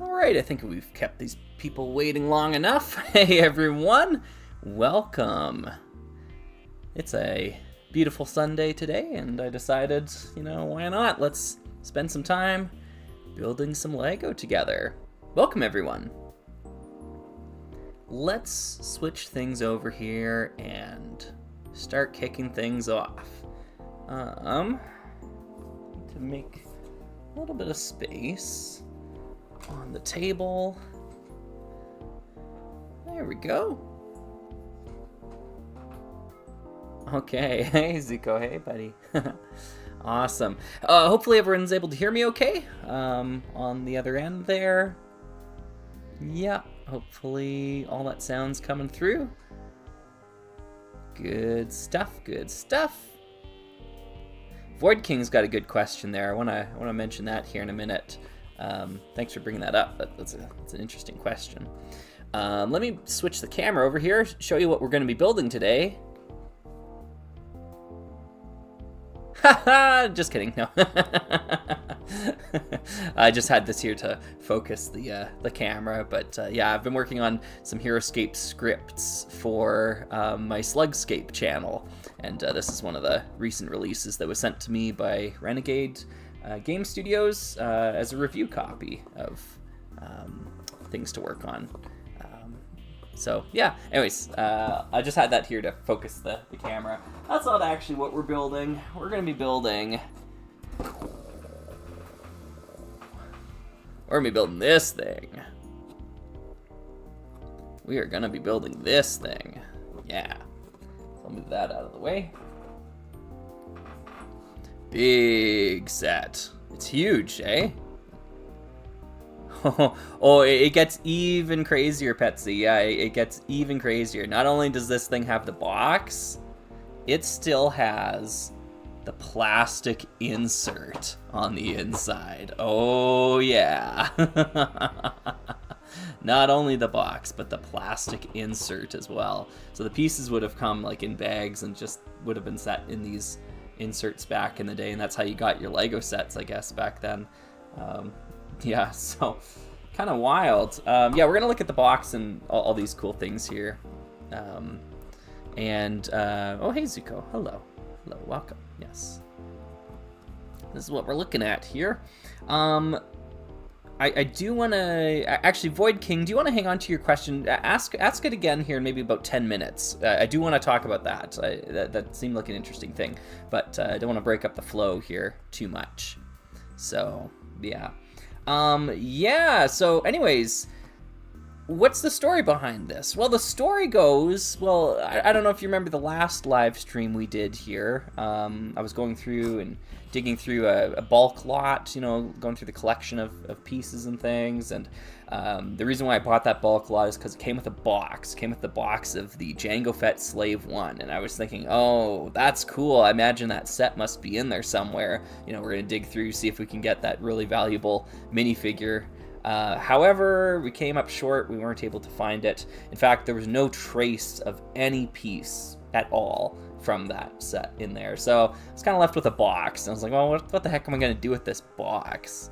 Alright, I think we've kept these people waiting long enough. Hey everyone, welcome. It's a beautiful Sunday today, and I decided, why not? Let's spend some time building some Lego together. Welcome everyone. Let's switch things over here and start kicking things off. To make a little bit of space on the table. There we go. Okay, hey Zuko, hey buddy. Awesome. Hopefully everyone's able to hear me okay on the other end there. Yeah, hopefully all that sound's coming through. Good stuff, good stuff. Void King's got a good question there. I want to mention that here in a minute. Thanks for bringing that up. That's an interesting question. Let me switch the camera over here, show you what we're going to be building today. Haha, just kidding. No. I just had this here to focus the camera, but yeah, I've been working on some HeroScape scripts for my Slugscape channel, and this is one of the recent releases that was sent to me by Renegade Game Studios as a review copy of things to work on. So yeah, anyways, I just had that here to focus the camera. That's not actually what we're building. We're going to be building this thing. We are going to be building this thing. Yeah. So I'll move that out of the way. Big set. It's huge, eh? Oh, it gets even crazier, Petsy. Yeah, it gets even crazier. Not only does this thing have the box, it still has the plastic insert on the inside. Oh, yeah. Not only the box, but the plastic insert as well. So the pieces would have come like in bags and just would have been set in these inserts back in the day, and that's how you got your Lego sets, I guess, back then. Yeah, so kind of wild. Yeah, we're gonna look at the box and all these cool things here. Oh, hey Zuko, hello, welcome. Yes, this is what we're looking at here. I do want to actually, Void King, do you want to hang on to your question? Ask it again here in maybe about 10 minutes. I do want to talk about that. That seemed like an interesting thing, but I don't want to break up the flow here too much. So yeah. Yeah, so anyways, what's the story behind this? Well, the story goes, well, I don't know if you remember the last live stream we did here. I was going through and digging through a bulk lot, going through the collection of pieces and things, and the reason why I bought that bulk lot is because it came with a box. It came with the box of the Jango Fett Slave 1, and I was thinking, oh, that's cool. I imagine that set must be in there somewhere. We're going to dig through, see if we can get that really valuable minifigure. However, we came up short. We weren't able to find it. In fact, there was no trace of any piece at all from that set in there. So I was kind of left with a box. And I was like, well, what the heck am I going to do with this box?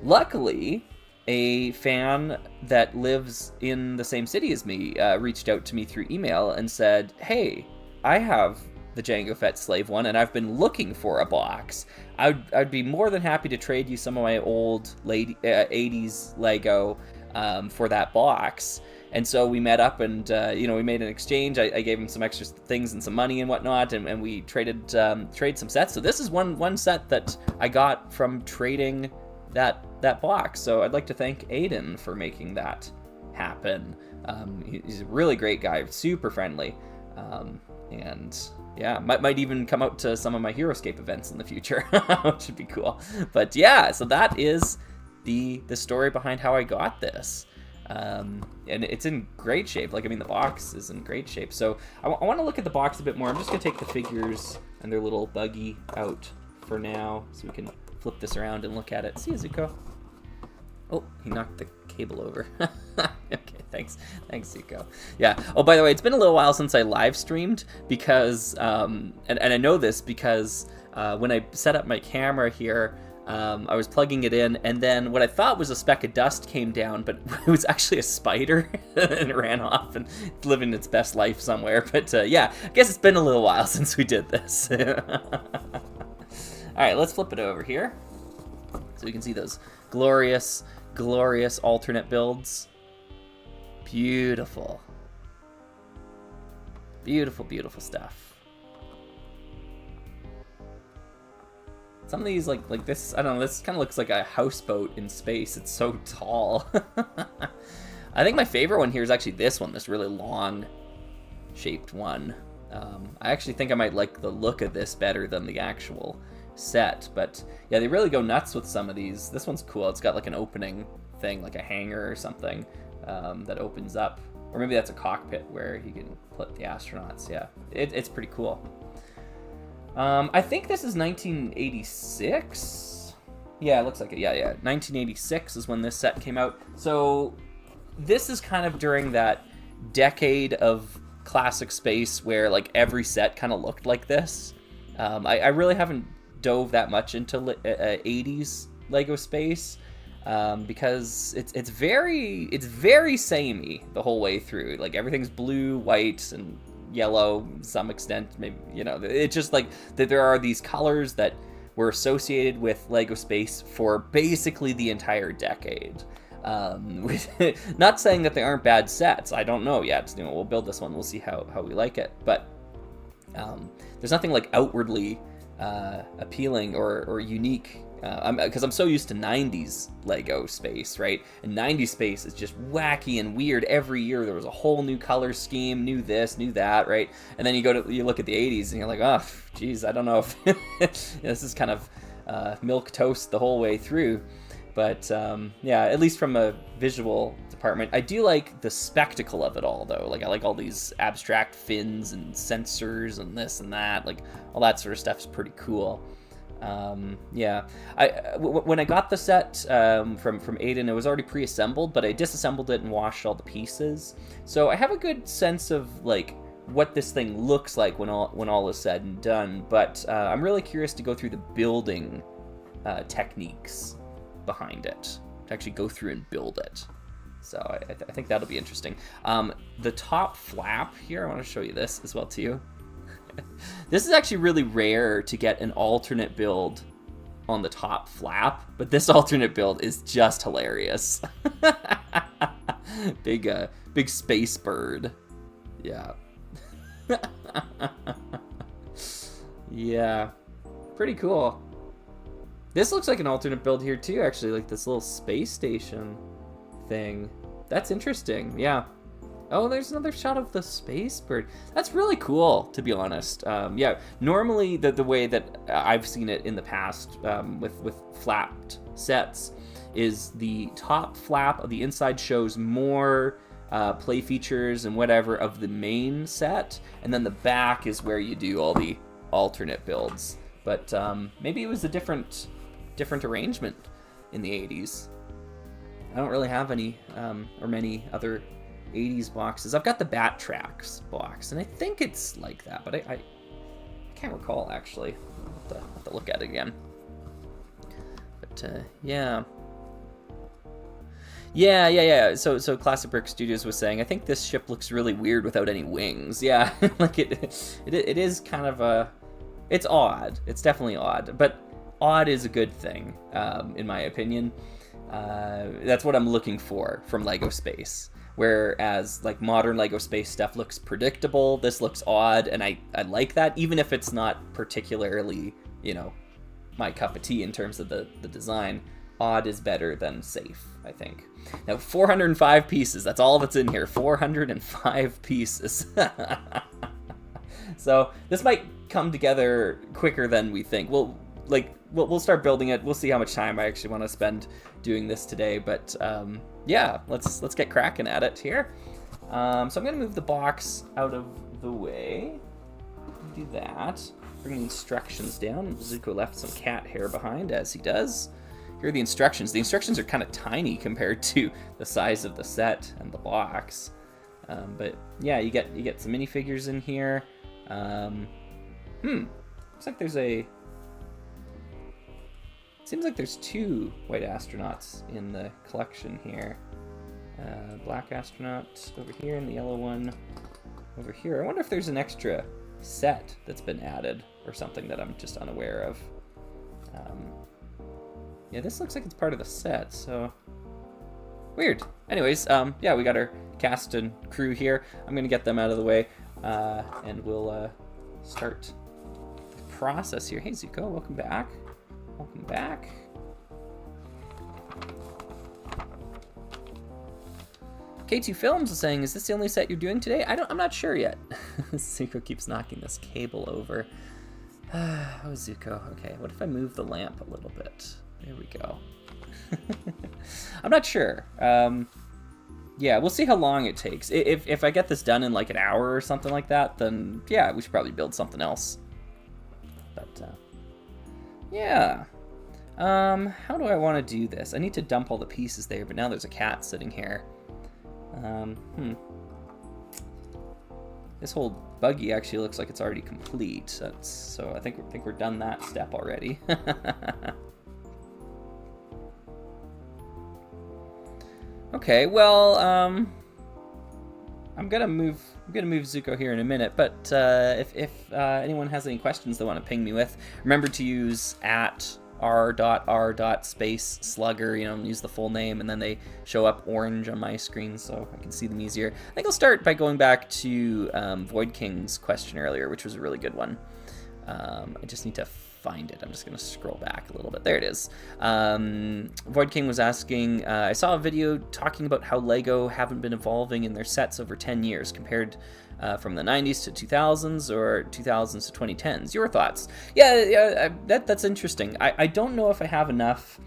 Luckily, a fan that lives in the same city as me reached out to me through email and said, hey, I have the Jango Fett Slave 1, and I've been looking for a box. I'd be more than happy to trade you some of my old 80s Lego for that box. And so we met up and, we made an exchange. I gave him some extra things and some money and whatnot, and we traded some sets. So this is one set that I got from trading that box. So I'd like to thank Aiden for making that happen. He's a really great guy, super friendly, and yeah, might even come out to some of my HeroScape events in the future, which would be cool. But yeah, so that is the story behind how I got this. And it's in great shape. The box is in great shape. So I want to look at the box a bit more. I'm just going to take the figures and their little buggy out for now, so we can flip this around and look at it. See you, Zuko. Oh, he knocked the cable over. Okay, thanks, Zuko. Yeah. Oh, by the way, it's been a little while since I live streamed because, and I know this because when I set up my camera here, I was plugging it in, and then what I thought was a speck of dust came down, but it was actually a spider, and it ran off and living its best life somewhere. But yeah, I guess it's been a little while since we did this. All right, let's flip it over here so we can see those glorious, glorious alternate builds. Beautiful. Beautiful, beautiful stuff. Some of these, like this, I don't know, this kind of looks like a houseboat in space. It's so tall. I think my favorite one here is actually this one, this really lawn-shaped one. I actually think I might like the look of this better than the actual set, but yeah, they really go nuts with some of these. This one's cool. It's got like an opening thing, like a hangar or something, that opens up. Or maybe that's a cockpit where you can put the astronauts. Yeah, it's pretty cool. I think this is 1986. Yeah, it looks like it. Yeah. 1986 is when this set came out. So this is kind of during that decade of classic space where like every set kind of looked like this. I really haven't dove that much into 80s Lego space because it's very samey the whole way through. Like everything's blue, white, and yellow to some extent. Maybe, you know, it's just like that there are these colors that were associated with Lego space for basically the entire decade. Not saying that they aren't bad sets. I don't know yet. You know, we'll build this one. We'll see how we like it. But there's nothing like outwardly appealing or unique, because I'm so used to 90s Lego space, right? And 90s space is just wacky and weird. Every year there was a whole new color scheme, new this, new that, right? And then you look at the 80s and you're like, oh, geez, I don't know if this is kind of milk toast the whole way through. But yeah, at least from a visual department, I do like the spectacle of it all, though. Like I like all these abstract fins and sensors and this and that. Like all that sort of stuff's pretty cool. Yeah, when I got the set from Aiden, it was already pre-assembled, but I disassembled it and washed all the pieces. So I have a good sense of like what this thing looks like when all is said and done. But I'm really curious to go through the building techniques behind it, to actually go through and build it. So I think that'll be interesting. The top flap here, I want to show you this as well too. This is actually really rare to get an alternate build on the top flap, but this alternate build is just hilarious. Big space bird. Yeah. Yeah. Pretty cool. This looks like an alternate build here too, actually, like this little space station thing. That's interesting. Yeah. Oh, there's another shot of the space bird. That's really cool, to be honest. Yeah, normally the way that I've seen it in the past with flapped sets is the top flap of the inside shows more play features and whatever of the main set, and then the back is where you do all the alternate builds. But maybe it was a different arrangement in the 80s. I don't really have any or many other 80s boxes. I've got the Bat Tracks box, and I think it's like that, but I can't recall, actually. I'll have to look at it again. But, yeah. Yeah. So Classic Brick Studios was saying, I think this ship looks really weird without any wings. Yeah, like it is kind of it's odd. It's definitely odd, but odd is a good thing, in my opinion. That's what I'm looking for from Lego Space. Whereas like modern Lego Space stuff looks predictable, this looks odd, and I like that, even if it's not particularly, you know, my cup of tea in terms of the design. Odd is better than safe, I think. Now, 405 pieces, that's all that's in here. 405 pieces. So this might come together quicker than we think. We'll start building it. We'll see how much time I actually want to spend doing this today, but yeah, let's get cracking at it here. So I'm gonna move the box out of the way. Do that. Bring the instructions down. Zuko left some cat hair behind, as he does. Here are the instructions. The instructions are kind of tiny compared to the size of the set and the box. But yeah, you get some minifigures in here. Looks like there's a Seems like there's 2 white astronauts in the collection here. Black astronaut over here and the yellow one over here. I wonder if there's an extra set that's been added or something that I'm just unaware of. Yeah, this looks like it's part of the set, so weird. Anyways, yeah, we got our cast and crew here. I'm gonna get them out of the way, and we'll start the process here. Hey, Zuko, welcome back. Welcome back. K2 Films is saying, is this the only set you're doing today? I'm not sure yet. Zuko keeps knocking this cable over. Oh, Zuko. Okay, what if I move the lamp a little bit? There we go. I'm not sure. Yeah, we'll see how long it takes. If I get this done in like an hour or something like that, then yeah, we should probably build something else. But yeah. How do I want to do this? I need to dump all the pieces there, but now there's a cat sitting here. This whole buggy actually looks like it's already complete. So I think we're done that step already. Okay, well, I'm gonna move Zuko here in a minute, but if anyone has any questions they want to ping me with, remember to use @r.r.space/slugger, use the full name, and then they show up orange on my screen so I can see them easier. I think I'll start by going back to Void King's question earlier, which was a really good one. I just need to find it. I'm just going to scroll back a little bit. There it is. Void King was asking, I saw a video talking about how LEGO haven't been evolving in their sets over 10 years compared from the 90s to 2000s or 2000s to 2010s. Your thoughts? Yeah, that's interesting. I don't know if I have enough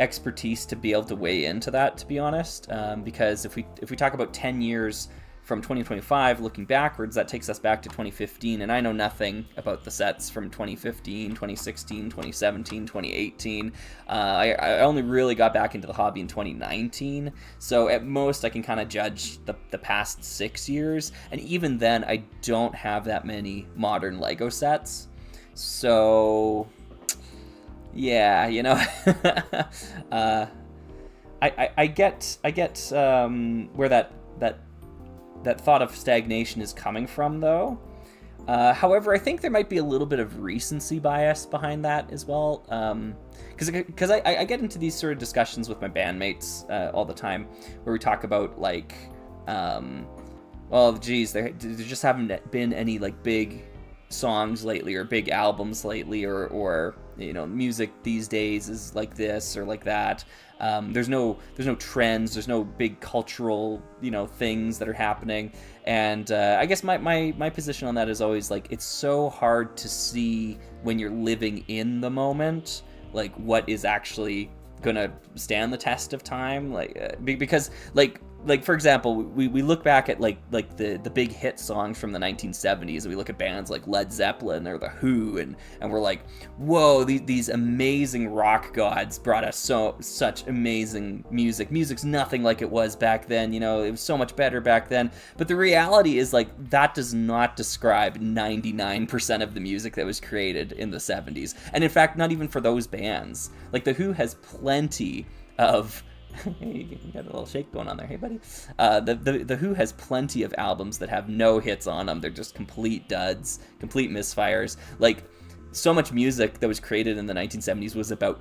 expertise to be able to weigh into that, to be honest, because if we talk about 10 years from 2025 looking backwards, that takes us back to 2015, and I know nothing about the sets from 2015, 2016, 2017, 2018. I only really got back into the hobby in 2019, so at most I can kind of judge the past 6 years, and even then I don't have that many modern LEGO sets. So yeah, I get where that thought of stagnation is coming from, though. However, I think there might be a little bit of recency bias behind that as well. Because I get into these sort of discussions with my bandmates all the time, where we talk about, like, well, geez, there just haven't been any, like, big songs lately or big albums lately, or music these days is like this or like that. There's no trends, there's no big cultural things that are happening, and I guess my position on that is always, like, it's so hard to see when you're living in the moment, like, what is actually gonna stand the test of time, like because like for example, we look back at like the big hit songs from the 1970s, and we look at bands like Led Zeppelin or The Who, and we're like, whoa, these amazing rock gods brought us such amazing music. Music's nothing like it was back then, it was so much better back then. But the reality is, like, that does not describe 99% of the music that was created in the 70s. And in fact, not even for those bands. Like, The Who has plenty of hey, you got a little shake going on there. Hey, buddy. The Who has plenty of albums that have no hits on them. They're just complete duds, complete misfires. Like, so much music that was created in the 1970s was about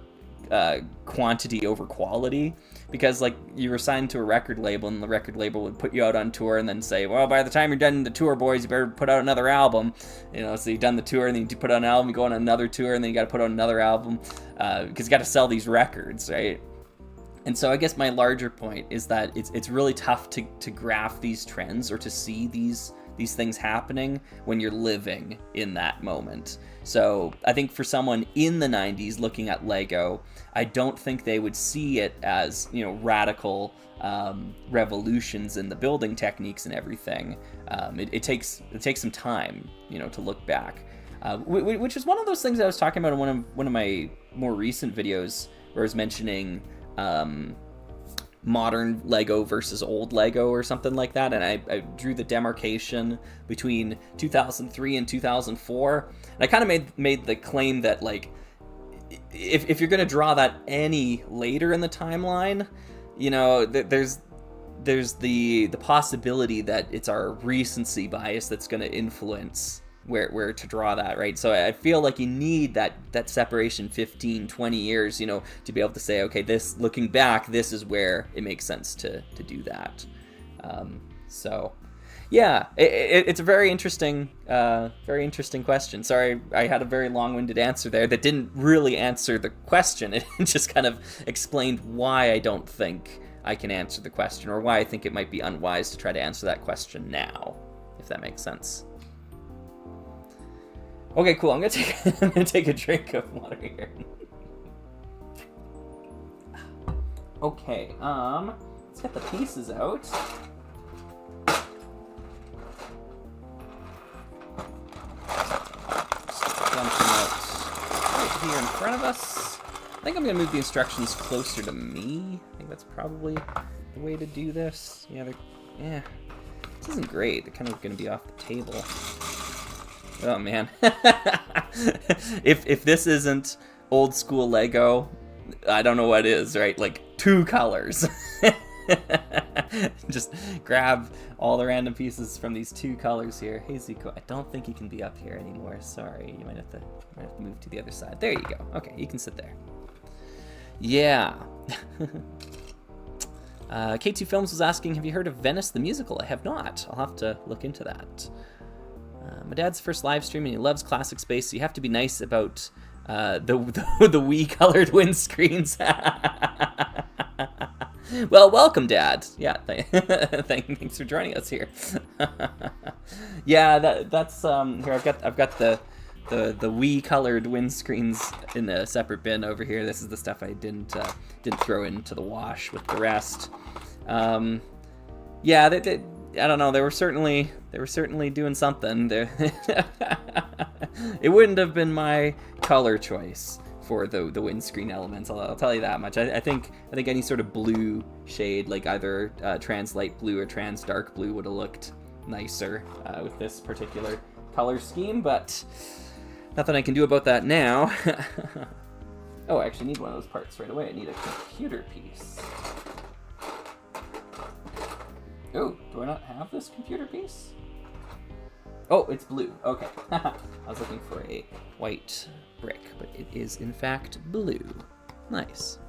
quantity over quality, because, like, you were signed to a record label, and the record label would put you out on tour and then say, well, by the time you're done the tour, boys, you better put out another album. So you've done the tour, and then you put out an album, you go on another tour, and then you got to put out another album, because you got to sell these records, right? And so I guess my larger point is that it's really tough to graph these trends or to see these things happening when you're living in that moment. So I think for someone in the 90s looking at LEGO, I don't think they would see it as, radical revolutions in the building techniques and everything. It takes some time, to look back, which is one of those things I was talking about in one of my more recent videos, where I was mentioning modern LEGO versus old LEGO or something like that, and I drew the demarcation between 2003 and 2004, and I kind of made the claim that, like, if you're going to draw that any later in the timeline, you know, there's the possibility that it's our recency bias that's going to influence where to draw that, right? So I feel like you need that separation 15, 20 years, you know, to be able to say, okay, this, looking back, this is where it makes sense to do that. So yeah, it's a very interesting question. Sorry, I had a very long-winded answer there that didn't really answer the question. It just kind of explained why I don't think I can answer the question, or why I think it might be unwise to try to answer that question now, if that makes sense. Okay, cool. I'm gonna take a drink of water here. Okay, let's get the pieces out. Dumping out right here in front of us. I think I'm gonna move the instructions closer to me. I think that's probably the way to do this. Yeah, this isn't great. They're kind of gonna be off the table. Oh man. if this isn't old school Lego, I don't know what is, right? Like 2 colors. Just grab all the random pieces from these 2 colors here. Hey Zico, I don't think you can be up here anymore. Sorry, you might have to move to the other side. There you go. Okay, you can sit there. Yeah. K2 Films was asking, have you heard of Venice the Musical? I have not. I'll have to look into that. My dad's first live stream, and he loves classic space, so you have to be nice about the Wii colored windscreens. Well, welcome, Dad. Yeah, thanks for joining us here. Yeah, that's here. I've got the Wii colored windscreens in a separate bin over here. This is the stuff I didn't throw into the wash with the rest. Yeah, I don't know. They were certainly doing something. It wouldn't have been my color choice for the windscreen elements. I'll tell you that much. I think any sort of blue shade, like either trans light blue or trans dark blue, would have looked nicer with this particular color scheme. But nothing I can do about that now. Oh, I actually need one of those parts right away. I need a computer piece. Oh, do I not have this computer piece? Oh, it's blue. Okay. I was looking for a white brick, but it is in fact blue. Nice.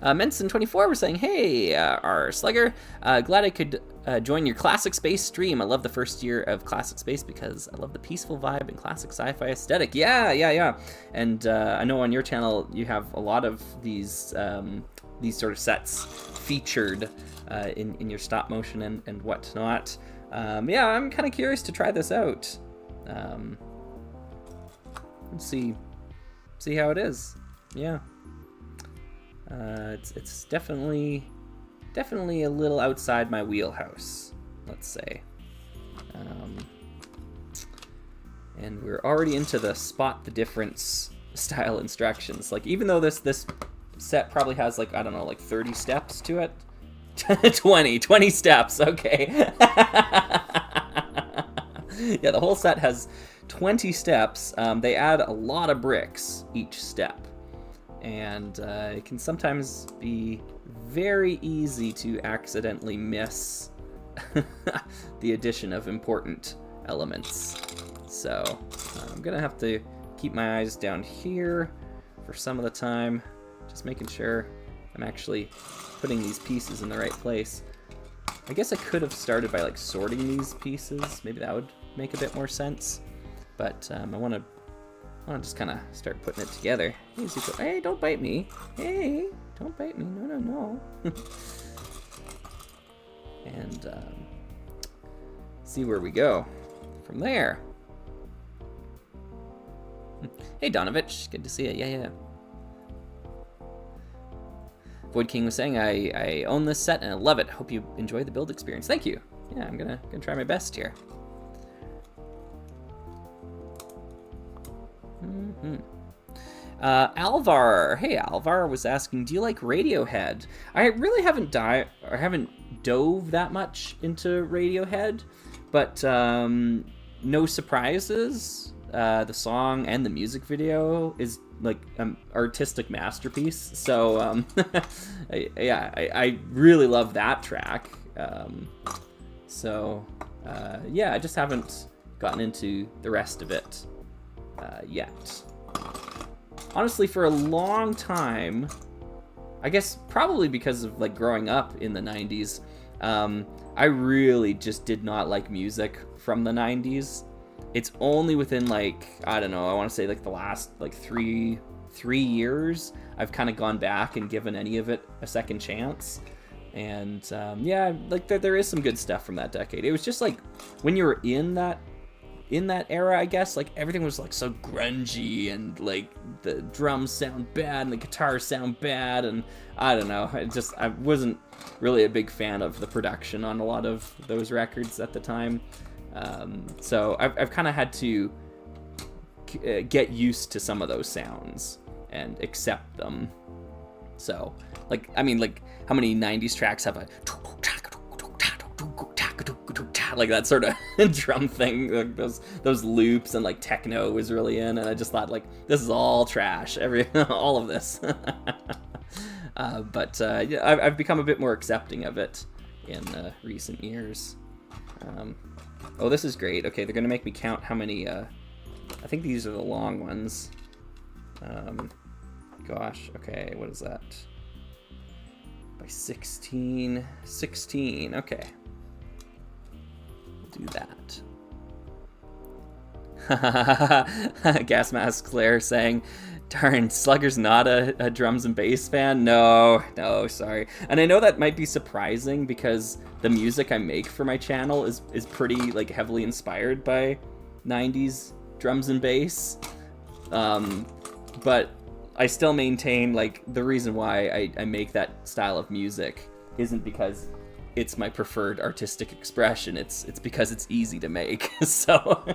Menson24 was saying, hey, our Slugger, glad I could join your Classic Space stream. I love the first year of Classic Space because I love the peaceful vibe and classic sci-fi aesthetic. Yeah. And I know on your channel you have a lot of these sort of sets featured in your stop motion and whatnot. Yeah, I'm kind of curious to try this out. Let's see how it is. Yeah. It's definitely a little outside my wheelhouse, let's say. And we're already into the spot the difference style instructions. Like, even though this set probably has, like, I don't know, like 30 steps to it. 20 steps, okay. Yeah, the whole set has 20 steps. They add a lot of bricks each step. And it can sometimes be very easy to accidentally miss the addition of important elements. So I'm gonna have to keep my eyes down here for some of the time, just making sure I'm actually putting these pieces in the right place. I guess I could have started by like sorting these pieces. Maybe that would make a bit more sense. But I want to just kind of start putting it together. Hey, Zuko. Hey, don't bite me. Hey, don't bite me. No. And see where we go from there. Hey, Donovich. Good to see you. Yeah. Void King was saying, I own this set and I love it. Hope you enjoy the build experience. Thank you. Yeah, I'm gonna try my best here. Alvar. Hey, Alvar was asking, do you like Radiohead? I really haven't dove that much into Radiohead, but no surprises. the song and the music video is like an artistic masterpiece. So I really love that track. I just haven't gotten into the rest of it yet. Honestly, for a long time, I guess probably because of like growing up in the 90s, I really just did not like music from the 90s. It's only within like, I don't know, I want to say like the last like three years, I've kind of gone back and given any of it a second chance. And like there is some good stuff from that decade. It was just like when you were in that era, I guess, like everything was like so grungy, and like the drums sound bad and the guitars sound bad, and I don't know, I wasn't really a big fan of the production on a lot of those records at the time. So I've kind of had to get used to some of those sounds and accept them. So like, I mean, like how many 90s tracks have a like that sort of drum thing, like those loops, and like techno was really in, and I just thought like, this is all trash, all of this. But I've become a bit more accepting of it in recent years. Oh, this is great. Okay, they're gonna make me count how many. I think these are the long ones. Gosh. Okay, what is that? By 16. Okay. Do that. Gas Mask Claire saying, darn, Slugger's not a drums and bass fan? No, sorry. And I know that might be surprising because the music I make for my channel is pretty like heavily inspired by 90s drums and bass. But I still maintain like the reason why I make that style of music isn't because it's my preferred artistic expression. It's because it's easy to make. So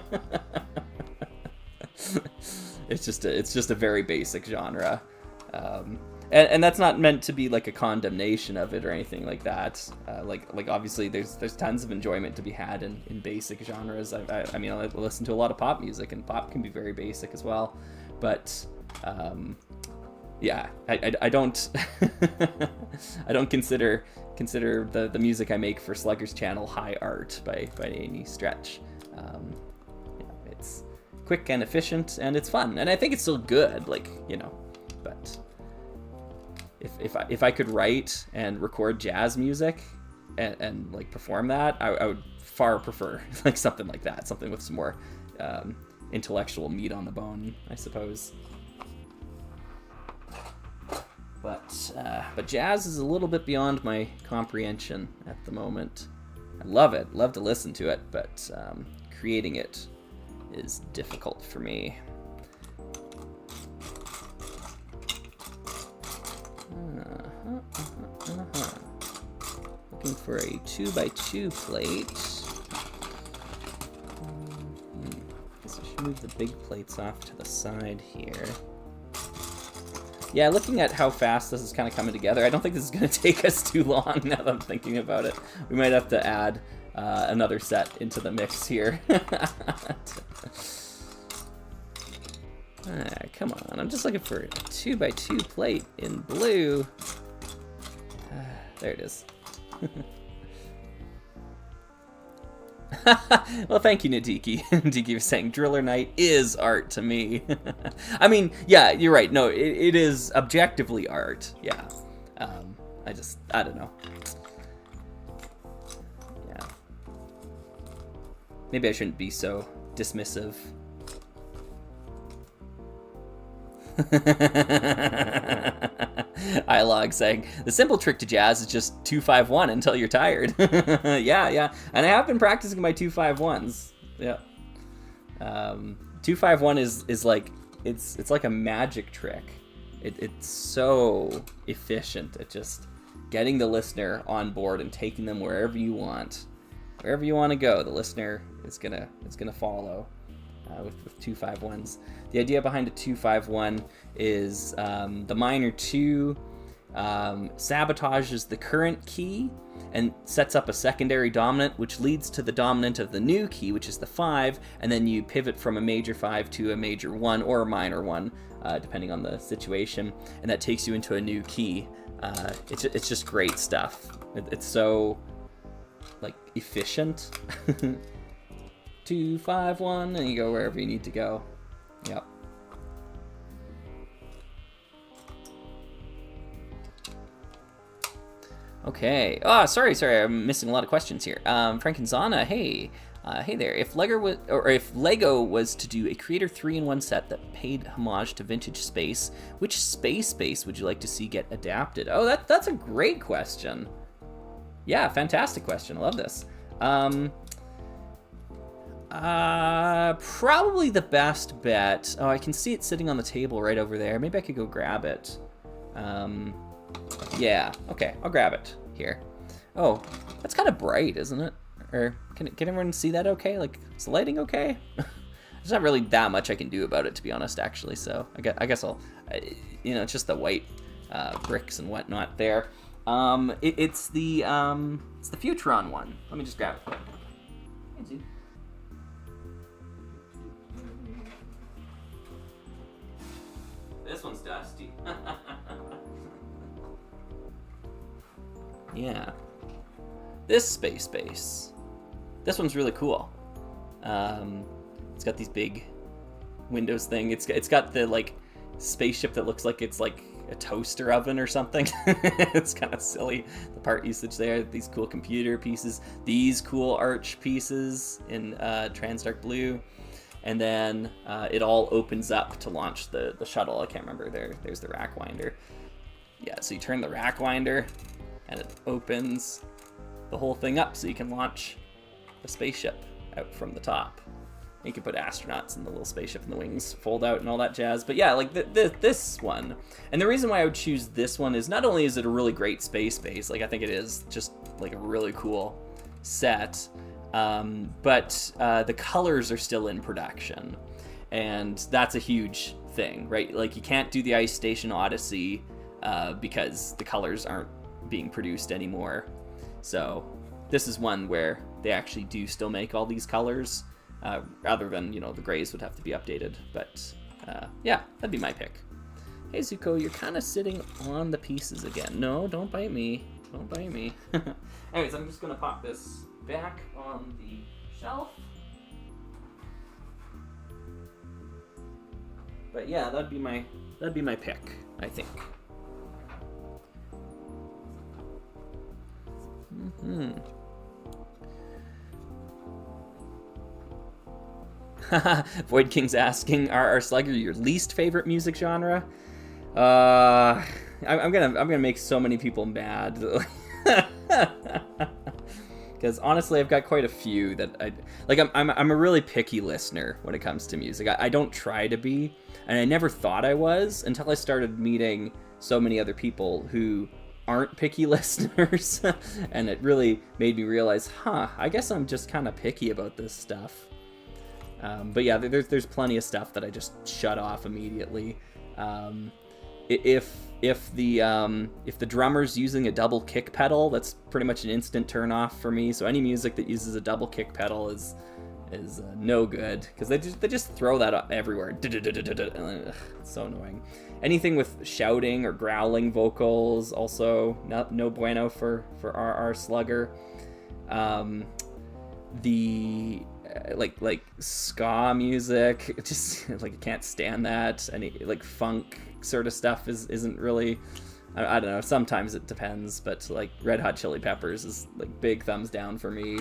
it's just a very basic genre, and that's not meant to be like a condemnation of it or anything like that. Like obviously there's tons of enjoyment to be had in basic genres. I mean, I listen to a lot of pop music, and pop can be very basic as well. But I don't I don't consider the music I make for Slugger's channel high art by any stretch. It's quick and efficient, and it's fun, and I think it's still good, like, but if I could write and record jazz music and like perform that, I would far prefer like something like that, something with some more intellectual meat on the bone, I suppose. But jazz is a little bit beyond my comprehension at the moment. I love it, love to listen to it, but creating it is difficult for me. Looking for a 2x2 plate. Guess I should move the big plates off to the side here. Yeah, looking at how fast this is kind of coming together, I don't think this is going to take us too long now that I'm thinking about it. We might have to add another set into the mix here. Come on, I'm just looking for a 2x2 plate in blue. There it is. Well, thank you, Nadiki. Nadiki was saying Driller Night is art to me. I mean, yeah, you're right. No, it is objectively art. Yeah. I don't know. Yeah. Maybe I shouldn't be so dismissive. iLog saying, the simple trick to jazz is just 2-5-1 until you're tired. Yeah. And I have been practicing my 2-5-1s. Yeah. 2-5-1 is like, it's like a magic trick. It's so efficient at just getting the listener on board and taking them wherever you want. Wherever you want to go, the listener is gonna follow. With 2-5-1s. The idea behind a 2-5-1 is the minor 2 sabotages the current key and sets up a secondary dominant, which leads to the dominant of the new key, which is the 5, and then you pivot from a major 5 to a major 1 or a minor 1, depending on the situation, and that takes you into a new key. It's just great stuff. It's so, like, efficient. 2, 5, 1, and you go wherever you need to go. Yep. Okay. Oh, sorry. I'm missing a lot of questions here. Frankenzana, hey there. If Lego was to do a Creator 3-in-1 set that paid homage to vintage space, which space would you like to see get adapted? Oh, that's a great question. Yeah, fantastic question. I love this. Probably the best bet. Oh, I can see it sitting on the table right over there. Maybe I could go grab it. Yeah, okay, I'll grab it here. Oh, that's kind of bright, isn't it? Or can everyone see that okay? Like, is the lighting okay? There's not really that much I can do about it, to be honest, actually, so I guess I'll, it's just the white bricks and whatnot there. It's the Futron one. Let me just grab it. This one's dusty. Yeah. This space base. This one's really cool. It's got these big windows thing. It's got the, like, spaceship that looks like it's like a toaster oven or something. It's kind of silly, the part usage there. These cool computer pieces, these cool arch pieces in transdark blue, and then it all opens up to launch the shuttle. I can't remember. There's the rack winder. Yeah, so you turn the rack winder and it opens the whole thing up so you can launch a spaceship out from the top. You can put astronauts in the little spaceship and the wings fold out and all that jazz. But yeah, like this one. And the reason why I would choose this one is not only is it a really great space base, like I think it is just like a really cool set, but the colors are still in production. And that's a huge thing, right? Like you can't do the Ice Station Odyssey because the colors aren't being produced anymore. So this is one where they actually do still make all these colors. Rather than, the grays would have to be updated. But, yeah, that'd be my pick. Hey, Zuko, you're kind of sitting on the pieces again. No, don't bite me. Don't bite me. Anyways, I'm just going to pop this back on the shelf. But, yeah, that'd be my pick, I think. Mm-hmm. Void King's asking, are Slugger your least favorite music genre? I'm gonna make so many people mad. Because honestly, I've got quite a few that I'm a really picky listener when it comes to music. I don't try to be, and I never thought I was until I started meeting so many other people who aren't picky listeners, and it really made me realize, I guess I'm just kind of picky about this stuff. But yeah, there's plenty of stuff that I just shut off immediately. If the drummer's using a double kick pedal, that's pretty much an instant turn off for me. So any music that uses a double kick pedal is no good, because they just throw that up everywhere. It's so annoying. Anything with shouting or growling vocals, also no bueno for our Slugger. The like ska music, just like I can't stand that. Any like funk sort of stuff isn't really, I don't know, sometimes it depends, but like Red Hot Chili Peppers is like big thumbs down for me.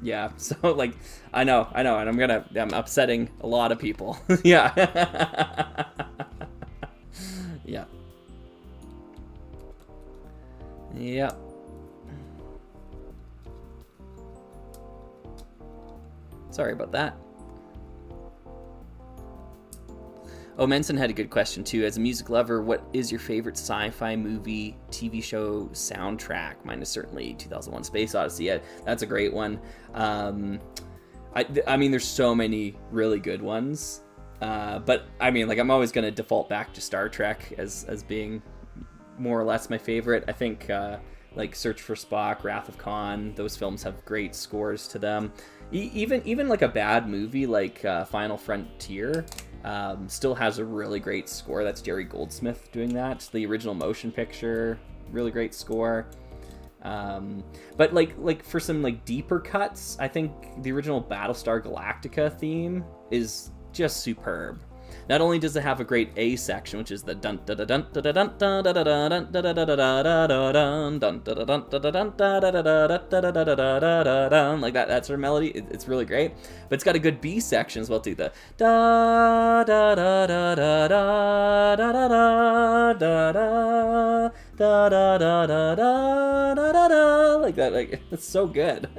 Yeah, so like I know, and I'm upsetting a lot of people. Yeah. Yeah. Sorry about that. Oh, Menson had a good question too. As a music lover, what is your favorite sci-fi movie, TV show soundtrack? Mine is certainly 2001: Space Odyssey. Yeah, that's a great one. I mean, there's so many really good ones. But I mean, like I'm always going to default back to Star Trek as being more or less my favorite. I think like Search for Spock, Wrath of Khan. Those films have great scores to them. Even like a bad movie like Final Frontier still has a really great score. That's Jerry Goldsmith doing that. The original motion picture, really great score. But like for some like deeper cuts, I think the original Battlestar Galactica theme is just superb. Not only does it have a great A section, which is the dun da da dun da da dun da da da dun da da da da da da dun dun da da dun da da dun da da da da da da da da dun, like that sort of melody, it's really great. But it's got a good B section as well too. The da da da da da da da da da da da da da da da da da, like that, like it's so good.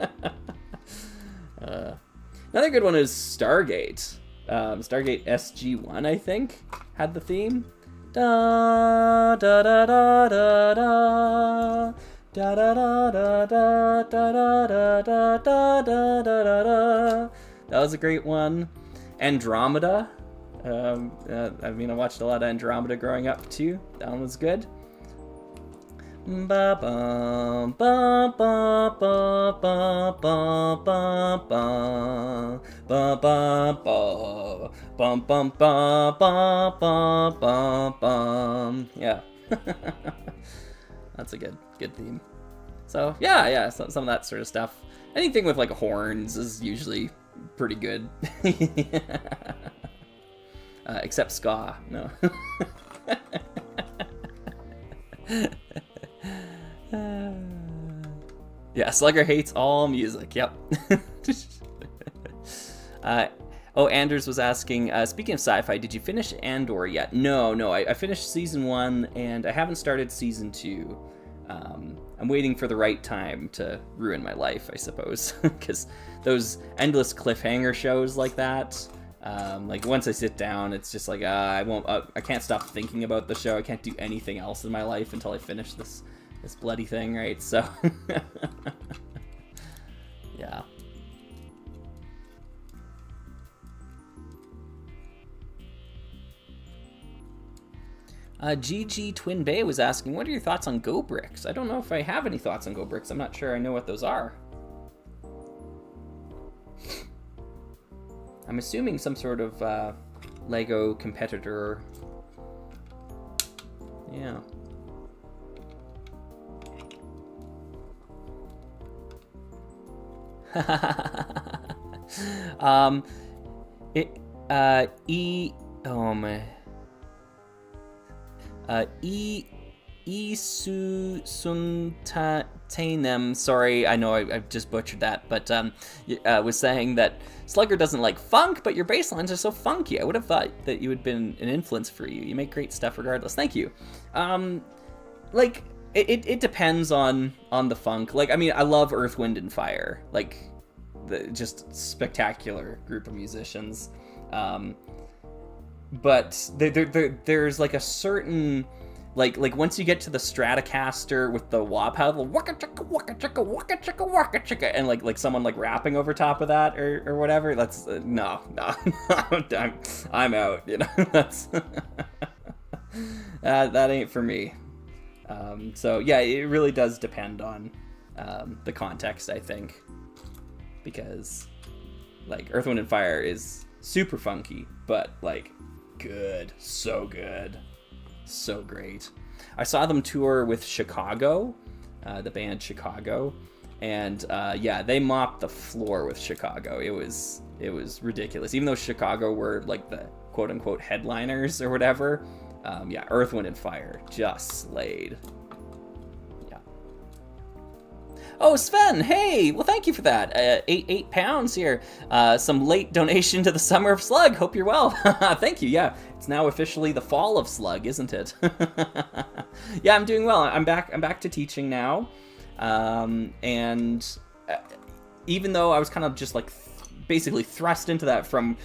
Another good one is Stargate. Stargate SG-1, I think, had the theme. Da da da da da da da da da da da da da da da da da. That was a great one. Andromeda. I mean, I watched a lot of Andromeda growing up too. That one was good. Ba bum ba ba ba ba ba ba ba ba ba ba bum bum ba ba ba ba bum. Yeah. That's a good theme. So yeah, some of that sort of stuff. Anything with like horns is usually pretty good. Except ska. No. Yeah, Slugger hates all music. Yep. Anders was asking, speaking of sci-fi, did you finish Andor yet? No, I finished season 1 and I haven't started season 2. I'm waiting for the right time to ruin my life, I suppose, because those endless cliffhanger shows like that, like once I sit down, it's just like I can't stop thinking about the show. I can't do anything else in my life until I finish this bloody thing, right? So yeah. GG Twin Bay was asking, what are your thoughts on Go Bricks? I don't know if I have any thoughts on Go Bricks. I'm not sure I know what those are. I'm assuming some sort of Lego competitor. Yeah. Isu sorry, I know I just butchered that, but was saying that Slugger doesn't like funk, but your bass lines are so funky. I would have thought that you had been an influence for you. You make great stuff regardless. Thank you. Like, it depends on the funk. Like, I mean, I love Earth, Wind, and Fire. Like, just spectacular group of musicians. But there's like a certain, like once you get to the Stratocaster with the wah pedal, waka chicka waka chicka waka chicka waka chicka, and like someone like rapping over top of that or whatever, that's no, I'm out. You know, that's that ain't for me. So yeah, it really does depend on the context, I think, because like Earth, Wind, and Fire is super funky, but like good, so great. I saw them tour with Chicago, the band Chicago, and yeah, they mopped the floor with Chicago. It was ridiculous. Even though Chicago were like the quote unquote headliners or whatever, yeah, Earth, Wind, and Fire just slayed. Yeah. Oh, Sven, hey, well, thank you for that. Eight pounds here. Some late donation to the Summer of Slug. Hope you're well. Thank you. Yeah, it's now officially the fall of Slug, isn't it? Yeah, I'm doing well. I'm back to teaching now. And even though I was kind of just like basically thrust into that from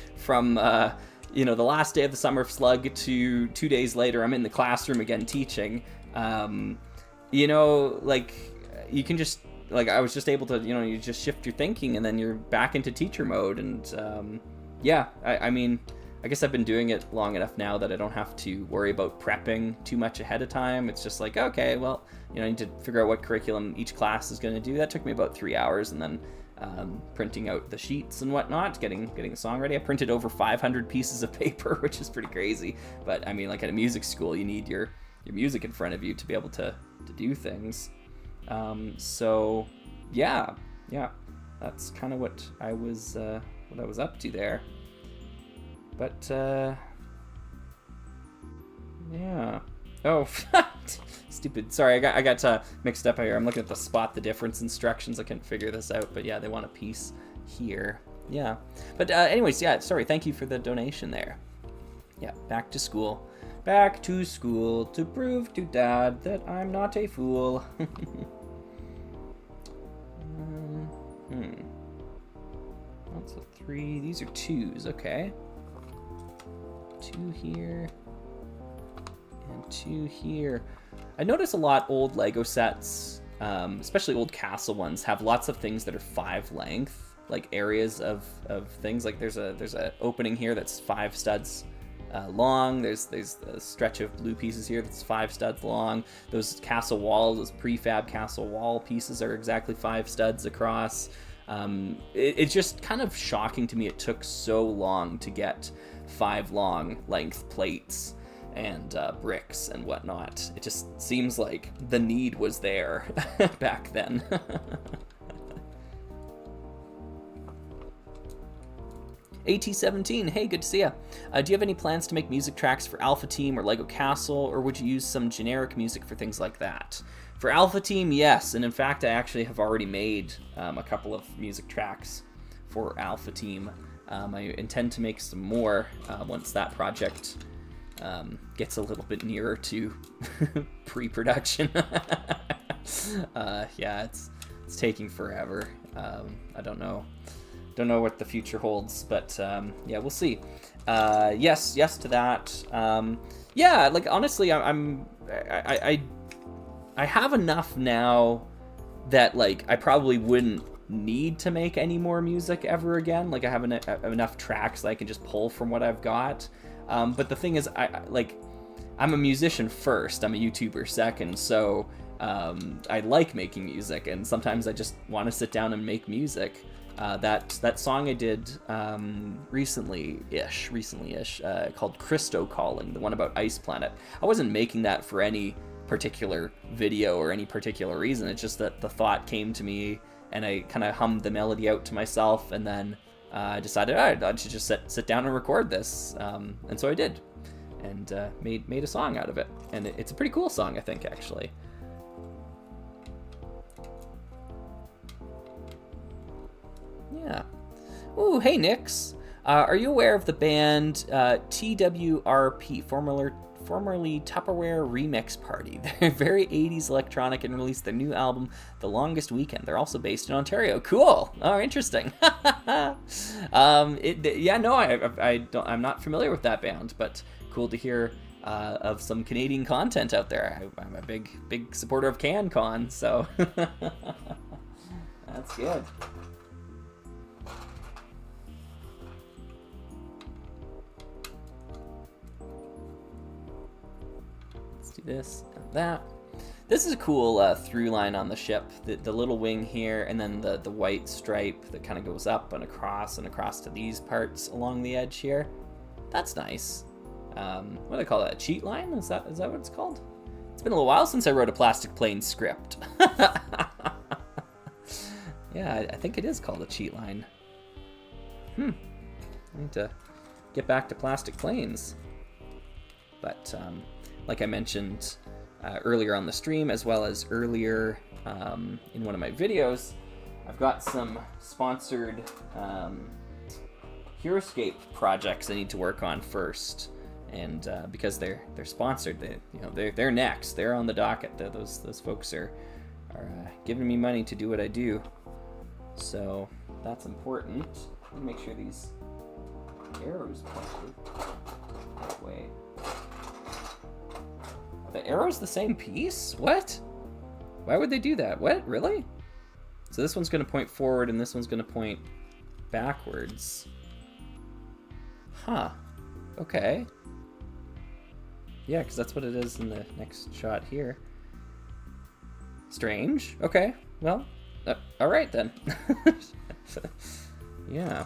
you know, the last day of the Summer of Slug to 2 days later, I'm in the classroom again teaching. You know, like you can just, like, I was just able to, you know, you just shift your thinking and then you're back into teacher mode. And yeah, I mean, I guess I've been doing it long enough now that I don't have to worry about prepping too much ahead of time. It's just like, okay, well, you know, I need to figure out what curriculum each class is going to do. That took me about 3 hours, and then printing out the sheets and whatnot, getting the song ready. I printed over 500 pieces of paper, which is pretty crazy. But I mean, like at a music school, you need your music in front of you to be able to do things. So yeah, that's kind of what I was up to there. But yeah. Oh, stupid. Sorry, I got mixed up here. I'm looking at the spot the difference instructions. I couldn't figure this out, but yeah, they want a piece here. Yeah. But anyways, yeah, sorry. Thank you for the donation there. Yeah, back to school. Back to school to prove to Dad that I'm not a fool. That's a 3. These are 2s, okay. 2 here. And 2 here. I notice a lot old Lego sets, especially old castle ones, have lots of things that are 5 length, like areas of things. Like there's a opening here that's 5 studs long. There's a stretch of blue pieces here that's 5 studs long. Those castle walls, those prefab castle wall pieces are exactly 5 studs across. It's just kind of shocking to me it took so long to get 5 long length plates and bricks and whatnot. It just seems like the need was there back then. AT17, hey, good to see ya. Do you have any plans to make music tracks for Alpha Team or Lego Castle, or would you use some generic music for things like that? For Alpha Team, yes, and in fact I actually have already made a couple of music tracks for Alpha Team. I intend to make some more once that project gets a little bit nearer to pre-production. Yeah, it's taking forever. I don't know what the future holds, but yeah, we'll see. Yes to that. Yeah, like honestly, I have enough now that like I probably wouldn't need to make any more music ever again. Like I have enough tracks that I can just pull from what I've got. But the thing is, I'm a musician first. I'm a YouTuber second. So I like making music, and sometimes I just want to sit down and make music. That song I did recently-ish, called Christo Calling, the one about Ice Planet. I wasn't making that for any particular video or any particular reason. It's just that the thought came to me, and I kind of hummed the melody out to myself, and then I decided I should just sit down and record this, and so I did, and made a song out of it, and it's a pretty cool song, I think, actually. Yeah. Ooh, hey Nix. Are you aware of the band TWRP, formerly Tupperware Remix Party? They're very 80s electronic and released their new album, The Longest Weekend. They're also based in Ontario. Cool. Oh, interesting. I'm not familiar with that band, but cool to hear of some Canadian content out there. I'm a big supporter of CanCon, so that's good. This and that. This is a cool through line on the ship. The little wing here, and then the white stripe that kind of goes up and across to these parts along the edge here. That's nice. What do they call that? A cheat line? Is that what it's called? It's been a little while since I wrote a Plastic Plane script. Yeah, I think it is called a cheat line. I need to get back to Plastic Planes. But like I mentioned earlier on the stream, as well as earlier in one of my videos, I've got some sponsored Heroescape projects I need to work on first, and because they're sponsored, they're next. They're on the docket. Those folks are giving me money to do what I do, so that's important. Let me make sure these arrows pointed that way. The arrow's the same piece? What? Why would they do that? What? Really? So this one's going to point forward and this one's going to point backwards. Huh. Okay. Yeah, because that's what it is in the next shot here. Strange. Okay. Well, all right then. Yeah.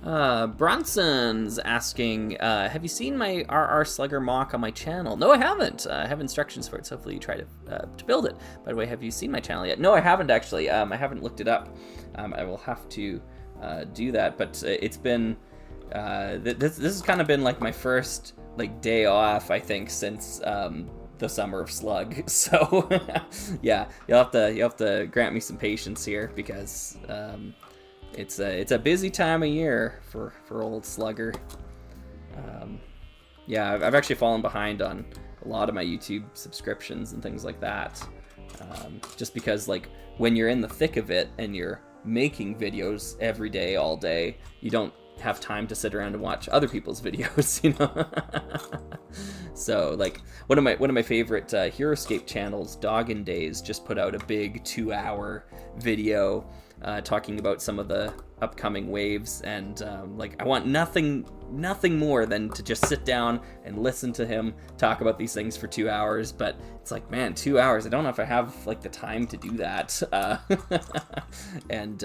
Bronson's asking, have you seen my RR Slugger mock on my channel? No, I haven't. I have instructions for it, so hopefully you try to build it. By the way, have you seen my channel yet? No, I haven't actually. I haven't looked it up. I will have to do that, but it's been, this has kind of been like my first like day off, I think, since the summer of Slug. So yeah, you'll have to grant me some patience here, because it's a busy time of year for old Slugger. Yeah, I've actually fallen behind on a lot of my YouTube subscriptions and things like that, just because like when you're in the thick of it and you're making videos every day, all day, you don't have time to sit around and watch other people's videos, you know. So like one of my favorite HeroScape channels, Doggin Days, just put out a big 2-hour video talking about some of the upcoming waves, and like I want nothing more than to just sit down and listen to him talk about these things for 2 hours. But it's like, man, 2 hours, I don't know if I have like the time to do that. And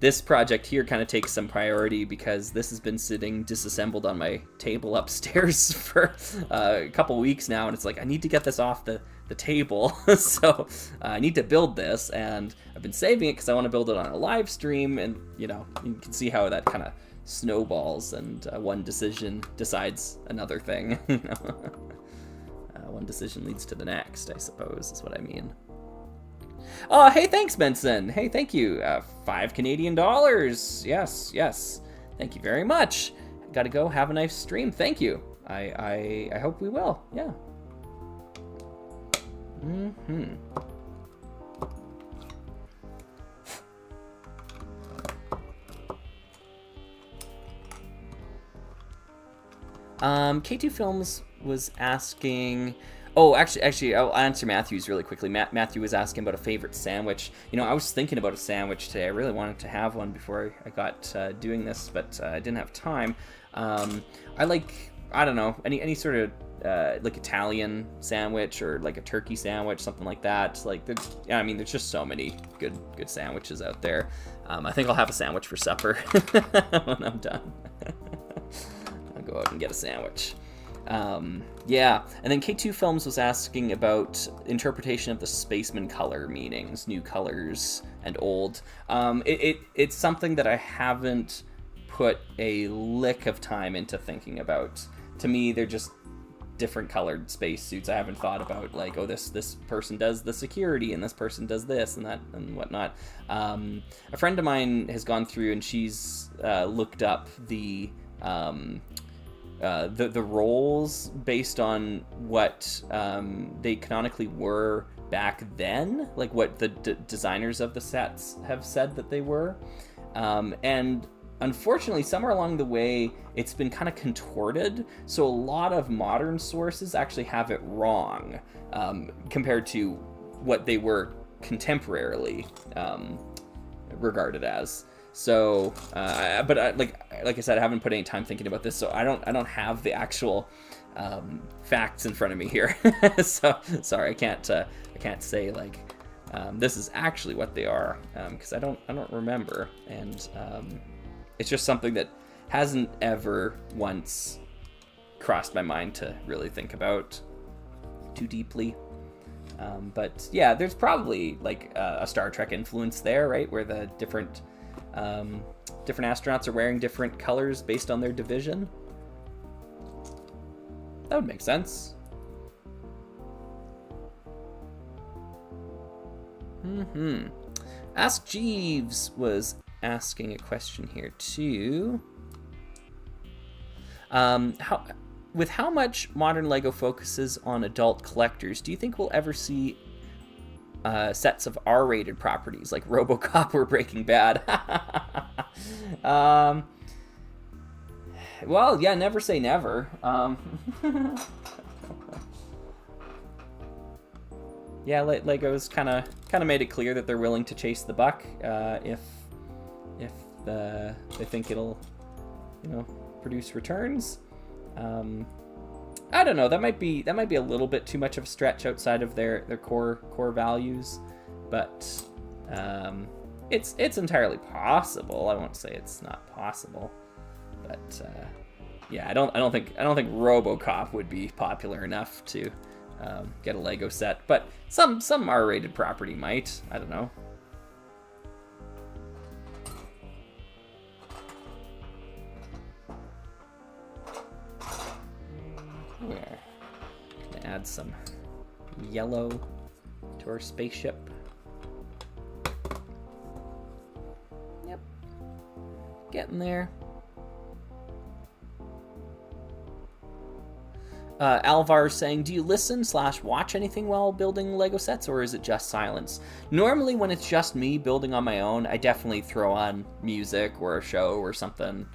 this project here kind of takes some priority, because this has been sitting disassembled on my table upstairs for a couple weeks now, and it's like, I need to get this off the table. So I need to build this, and I've been saving it because I want to build it on a live stream, and you know, you can see how that kind of snowballs, and one decision decides another thing. You know? One decision leads to the next, I suppose, is what I mean. Oh, hey, thanks, Benson. Hey, thank you. 5 Canadian dollars. Yes. Thank you very much. Gotta go. Have a nice stream. Thank you. I hope we will. Yeah. K2 Films was asking... Oh, actually, I'll answer Matthew's really quickly. Matthew was asking about a favorite sandwich. You know, I was thinking about a sandwich today. I really wanted to have one before I got doing this, but I didn't have time. I like, I don't know, any sort of like Italian sandwich, or like a turkey sandwich, something like that. Like, I mean, there's just so many good sandwiches out there. I think I'll have a sandwich for supper when I'm done. I'll go out and get a sandwich. Yeah, and then K2 Films was asking about interpretation of the spaceman color meanings, new colors and old. It's something that I haven't put a lick of time into thinking about. To me, they're just different colored spacesuits. I haven't thought about like, oh, this person does the security, and this person does this and that and whatnot. A friend of mine has gone through, and she's looked up the roles based on what they canonically were back then, like what the designers of the sets have said that they were. And unfortunately, somewhere along the way, it's been kind of contorted. So a lot of modern sources actually have it wrong compared to what they were contemporarily regarded as. So, like I said, I haven't put any time thinking about this, so I don't have the actual facts in front of me here. So sorry, I can't say like this is actually what they are, because I don't remember, and it's just something that hasn't ever once crossed my mind to really think about too deeply. But yeah, there's probably like a Star Trek influence there, right, where the different astronauts are wearing different colors based on their division. That would make sense. Ask Jeeves was asking a question here too. With how much modern LEGO focuses on adult collectors, do you think we'll ever see sets of R-rated properties like RoboCop or Breaking Bad? Well, yeah, never say never. Yeah, Lego's kind of made it clear that they're willing to chase the buck if they think it'll produce returns. I don't know. That might be a little bit too much of a stretch outside of their core values, but it's entirely possible. I won't say it's not possible, but yeah, I don't think RoboCop would be popular enough to get a Lego set, but some R-rated property might. I don't know. We're gonna add some yellow to our spaceship. Yep, getting there. Alvar's saying, do you listen/watch anything while building Lego sets, or is it just silence? Normally when it's just me building on my own, I definitely throw on music or a show or something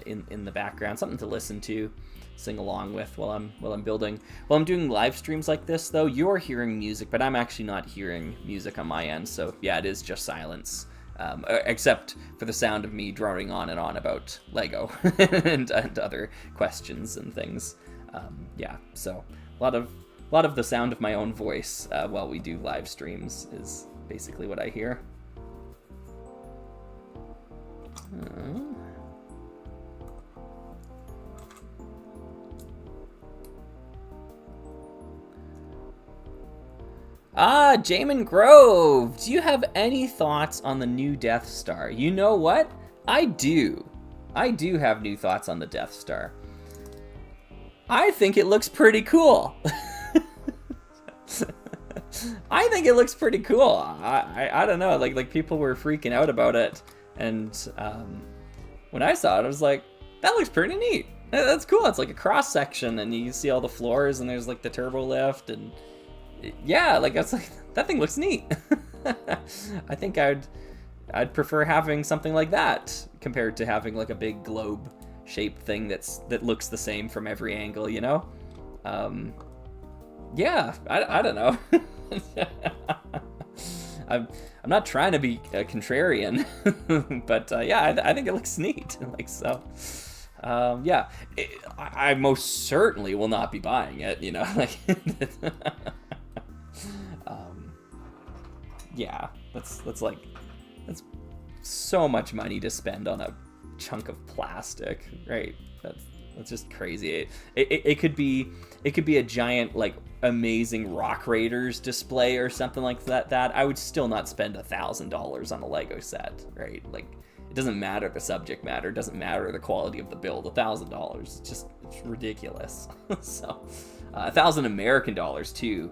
in the background, something to listen to, sing along with while I'm building. While I'm doing live streams like this, though, you're hearing music, but I'm actually not hearing music on my end, so yeah, it is just silence. Except for the sound of me droning on and on about Lego and other questions and things. Yeah, so a lot of the sound of my own voice while we do live streams is basically what I hear. Jamin Grove, do you have any thoughts on the new Death Star? You know what? I do have new thoughts on the Death Star. I think it looks pretty cool. I think it looks pretty cool. I don't know, like people were freaking out about it, and when I saw it, I was like, that looks pretty neat. That's cool. It's like a cross section, and you see all the floors, and there's like the turbo lift, and yeah, like that's like that thing looks neat. I think I'd prefer having something like that compared to having like a big globe shaped thing that looks the same from every angle, you know? Yeah, I don't know. I'm not trying to be a contrarian, but yeah, I think it looks neat. Like, so yeah, I most certainly will not be buying it, you know, like yeah, that's so much money to spend on a chunk of plastic, right? That's just crazy. It could be a giant, like, amazing Rock Raiders display or something like that. I would still not spend $1,000 on a Lego set, right? Like, it doesn't matter the subject matter, it doesn't matter the quality of the build. $1,000, it's ridiculous. So, $1,000 American dollars too,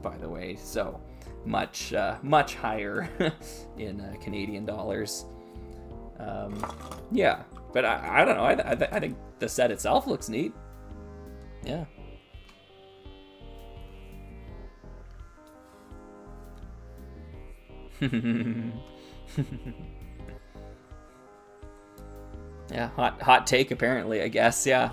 by the way. So much higher in Canadian dollars. Yeah, but I don't know. I think the set itself looks neat. Yeah. Yeah, hot take apparently, I guess. Yeah.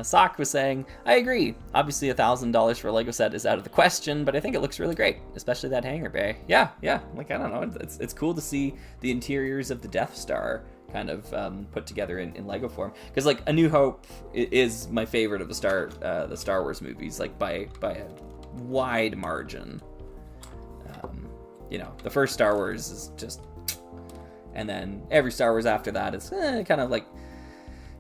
Sock was saying, I agree. Obviously, $1,000 for a Lego set is out of the question, but I think it looks really great, especially that hangar bay. Yeah. Like, I don't know. It's cool to see the interiors of the Death Star kind of put together in Lego form. Because, like, A New Hope is my favorite of the Star Wars movies, like, by a wide margin. You know, the first Star Wars is just... And then every Star Wars after that is kind of like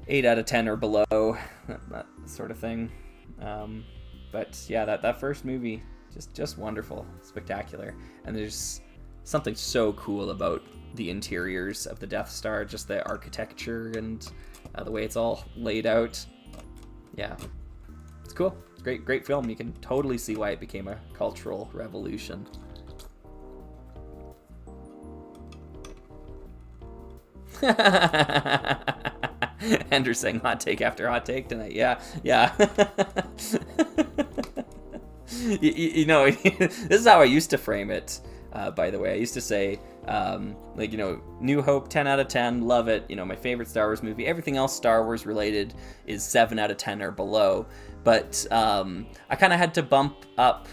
8 out of 10 or below, that sort of thing. But yeah, that first movie, just wonderful, spectacular. And there's something so cool about the interiors of the Death Star, just the architecture and the way it's all laid out. Yeah, it's cool. It's great film. You can totally see why it became a cultural revolution. Ender saying hot take after hot take tonight. Yeah. you know, this is how I used to frame it, by the way. I used to say, like, you know, New Hope, 10 out of 10, love it. You know, my favorite Star Wars movie. Everything else Star Wars related is 7 out of 10 or below. But I kind of had to bump up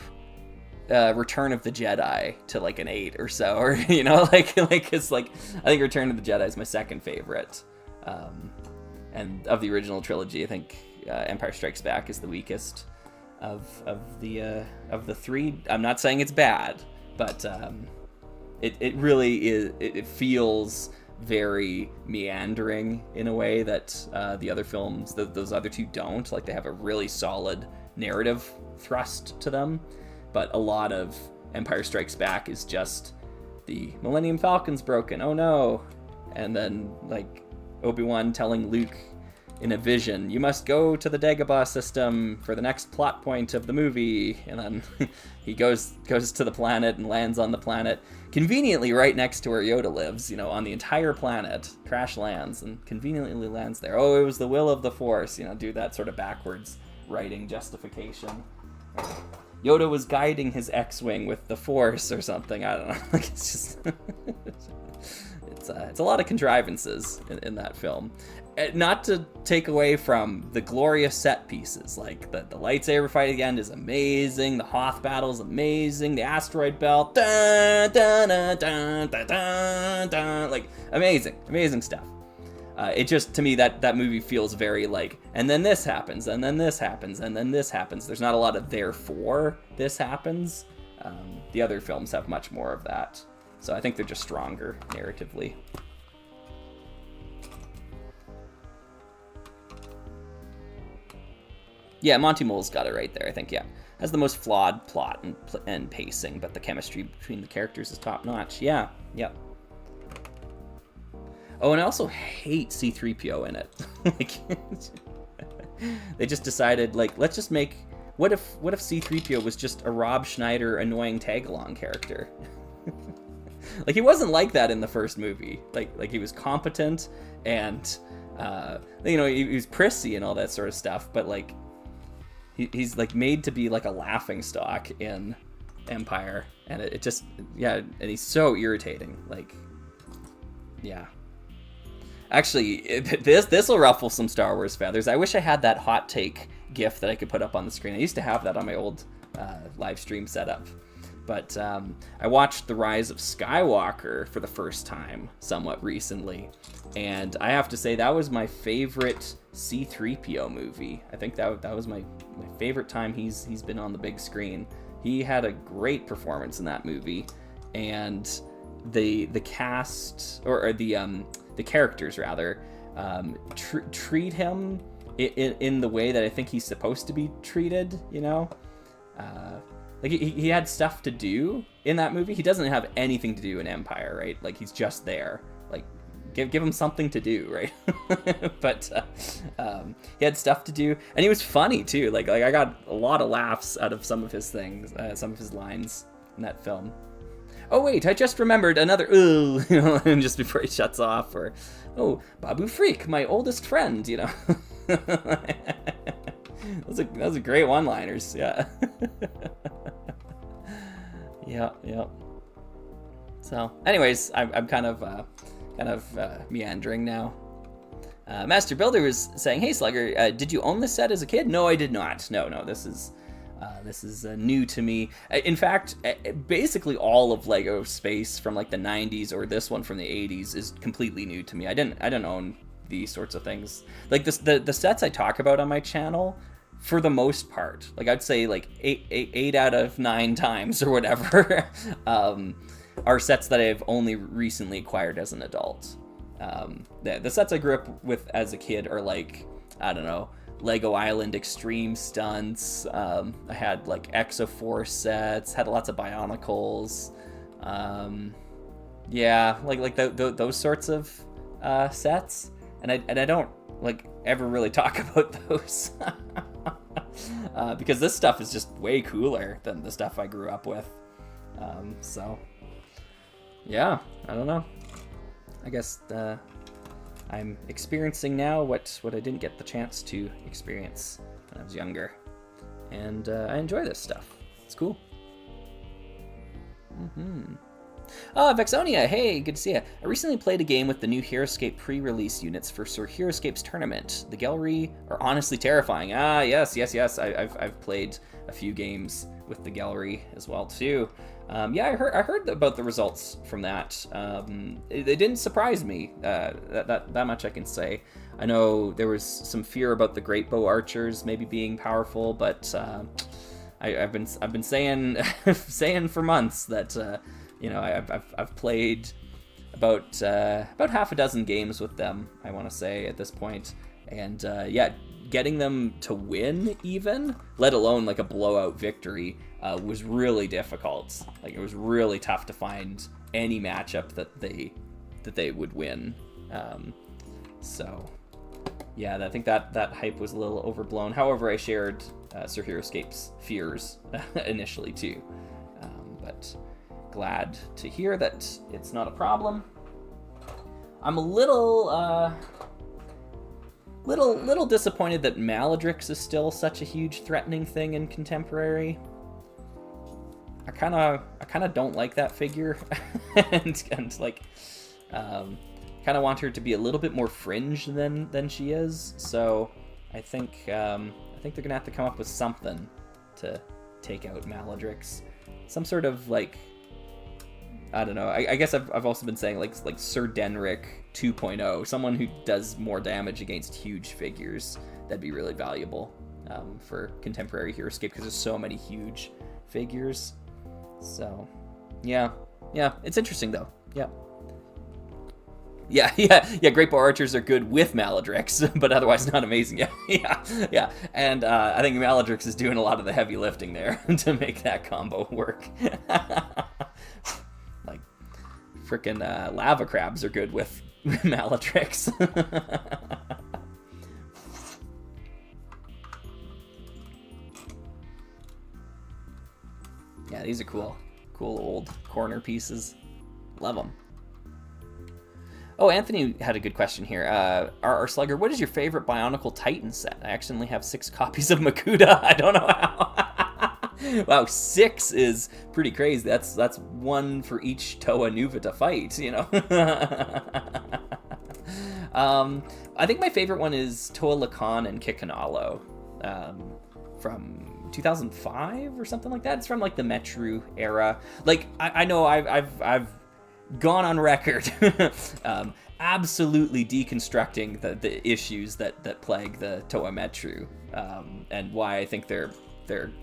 Return of the Jedi to like an 8 or so, or you know, like it's like I think Return of the Jedi is my second favorite. And of the original trilogy, I think Empire Strikes Back is the weakest of the three. I'm not saying it's bad, but it really is. It feels very meandering in a way that the other films, those other two don't. Like, they have a really solid narrative thrust to them, but a lot of Empire Strikes Back is just the Millennium Falcon's broken, oh no, and then like Obi-Wan telling Luke in a vision, you must go to the Dagobah system for the next plot point of the movie, and then he goes to the planet and lands on the planet conveniently right next to where Yoda lives, on the entire planet. Crash lands and conveniently lands there. Oh, it was the will of the Force, do that sort of backwards writing justification. Yoda was guiding his X-Wing with the Force or something. I don't know. Like, it's just... it's a lot of contrivances in that film. Not to take away from the glorious set pieces. Like, the lightsaber fight at the end is amazing. The Hoth battle is amazing. The asteroid belt. Dun, dun, dun, dun, dun, dun, dun. Like, amazing stuff. It just, to me, that movie feels very like, and then this happens, and then this happens, and then this happens. There's not a lot of therefore this happens. The other films have much more of that. So I think they're just stronger narratively. Yeah, Monty Mole's got it right there, I think, yeah. Has the most flawed plot and pacing, but the chemistry between the characters is top notch. Yeah, yep. Oh, and I also hate C-3PO in it. Like, they just decided, like, let's just make... What if C-3PO was just a Rob Schneider annoying tag-along character? Like, he wasn't like that in the first movie. Like he was competent and, he was prissy and all that sort of stuff, but, like, he's, like, made to be, like, a laughingstock in Empire. And it just, yeah, and he's so irritating. Like, yeah. Actually, this will ruffle some Star Wars feathers. I wish I had that hot take GIF that I could put up on the screen. I used to have that on my old live stream setup. But I watched The Rise of Skywalker for the first time somewhat recently. And I have to say, that was my favorite C-3PO movie. I think that was my favorite time he's been on the big screen. He had a great performance in that movie. And the cast, or the characters rather, treat him in the way that I think he's supposed to be treated, like he had stuff to do in that movie. He doesn't have anything to do in Empire, right? Like, he's just there. Like, give him something to do, right? But he had stuff to do, and he was funny too. Like I got a lot of laughs out of some of his things, some of his lines in that film. Oh wait, I just remembered another ooh, and just before he shuts off, or oh, Babu Freak, my oldest friend, Those are great one-liners, yeah. Yeah. So, anyways, I'm kind of meandering now. Master Builder was saying, "Hey Slugger, did you own this set as a kid?" No, I did not. No, this is new to me. In fact, basically all of Lego Space from like the 90s or this one from the 80s is completely new to me. I didn't own these sorts of things. Like the sets I talk about on my channel, for the most part, like I'd say like 8 out of 9 times or whatever, are sets that I've only recently acquired as an adult. The sets I grew up with as a kid are like, I don't know, Lego Island Extreme Stunts. I had like Exoforce sets, had lots of Bionicles. Yeah, like those sorts of sets. And I don't like ever really talk about those because this stuff is just way cooler than the stuff I grew up with. So yeah, I don't know. I guess I'm experiencing now what I didn't get the chance to experience when I was younger, and I enjoy this stuff. It's cool. Oh, Vexonia, hey, good to see you. I recently played a game with the new HeroScape pre-release units for Sir HeroScape's tournament. The gallery are honestly terrifying. Ah, yes. I've played a few games with the gallery as well too. Yeah, I heard about the results from that. It didn't surprise me. That much I can say. I know there was some fear about the great bow archers maybe being powerful, but I've been saying saying for months that I've played about half a dozen games with them, I want to say, at this point, and yeah, getting them to win even, let alone like a blowout victory, was really difficult. Like, it was really tough to find any matchup that they would win. So yeah, I think that hype was a little overblown. However, I shared Sir Heroescape's fears initially too, but glad to hear that it's not a problem. I'm a little disappointed that Maladrix is still such a huge threatening thing in Contemporary. I kind of don't like that figure, and like, kind of want her to be a little bit more fringe than she is. So I think they're gonna have to come up with something to take out Maladrix. Some sort of, like, I don't know. I guess I've also been saying like Sir Denric 2.0, someone who does more damage against huge figures. That'd be really valuable for Contemporary Heroescape, because there's so many huge figures. So yeah, it's interesting though. Yeah. Great bow archers are good with Maladrix, but otherwise not amazing. Yeah. And I think Maladrix is doing a lot of the heavy lifting there to make that combo work. Like, freaking lava crabs are good with Maladrix. Yeah, these are cool old corner pieces. Love them. Oh, Anthony had a good question here. R. Slugger, what is your favorite Bionicle Titan set? I accidentally have 6 copies of Makuta. I don't know how. Wow, 6 is pretty crazy. That's 1 for each Toa Nuva to fight, you know. I think my favorite one is Toa Lacan and Kikanalo, from 2005 or something like that. It's from like the Metru era. Like, I know I've gone on record absolutely deconstructing the issues that plague the Toa Metru, and why I think they're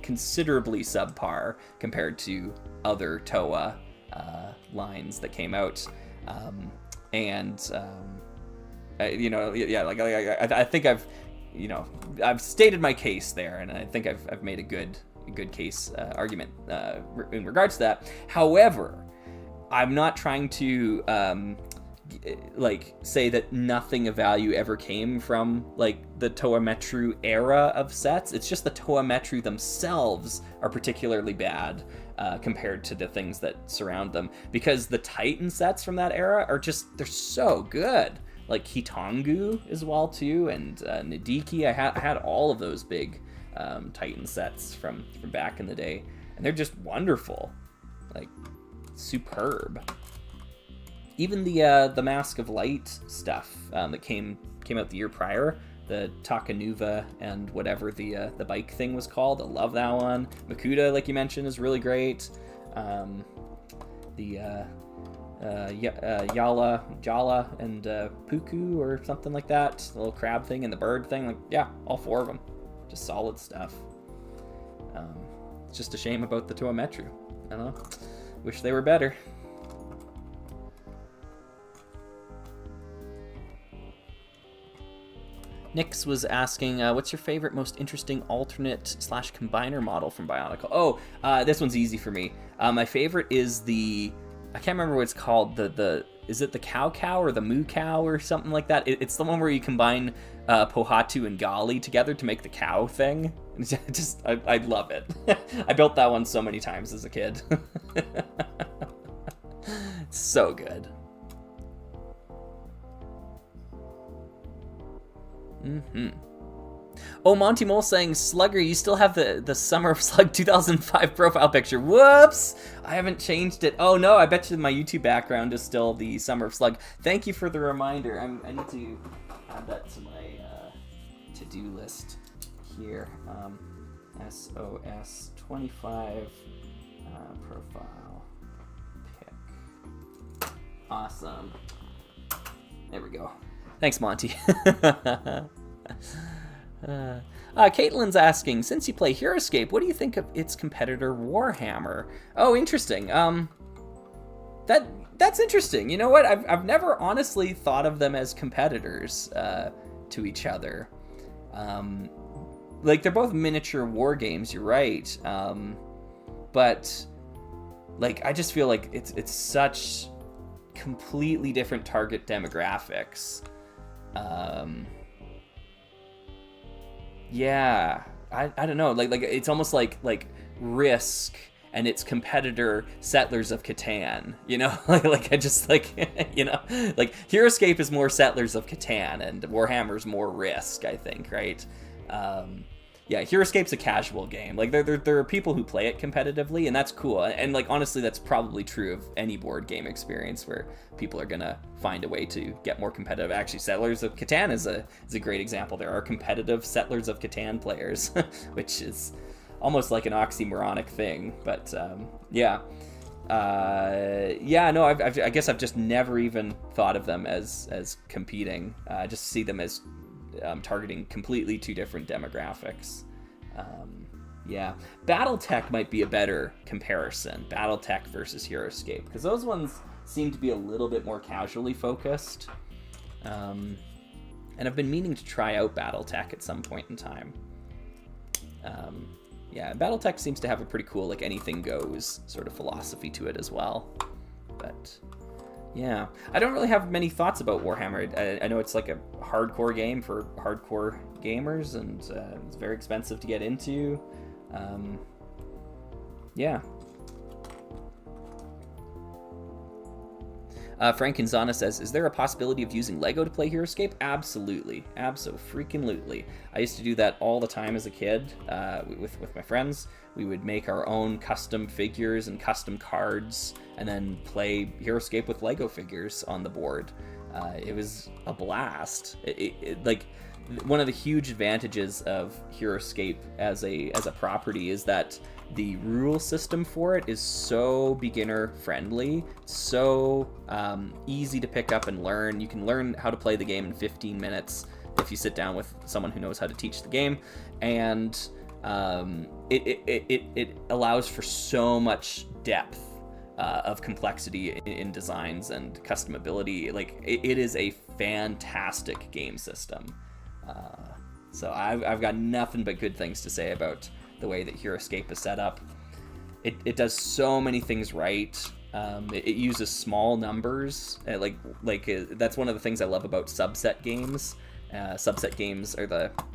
considerably subpar compared to other Toa lines that came out, I think I've stated my case there, and I think I've made a good case argument in regards to that. However, I'm not trying to say that nothing of value ever came from like the Toa Metru era of sets. It's just the Toa Metru themselves are particularly bad compared to the things that surround them, because the Titan sets from that era they're so good. Like Hitangu as well too, and Nadiki. I had all of those big Titan sets from back in the day, and they're just wonderful, like superb. Even the Mask of Light stuff that came out the year prior, the Takanuva and whatever the bike thing was called. I love that one. Makuta, like you mentioned, is really great. Jala and Puku or something like that, the little crab thing and the bird thing, like, yeah, all 4 of them, just solid stuff. It's just a shame about the Toa Metru. I don't know, wish they were better. Nix was asking, what's your favorite, most interesting alternate / combiner model from Bionicle? Oh, this one's easy for me. My favorite is I can't remember what it's called. Is it the cow or the moo cow or something like that? It's the one where you combine Pohatu and Gali together to make the cow thing. I love it. I built that one so many times as a kid. So good. Oh, Monty Mole saying, Slugger, you still have the Summer of Slug 2005 profile picture. Whoops! I haven't changed it. Oh no, I bet you my YouTube background is still the Summer of Slug. Thank you for the reminder. I need to add that to my to-do list here. SOS 25 profile. Awesome. There we go. Thanks, Monty. Caitlin's asking, since you play HeroScape, what do you think of its competitor Warhammer? Oh, interesting. That's interesting. You know what? I've never honestly thought of them as competitors to each other. Like, they're both miniature war games, you're right. But like, I just feel like it's such completely different target demographics. Yeah, I don't know. Like it's almost like Risk and its competitor Settlers of Catan, you know? like I just like, you know, like HeroScape is more Settlers of Catan and Warhammer's more Risk, I think, right? Yeah, HeroScape's a casual game. Like there are people who play it competitively, and that's cool. And like honestly, that's probably true of any board game experience where people are gonna find a way to get more competitive. Actually, Settlers of Catan is a great example. There are competitive Settlers of Catan players, which is almost like an oxymoronic thing. But yeah, no, I guess I've just never even thought of them as competing. I just see them as targeting completely two different demographics. Yeah, BattleTech might be a better comparison. BattleTech versus HeroScape, because those ones seem to be a little bit more casually focused. And I've been meaning to try out BattleTech at some point in time. Yeah, BattleTech seems to have a pretty cool, like, anything goes sort of philosophy to it as well. But yeah, I don't really have many thoughts about Warhammer. I know it's like a hardcore game for hardcore gamers, and it's very expensive to get into. Yeah. Frank Kinzana says, is there a possibility of using Lego to play HeroScape? Absolutely. Abso-freaking-lutely. I used to do that all the time as a kid with my friends. We would make our own custom figures and custom cards and then play HeroScape with Lego figures on the board. It was a blast. Like, one of the huge advantages of HeroScape as a property is that the rule system for it is so beginner friendly, so easy to pick up and learn. You can learn how to play the game in 15 minutes if you sit down with someone who knows how to teach the game, and it allows for so much depth of complexity in designs and customability. Like, it is a fantastic game system. So I've got nothing but good things to say about the way that HeroScape is set up. It does so many things right. It uses small numbers. That's one of the things I love about Subset Games. Subset Games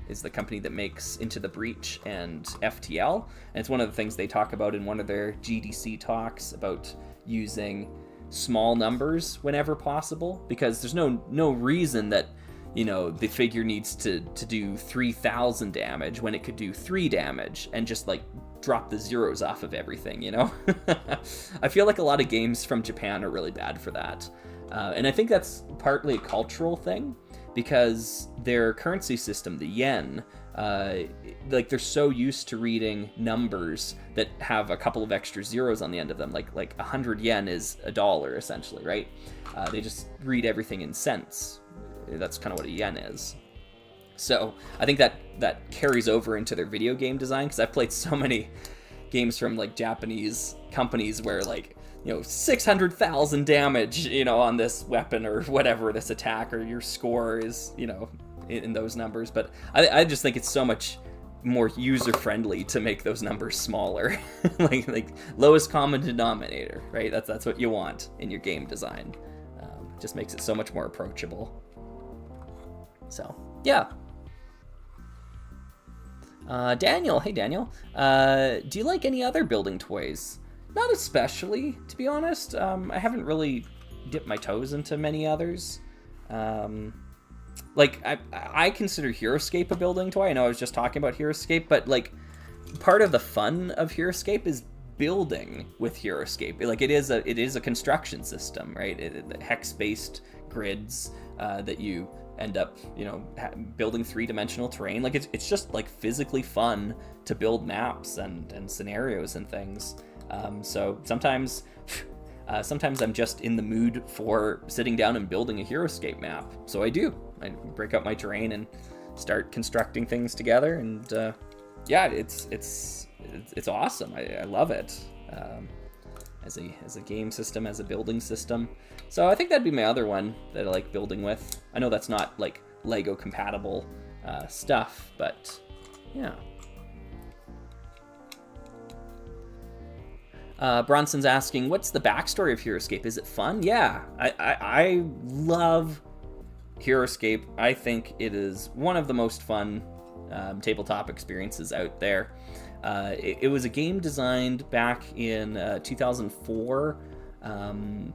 is the company that makes Into the Breach and FTL, and it's one of the things they talk about in one of their GDC talks about using small numbers whenever possible, because there's no reason that, you know, the figure needs to do 3,000 damage when it could do 3 damage and just like drop the zeros off of everything, you know? I feel like a lot of games from Japan are really bad for that. And I think that's partly a cultural thing, because their currency system, the yen, like they're so used to reading numbers that have a couple of extra zeros on the end of them. Like 100 yen is $1 essentially, right? They just read everything in cents. That's kind of what a yen is. So I think that carries over into their video game design, because I've played so many games from like Japanese companies where, like, you know, 600,000 damage, you know, on this weapon or whatever, this attack, or your score is, you know, in those numbers. But I just think it's so much more user friendly to make those numbers smaller. like lowest common denominator, right? That's what you want in your game design. Just makes it so much more approachable. So, yeah. Daniel, hey Daniel. Do you like any other building toys? Not especially, to be honest. I haven't really dipped my toes into many others. Like, I consider HeroScape a building toy. I know I was just talking about HeroScape, but like, part of the fun of HeroScape is building with HeroScape. Like, it is a construction system, right? Hex-based grids that you end up, you know, building 3-dimensional terrain. Like, it's just like physically fun to build maps and scenarios and things. So sometimes Sometimes I'm just in the mood for sitting down and building a HeroScape map, so I do. I break out my terrain and start constructing things together, and yeah, it's awesome. I love it as a game system, as a building system. So I think that'd be my other one that I like building with. I know that's not like Lego compatible stuff, but yeah. Bronson's asking, what's the backstory of HeroScape? Is it fun? Yeah, I love HeroScape. I think it is one of the most fun tabletop experiences out there. It was a game designed back in 2004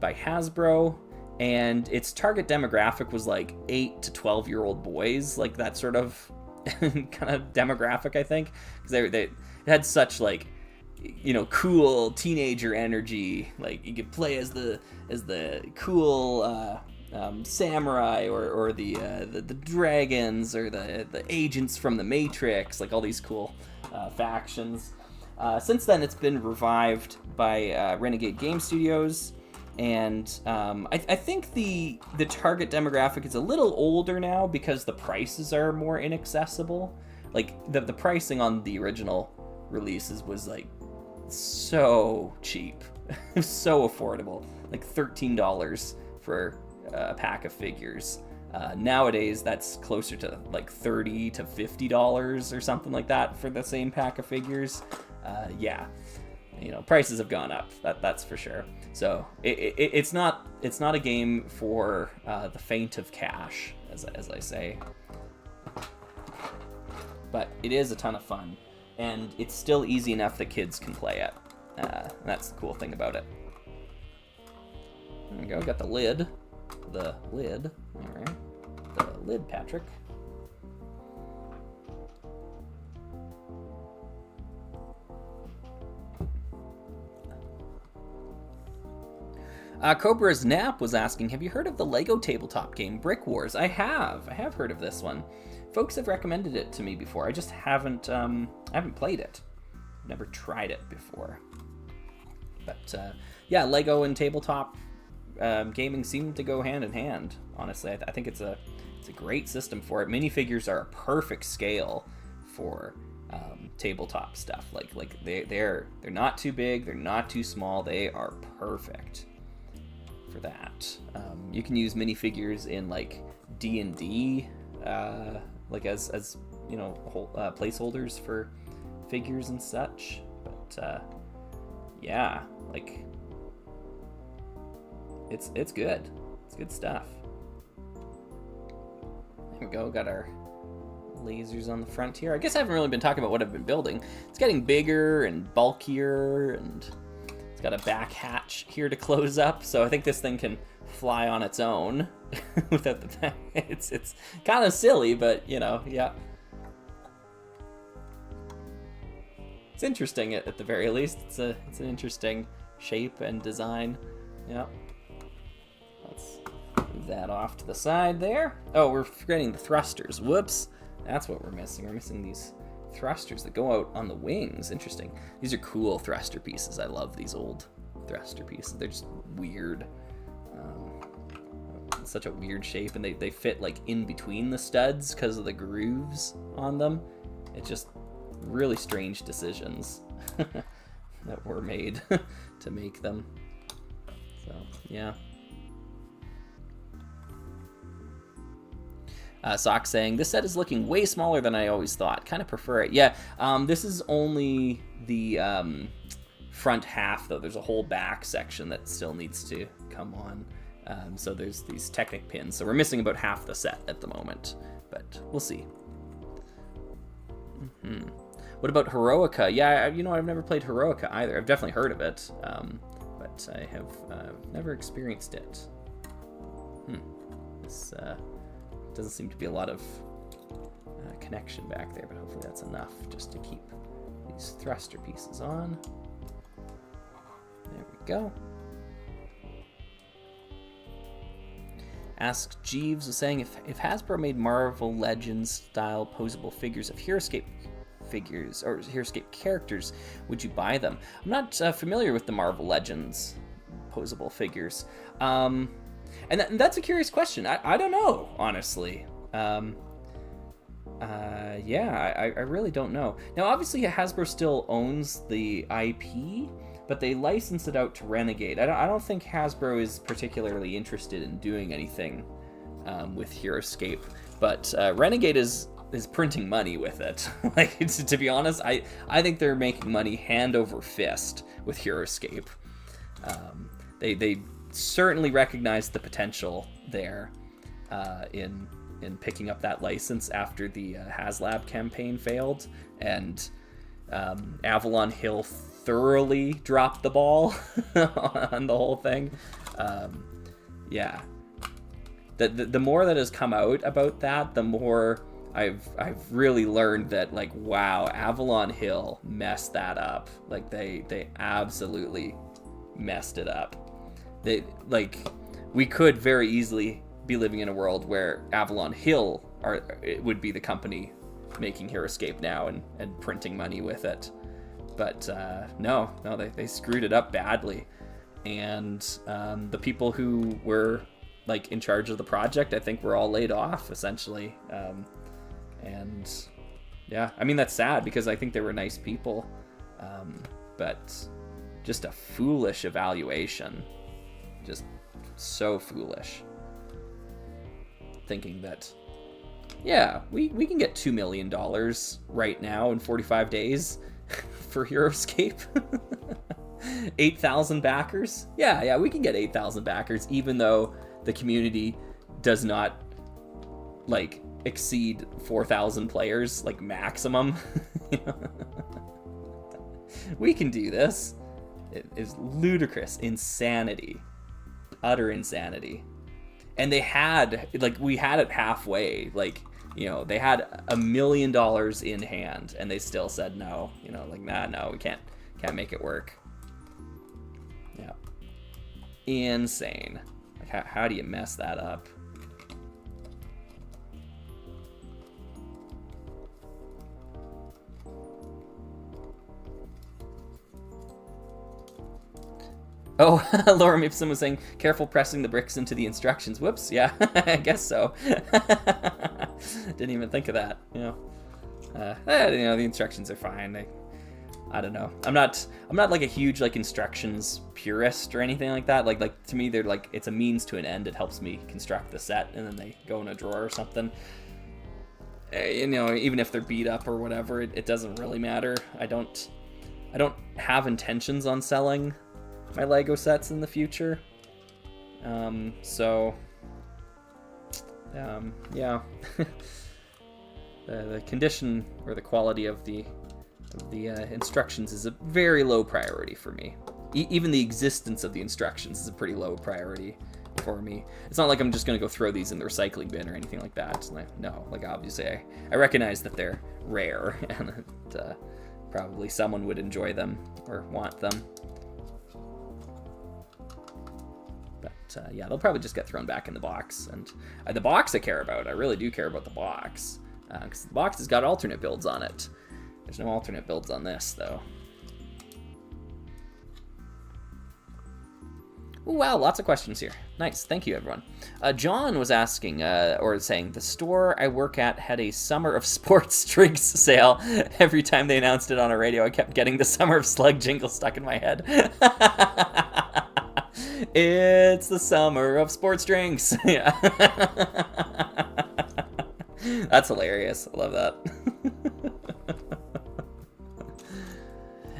by Hasbro, and its target demographic was like 8 to 12-year-old boys, like that sort of kind of demographic, I think, because they had such like, you know, cool teenager energy. Like you could play as the cool samurai or the dragons or the agents from the Matrix, like all these cool factions. Since then, it's been revived by Renegade Game Studios, and I think the target demographic is a little older now because the prices are more inaccessible. Like the pricing on the original releases was like so cheap, so affordable, like $13 for a pack of figures. Nowadays, that's closer to like $30 to $50 or something like that for the same pack of figures. Yeah, you know, prices have gone up. That's for sure. So it's not a game for the faint of cash, as I say. But it is a ton of fun, and it's still easy enough that kids can play it. That's the cool thing about it. There we go. Got the lid. The lid. All right. The lid, Patrick. Cobra's Nap was asking, have you heard of the Lego tabletop game Brick Wars? I have heard of this one. Folks have recommended it to me before. I just haven't played it. Never tried it before. But yeah, Lego and tabletop gaming seem to go hand in hand. Honestly, I think it's a great system for it. Minifigures are a perfect scale for tabletop stuff. Like they're not too big, they're not too small. They are perfect for that. You can use minifigures in like D&D, like as you know, placeholders for figures and such. But yeah, like it's good. It's good stuff. There we go. Got our lasers on the front here. I guess I haven't really been talking about what I've been building. It's getting bigger and bulkier, and it's got a back hatch here to close up, so I think this thing can fly on its own without the back. It's kind of silly, but you know, yeah. It's interesting at the very least. It's an interesting shape and design. Yeah. Let's move that off to the side there. Oh, we're forgetting the thrusters. Whoops. That's what we're missing. We're missing these thrusters that go out on the wings. Interesting. These are cool thruster pieces. I love these old thruster pieces. They're just weird. It's such a weird shape, and they fit like in between the studs because of the grooves on them. It's just really strange decisions that were made to make them. So yeah. Sock saying, this set is looking way smaller than I always thought. Kind of prefer it. Yeah, this is only the front half, though. There's a whole back section that still needs to come on. So there's these Technic pins. So we're missing about half the set at the moment. But we'll see. Mm-hmm. What about Heroica? Yeah, you know, I've never played Heroica either. I've definitely heard of it. But I have never experienced it. This doesn't seem to be a lot of connection back there, but hopefully that's enough just to keep these thruster pieces on. There we go. Ask Jeeves was saying, if Hasbro made Marvel Legends style posable figures of HeroScape figures or HeroScape characters, would you buy them? I'm not familiar with the Marvel Legends opposable figures. And that's a curious question. I don't know, honestly. I really don't know. Now, obviously, Hasbro still owns the IP, but they license it out to Renegade. I don't think Hasbro is particularly interested in doing anything with HeroScape, but Renegade is printing money with it. Like, to be honest, I think they're making money hand over fist with HeroScape. They certainly recognize the potential there in picking up that license after the HasLab campaign failed, and Avalon Hill thoroughly dropped the ball on the whole thing. The more that has come out about that, the more I've really learned that, like, wow, Avalon Hill messed that up. Like, they absolutely messed it up. We could very easily be living in a world where Avalon Hill would be the company making HeroScape now and printing money with it. But no, they screwed it up badly. And the people who were, like, in charge of the project, I think, were all laid off, essentially. And yeah, I mean, that's sad because I think they were nice people. But just a foolish evaluation. Just so foolish. Thinking that, yeah, we can get $2 million right now in 45 days for HeroScape. 8,000 backers. Yeah, we can get 8,000 backers, even though the community does not, like, exceed 4,000 players, like, maximum. We can do this. It is ludicrous. Insanity. Utter insanity. And they had, like, we had it halfway. Like, they had $1 million in hand, and they still said no. Like, no, we can't make it work. Yeah. Insane. Like, how do you mess that up? Oh, Laura Mipson was saying, careful pressing the bricks into the instructions. Whoops, yeah, I guess so. Didn't even think of that, the instructions are fine. I don't know. I'm not like a huge, like, instructions purist or anything like that. Like to me, they're like, it's a means to an end. It helps me construct the set, and then they go in a drawer or something. Even if they're beat up or whatever, it doesn't really matter. I don't have intentions on selling my Lego sets in the future. Yeah. The condition or the quality of the instructions is a very low priority for me. Even the existence of the instructions is a pretty low priority for me. It's not like I'm just going to go throw these in the recycling bin or anything like that. No, obviously I recognize that they're rare and that probably someone would enjoy them or want them. But yeah, they'll probably just get thrown back in the box. And the box I care about. I really do care about the box. Because the box has got alternate builds on it. There's no alternate builds on this, though. Ooh, wow, lots of questions here. Nice, thank you, everyone. John was asking, or saying, the store I work at had a Summer of Sports drinks sale. Every time they announced it on a radio, I kept getting the Summer of Slug jingle stuck in my head. It's the Summer of Sports drinks. Yeah. That's hilarious. I love that.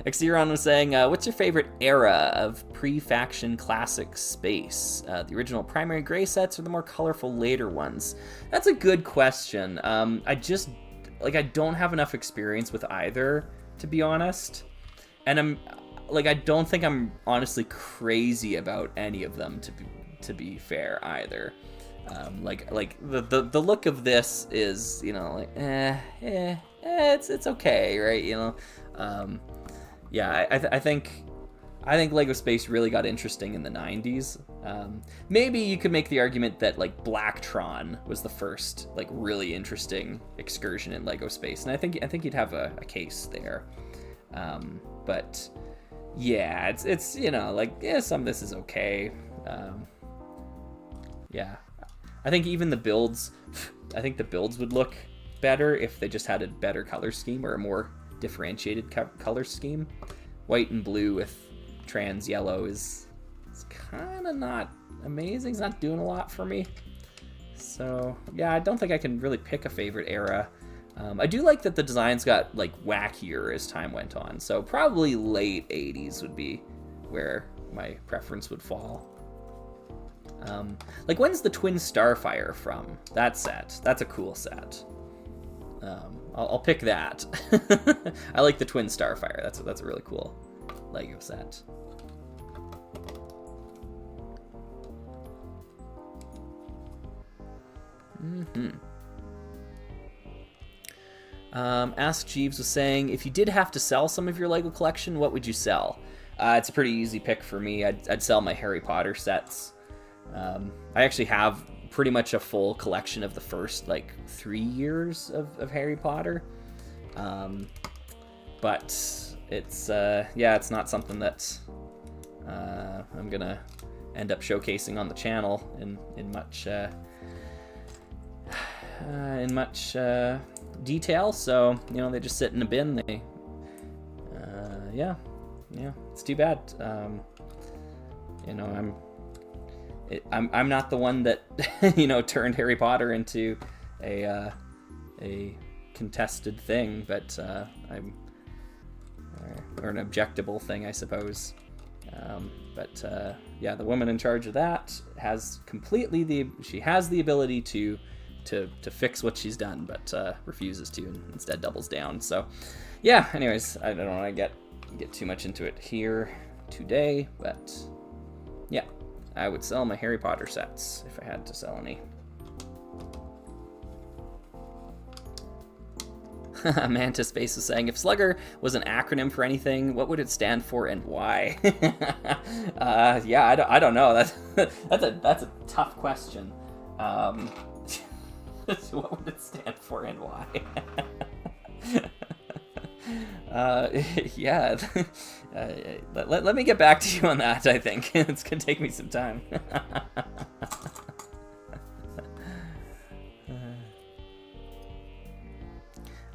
Xeron was saying, what's your favorite era of pre-faction classic space? The original primary gray sets or the more colorful later ones? That's a good question. I don't have enough experience with either, to be honest. And I don't think I'm honestly crazy about any of them, to be fair, either. The look of this is, it's okay, right? Yeah, I think Lego Space really got interesting in the 90s. Maybe you could make the argument that, like, Blacktron was the first, like, really interesting excursion in Lego Space, and I think you'd have a case there. But Yeah, it's you know, like, yeah, some of this is okay. Yeah, I think even the builds, I think the builds would look better if they just had a better color scheme or a more differentiated color scheme. White and blue with trans yellow is kind of not amazing. It's not doing a lot for me. So yeah, I don't think I can really pick a favorite era. I do like that the designs got like wackier as time went on. So probably late 80s would be where my preference would fall. Like, when's the Twin Starfire from? That set. That's a cool set. I'll pick that. I like the Twin Starfire. That's a really cool Lego set. Ask Jeeves was saying, if you did have to sell some of your Lego collection, what would you sell? It's a pretty easy pick for me. I'd sell my Harry Potter sets. I actually have pretty much a full collection of the first, like, 3 years of Harry Potter. But it's, yeah, it's not something that I'm gonna end up showcasing on the channel in much detail. So, you know, they just sit in a bin. They, yeah, it's too bad. You know, I'm not the one that you know, turned Harry Potter into a contested thing, but I'm or an objectable thing, I suppose. But yeah, the woman in charge of that has she has the ability to fix what she's done, but refuses to and instead doubles down. So yeah, anyways, I don't want to get too much into it here today, but yeah, I would sell my Harry Potter sets if I had to sell any. Mantis Space is saying, if Slugger was an acronym for anything, what would it stand for and why? Yeah, I don't know. That's a tough question. What would it stand for and why? Yeah. Let me get back to you on that, I think. It's going to take me some time.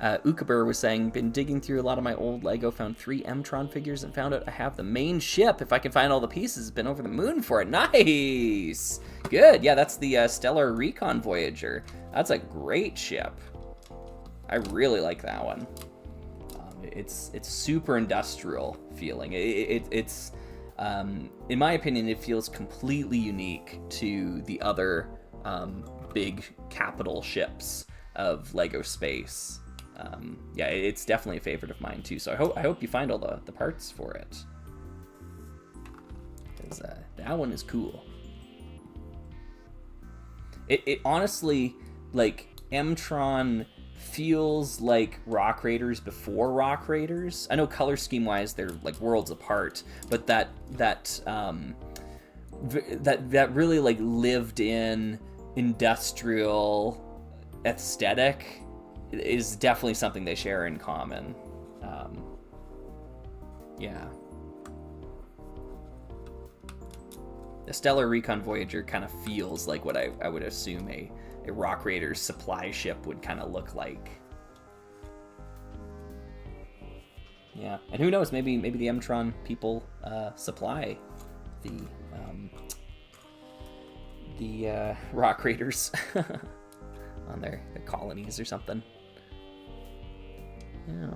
Ukabur was saying, been digging through a lot of my old Lego, found 3 M-Tron figures and found out I have the main ship. If I can find all the pieces, been over the moon for it. Nice! Good. Yeah, that's the Stellar Recon Voyager. That's a great ship. I really like that one. It's super industrial feeling. It's in my opinion, it feels completely unique to the other big capital ships of Lego Space. Yeah, it's definitely a favorite of mine too. So I hope you find all the parts for it, because that one is cool. It honestly, like, M-Tron feels like Rock Raiders before Rock Raiders. I know color scheme wise they're like worlds apart, but that really like lived in industrial aesthetic is definitely something they share in common. Yeah. The Stellar Recon Voyager kind of feels like what I would assume a Rock Raiders supply ship would kind of look like. Yeah, and who knows, maybe the M-Tron people supply the Rock Raiders on their colonies or something. Yeah.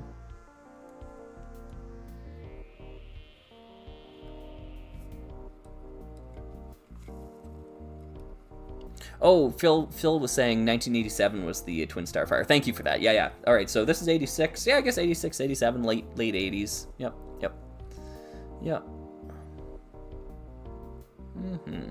Oh, Phil was saying 1987 was the Twin Starfire. Thank you for that. Yeah. All right, so this is 86. Yeah, I guess 86, 87, late 80s. Yep. Mm-hmm.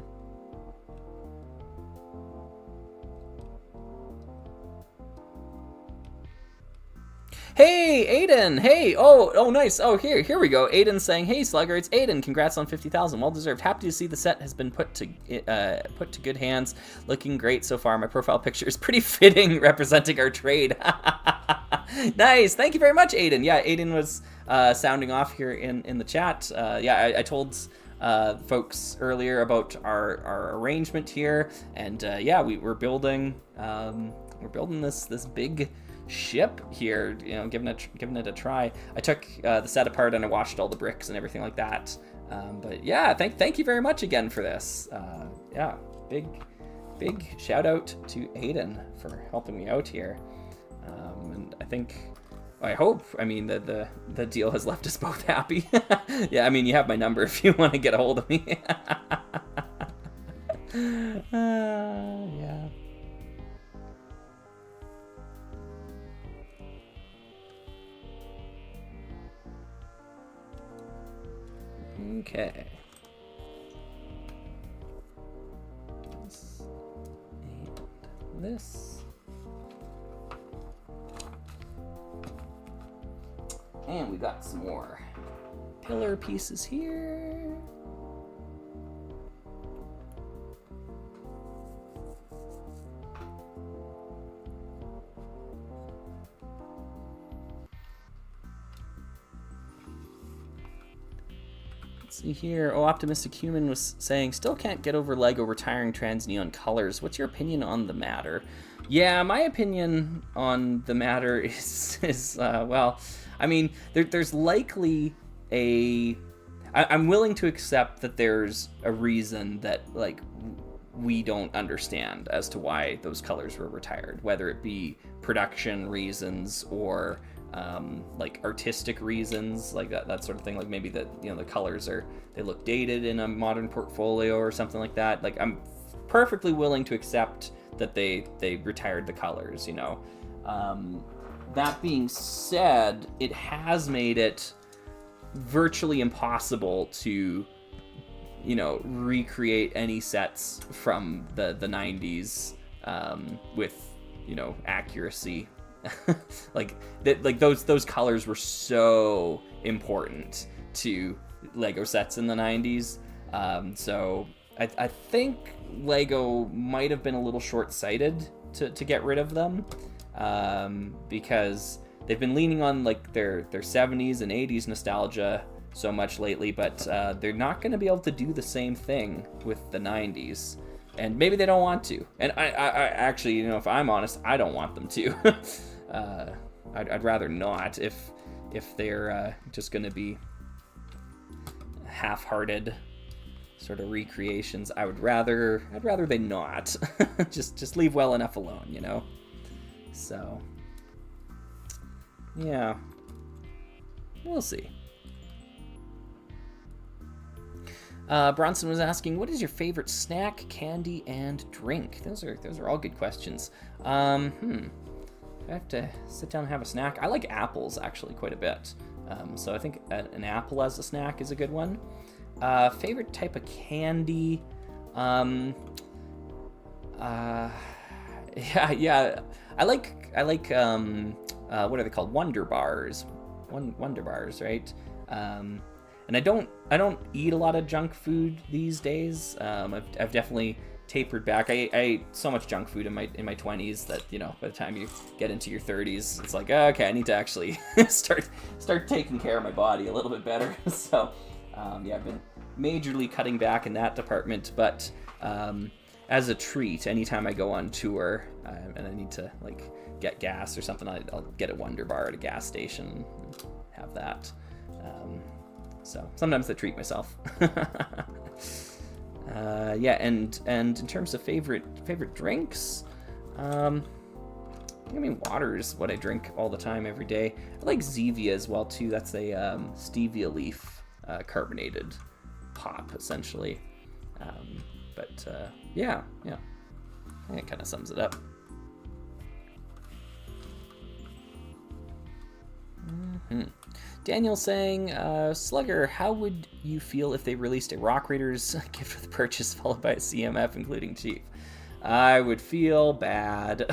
Hey, Aiden! Hey! Oh, nice! Oh, here we go. Aiden's saying, "Hey, Slugger, it's Aiden. Congrats on 50,000. Well deserved. Happy to see the set has been put to good hands. Looking great so far. My profile picture is pretty fitting, representing our trade." Nice. Thank you very much, Aiden. Yeah, Aiden was sounding off here in the chat. Yeah, I told folks earlier about our arrangement here, and yeah, we're building this big ship here, you know, giving it a try. I took the set apart and I washed all the bricks and everything like that. But yeah, thank you very much again for this. Yeah, big shout out to Aiden for helping me out here. And I hope, the deal has left us both happy. Yeah, I mean, you have my number if you want to get a hold of me. Yeah. Okay. This and this. And we got some more pillar pieces here. Let's see here. Oh, Optimistic Human was saying, still can't get over LEGO retiring trans neon colors. What's your opinion on the matter? Yeah, my opinion on the matter is well, I mean, there's likely I'm willing to accept that there's a reason that, like, we don't understand as to why those colors were retired, whether it be production reasons or like artistic reasons, like that sort of thing. Like maybe that, you know, the colors they look dated in a modern portfolio or something like that. Like, I'm perfectly willing to accept that they retired the colors, you know. That being said, it has made it virtually impossible to, you know, recreate any sets from the 90s with, you know, accuracy. like those colors were so important to LEGO sets in the 90s. So I think LEGO might have been a little short-sighted to get rid of them, because they've been leaning on like their 70s and 80s nostalgia so much lately, but they're not going to be able to do the same thing with the 90s, and maybe they don't want to. And I actually, you know, if I'm honest, I don't want them to. I'd rather not if they're just going to be half-hearted sort of recreations. I'd rather they not. just leave well enough alone, you know. So yeah, we'll see. Bronson was asking, what is your favorite snack, candy, and drink? Those are all good questions. I have to sit down and have a snack. I like apples actually quite a bit. So I think an apple as a snack is a good one. Favorite type of candy? Yeah. I like what are they called? Wonder Bars. Wonder Bars, right? And I don't eat a lot of junk food these days. I've definitely tapered back. I ate so much junk food in my 20s that, you know, by the time you get into your 30s, it's like, okay, I need to actually start taking care of my body a little bit better. So yeah, I've been majorly cutting back in that department, but as a treat, anytime I go on tour and I need to like get gas or something, I'll get a Wonder Bar at a gas station and have that. So sometimes I treat myself. Yeah, and in terms of favorite drinks, I mean, water is what I drink all the time, every day. I like Zevia as well too. That's a stevia leaf carbonated pop, essentially. But yeah, I think it kind of sums it up. Mm-hmm. Daniel saying, Slugger, how would you feel if they released a Rock Raiders gift with purchase followed by a CMF including Chief? I would feel bad.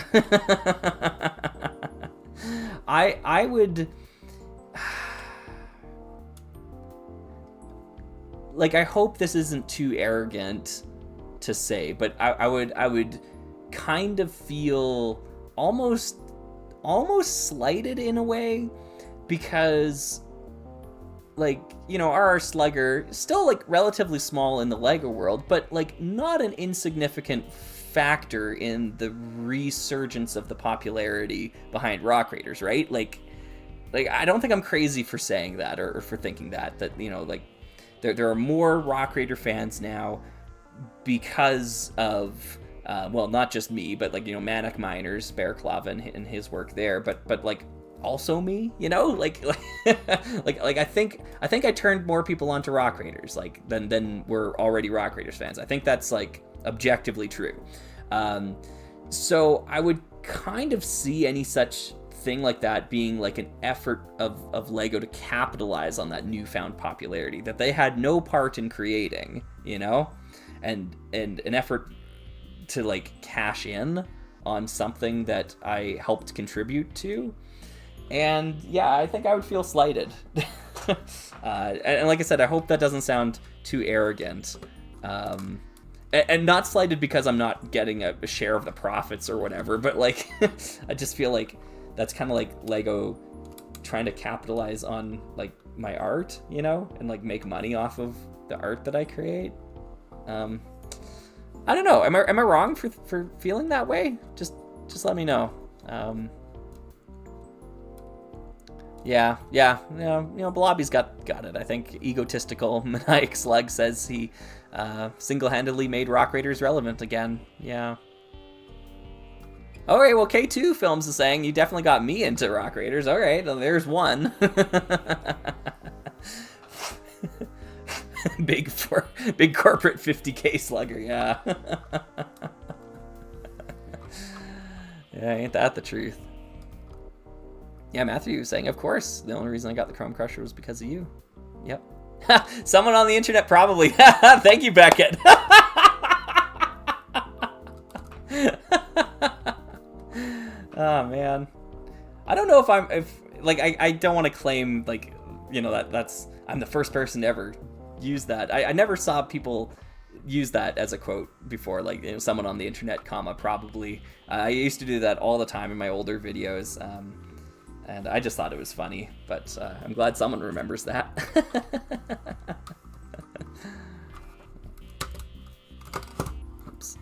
I would... Like, I hope this isn't too arrogant to say, but I would kind of feel almost slighted in a way, because like, you know, RR Slugger, still, like, relatively small in the LEGO world, but, like, not an insignificant factor in the resurgence of the popularity behind Rock Raiders, right? Like I don't think I'm crazy for saying that or for thinking that, you know, like, there are more Rock Raider fans now because of, well, not just me, but, like, you know, Manic Miners, Bear Clava and his work there, but like, also me, you know, like I think I turned more people onto Rock Raiders, like, than were already Rock Raiders fans. I think that's, like, objectively true. So I would kind of see any such thing like that being like an effort of LEGO to capitalize on that newfound popularity that they had no part in creating, you know, and an effort to, like, cash in on something that I helped contribute to. And yeah, I think I would feel slighted. And like I said, I hope that doesn't sound too arrogant. And not slighted because I'm not getting a share of the profits or whatever, but, like, I just feel like that's kind of like LEGO trying to capitalize on, like, my art, you know, and, like, make money off of the art that I create. I don't know. Am I wrong for feeling that way? Just let me know. Yeah, you know, Blobby's got it. I think egotistical Maniac Slug says he single-handedly made Rock Raiders relevant again. Yeah. All right, well, K2 Films is saying you definitely got me into Rock Raiders. All right, well, there's one. big corporate 50K Slugger, yeah. Yeah, ain't that the truth? Yeah, Matthew was saying, of course, the only reason I got the Chrome Crusher was because of you. Yep. Someone on the internet probably. Thank you, Beckett. Oh, man. I don't know if I don't want to claim, like, you know, that's I'm the first person to ever use that. I never saw people use that as a quote before, like, you know, someone on the internet, probably. I used to do that all the time in my older videos. And I just thought it was funny, but I'm glad someone remembers that. Oops.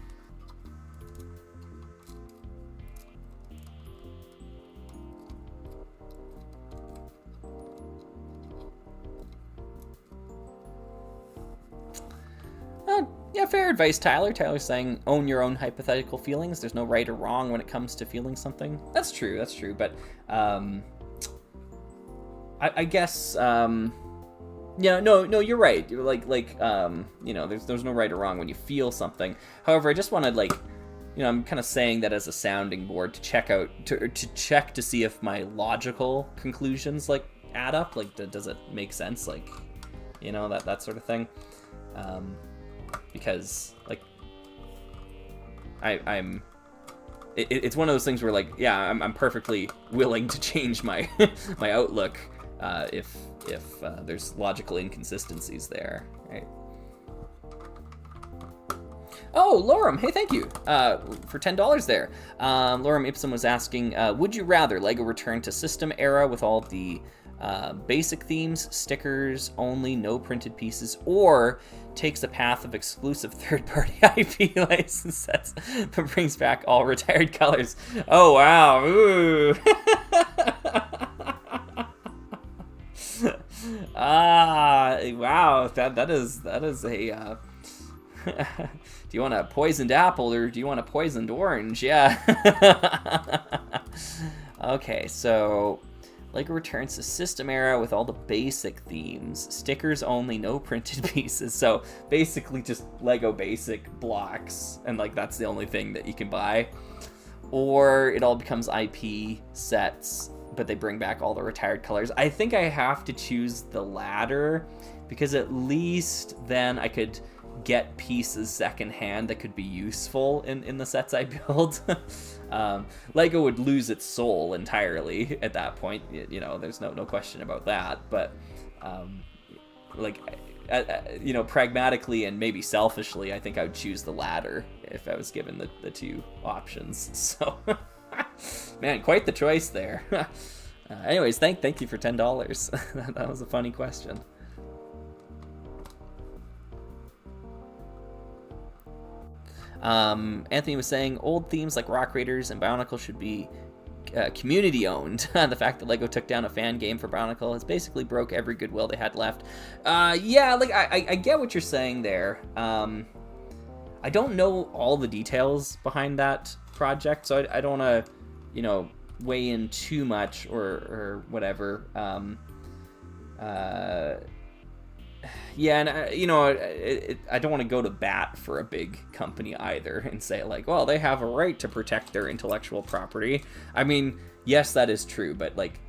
Yeah, fair advice, Tyler. Tyler's saying, own your own hypothetical feelings. There's no right or wrong when it comes to feeling something. That's true. But I guess, yeah, no, you're right. You're like, you know, there's no right or wrong when you feel something. However, I just want to, like, you know, I'm kind of saying that as a sounding board to check to see if my logical conclusions, like, add up. Like, does it make sense? Like, you know, that sort of thing. Because, like, it's one of those things where, like, yeah, I'm perfectly willing to change my my outlook if there's logical inconsistencies there, right? Oh, Lorem, hey, thank you for $10 there. Lorem Ipsum was asking, would you rather LEGO return to system era with all the basic themes, stickers only, no printed pieces, or takes the path of exclusive third-party IP license sets but brings back all retired colors? Oh, wow. Ooh. Wow. That is a do you want a poisoned apple or do you want a poisoned orange? Yeah. Okay, so LEGO returns to system era with all the basic themes, stickers only, no printed pieces. So basically just LEGO basic blocks, and, like, that's the only thing that you can buy. Or it all becomes IP sets, but they bring back all the retired colors. I think I have to choose the latter, because at least then I could get pieces secondhand that could be useful in the sets I build. LEGO would lose its soul entirely at that point. You know, there's no question about that. But like, you know, pragmatically and maybe selfishly, I think I would choose the latter if I was given the two options. So, man, quite the choice there. Anyways, thank you for $10. That was a funny question. Anthony was saying old themes like Rock Raiders and Bionicle should be community owned. The fact that Lego took down a fan game for Bionicle has basically broke every goodwill they had left. Yeah, like I get what you're saying there. I don't know all the details behind that project, so I don't want to, weigh in too much or whatever. Yeah, and I don't want to go to bat for a big company either and say like, well, they have a right to protect their intellectual property. I mean, yes, that is true, but like,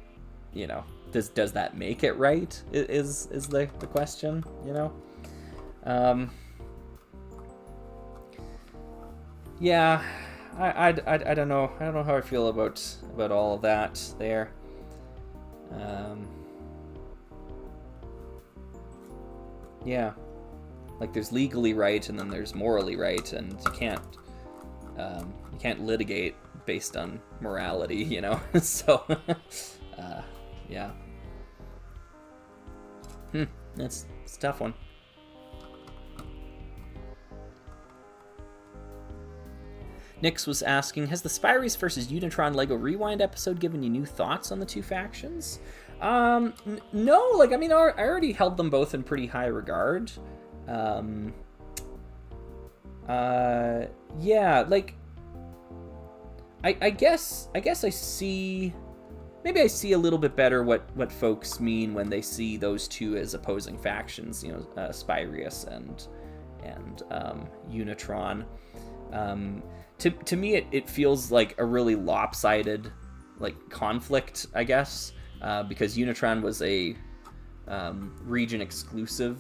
does that make it right? Is the question? Yeah, I don't know. I don't know how I feel about all of that there. Yeah, like there's legally right and then there's morally right, and you can't litigate based on morality, So, yeah. It's a tough one. Nix was asking, has the Spyries versus Unitron Lego Rewind episode given you new thoughts on the two factions? No, like, I mean, I already held them both in pretty high regard. Yeah, like, I guess I see, maybe I see a little bit better what folks mean when they see those two as opposing factions, Spyrius and Unitron. To me, it feels like a really lopsided, like, conflict, I guess. Because Unitron was a region-exclusive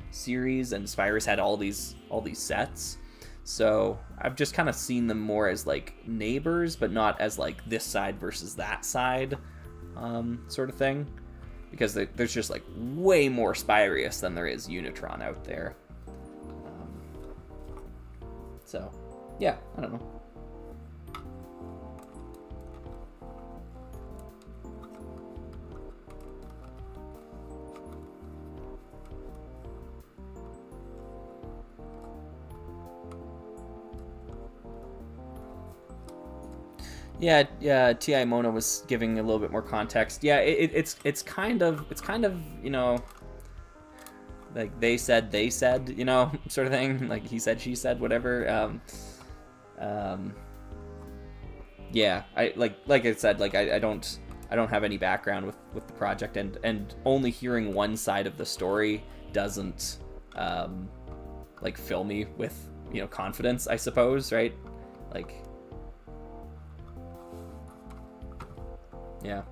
series, and Spyris had all these sets. So I've just kind of seen them more as like neighbors, but not as like this side versus that side sort of thing. Because there's just like way more Spyrius than there is Unitron out there. So yeah, I don't know. Yeah. T.I. Mona was giving a little bit more context. Yeah, it's kind of like they said sort of thing. Like he said, she said, whatever. Yeah, like I said, like I don't have any background with the project, and only hearing one side of the story doesn't like fill me with confidence, I suppose, right? Like. Yeah.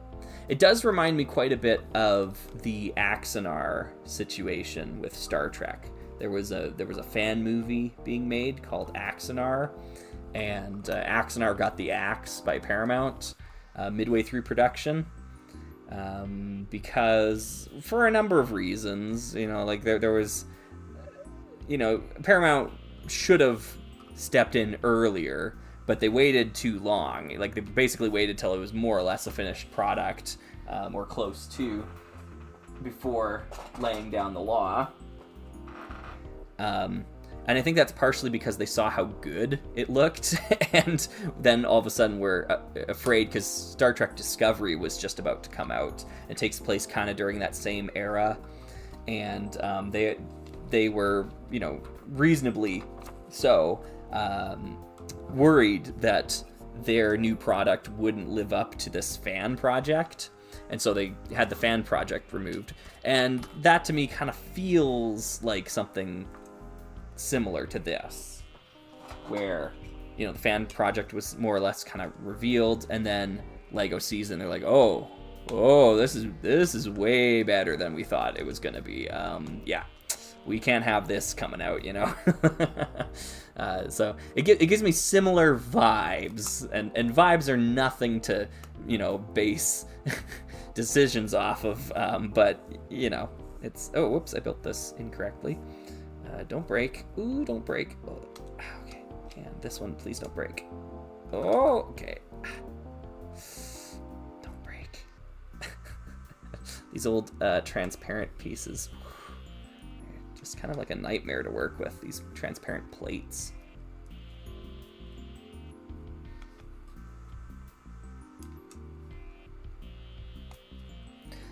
It does remind me quite a bit of the Axanar situation with Star Trek. There was a fan movie being made called Axanar, and Axanar got the axe by Paramount midway through production because for a number of reasons, like there was, Paramount should have stepped in earlier. But they waited too long. Like, they basically waited till it was more or less a finished product, or close to, before laying down the law. And I think that's partially because they saw how good it looked, and then all of a sudden we're afraid, because Star Trek Discovery was just about to come out. It takes place kind of during that same era, and they were, reasonably so, worried that their new product wouldn't live up to this fan project, and so they had the fan project removed. And that to me kind of feels like something similar to this, where the fan project was more or less kind of revealed, and then Lego sees it and they're like, oh, this is way better than we thought it was gonna be. Yeah, we can't have this coming out, So it gives me similar vibes, and vibes are nothing to, base decisions off of, but, it's, oh, whoops, I built this incorrectly. Don't break. Ooh, don't break. Oh, okay, and this one, please don't break. Oh, okay. Don't break. These old transparent pieces. Just kind of like a nightmare to work with, these transparent plates.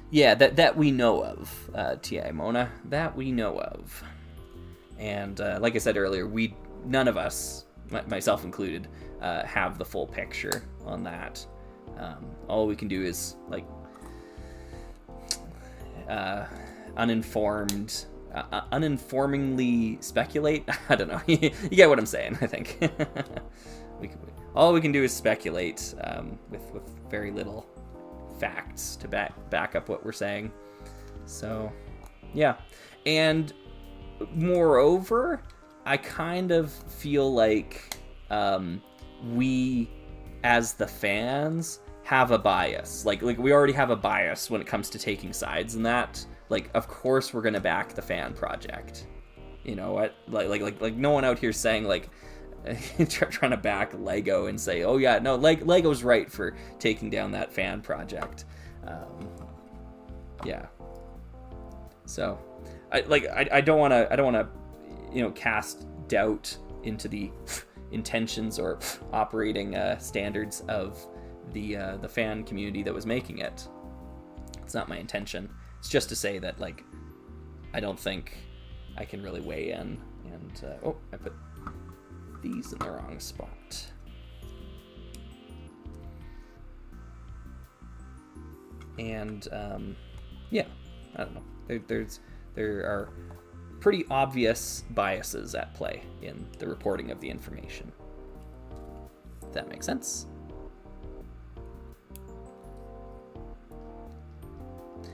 Yeah, that we know of, T.I. Mona. That we know of. And like I said earlier, none of us, myself included, have the full picture on that. All we can do is, like, uninformingly speculate. I don't know. You get what I'm saying, I think. All we can do is speculate with very little facts to back up what we're saying. So, yeah. And moreover, I kind of feel like we, as the fans, have a bias. Like we already have a bias when it comes to taking sides in that. Like, of course we're gonna back the fan project. You know what? Like no one out here saying, like, trying to back Lego and say, oh yeah, no, Lego's right for taking down that fan project. Yeah. So, I don't want to, cast doubt into the intentions or operating standards of the fan community that was making it. It's not my intention. It's just to say that, like, I don't think I can really weigh in. And I put these in the wrong spot. And yeah, I don't know. There are pretty obvious biases at play in the reporting of the information. If that makes sense.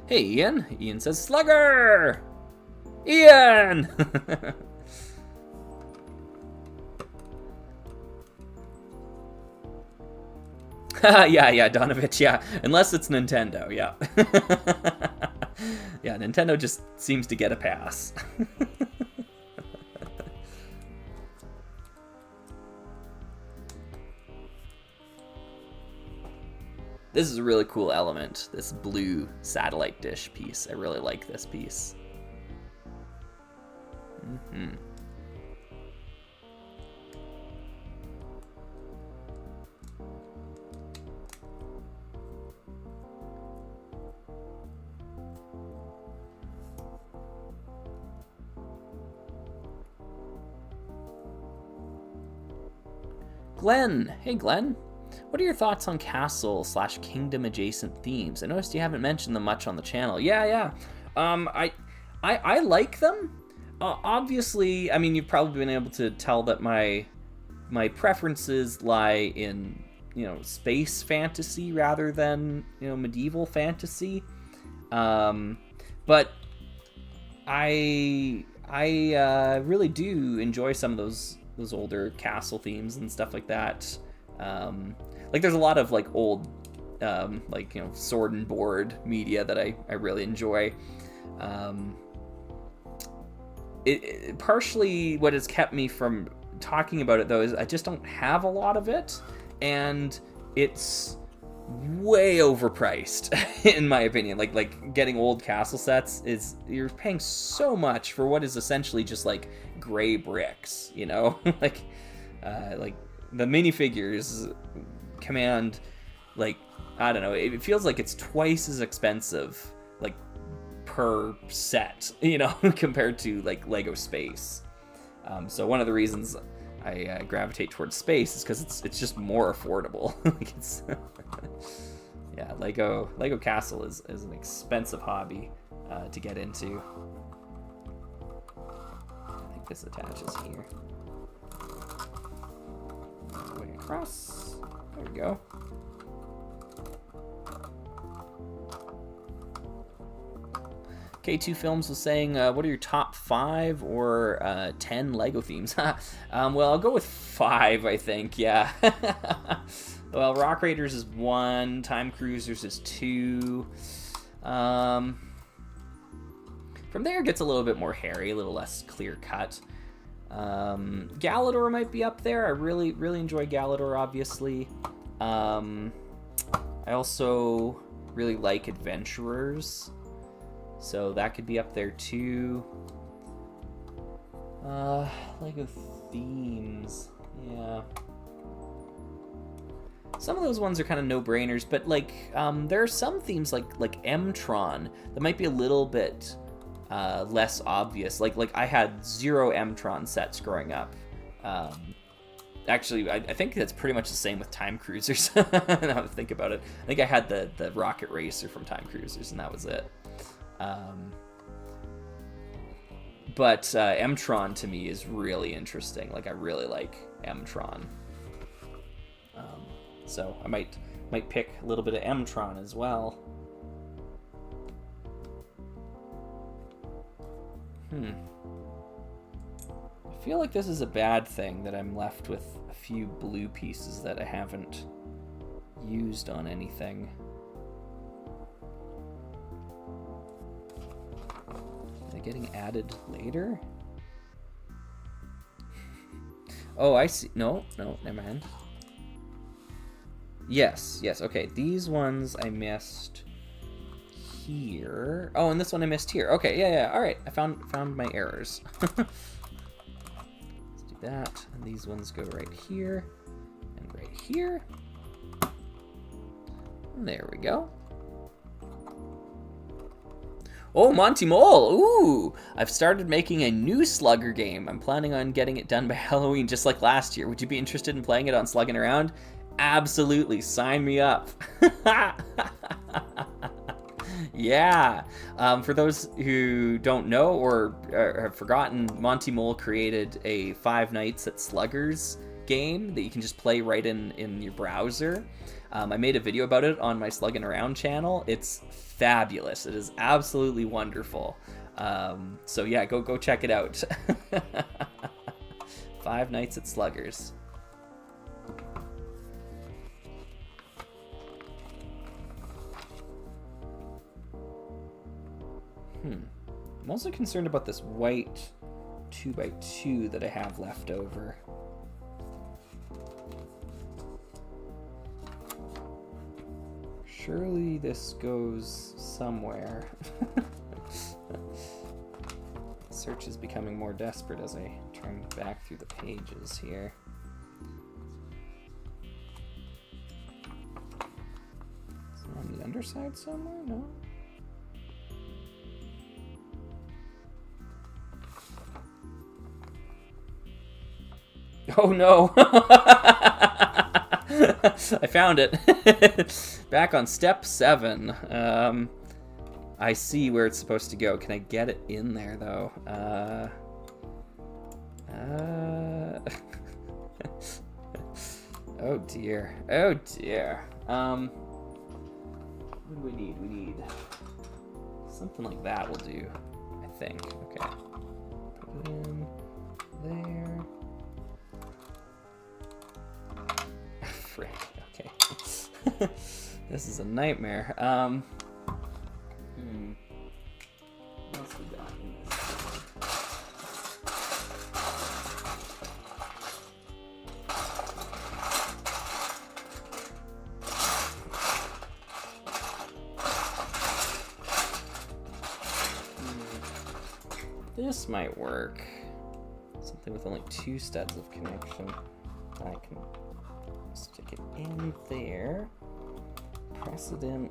Hey, Ian. Ian says, Slugger! Ian! yeah, Donovich, yeah. Unless it's Nintendo, yeah. Yeah, Nintendo just seems to get a pass. This is a really cool element, this blue satellite dish piece. I really like this piece. Mm-hmm. Glenn! Hey, Glenn. What are your thoughts on castle/kingdom adjacent themes? I noticed you haven't mentioned them much on the channel. Yeah. I like them. Obviously, I mean, you've probably been able to tell that my preferences lie in, space fantasy rather than, medieval fantasy. But I really do enjoy some of those older castle themes and stuff like that. Like, there's a lot of, like, old, sword and board media that I really enjoy. It partially what has kept me from talking about it, though, is I just don't have a lot of it, and it's way overpriced, in my opinion. Like getting old castle sets you're paying so much for what is essentially just, like, gray bricks, like the minifigures command, like, I don't know, it feels like it's twice as expensive, like, per set, compared to, like, Lego Space. So one of the reasons I gravitate towards Space is because it's just more affordable. Like, it's yeah, Lego Castle is an expensive hobby to get into. I think this attaches here. Way across. There we go. K2 Films was saying, what are your top 5 or 10 Lego themes? Well, I'll go with 5, I think, yeah. Well, Rock Raiders is 1, Time Cruisers is 2. From there it gets a little bit more hairy, a little less clear cut. Galador might be up there. I really enjoy Galador, obviously. I also really like Adventurers. So that could be up there too. Lego themes. Yeah. Some of those ones are kind of no-brainers, but like there are some themes like M-Tron that might be a little bit less obvious. Like I had 0 M-Tron sets growing up. Actually, I think that's pretty much the same with Time Cruisers. Now that I think about it, I think I had the Rocket Racer from Time Cruisers, and that was it. But M-Tron to me is really interesting. Like I really like M-Tron. So I might pick a little bit of M-Tron as well. I feel like this is a bad thing that I'm left with a few blue pieces that I haven't used on anything. Are they getting added later? Oh, I see. No, never mind. Yes, okay. These ones I missed here. Oh, and this one I missed here. Okay, yeah. All right, I found my errors. Let's do that. And these ones go right here and right here. And there we go. Oh, Monty Mole! Ooh! I've started making a new Slugger game. I'm planning on getting it done by Halloween, just like last year. Would you be interested in playing it on Slugging Around? Absolutely, sign me up. Yeah. For those who don't know or have forgotten, Monty Mole created a 5 Nights at Sluggers game that you can just play right in your browser. I made a video about it on my Slugging Around channel. It's fabulous. It is absolutely wonderful. So yeah, go check it out. 5 Nights at Sluggers. I'm also concerned about this white 2x2 that I have left over. Surely this goes somewhere. Search is becoming more desperate as I turn back through the pages here. Is it on the underside somewhere? No? Oh no! I found it. Back on step 7. I see where it's supposed to go. Can I get it in there though? Oh dear. Oh dear. What do we need? We need something like that will do, I think. Okay. Put it in there. Frick. Okay. This is a nightmare. What else we got in this? This might work. Something with only 2 studs of connection. I can stick it in there. Press it in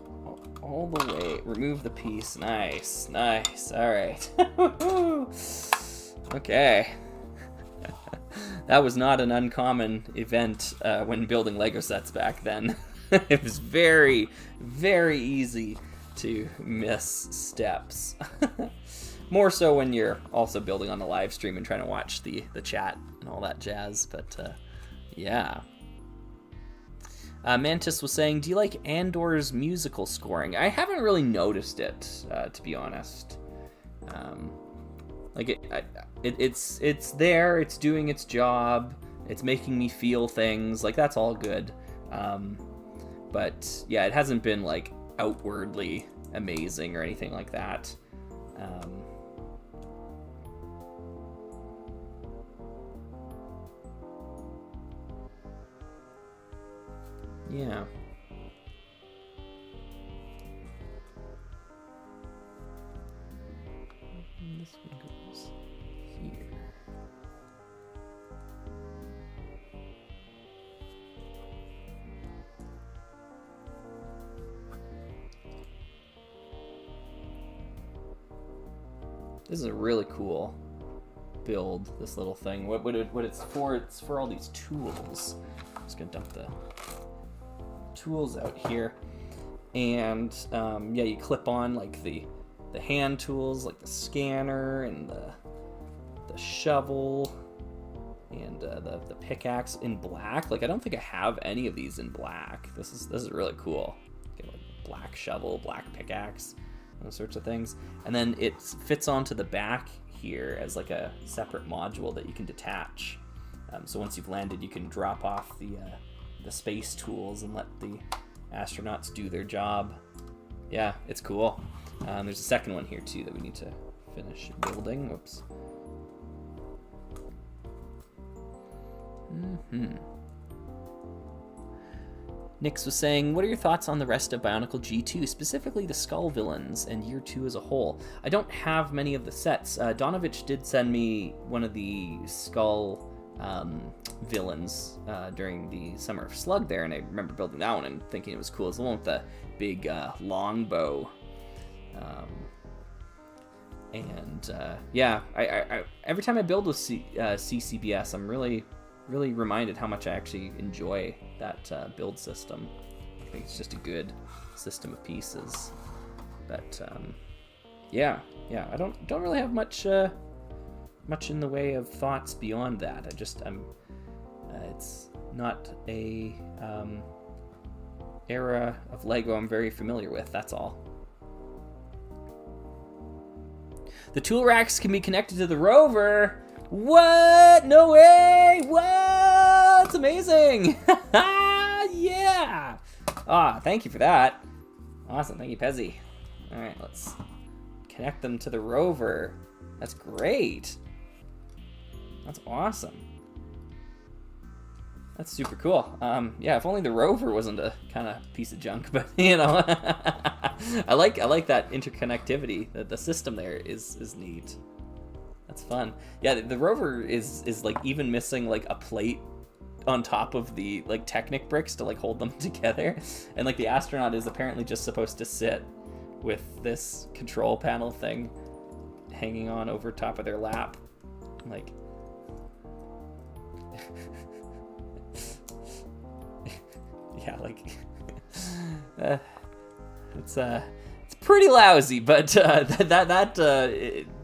all the way. Remove the piece. Nice. All right. Okay. That was not an uncommon event when building Lego sets back then. It was very, very easy to miss steps. More so when you're also building on the live stream and trying to watch the chat and all that jazz. But yeah. Mantis was saying, do you like Andor's musical scoring? I haven't really noticed it, to be honest. Like it's there, it's doing its job, it's making me feel things, like that's all good. But yeah, it hasn't been like outwardly amazing or anything like that. Yeah. This is a really cool build, this little thing. What it's for all these tools. I'm just gonna dump the tools out here. And yeah, you clip on like the hand tools, like the scanner and the shovel and the pickaxe in black. Like I don't think I have any of these in black. This is really cool. Get like black shovel, black pickaxe, those sorts of things. And then it fits onto the back here as like a separate module that you can detach. So once you've landed, you can drop off the space tools and let the astronauts do their job. Yeah, it's cool. There's a second one here too that we need to finish building. Whoops. Nix was saying, what are your thoughts on the rest of Bionicle G2, specifically the Skull villains and Year 2 as a whole? I don't have many of the sets. Donovich did send me one of the Skull villains during the Summer of Slug there, and I remember building that one and thinking it was cool. It's the one with the big long bow. Yeah, I every time I build with CCBS, I'm really reminded how much I actually enjoy that build system. I think it's just a good system of pieces. But yeah, I don't really have much in the way of thoughts beyond that. It's not a era of Lego I'm very familiar with, that's all. The tool racks can be connected to the rover. What? No way! What? That's amazing! Yeah! Thank you for that. Awesome, thank you, Pezzy. All right, let's connect them to the rover. That's great. That's awesome. That's super cool. Yeah, if only the rover wasn't a kind of piece of junk, but you know, I like that interconnectivity. The system there is neat. That's fun. Yeah, the rover is like even missing like a plate on top of the like Technic bricks to like hold them together, and like the astronaut is apparently just supposed to sit with this control panel thing hanging on over top of their lap, like. Yeah, like it's pretty lousy, but that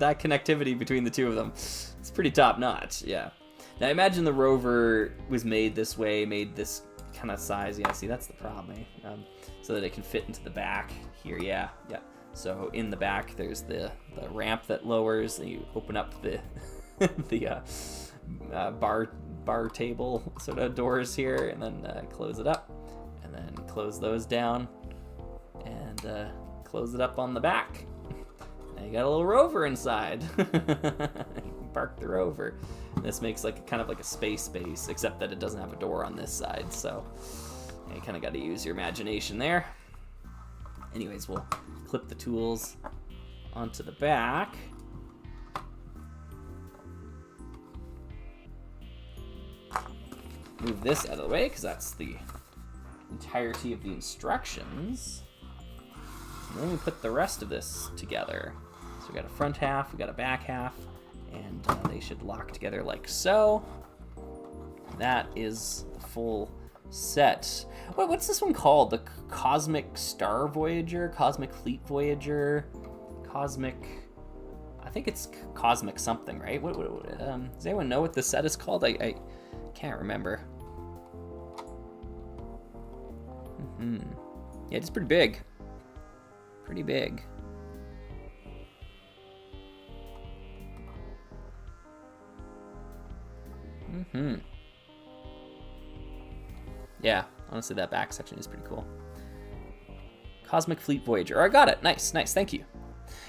connectivity between the two of them, it's pretty top notch. Yeah. Now imagine the rover was made this way, made this kind of size. Yeah, see that's the problem, eh? So that it can fit into the back here. Yeah. So in the back there's the ramp that lowers, and you open up the the bar table sort of doors here, and then close it up, and then close those down, and close it up on the back. Now you got a little rover inside. You can park the rover. This makes like kind of like a space base, except that it doesn't have a door on this side, so you kind of got to use your imagination there. Anyways, we'll clip the tools onto the back. Move this out of the way, because that's the entirety of the instructions. And then we put the rest of this together. So we got a front half, we got a back half, and they should lock together like so. That is the full set. What's this one called? The Cosmic Star Voyager? Cosmic Fleet Voyager? Cosmic... I think it's Cosmic something, right? Does anyone know what this set is called? I can't remember. Yeah, it's pretty big. Pretty big. Yeah, honestly, that back section is pretty cool. Cosmic Fleet Voyager. Oh, I got it. Nice, thank you.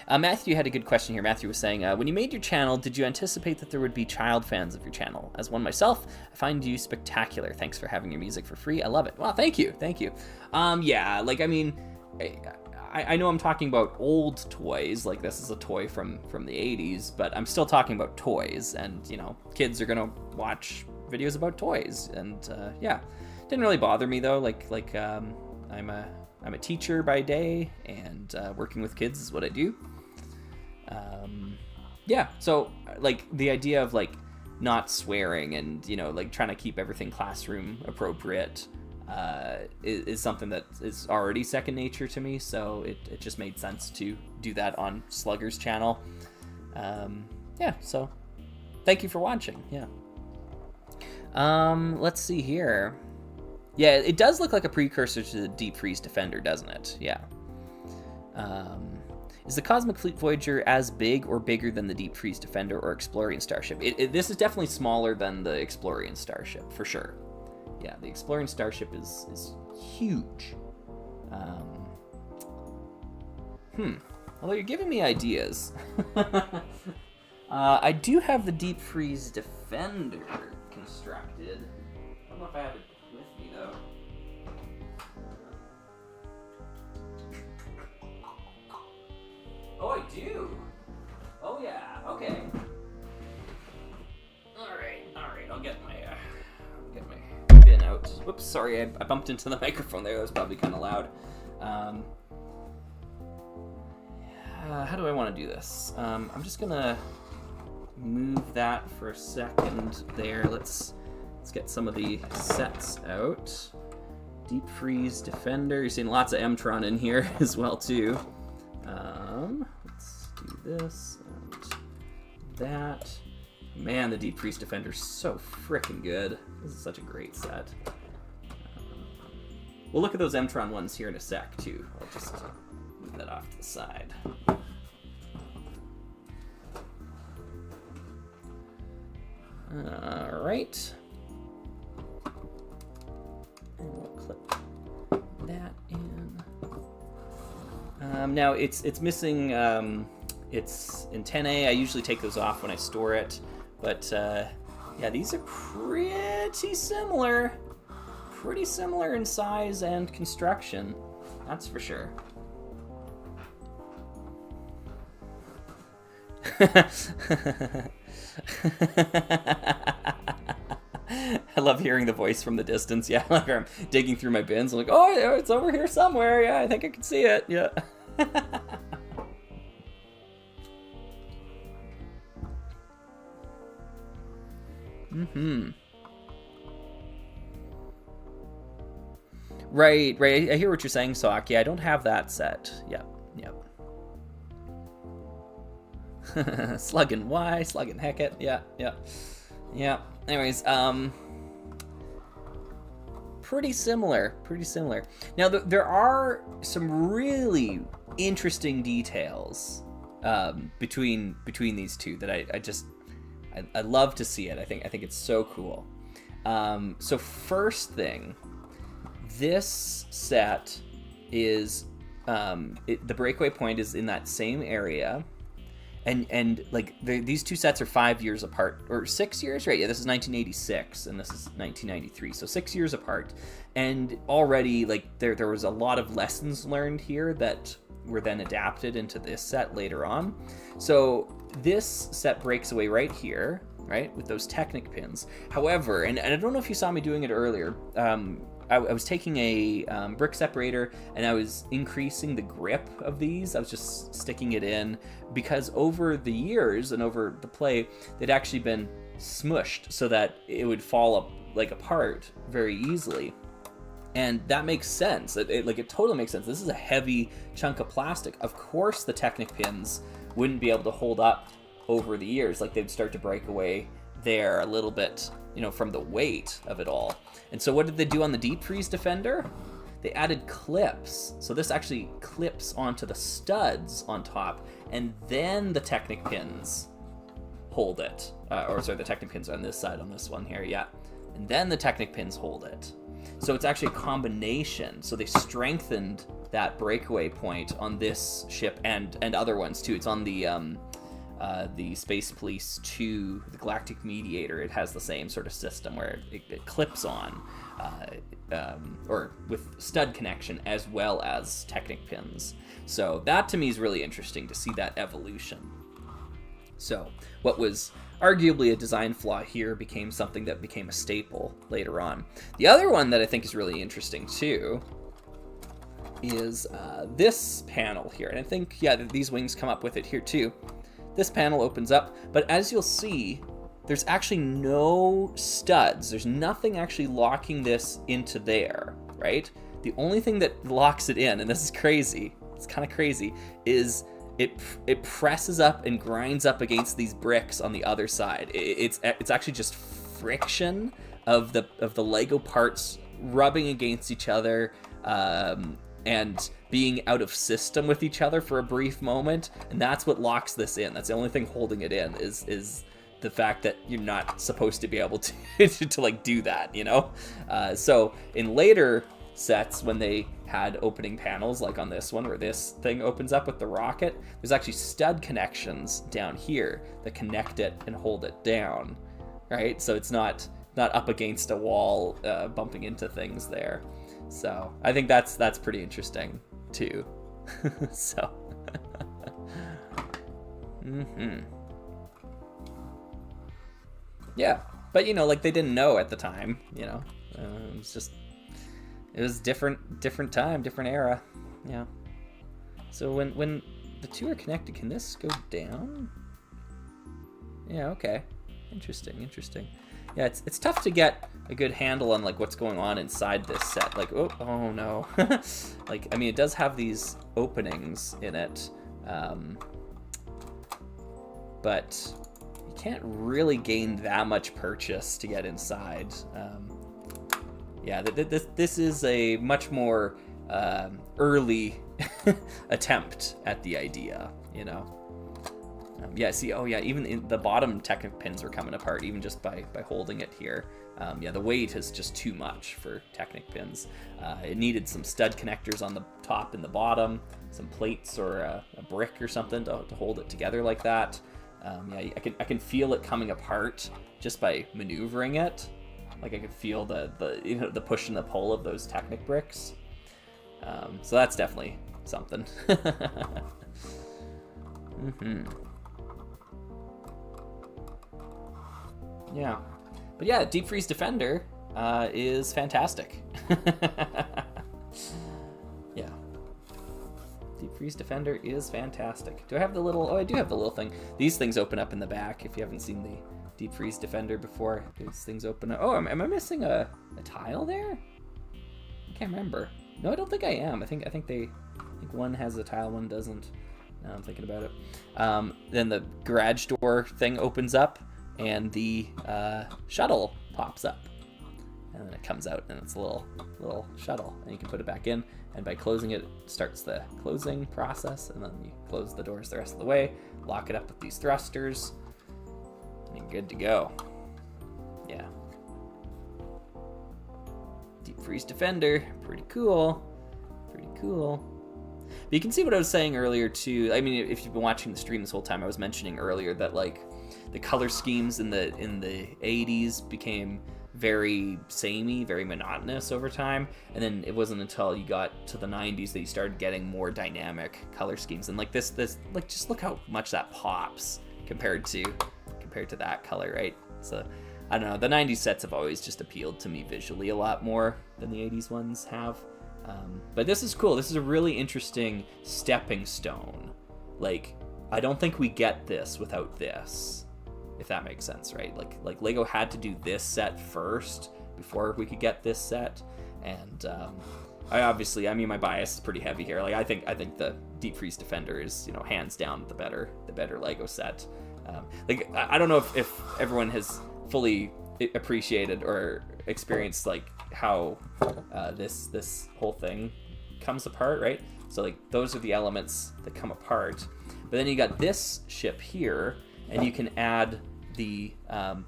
Matthew had a good question here. Matthew was saying, when you made your channel, did you anticipate that there would be child fans of your channel? As one myself, I find you spectacular. Thanks for having your music for free. I love it. Well, thank you. Yeah, like, I mean, I know I'm talking about old toys, like this is a toy from the 80s, but I'm still talking about toys, and, you know, kids are gonna watch videos about toys, and, yeah. Didn't really bother me, though, like I'm a teacher by day, and working with kids is what I do. Yeah, so like the idea of like not swearing and, you know, like trying to keep everything classroom appropriate is something that is already second nature to me, so it just made sense to do that on Slugger's channel. Yeah, so thank you for watching. Yeah. Let's see here. Yeah, it does look like a precursor to the Deep Freeze Defender, doesn't it? Yeah. Is the Cosmic Fleet Voyager as big or bigger than the Deep Freeze Defender or Explorian Starship? This is definitely smaller than the Explorian Starship, for sure. Yeah, the Explorian Starship is huge. Although you're giving me ideas. I do have the Deep Freeze Defender constructed. I don't know if I have it with me, though. Oh, I do. Oh, yeah. Okay. All right. I'll get my bin out. Whoops, sorry. I bumped into the microphone there. That was probably kind of loud. How do I want to do this? I'm just gonna move that for a second there. Let's get some of the sets out. Deep Freeze Defender. You're seeing lots of Mtron in here as well too. Let's do this and that. Man, the Deep Freeze Defender's so freaking good. This is such a great set. We'll look at those Mtron ones here in a sec too. I'll just move that off to the side. All right. And we'll clip that in. Now it's missing its antennae. I usually take those off when I store it, but yeah, these are pretty similar in size and construction. That's for sure. I love hearing the voice from the distance. Yeah, like I'm digging through my bins. I'm like, oh, yeah, it's over here somewhere. Yeah, I think I can see it. Yeah. Right. I hear what you're saying, Sock. Yeah, I don't have that set. Yep. Sluggin' Y, Sluggin' Hecket. Yeah. Anyways, pretty similar. Now, there are some really interesting details between these two that I love to see it. I think it's so cool. So first thing, this set is the breakaway point is in that same area. And like these two sets are 5 years apart, or 6 years, right? Yeah, this is 1986 and this is 1993, so 6 years apart. And already, like there was a lot of lessons learned here that were then adapted into this set later on. So this set breaks away right here, right, with those Technic pins. However, and I don't know if you saw me doing it earlier. I was taking a brick separator and I was increasing the grip of these. I was just sticking it in because over the years and over the play, they'd actually been smushed so that it would fall up like apart very easily. And that makes sense. It totally makes sense. This is a heavy chunk of plastic. Of course, the Technic pins wouldn't be able to hold up over the years. Like they'd start to break away there a little bit, you know, from the weight of it all. And so what did they do on the Deep Freeze Defender? They added clips. So this actually clips onto the studs on top, and then the Technic pins hold it. The Technic pins on this side, on this one here, yeah. And then the Technic pins hold it. So it's actually a combination. So they strengthened that breakaway point on this ship and other ones too. It's on the Space Police 2, the Galactic Mediator. It has the same sort of system where it clips on, or with stud connection as well as Technic pins. So that to me is really interesting to see that evolution. So what was arguably a design flaw here became something that became a staple later on. The other one that I think is really interesting too is this panel here. And I think, yeah, these wings come up with it here too. this panel opens up, but as you'll see, there's actually no studs. There's nothing actually locking this into there, right? The only thing that locks it in, and this is crazy, it's kind of crazy, is it presses up and grinds up against these bricks on the other side. It's actually just friction of the Lego parts rubbing against each other, and being out of system with each other for a brief moment, and that's what locks this in. That's the only thing holding it in is the fact that you're not supposed to be able to to like do that, you know? So in later sets, when they had opening panels like on this one where this thing opens up with the rocket, there's actually stud connections down here that connect it and hold it down, right? So it's not up against a wall, bumping into things there. So I think that's pretty interesting too. So yeah, but you know, like they didn't know at the time, you know. It was different time, different era. Yeah. So when the two are connected, can this go down? Yeah, okay. Interesting. Yeah, it's tough to get a good handle on like what's going on inside this set. Like, oh no. Like, I mean, it does have these openings in it, but you can't really gain that much purchase to get inside. Yeah, this is a much more early attempt at the idea, you know. Yeah, see, oh yeah, even in the bottom Technic pins are coming apart, even just by holding it here. Yeah, the weight is just too much for Technic pins. It needed some stud connectors on the top and the bottom, some plates or a brick or something to hold it together like that. Yeah, I can feel it coming apart just by maneuvering it. Like I could feel the you know, the push and the pull of those Technic bricks. So that's definitely something. Yeah, but yeah, Deep Freeze Defender is fantastic. Yeah, Deep Freeze Defender is fantastic. Do I have the little? Oh, I do have the little thing. These things open up in the back. If you haven't seen the Deep Freeze Defender before, these things open up. Oh, am I missing a tile there? I can't remember. No, I don't think I am. I think one has a tile, one doesn't. Now I'm thinking about it. Then the garage door thing opens up, and the shuttle pops up, and then it comes out, and it's a little shuttle, and you can put it back in, and by closing it, it starts the closing process, and then you close the doors the rest of the way, lock it up with these thrusters, and you're good to go. Yeah. Deep Freeze Defender, pretty cool. But you can see what I was saying earlier too. I mean, if you've been watching the stream this whole time, I was mentioning earlier that like the color schemes in the 80s became very samey, very monotonous over time, and then it wasn't until you got to the 90s that you started getting more dynamic color schemes. And like this like, just look how much that pops compared to that color, right? So I don't know, the 90s sets have always just appealed to me visually a lot more than the 80s ones have. But this is cool. This is a really interesting stepping stone. Like, I don't think we get this without this, if that makes sense, right? Like Lego had to do this set first before we could get this set. And I mean, my bias is pretty heavy here. Like, I think the Deep Freeze Defender is, you know, hands down the better Lego set. Like, I don't know if everyone has fully appreciated or experienced like how this whole thing comes apart, right? So like those are the elements that come apart, but then you got this ship here, and you can add the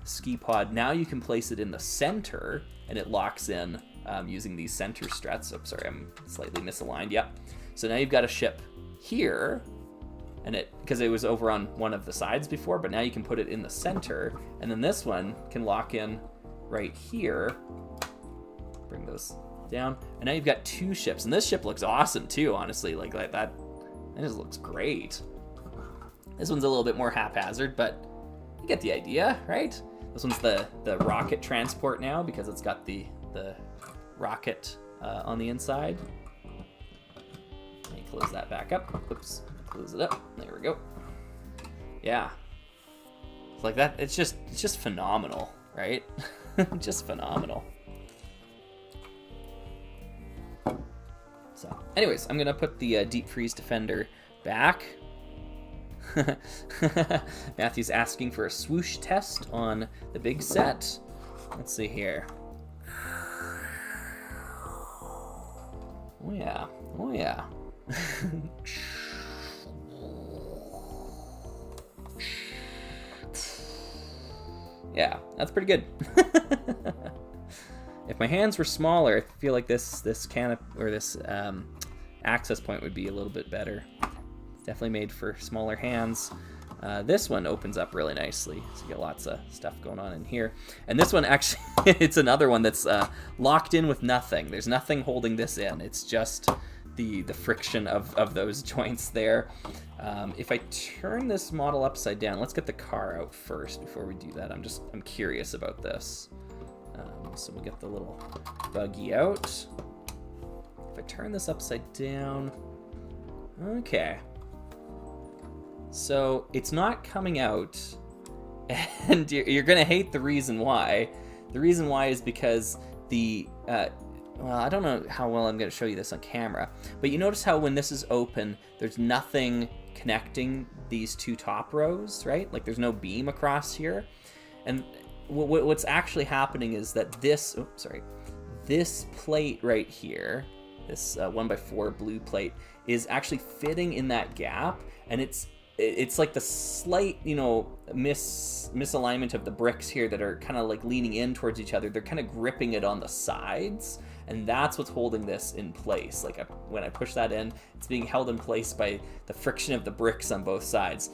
ski pod. Now you can place it in the center, and it locks in using these center struts. Oh, sorry, I'm slightly misaligned. Yep. So now you've got a ship here, and because it was over on one of the sides before, but now you can put it in the center, and then this one can lock in right here. Bring those down, and now you've got two ships, and this ship looks awesome too, honestly. Like that just looks great. This one's a little bit more haphazard, but you get the idea, right? This one's the rocket transport now, because it's got the rocket on the inside. Let me close that back up. Oops, close it up. There we go. Yeah. It's like that. It's just phenomenal, right? Just phenomenal. So, anyways, I'm gonna put the Deep Freeze Defender back. Matthew's asking for a swoosh test on the big set. Let's see here. Oh yeah, oh yeah. Yeah, that's pretty good. If my hands were smaller, I feel like this access point would be a little bit better. It's definitely made for smaller hands. This one opens up really nicely, so you get lots of stuff going on in here. And this one actually, it's another one that's locked in with nothing. There's nothing holding this in. It's just the friction of those joints there. If I turn this model upside down, let's get the car out first before we do that. I'm curious about this. So we'll get the little buggy out. If I turn this upside down, okay. So it's not coming out, and you're gonna hate the reason why. The reason why is because well, I don't know how well I'm gonna show you this on camera, but you notice how when this is open, there's nothing connecting these two top rows, right? Like there's no beam across here. And what's actually happening is that this plate right here, this 1x4 blue plate, is actually fitting in that gap, and it's like the slight, misalignment of the bricks here that are kind of like leaning in towards each other. They're kind of gripping it on the sides, and that's what's holding this in place. Like when I push that in, it's being held in place by the friction of the bricks on both sides.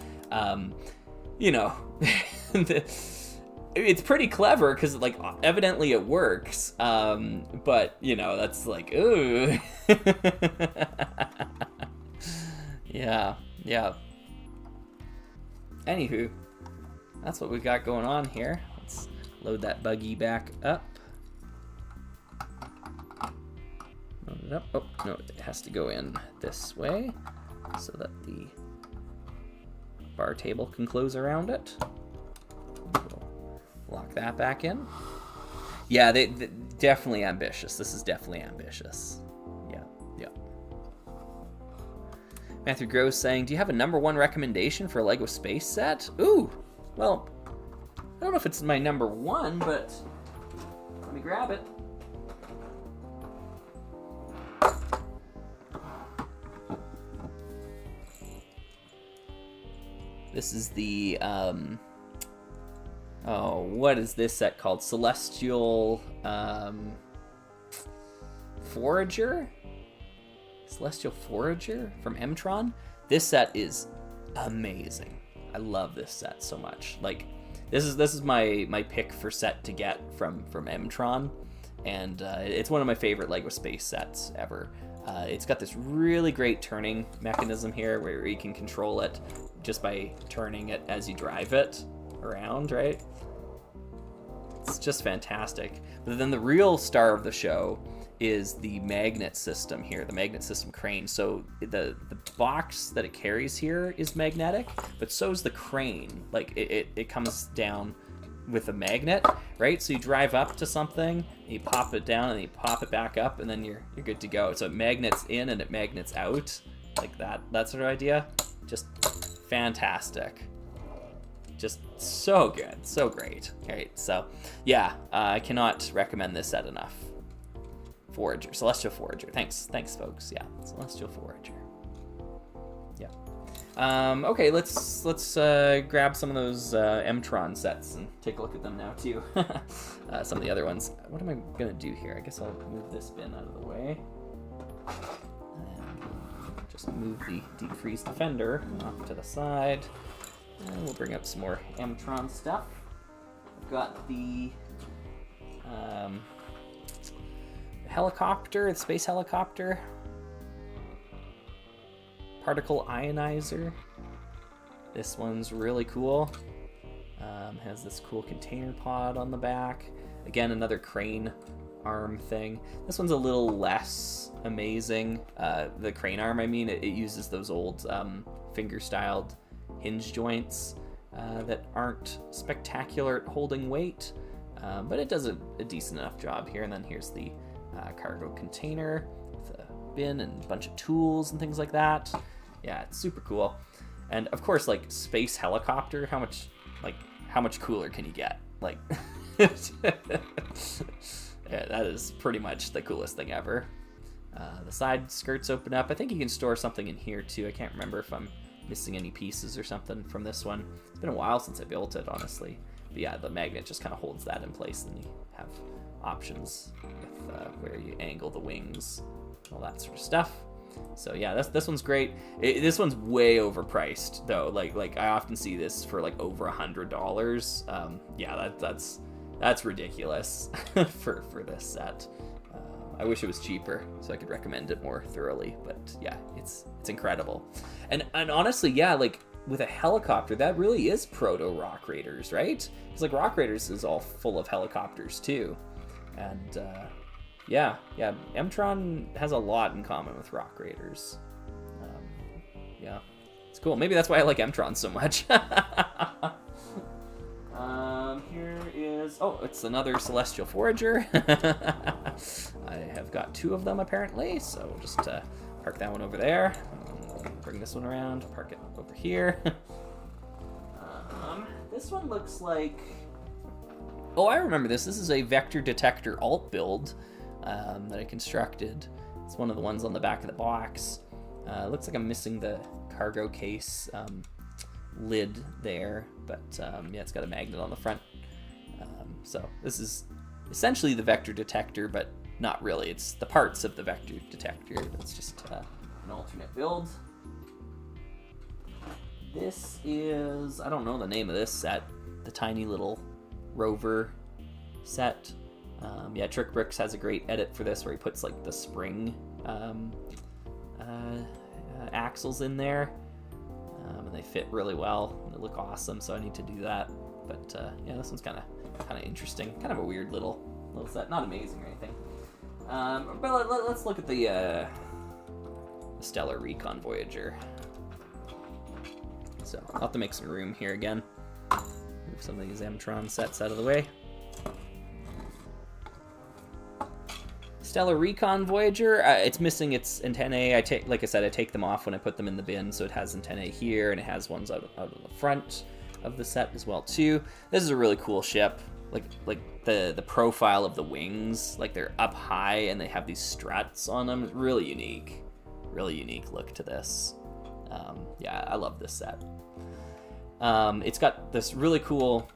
It's pretty clever because, like, evidently it works. But that's like, ooh. Yeah. Anywho, that's what we got going on here. Let's load that buggy back up. Load it up. Oh, no, it has to go in this way so that the bar table can close around it. We'll lock that back in. Yeah, they definitely ambitious. This is definitely ambitious. Yeah. Matthew Gross saying, do you have a number one recommendation for a LEGO space set? Ooh, well, I don't know if it's my number one, but let me grab it. This is the, what is this set called? Celestial Forager? Celestial Forager from Mtron. This set is amazing. I love this set so much. Like, this is my pick for set to get from Mtron, and it's one of my favorite LEGO space sets ever. It's got this really great turning mechanism here where you can control it just by turning it as you drive it around, right? It's just fantastic. But then the real star of the show is the magnet system here, the magnet system crane. So the box that it carries here is magnetic, but so is the crane. Like it comes down with a magnet, right? So you drive up to something, you pop it down, and you pop it back up, and then you're good to go. So it magnets in and it magnets out, like that sort of idea. Just fantastic. Just so good, so great. All right, so yeah, I cannot recommend this set enough. Forager, Celestial Forager. Thanks, folks. Yeah, Celestial Forager. Yeah. Okay, let's grab some of those Mtron sets and take a look at them now too. Some of the other ones. What am I gonna do here? I guess I'll move this bin out of the way. And just move the Deep Freeze Defender off to the side. And we'll bring up some more Mtron stuff. I've got the helicopter, the space helicopter. Particle ionizer. This one's really cool. Has this cool container pod on the back. Again, another crane arm thing. This one's a little less amazing. The crane arm, I mean, it uses those old finger-styled hinge joints that aren't spectacular at holding weight, but it does a decent enough job here. And then here's the cargo container with a bin and a bunch of tools and things like that. Yeah, it's super cool. And of course, like, space helicopter, how much cooler can you get? Like, yeah, that is pretty much the coolest thing ever. The side skirts open up. I think you can store something in here too. I can't remember if I'm missing any pieces or something from this one. It's been a while since I built it, honestly. But yeah, the magnet just kind of holds that in place, and you have options with where you angle the wings, all that sort of stuff. So yeah, this one's great. This one's way overpriced though. Like I often see this for like over $100. Yeah, that's ridiculous for this set. I wish it was cheaper so I could recommend it more thoroughly, but yeah, it's incredible. And honestly, yeah, like with a helicopter, that really is proto Rock Raiders, right? It's like Rock Raiders is all full of helicopters too. And yeah, M-Tron has a lot in common with Rock Raiders. Yeah, it's cool. Maybe that's why I like M-Tron so much. Here is, it's another Celestial Forager. I have got 2 of them apparently, so we'll just park that one over there. Bring this one around, park it over here. This one looks like, I remember this. This is a vector detector alt build that I constructed. It's one of the ones on the back of the box. It looks like I'm missing the cargo case lid there, but yeah, it's got a magnet on the front. So this is essentially the vector detector, but not really. It's the parts of the vector detector. That's just an alternate build. This is, I don't know the name of this set, the tiny little rover set. Yeah, Trick Bricks has a great edit for this where he puts like the spring axles in there, and they fit really well and they look awesome, so I need to do that. But yeah, this one's kind of interesting, kind of a weird little set, not amazing or anything. But let's look at the Stellar Recon Voyager. So I'll have to make some room here again. Move some of these M-Tron sets out of the way. Stellar Recon Voyager, it's missing its antennae. Like I said, I take them off when I put them in the bin, so it has antennae here, and it has ones out of the front of the set as well too. This is a really cool ship. Like the profile of the wings, like they're up high and they have these struts on them. It's really unique look to this. Yeah, I love this set. It's got this really cool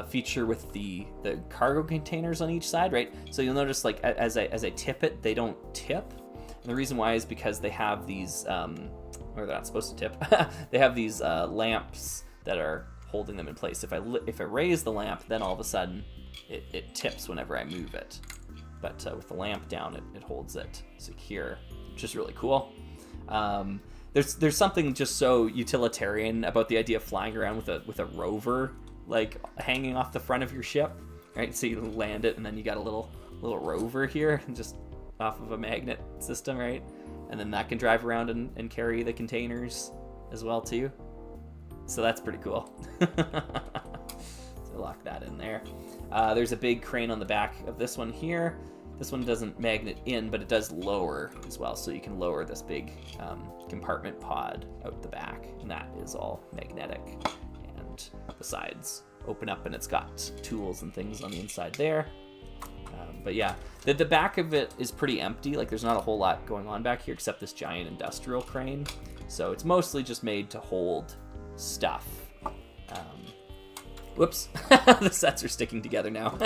feature with the cargo containers on each side, right? So you'll notice, like, as I tip it, they don't tip. And the reason why is because they have these, or they're not supposed to tip. They have these lamps that are holding them in place. If I raise the lamp, then all of a sudden it tips whenever I move it. But with the lamp down, it holds it secure, which is really cool. There's something just so utilitarian about the idea of flying around with a rover, like, hanging off the front of your ship, right? So you land it, and then you got a little rover here, just off of a magnet system, right? And then that can drive around and carry the containers as well too. So that's pretty cool. So lock that in there. There's a big crane on the back of this one here. This one doesn't magnet in, but it does lower as well. So you can lower this big compartment pod out the back, and that is all magnetic. And the sides open up, and it's got tools and things on the inside there. But yeah, the back of it is pretty empty. Like, there's not a whole lot going on back here except this giant industrial crane. So it's mostly just made to hold stuff. Whoops. The sets are sticking together now.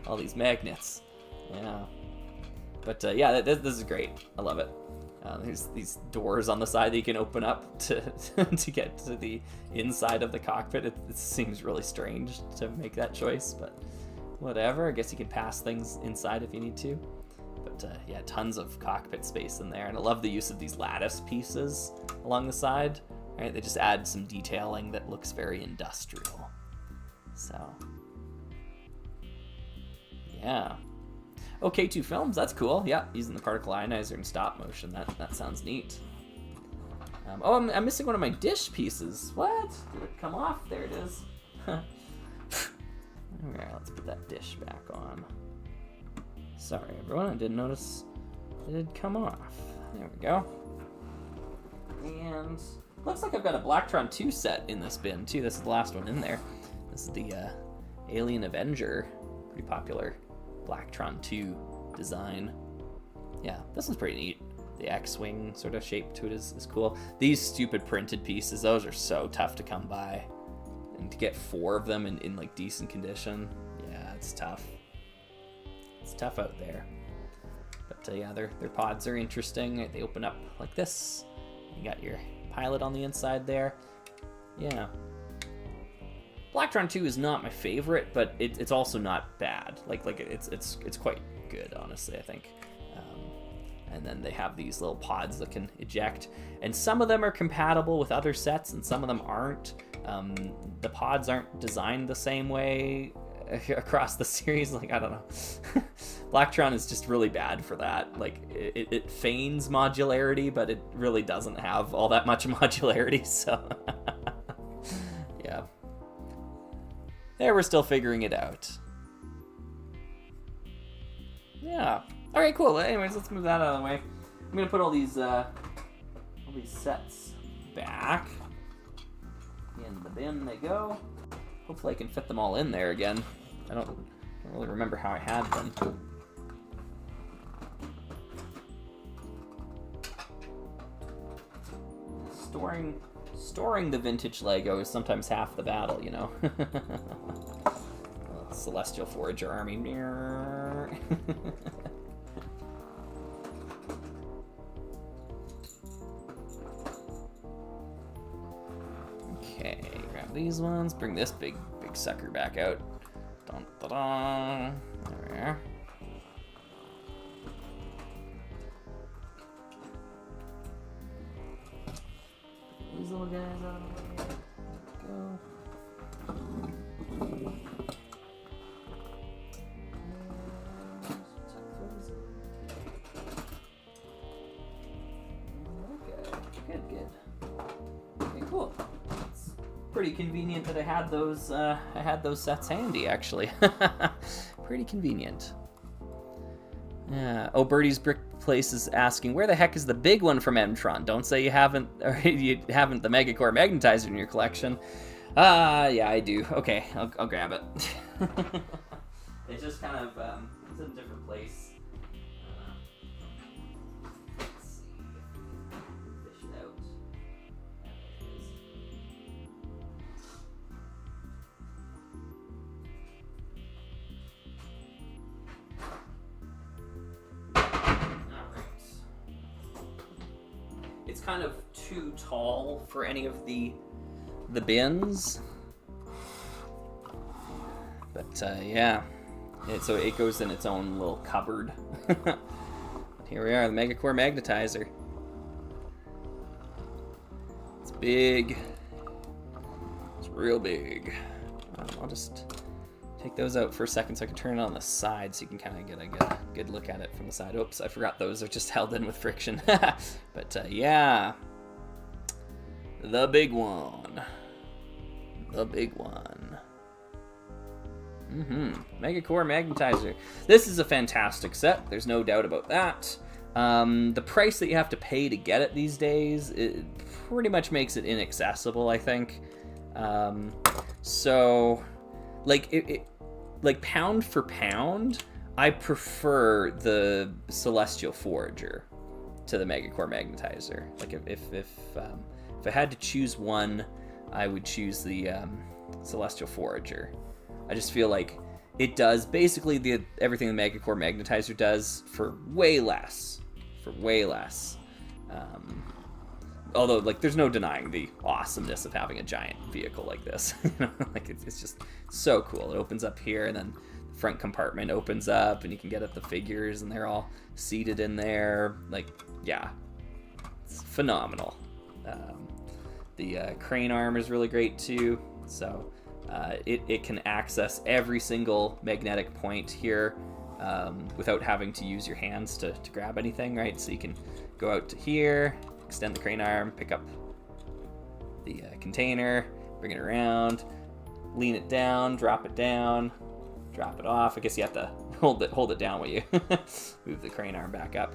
All these magnets. Yeah. But yeah, this is great. I love it. There's these doors on the side that you can open up to to get to the inside of the cockpit. It seems really strange to make that choice, but whatever. I guess you can pass things inside if you need to. But yeah, tons of cockpit space in there. And I love the use of these lattice pieces along the side. Right? They just add some detailing that looks very industrial. So, yeah. OK2 Films, that's cool. Yeah, using the particle ionizer in stop motion. That sounds neat. Oh, I'm missing one of my dish pieces. What? Did it come off? There it is. Alright, let's put that dish back on. Sorry, everyone. I didn't notice it had come off. There we go. And looks like I've got a Blacktron 2 set in this bin, too. This is the last one in there. This is the Alien Avenger. Pretty popular Blacktron 2 design. Yeah, this one's pretty neat. The X-Wing sort of shape to it is cool. These stupid printed pieces, those are so tough to come by. And to get 4 of them in like decent condition, yeah, it's tough. It's tough out there. But yeah, their pods are interesting. They open up like this. You got your pilot on the inside there. Yeah. Blacktron 2 is not my favorite, but it's also not bad. Like it's quite good, honestly, I think. And then they have these little pods that can eject, and some of them are compatible with other sets, and some of them aren't. The pods aren't designed the same way across the series. Like, I don't know. Blacktron is just really bad for that. Like, it feigns modularity, but it really doesn't have all that much modularity. So, yeah. There, we're still figuring it out. Yeah. All right, cool. Anyways, let's move that out of the way. I'm gonna put all these sets back in the bin. They go. Hopefully, I can fit them all in there again. I don't really remember how I had them. Storing the vintage Lego is sometimes half the battle, you know. Celestial Forager Army. Okay, grab these ones. Bring this big sucker back out. Dun, dun, dun. There we are. These little guys out of the way. Go. Okay, good. Okay, cool. It's pretty convenient that I had those sets handy, actually. Pretty convenient. Yeah. Oh, Birdie's Brick Place is asking, where the heck is the big one from M-Tron? Don't say you haven't the Megacore Magnetizer in your collection. Yeah, I do. Okay, I'll grab it. It's just kind of it's in a different place. Let's see if we can fish it out. It's kind of too tall for any of the bins, but yeah, so it goes in its own little cupboard. But here we are, the Megacore Magnetizer. It's big. It's real big. I'll just take those out for a second so I can turn it on the side so you can kind of get a good look at it from the side. Oops, I forgot those are just held in with friction. But yeah, the big one. The big one. Megacore Magnetizer. This is a fantastic set. There's no doubt about that. The price that you have to pay to get it these days, it pretty much makes it inaccessible, I think. So, like, like pound for pound, I prefer the Celestial Forager to the Megacore Magnetizer. Like, if I had to choose one, I would choose the Celestial Forager. I just feel like it does basically everything the Megacore Magnetizer does for way less. Although, like, there's no denying the awesomeness of having a giant vehicle like this. Like, it's just so cool. It opens up here, and then the front compartment opens up, and you can get at the figures, and they're all seated in there. Like, yeah, it's phenomenal. The crane arm is really great too. So it can access every single magnetic point here without having to use your hands to grab anything, right? So you can go out to here, extend the crane arm, pick up the container, bring it around, lean it down, drop it off. I guess you have to hold it down while you move the crane arm back up.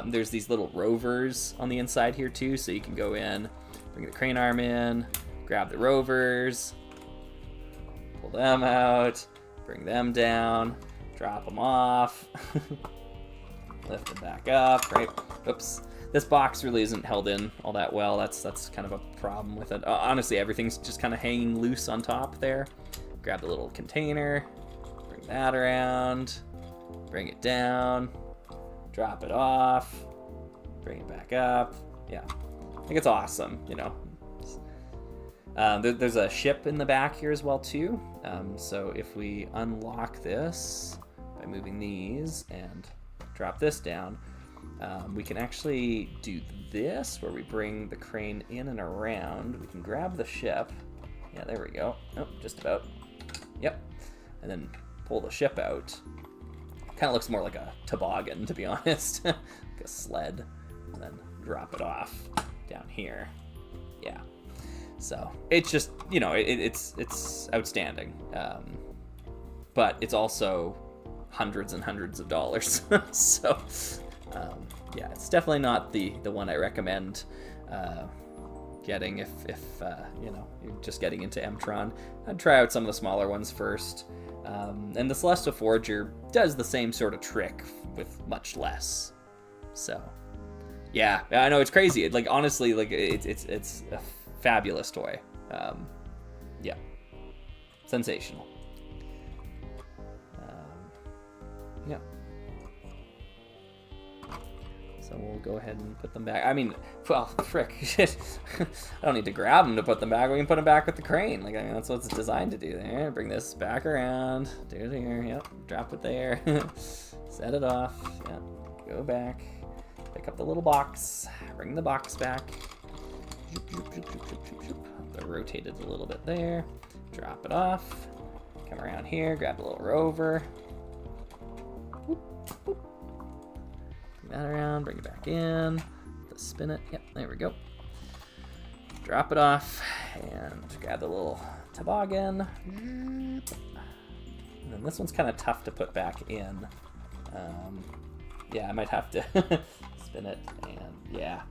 There's these little rovers on the inside here too, so you can go in, bring the crane arm in, grab the rovers, pull them out, bring them down, drop them off, lift it back up, right? Oops. This box really isn't held in all that well. That's kind of a problem with it. Honestly, everything's just kind of hanging loose on top there. Grab the little container, bring that around, bring it down, drop it off, bring it back up. Yeah, I think it's awesome, you know. There's a ship in the back here as well too. So if we unlock this by moving these and drop this down, we can actually do this where we bring the crane in and around. We can grab the ship. Yeah, there we go. Oh, just about. Yep. And then pull the ship out. Kind of looks more like a toboggan, to be honest. Like a sled. And then drop it off down here. Yeah. So it's just, you know, it's outstanding. But it's also hundreds and hundreds of dollars. So yeah, it's definitely not the one I recommend getting if you know, you're just getting into M-Tron. I'd try out some of the smaller ones first. And the Celestial Forager does the same sort of trick with much less. So yeah, I know it's crazy. Like honestly, like it's a fabulous toy. Yeah, sensational. Yeah. So we'll go ahead and put them back. I mean, well, frick. I don't need to grab them to put them back. We can put them back with the crane. Like, I mean, that's what it's designed to do. There, bring this back around. Do it here. Yep. Drop it there. Set it off. Yep. Go back. Pick up the little box. Bring the box back. Rotate it a little bit there. Drop it off. Come around here. Grab a little rover. Whoop, whoop. Bring that around, bring it back in, spin it, yep, there we go. Drop it off, and grab the little toboggan. And then this one's kind of tough to put back in. Yeah, I might have to spin it, and yeah,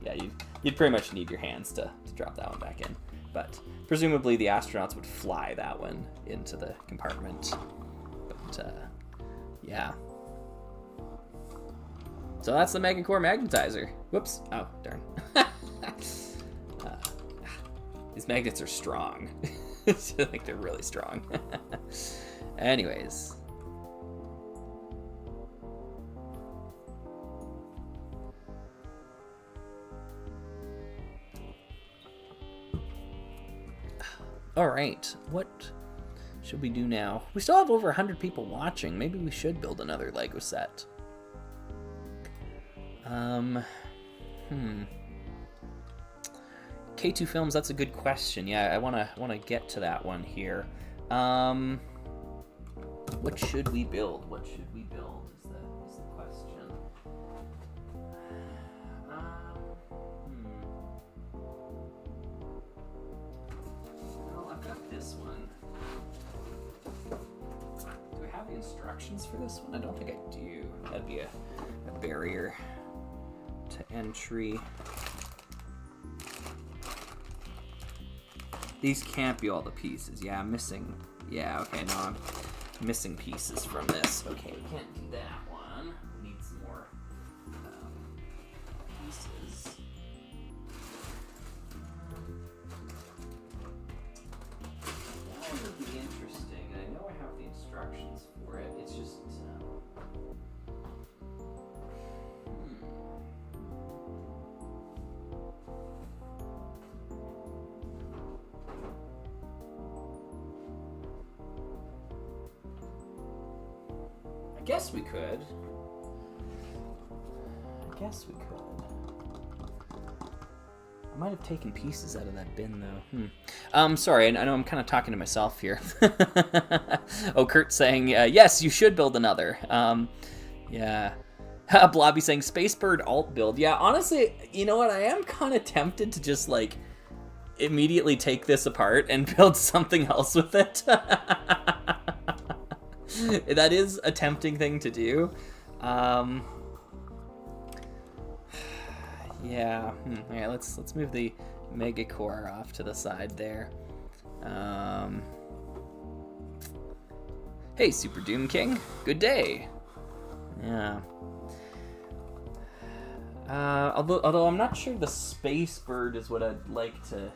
you'd pretty much need your hands to drop that one back in. But presumably the astronauts would fly that one into the compartment. But yeah. So that's the Megacore Magnetizer. Whoops. Oh, darn. These magnets are strong. I think they're really strong. Anyways. All right. What should we do now? We still have over 100 people watching. Maybe we should build another Lego set. K2 Films, that's a good question. Yeah, I wanna get to that one here. What should we build? What should we build is the question. Well, I've got this one. Do I have the instructions for this one? I don't think I do. That'd be a barrier to entry. These can't be all the pieces. Yeah, I'm missing. Yeah, okay, no, I'm missing pieces from this. Okay, we can't do that one. We need some more pieces. That one would be interesting. I know I have the instructions for it. It's just I guess we could. I might have taken pieces out of that bin though. Sorry, I know I'm kind of talking to myself here. Oh, Kurt's saying, yes, you should build another. Yeah. Blobby saying Spacebird alt build. Yeah, honestly, you know what? I am kind of tempted to just like immediately take this apart and build something else with it. That is a tempting thing to do. Yeah. All right, let's move the Megacore off to the side there. Hey, Super Doom King. Good day. Yeah. Although I'm not sure the Space Bird is what I'd like to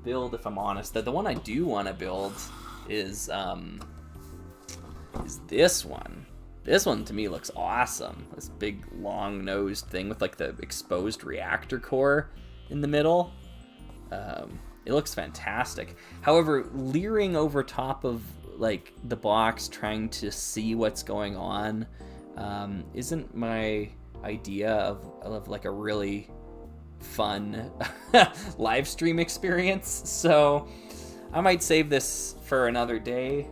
build, if I'm honest. The one I do want to build is this one. This one to me looks awesome. This big long-nosed thing with like the exposed reactor core in the middle. It looks fantastic. However, leering over top of like the box, trying to see what's going on, isn't my idea of like a really fun live stream experience. So I might save this for another day,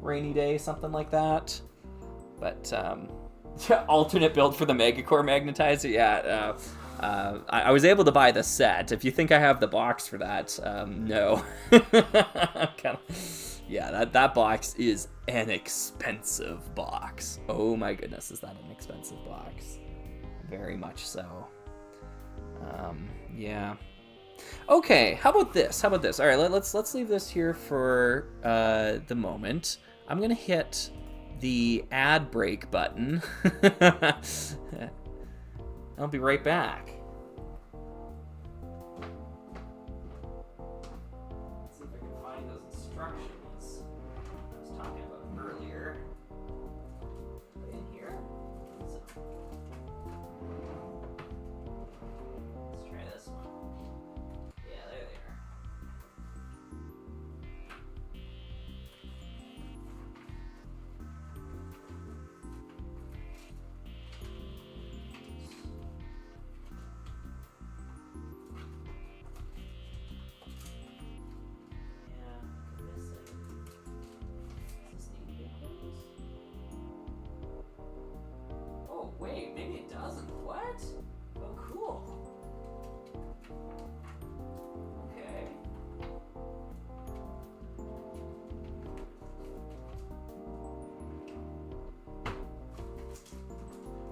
rainy day, something like that. But alternate build for the Megacore Magnetizer. Yeah, I was able to buy the set. If you think I have the box for that, no. Yeah, that box is an expensive box. Oh my goodness, is that an expensive box? Very much so. Yeah. Okay, how about this? All right, let's leave this here for the moment. I'm gonna hit the ad break button. I'll be right back. Let's see if I can find those instructions I was talking about earlier. In here. So, let's try this one. Yeah, there they are. Wait, maybe it doesn't. What? Oh, cool. Okay.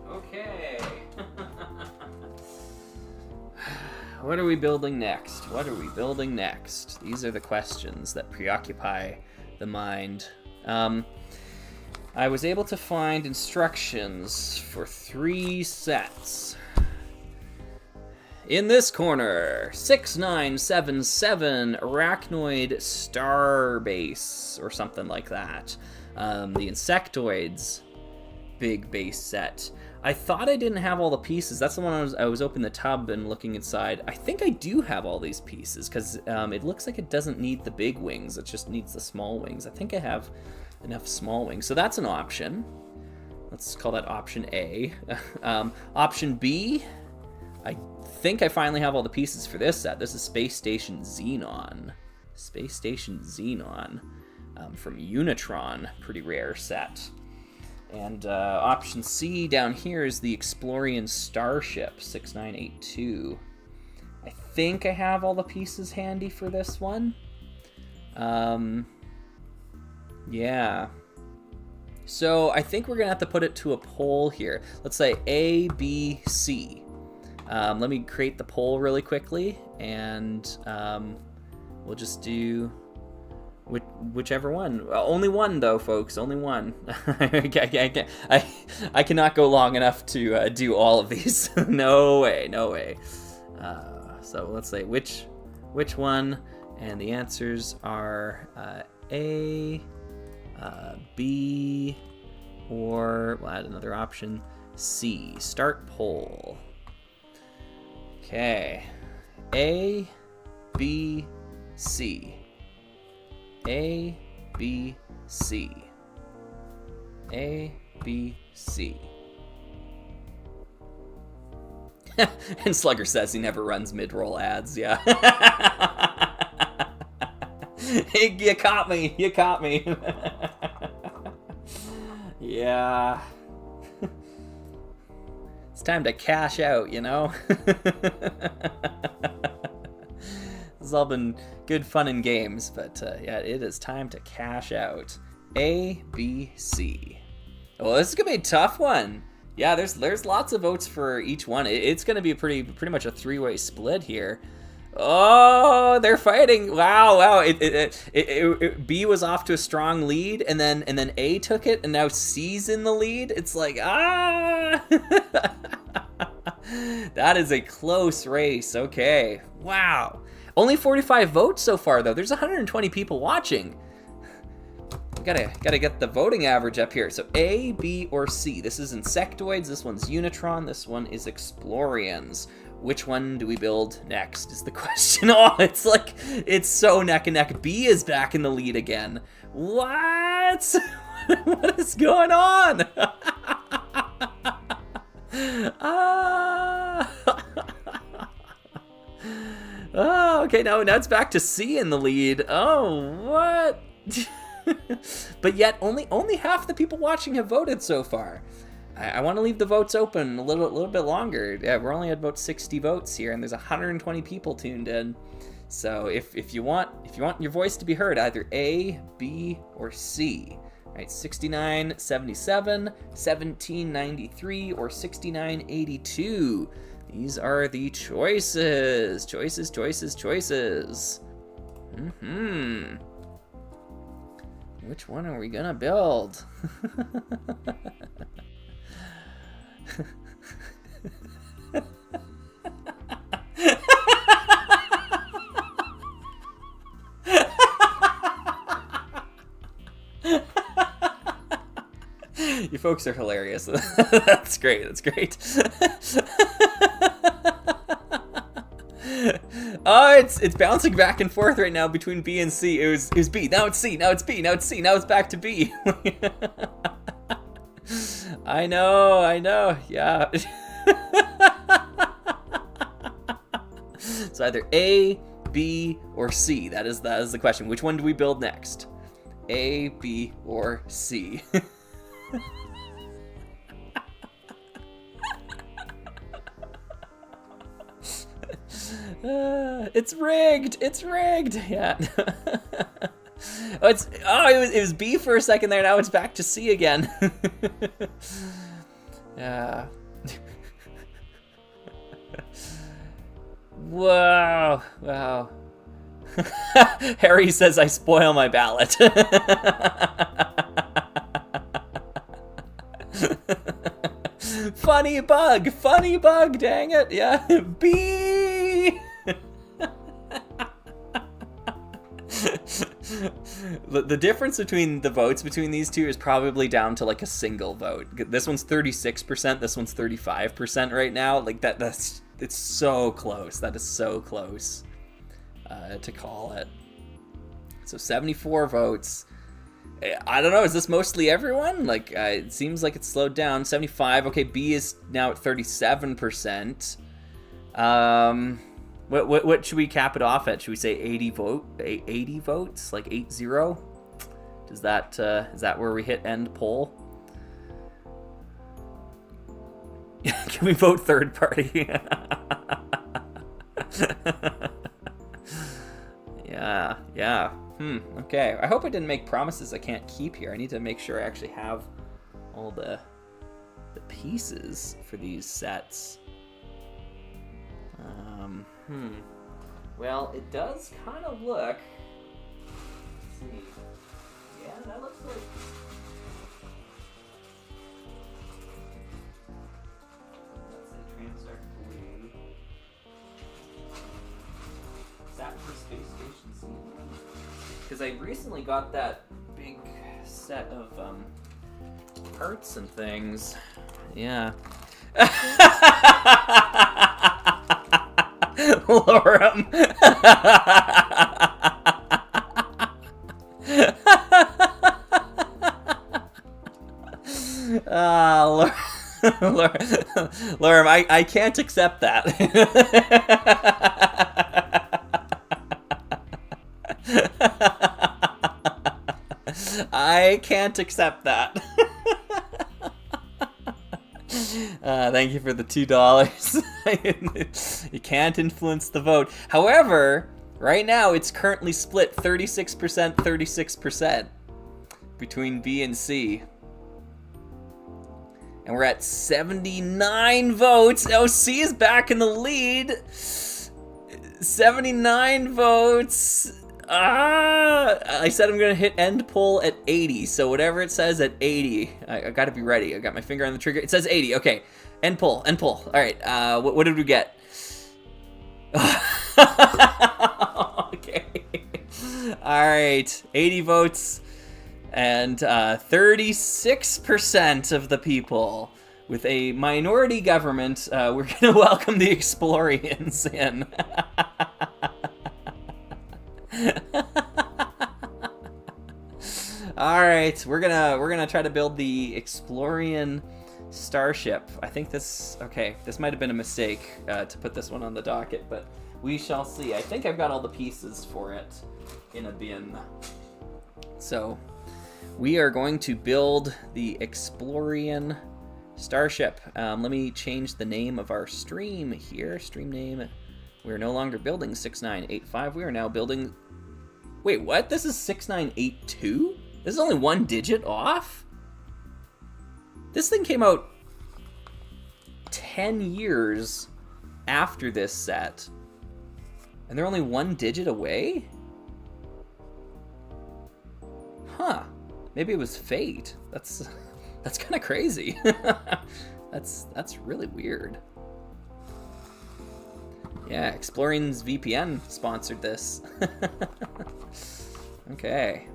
Okay. What are we building next? These are the questions that preoccupy the mind. I was able to find instructions for 3 sets. In this corner, 6977 Arachnoid Starbase, or something like that. The Insectoids big base set. I thought I didn't have all the pieces. That's the one I was opening the tub and looking inside. I think I do have all these pieces, because it looks like it doesn't need the big wings. It just needs the small wings. I think I have enough small wings. So that's an option. Let's call that option A. Option B, I think I finally have all the pieces for this set. This is Space Station Xenon. From Unitron. Pretty rare set. And option C down here is the Explorian Starship 6982. I think I have all the pieces handy for this one. Yeah. So I think we're gonna have to put it to a poll here. Let's say A, B, C. Let me create the poll really quickly, and we'll just do whichever one. Only one though, folks. Only one. I cannot go long enough to do all of these. No way. So let's say which one, and the answers are A, B, or we'll add another option, C. Start poll. Okay. A, B, C. A, B, C. A, B, C. And Slugger says he never runs mid-roll ads, yeah. You caught me. Yeah. It's time to cash out, you know? This has all been good fun and games, but yeah, it is time to cash out. A, B, C. Well, this is gonna be a tough one. Yeah, there's lots of votes for each one. It's gonna be pretty much a three-way split here. Oh, they're fighting! Wow! B was off to a strong lead, and then A took it, and now C's in the lead. It's like that is a close race. Okay, wow. Only 45 votes so far, though. There's 120 people watching. We gotta get the voting average up here. So A, B, or C. This is insectoids. This one's Unitron. This one is Explorians. Which one do we build next is the question. Oh, it's so neck and neck. B is back in the lead again. What? What is going on? Oh, okay, now it's back to C in the lead. Oh, what? But yet, only half the people watching have voted so far. I want to leave the votes open a little bit longer. Yeah, we're only at about 60 votes here, and there's 120 people tuned in. So if you want your voice to be heard, either A, B, or C. All right, 6977, 1793, or 6982. These are the choices. Choices. Which one are we gonna build? You folks are hilarious. That's great. Oh, it's bouncing back and forth right now between B and C. It was B, now it's C, now it's B, now it's C, now it's back to B. I know, yeah. So either A, B, or C. That is the question. Which one do we build next? A, B, or C? It's rigged. Yeah. It was B for a second there. Now it's back to C again. Yeah. Wow. Harry says I spoil my ballot. Funny bug, dang it. Yeah. B. The difference between the votes between these two is probably down to like a single vote. This one's 36%, this one's 35% right now. Like it's so close. That is so close to call it. So 74 votes. I don't know, is this mostly everyone? Like, it seems like it's slowed down. 75, okay, B is now at 37%. What should we cap it off at? Should we say 80 votes? Like 80? Is that where we hit end poll? Can we vote third party? Yeah. Okay. I hope I didn't make promises I can't keep here. I need to make sure I actually have all the pieces for these sets. Well, it does kind of look. Let's see. Yeah, that looks like. Let's say Transtar Blue. Is that for Space Station C? Because I recently got that big set of parts and things. Yeah. Lorem. Lorem, I can't accept that. I can't accept that. Thank you for the $2. You can't influence the vote. However, right now it's currently split 36%, 36% between B and C. And we're at 79 votes. Oh, C is back in the lead. 79 votes. I said I'm going to hit end poll at 80. So whatever it says at 80, I got to be ready. I got my finger on the trigger. It says 80. Okay. End poll. End poll. All right. What did we get? Okay. All right. 80 votes. And 36% of the people, with a minority government, we're going to welcome the Explorians in. All right, we're gonna try to build the Explorian starship. I think this might have been a mistake to put this one on the docket, but we shall see. I think I've got all the pieces for it in a bin. So we are going to build the Explorian starship. Let me change the name of our stream here. Stream name. We're no longer building 6985. We are now building... Wait, what? This is 6982? This is only one digit off? This thing came out 10 years after this set. And they're only one digit away? Huh. Maybe it was fate. That's kind of crazy. That's really weird. Yeah, Explorian's VPN sponsored this. Okay.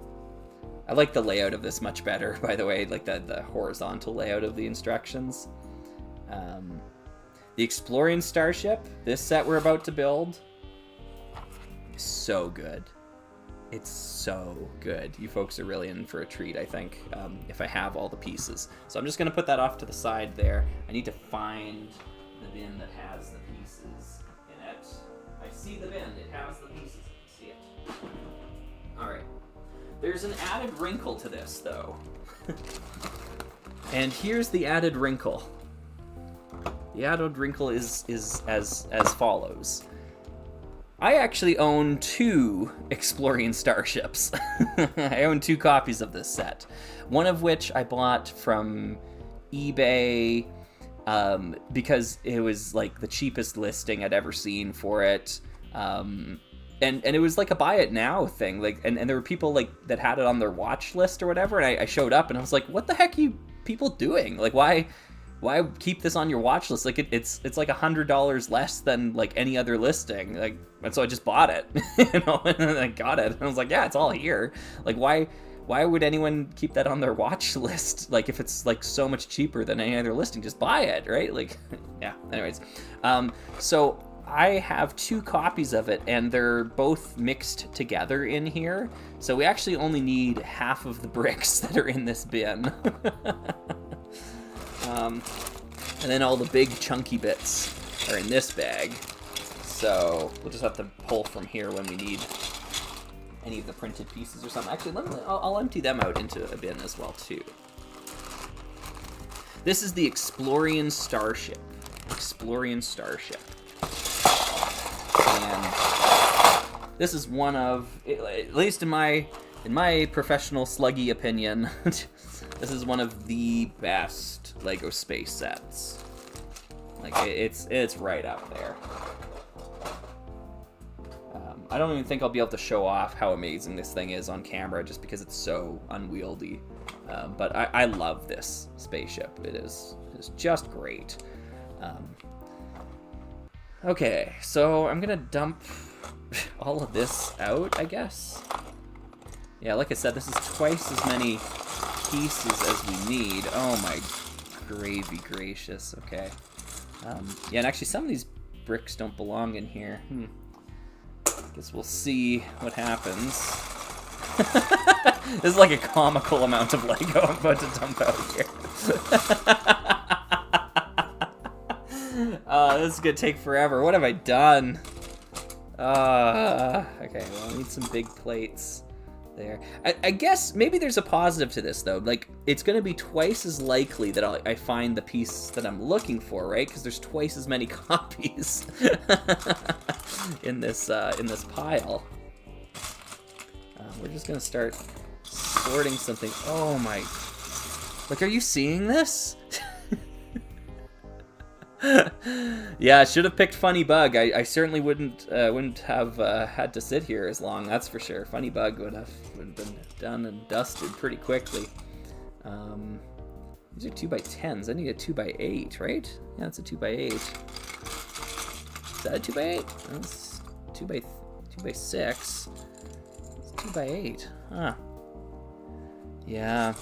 I like the layout of this much better, by the way, like the horizontal layout of the instructions. The Explorian starship, this set we're about to build, is so good. It's so good. You folks are really in for a treat, I think, if I have all the pieces. So I'm just going to put that off to the side there. I need to find the bin that has the pieces in it. I see the bin. It has the pieces. I can see it. All right. There's an added wrinkle to this, though. And here's the added wrinkle. The added wrinkle is as follows. I actually own 2 Explorian starships. I own 2 copies of this set. One of which I bought from eBay because it was like the cheapest listing I'd ever seen for it. And it was like a buy it now thing. Like, and there were people like that had it on their watch list or whatever. And I showed up and I was like, what the heck are you people doing? Like, why keep this on your watch list? Like it's like $100 less than like any other listing. Like, and so I just bought it, you know, and I got it. And I was like, yeah, it's all here. Like, why would anyone keep that on their watch list? Like, if it's like so much cheaper than any other listing, just buy it, right? Like, yeah. Anyways, so I have 2 copies of it, and they're both mixed together in here. So we actually only need half of the bricks that are in this bin. And then all the big chunky bits are in this bag. So we'll just have to pull from here when we need any of the printed pieces or something. Actually, I'll empty them out into a bin as well, too. This is the Explorian starship. Explorian starship. And this is one of, at least in my professional sluggy opinion, this is one of the best LEGO space sets. Like, it's right up there. I don't even think I'll be able to show off how amazing this thing is on camera just because it's so unwieldy. But I love this spaceship. It's just great. Okay, so I'm gonna dump all of this out, I guess. Yeah, like I said, this is twice as many pieces as we need. Oh my gravy gracious. Okay. Yeah, and actually some of these bricks don't belong in here. Guess we'll see what happens. This is like a comical amount of Lego I'm about to dump out here. This is gonna take forever. What have I done? Okay, well, I need some big plates. there. I guess maybe there's a positive to this, though. Like, it's going to be twice as likely that I find the piece that I'm looking for, right? Because there's twice as many copies in this pile. We're just going to start sorting something. Oh, my... Like, are you seeing this? Yeah, I should have picked Funny Bug. I certainly wouldn't have had to sit here as long, that's for sure. Funny Bug would have been done and dusted pretty quickly. These are 2x10s. I need a 2x8, right? Yeah, it's a 2x8. Is that a 2x8? That's 2x6. It's 2x8. Huh. Yeah.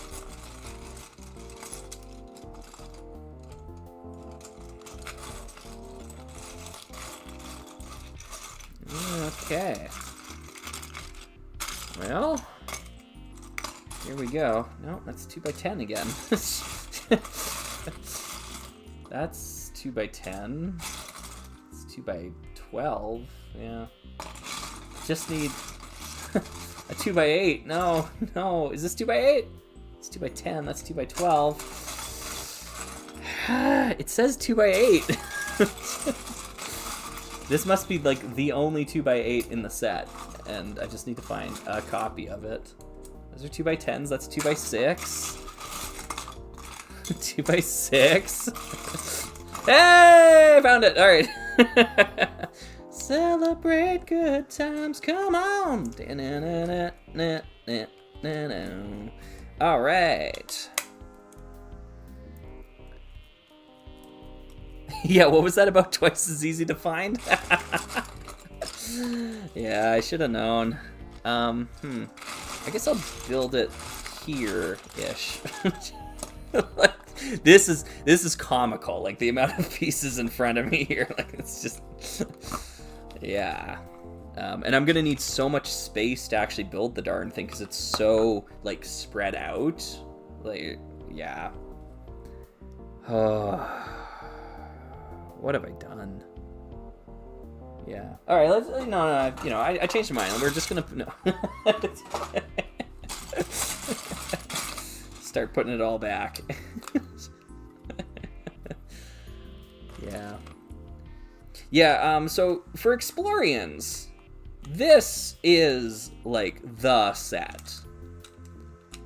Okay. Well, here we go. No, that's 2x10 again. That's 2x10. It's 2x12. Yeah. Just need a 2x8. No. Is this 2x8? It's 2x10. That's 2x12. It says 2x8. This must be like the only 2x8 in the set, and I just need to find a copy of it. Those are 2x10s. That's 2x6. 2x6. Hey, found it. All right. Celebrate good times. Come on. All right. Yeah, what was that about twice as easy to find? Yeah, I should have known. I guess I'll build it here-ish. Like, this is comical, like the amount of pieces in front of me here. Like, it's just... Yeah. And I'm gonna need so much space to actually build the darn thing because it's so, like, spread out. Like, yeah. Oh... What have I done? Yeah. All right. Let's. No. You know, I changed my mind. We're just gonna start putting it all back. Yeah. Yeah. So for Explorians, this is like the set.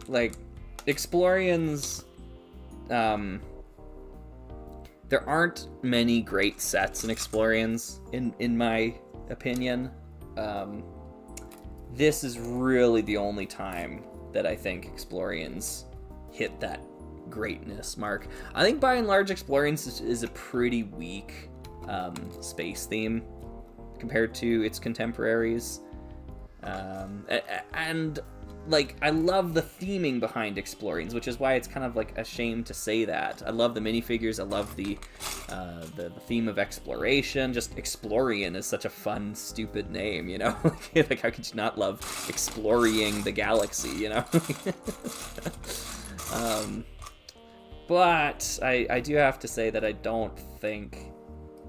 Like Explorians. There aren't many great sets in Explorians, in my opinion. This is really the only time that I think Explorians hit that greatness mark. I think by and large, Explorians is a pretty weak space theme compared to its contemporaries. And like, I love the theming behind Explorians, which is why it's kind of like a shame to say that. I love the minifigures. I love the theme of exploration. Just Explorian is such a fun, stupid name, you know? Like, how could you not love exploring the galaxy, you know? But I do have to say that I don't think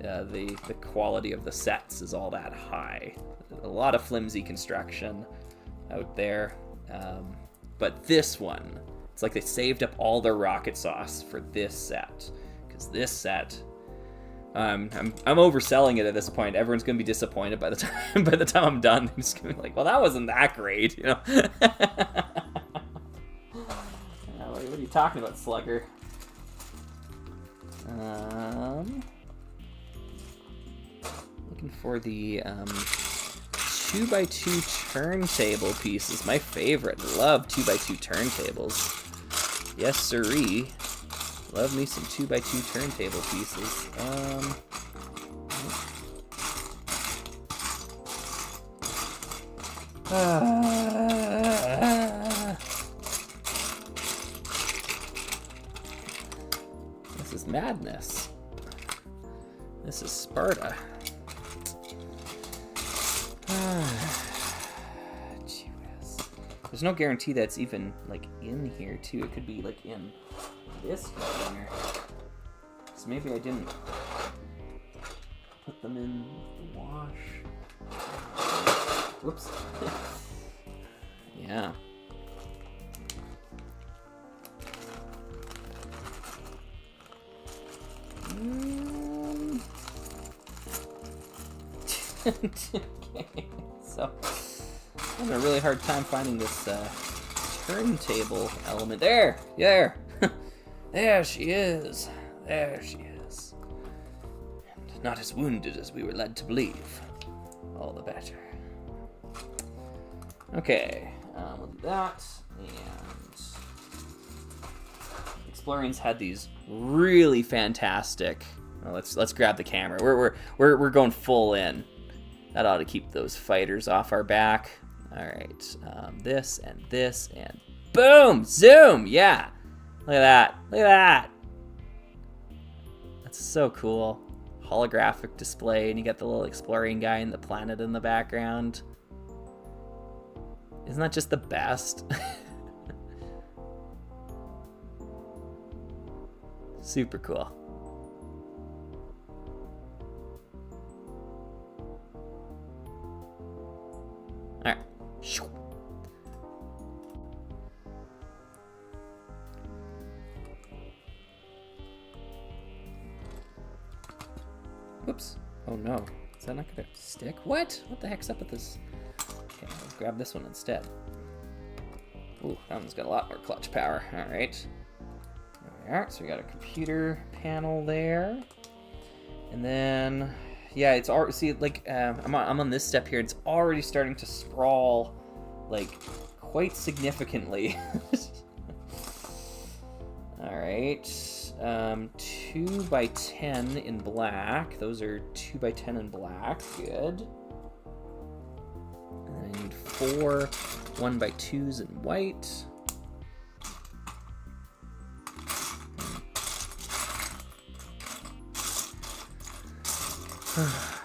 the quality of the sets is all that high. A lot of flimsy construction out there. But this one, it's like they saved up all their rocket sauce for this set, because this set, I'm overselling it at this point. Everyone's gonna be disappointed by the time I'm done. They're just gonna be like, well, that wasn't that great, you know. What are you talking about, Slugger? Looking for the 2x2 turntable pieces. My favorite. Love 2x2 turntables. Yes, sirree. Love me some 2x2 turntable pieces. This is madness. This is Sparta. There's no guarantee that's even like in here too. It could be like in this container. So maybe I didn't put them in the wash. Whoops. Yeah. Okay, so I'm having a really hard time finding this turntable element. There! There she is. There she is. And not as wounded as we were led to believe. All the better. Okay, we'll do that. And Explorians had these really fantastic. Well, let's grab the camera. We're going full in. That ought to keep those fighters off our back. All right, this and boom, zoom. Yeah, look at that. Look at that. That's so cool. Holographic display, and you got the little exploring guy and the planet in the background. Isn't that just the best? Super cool. All right. Whoops. Oh no. Is that not gonna stick? What? What the heck's up with this? Okay, I'll grab this one instead. Ooh, that one's got a lot more clutch power. All right. There we are. So we got a computer panel there. And then, yeah, it's already, see, like, I'm on this step here. It's already starting to sprawl, like, quite significantly. All right. 2 by 10 in black. Those are 2 by 10 in black. Good. And then I need 4 1 by 2s in white.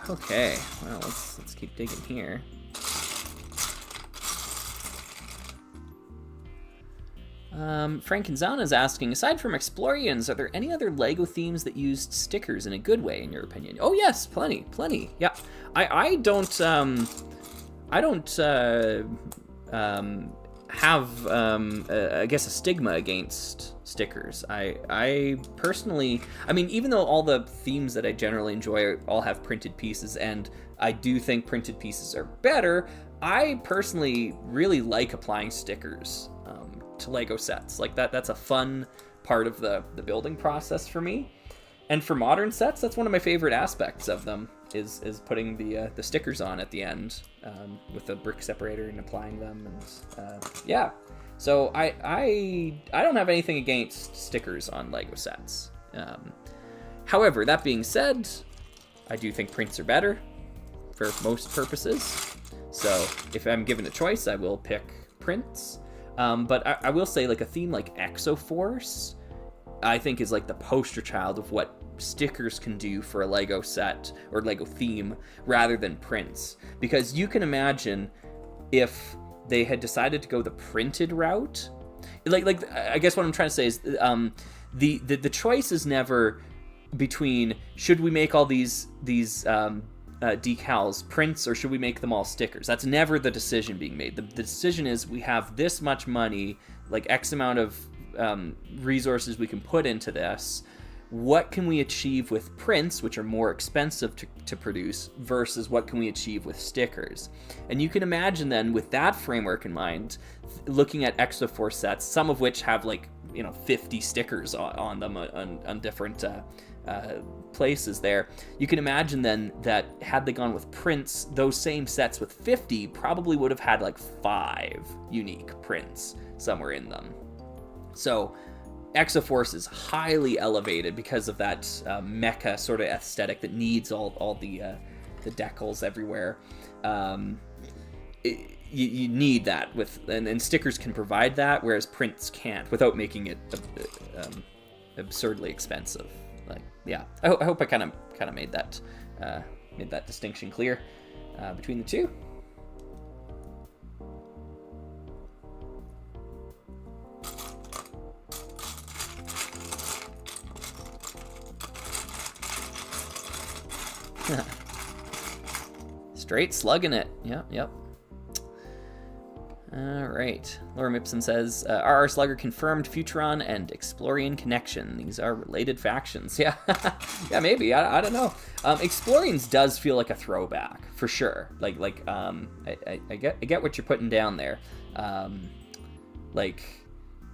Okay, well, let's keep digging here. Frankenzauna is asking, aside from Explorians, are there any other LEGO themes that used stickers in a good way, in your opinion? Oh yes, plenty. Yeah, I don't have I guess a stigma against stickers. I personally, I mean, even though all the themes that I generally enjoy all have printed pieces, and I do think printed pieces are better, I personally really like applying stickers to Lego sets. Like that's a fun part of the building process for me. And for modern sets, that's one of my favorite aspects of them, is putting the stickers on at the end with the brick separator and applying them. And yeah, so I don't have anything against stickers on Lego sets. However, that being said, I do think prints are better for most purposes. So if I'm given a choice, I will pick prints. But I will say, like, a theme like Exoforce, I think is like the poster child of what stickers can do for a Lego set or Lego theme rather than prints. Because you can imagine if they had decided to go the printed route, like I guess what I'm trying to say is the choice is never between should we make all these decals prints or should we make them all stickers. That's never the decision being made. The decision is we have this much money, like X amount of resources we can put into this. What can we achieve with prints, which are more expensive to produce, versus what can we achieve with stickers? And you can imagine then, with that framework in mind, looking at Exoforce sets, some of which have 50 stickers on them on different places there. You can imagine then that had they gone with prints, those same sets with 50 probably would have had like 5 unique prints somewhere in them. So Exoforce is highly elevated because of that mecha sort of aesthetic that needs all the decals everywhere. You need that and stickers can provide that, whereas prints can't, without making it absurdly expensive. Like, yeah, I hope I kind of made that distinction clear between the two. Straight slugging it. Yep. All right. Laura Ipson says, RR Slugger confirmed Futuron and Explorian connection. These are related factions. Yeah, yeah, maybe. I don't know. Explorians does feel like a throwback for sure. I get what you're putting down there. Like,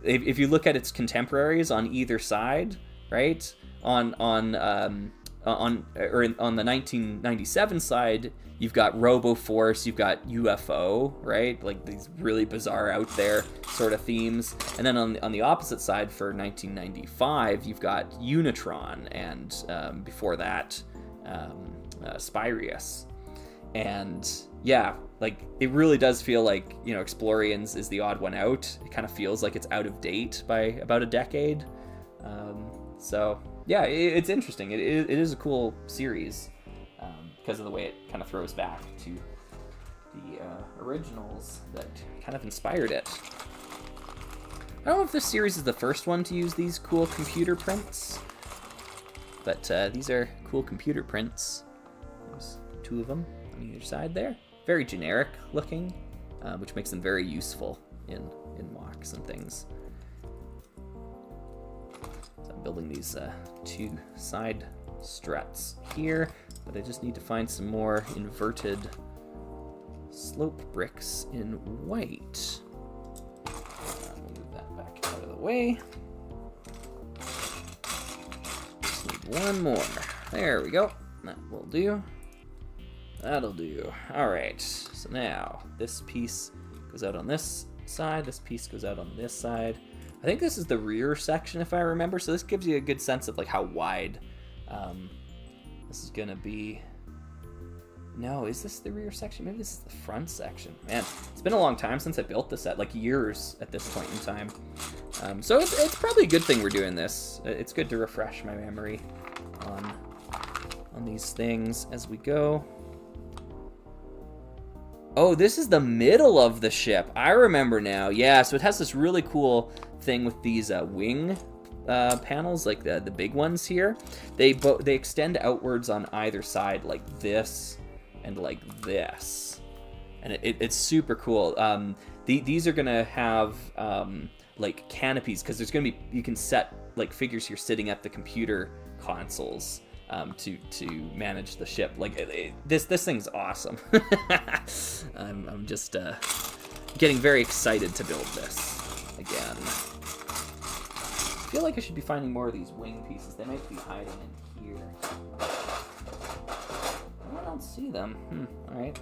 if you look at its contemporaries on either side, right? On the 1997 side, you've got RoboForce, you've got UFO, right? Like these really bizarre out there sort of themes. And then on the opposite side for 1995, you've got Unitron, and before that, Spyrius. And yeah, like it really does feel like, you know, Explorians is the odd one out. It kind of feels like it's out of date by about a decade. So yeah, it's interesting. It is a cool series because of the way it kind of throws back to the originals that kind of inspired it. I don't know if this series is the first one to use these cool computer prints, but these are cool computer prints. There's two of them on either side there. Very generic looking, which makes them very useful in walks and things. So I'm building these two side struts here, but I just need to find some more inverted slope bricks in white. We'll move that back out of the way. Just need one more. There we go. That will do. That'll do. All right. So now this piece goes out on this side. This piece goes out on this side. I think this is the rear section, if I remember. So this gives you a good sense of like how wide this is gonna be. No, is this the rear section? Maybe this is the front section. Man, it's been a long time since I built this set, like years at this point in time. So it's probably a good thing we're doing this. It's good to refresh my memory on these things as we go. Oh, this is the middle of the ship. I remember now. Yeah, so it has this really cool thing with these wing panels, like the big ones here. They extend outwards on either side like this and like this, and it's super cool. These are gonna have like canopies, because there's gonna be, you can set like figures here sitting at the computer consoles to manage the ship. Like this thing's awesome. I'm just getting very excited to build this again. I feel like I should be finding more of these wing pieces. They might be hiding in here. I don't see them. All right.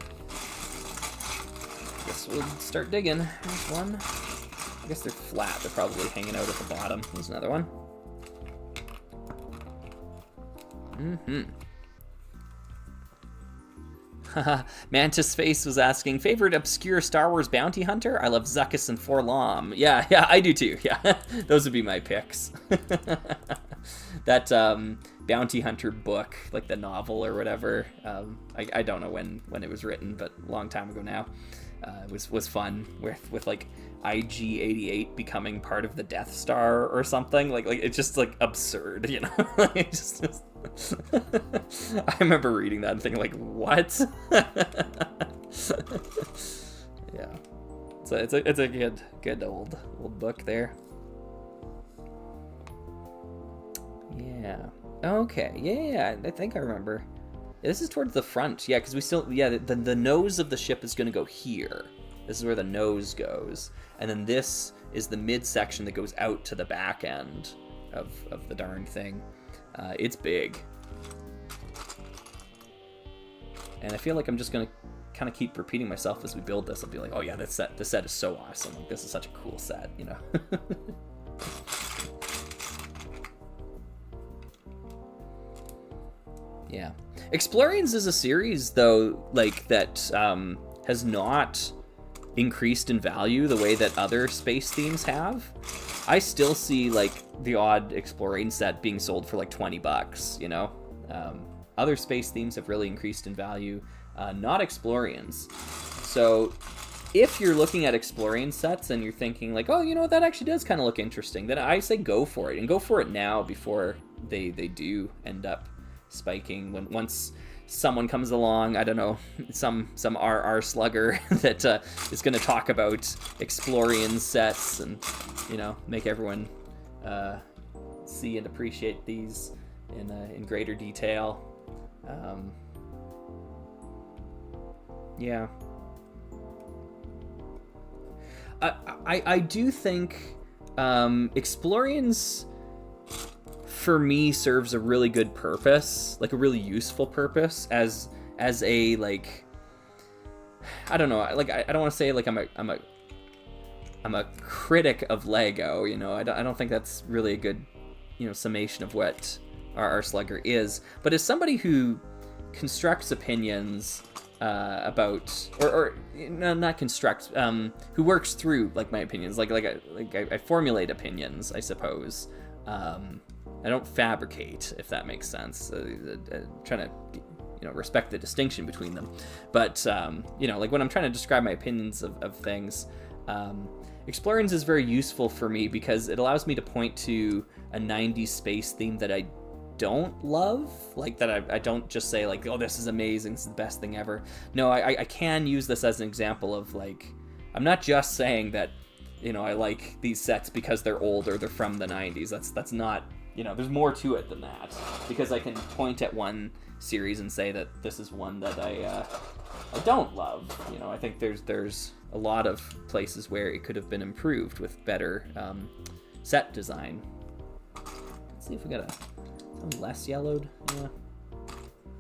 Guess we'll start digging. There's one. I guess they're flat. They're probably hanging out at the bottom. There's another one. Mantis Face was asking, favorite obscure Star Wars bounty hunter? I love Zuckuss and Forlom. Yeah, I do too. Yeah, those would be my picks. That bounty hunter book, like the novel or whatever. I don't know when it was written, but a long time ago now. It was fun with like IG-88 becoming part of the Death Star or something. Like it's just like absurd, you know. It's just I remember reading that and thinking like, what? Yeah. So it's a good old book there. Yeah. Okay. Yeah. I think I remember. This is towards the front. Yeah, because we still, the nose of the ship is going to go here. This is where the nose goes. And then this is the midsection that goes out to the back end of the darn thing. It's big. And I feel like I'm just going to kind of keep repeating myself as we build this. I'll be like, oh yeah, this set is so awesome. Like, this is such a cool set, you know? Yeah. Explorians is a series, though, like, that has not increased in value the way that other space themes have. I still see, like, the odd Explorian set being sold for, like, $20, you know? Other space themes have really increased in value, not Explorians. So if you're looking at Explorian sets and you're thinking, like, oh, you know what, that actually does kind of look interesting, then I say go for it, and go for it now before they do end up spiking. Once someone comes along, I don't know, some RR Slugger that is going to talk about Explorian sets and, you know, make everyone see and appreciate these in greater detail. Yeah. I do think Explorians, for me, serves a really good purpose, like a really useful purpose as a, like, I don't know, like I don't want to say like I'm a critic of Lego, you know. I don't think that's really a good, you know, summation of what our Slugger is. But as somebody who constructs opinions about, or no, not constructs, who works through like my opinions, like I formulate opinions, I suppose. I don't fabricate, if that makes sense. Trying to, you know, respect the distinction between them. But you know, like when I'm trying to describe my opinions of things, Explorians is very useful for me because it allows me to point to a 90s space theme that I don't love, like that I don't just say like, oh, this is amazing, this is the best thing ever. No, I can use this as an example of, like, I'm not just saying that, you know, I like these sets because they're old or they're from the 90s. That's not, you know, there's more to it than that, because I can point at one series and say that this is one that I don't love. You know, I think there's a lot of places where it could have been improved with better set design. Let's see if we got some less yellowed. Yeah.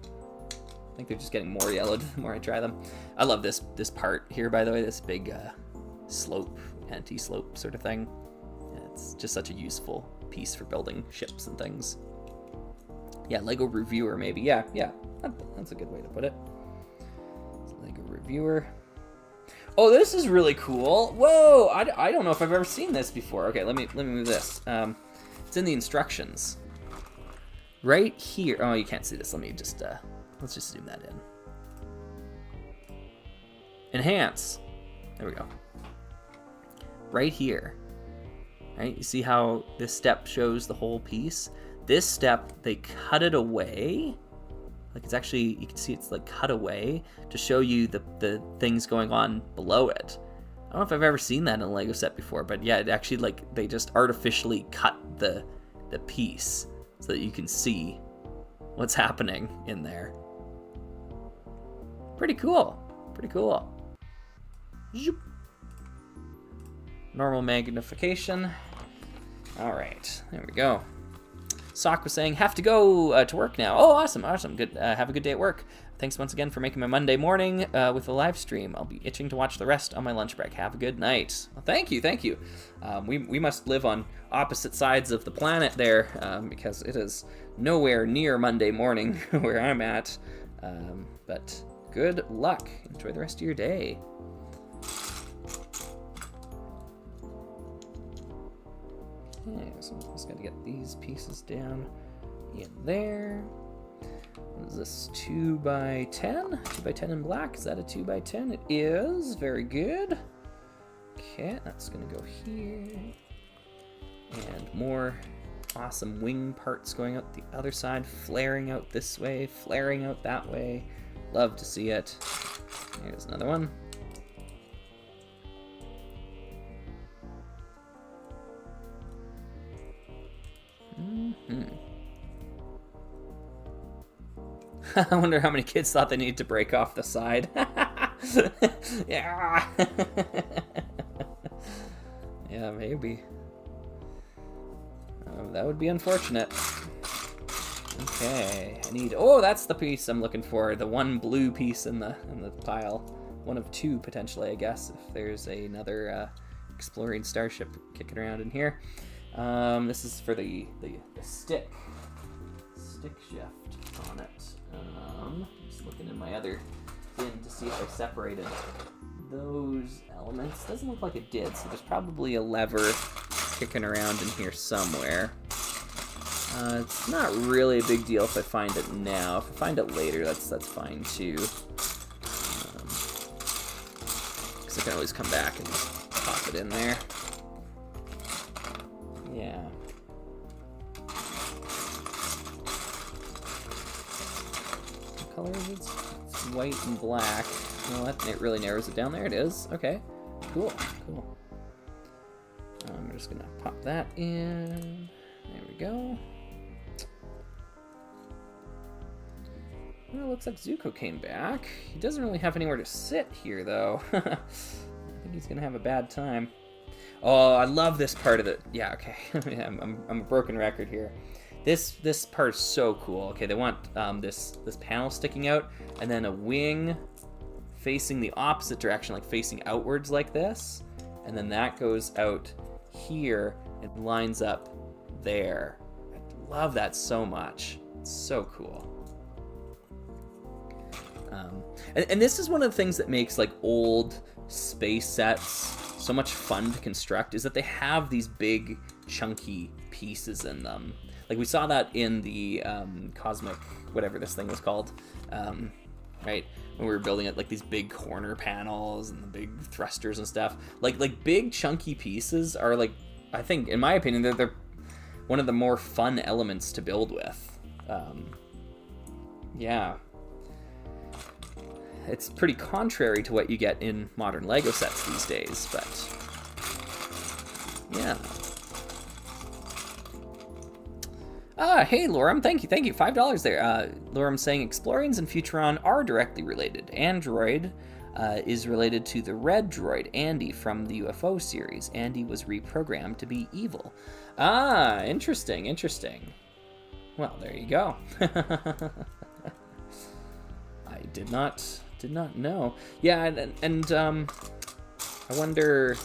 I think they're just getting more yellowed the more I try them. I love this part here, by the way, this big slope, anti-slope sort of thing. Yeah, it's just such a useful piece for building ships and things. Yeah, Lego Reviewer maybe. Yeah, that's a good way to put it. Lego Reviewer. Oh, this is really cool. Whoa, I don't know if I've ever seen this before. Okay, let me move this. It's in the instructions. Right here. Oh, you can't see this. Let me just let's just zoom that in. Enhance. There we go. Right here. Right? You see how this step shows the whole piece? This step, they cut it away. Like, it's actually, you can see it's like cut away to show you the things going on below it. I don't know if I've ever seen that in a Lego set before, but yeah, it actually, like, they just artificially cut the piece so that you can see what's happening in there. Pretty cool. Pretty cool. Zoop. Normal magnification. All right, there we go. Sock was saying, have to go to work now. Oh, awesome. Good. Have a good day at work. Thanks once again for making my Monday morning with a live stream. I'll be itching to watch the rest on my lunch break. Have a good night. Well, thank you. We must live on opposite sides of the planet there, because it is nowhere near Monday morning where I'm at. But good luck. Enjoy the rest of your day. Okay, so I'm just gonna get these pieces down in there. What is this, 2x10? 2x10 in black, is that a 2x10? It is, very good. Okay, that's gonna go here. And more awesome wing parts going out the other side, flaring out this way, flaring out that way. Love to see it. Here's another one. I wonder how many kids thought they needed to break off the side. Yeah. Yeah, maybe. That would be unfortunate. Okay, I need. Oh, that's the piece I'm looking for. The one blue piece in the pile. One of two potentially, I guess, if there's another exploring starship kicking around in here. This is for the stick shift on it. Just looking in my other bin to see if I separated those elements. Doesn't look like it did, so there's probably a lever kicking around in here somewhere. It's not really a big deal if I find it now. If I find it later, that's fine too. Because I can always come back and just pop it in there. Yeah. What color is white and black. Well, that really narrows it down. There it is. Okay, cool, cool. I'm just gonna pop that in. There we go. Well, it looks like Zuko came back. He doesn't really have anywhere to sit here, though. I think he's gonna have a bad time. Oh, I love this part of it. Yeah, okay. I'm a broken record here. This part is so cool. Okay, they want this panel sticking out, and then a wing facing the opposite direction, like facing outwards like this, and then that goes out here and lines up there. I love that so much. It's so cool. And this is one of the things that makes like old space sets so much fun to construct, is that they have these big chunky pieces in them. Like we saw that in the cosmic, whatever this thing was called, right? When we were building it, like these big corner panels and the big thrusters and stuff. Like big chunky pieces are like, I think, in my opinion, they're one of the more fun elements to build with. Yeah. It's pretty contrary to what you get in modern Lego sets these days, but yeah. Hey, Lorem, thank you, $5 there. Lorem saying Explorians and Futuron are directly related. Android is related to the red droid, Andy, from the UFO series. Andy was reprogrammed to be evil. Ah, interesting. Well, there you go. I did not know. Yeah, and I wonder,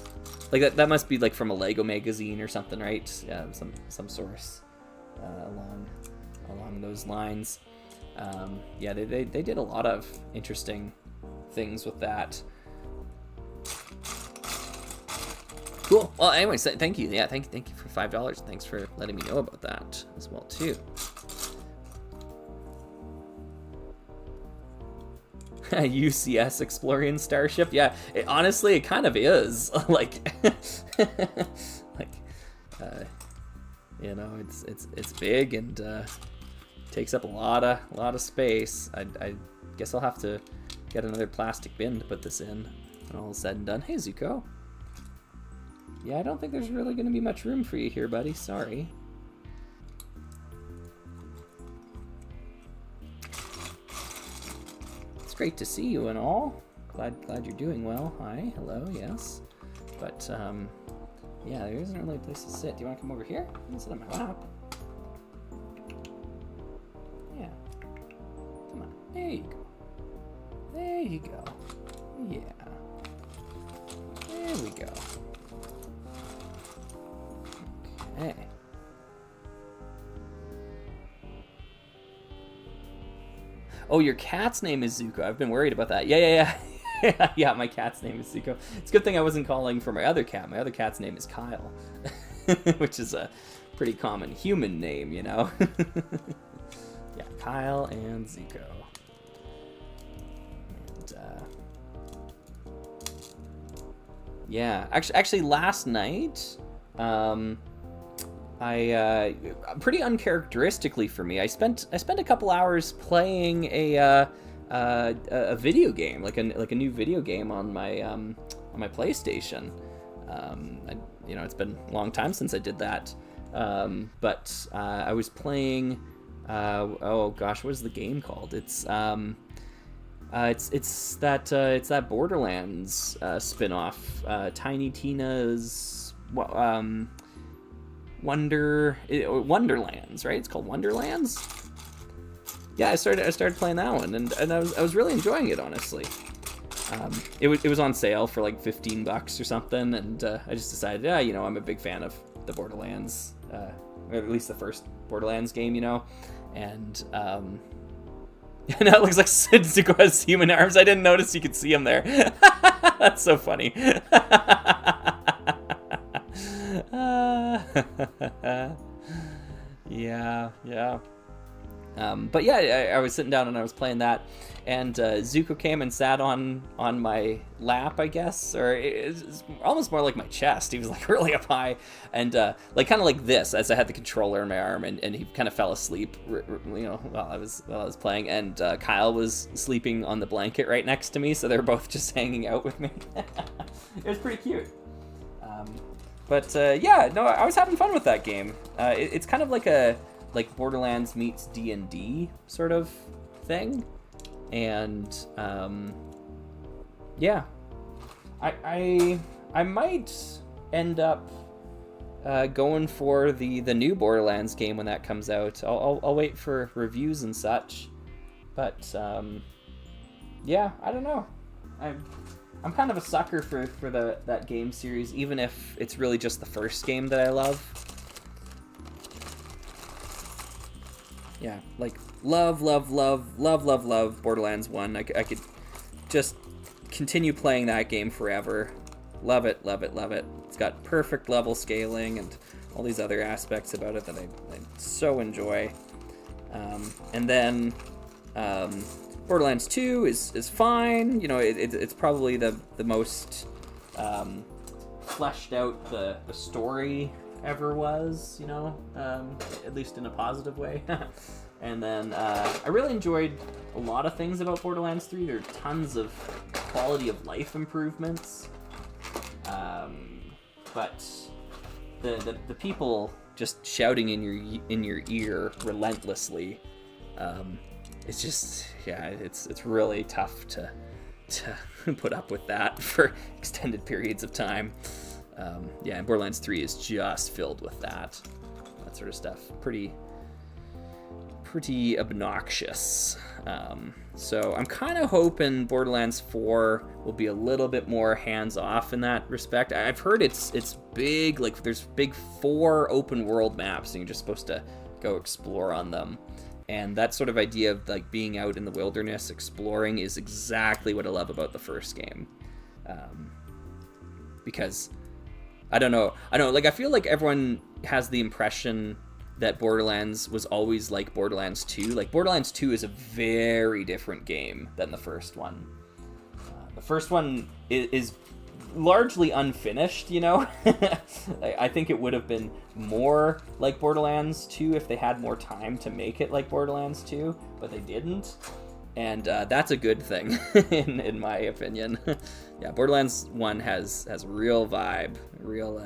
like that must be like from a Lego magazine or something, right? Yeah, some source along those lines. Yeah, they did a lot of interesting things with that. Cool. Well, anyways, thank you. Yeah, thank you for $5. Thanks for letting me know about that as well too. UCS Explorian Starship. Yeah, honestly, it kind of is. You know, it's big and takes up a lot of space. I guess I'll have to get another plastic bin to put this in when all is said and done. Hey, Zuko. Yeah, I don't think there's really going to be much room for you here, buddy. Sorry. It's great to see you and all. Glad you're doing well. Hi, hello, yes. But yeah, there isn't really a place to sit. Do you want to come over here? You can sit on my lap. Yeah. Come on. There you go. There you go. Yeah. There we go. Okay. Oh, your cat's name is Zuko. I've been worried about that. Yeah. Yeah, my cat's name is Zuko. It's a good thing I wasn't calling for my other cat. My other cat's name is Kyle, which is a pretty common human name, you know? Yeah, Kyle and Zuko. And, yeah, actually last night, I pretty uncharacteristically for me, I spent a couple hours playing a video game, like a new video game on my PlayStation. You know, it's been a long time since I did that, but I was playing. Oh gosh, what is the game called? It's that Borderlands spin-off, Tiny Tina's Wonderlands, right? It's called Wonderlands. Yeah, I started playing that one, and I was really enjoying it, honestly. It was on sale for like $15 or something, and I just decided, yeah, you know, I'm a big fan of the Borderlands, or at least the first Borderlands game, you know, and now it looks like Zuko has human arms. I didn't notice you could see him there. That's so funny. Yeah. But yeah, I was sitting down and I was playing that, and Zuko came and sat on my lap, I guess, or it's almost more like my chest. He was like really up high, and like kind of like this as I had the controller in my arm, and he kind of fell asleep, while I was playing, and Kyle was sleeping on the blanket right next to me, so they were both just hanging out with me. It was pretty cute. But I was having fun with that game. It's kind of like Borderlands meets D&D sort of thing. And I might end up going for the new Borderlands game when that comes out. I'll wait for reviews and such. But I don't know. I'm kind of a sucker for that game series, even if it's really just the first game that I love. Yeah, like love Borderlands 1. I could just continue playing that game forever. Love it. It's got perfect level scaling and all these other aspects about it that I so enjoy. And then Borderlands 2 is fine. It's probably the most fleshed out the story ever was, at least in a positive way. And then I really enjoyed a lot of things about Borderlands 3. There are tons of quality of life improvements. But the people just shouting in your ear relentlessly, it's just, it's really tough to put up with that for extended periods of time. And Borderlands 3 is just filled with that sort of stuff. Pretty obnoxious. So I'm kind of hoping Borderlands 4 will be a little bit more hands-off in that respect. I've heard it's big, like there's big 4 open world maps and you're just supposed to go explore on them. And that sort of idea of like being out in the wilderness exploring is exactly what I love about the first game. Because I don't know, like I feel like everyone has the impression that Borderlands was always like Borderlands 2. Like Borderlands 2 is a very different game than the first one. The first one is largely unfinished, I think it would have been more like Borderlands 2 if they had more time to make it like Borderlands 2, but they didn't. And that's a good thing, in my opinion. Borderlands 1 has real vibe, real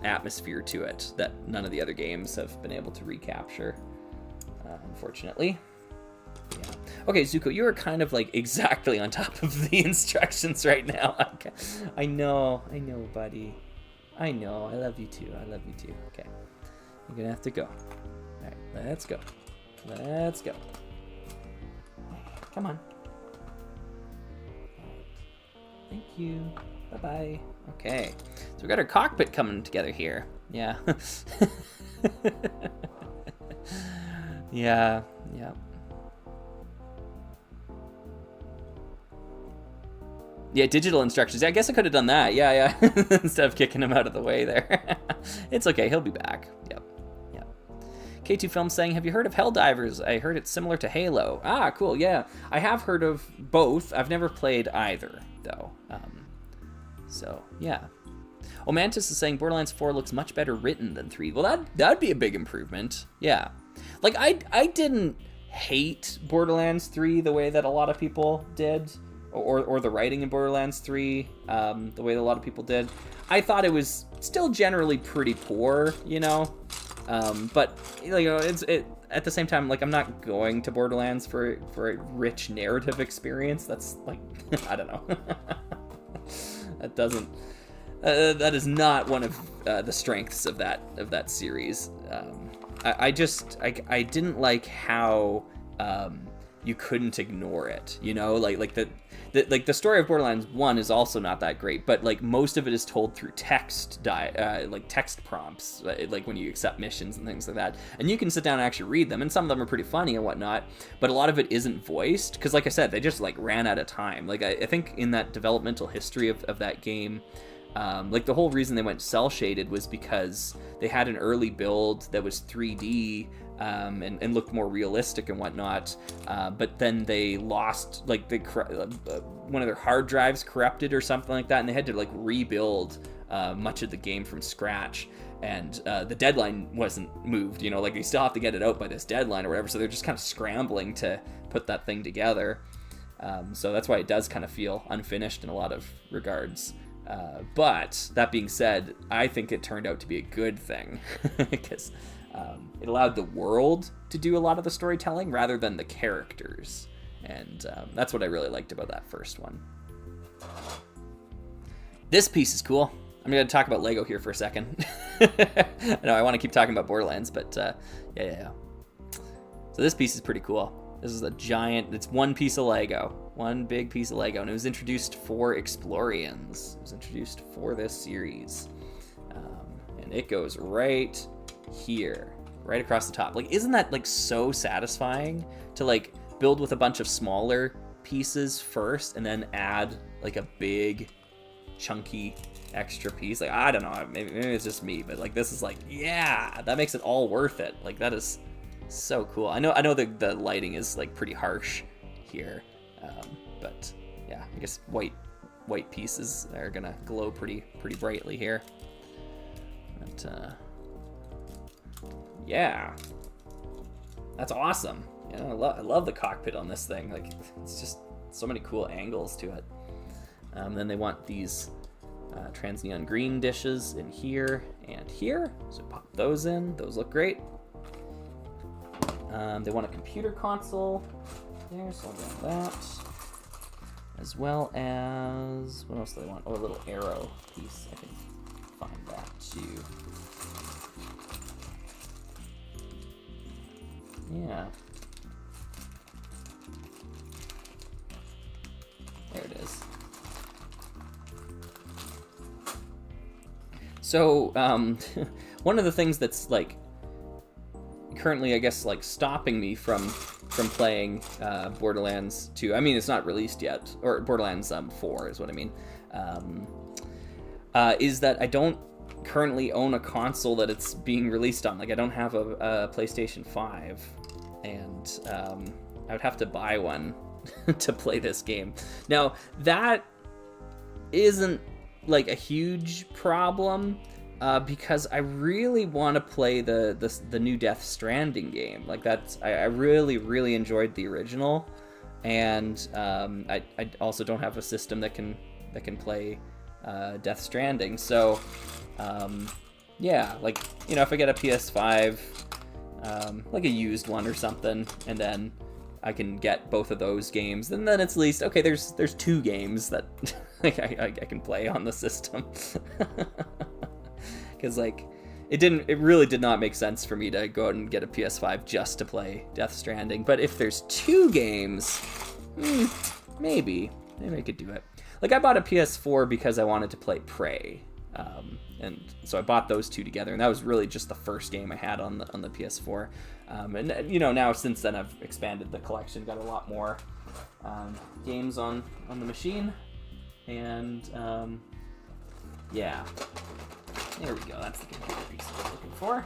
atmosphere to it that none of the other games have been able to recapture, unfortunately. Yeah. Okay, Zuko, you are kind of like exactly on top of the instructions right now. I know, buddy. I know. I love you too. Okay. You're gonna have to go. All right, let's go. Come on. Thank you. Bye-bye. Okay. So we got our cockpit coming together here. Yeah. Yeah. Yeah, digital instructions. I guess I could have done that. Yeah. Instead of kicking him out of the way there. It's okay. He'll be back. Yep. K2 Film saying, have you heard of Helldivers? I heard it's similar to Halo. Ah, cool. Yeah. I have heard of both. I've never played either, though. So, yeah. Oh, Mantis is saying Borderlands 4 looks much better written than 3. Well, that'd be a big improvement. Yeah. Like, I didn't hate Borderlands 3 the way that a lot of people did. Or the writing in Borderlands 3, the way that a lot of people did. I thought it was still generally pretty poor, but it's at the same time, like, I'm not going to Borderlands for a rich narrative experience. That's like, I don't know. That is not one of the strengths of that series. I didn't like how you couldn't ignore it, like the story of Borderlands 1 is also not that great, but like most of it is told through text prompts, like when you accept missions and things like that, and you can sit down and actually read them, and some of them are pretty funny and whatnot, but a lot of it isn't voiced because, like I said, they just like ran out of time. Like I think in that developmental history of that game, like the whole reason they went cell shaded was because they had an early build that was 3D and looked more realistic and whatnot. But then they lost, like, one of their hard drives corrupted or something like that, and they had to like rebuild much of the game from scratch. And the deadline wasn't moved, you know, like they still have to get it out by this deadline or whatever. So they're just kind of scrambling to put that thing together. So that's why it does kind of feel unfinished in a lot of regards. But that being said, I think it turned out to be a good thing because it allowed the world to do a lot of the storytelling rather than the characters. And that's what I really liked about that first one. This piece is cool. I'm going to talk about Lego here for a second. I know I want to keep talking about Borderlands, but yeah. So this piece is pretty cool. This is a giant, it's one piece of Lego, one big piece of Lego, and it was introduced for Explorians. It was introduced for this series. And it goes right here, right across the top. Like, isn't that like so satisfying to like build with a bunch of smaller pieces first and then add like a big chunky extra piece? Like, I don't know, maybe it's just me, but like this is like, yeah, that makes it all worth it. Like, that is so cool. I know the lighting is like pretty harsh here, but yeah, I guess white pieces are gonna glow pretty brightly here. But yeah, that's awesome. You know, I love the cockpit on this thing. Like, it's just so many cool angles to it. Then they want these trans neon green dishes in here and here, so pop those in. Those look great. They want a computer console there, so I'll grab that. As well as, what else do they want? Oh, a little arrow piece. I can find that too. Yeah. There it is. So, one of the things that's like currently, I guess, like stopping me from playing Borderlands 2. I mean, it's not released yet, or Borderlands 4 is what I mean. Is that I don't currently own a console that it's being released on. Like, I don't have a PlayStation 5, and I would have to buy one to play this game. Now, that isn't like a huge problem, because I really want to play the new Death Stranding game. Like, I really enjoyed the original, and I also don't have a system that can play Death Stranding. So yeah, like, you know, if I get a PS5, like a used one or something, and then I can get both of those games, and then it's at least, okay, there's 2 games that like I can play on the system. Because like it really did not make sense for me to go out and get a PS5 just to play Death Stranding. But if there's 2 games, maybe I could do it. Like, I bought a PS4 because I wanted to play Prey, and so I bought those 2 together, and that was really just the first game I had on the PS4. And you know, now since then I've expanded the collection, got a lot more games on the machine, and yeah. There we go, that's the computer piece I was looking for.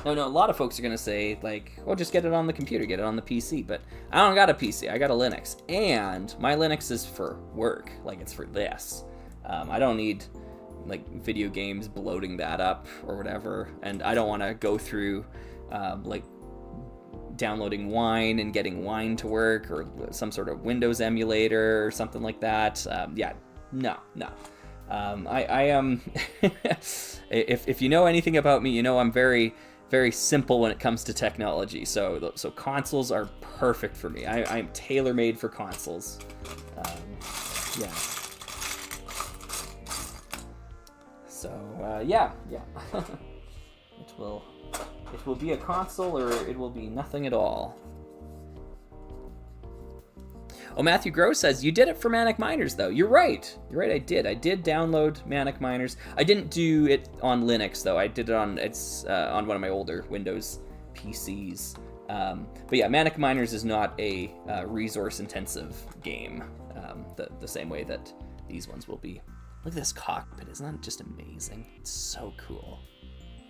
No, a lot of folks are going to say, like, well, just get it on the computer, get it on the PC, but I don't got a PC, I got a Linux, and my Linux is for work, like, it's for this. I don't need, like, video games bloating that up or whatever, and I don't want to go through, like, downloading Wine and getting Wine to work, or some sort of Windows emulator or something like that. Yeah, no. I am, if you know anything about me, you know I'm very, very simple when it comes to technology. So consoles are perfect for me. I'm tailor-made for consoles. Yeah. So yeah. It will be a console, or it will be nothing at all. Oh, Matthew Gross says, you did it for Manic Miners, though. You're right, I did. I did download Manic Miners. I didn't do it on Linux, though. I did it on one of my older Windows PCs. But yeah, Manic Miners is not a resource-intensive game, the same way that these ones will be. Look at this cockpit. Isn't that just amazing? It's so cool.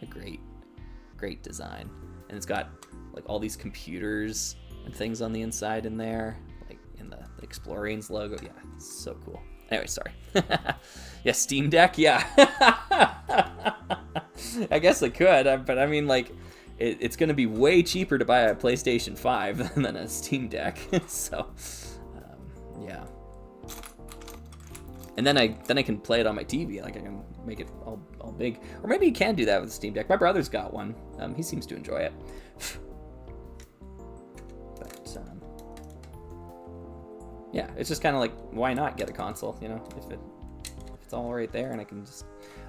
A great design. And and it's got like all these computers and things on the inside in there, like in the Explorians logo. Yeah, it's so cool. Anyway, sorry. Yeah, Steam Deck. Yeah. I guess I could, but I mean, like, it's going to be way cheaper to buy a PlayStation 5 than a Steam Deck. So, yeah. And then I can play it on my TV. Like, I can make it all big. Or maybe you can do that with the Steam Deck. My brother's got one. He seems to enjoy it. But, yeah, it's just kind of like, why not get a console, you know, if it's all right there, and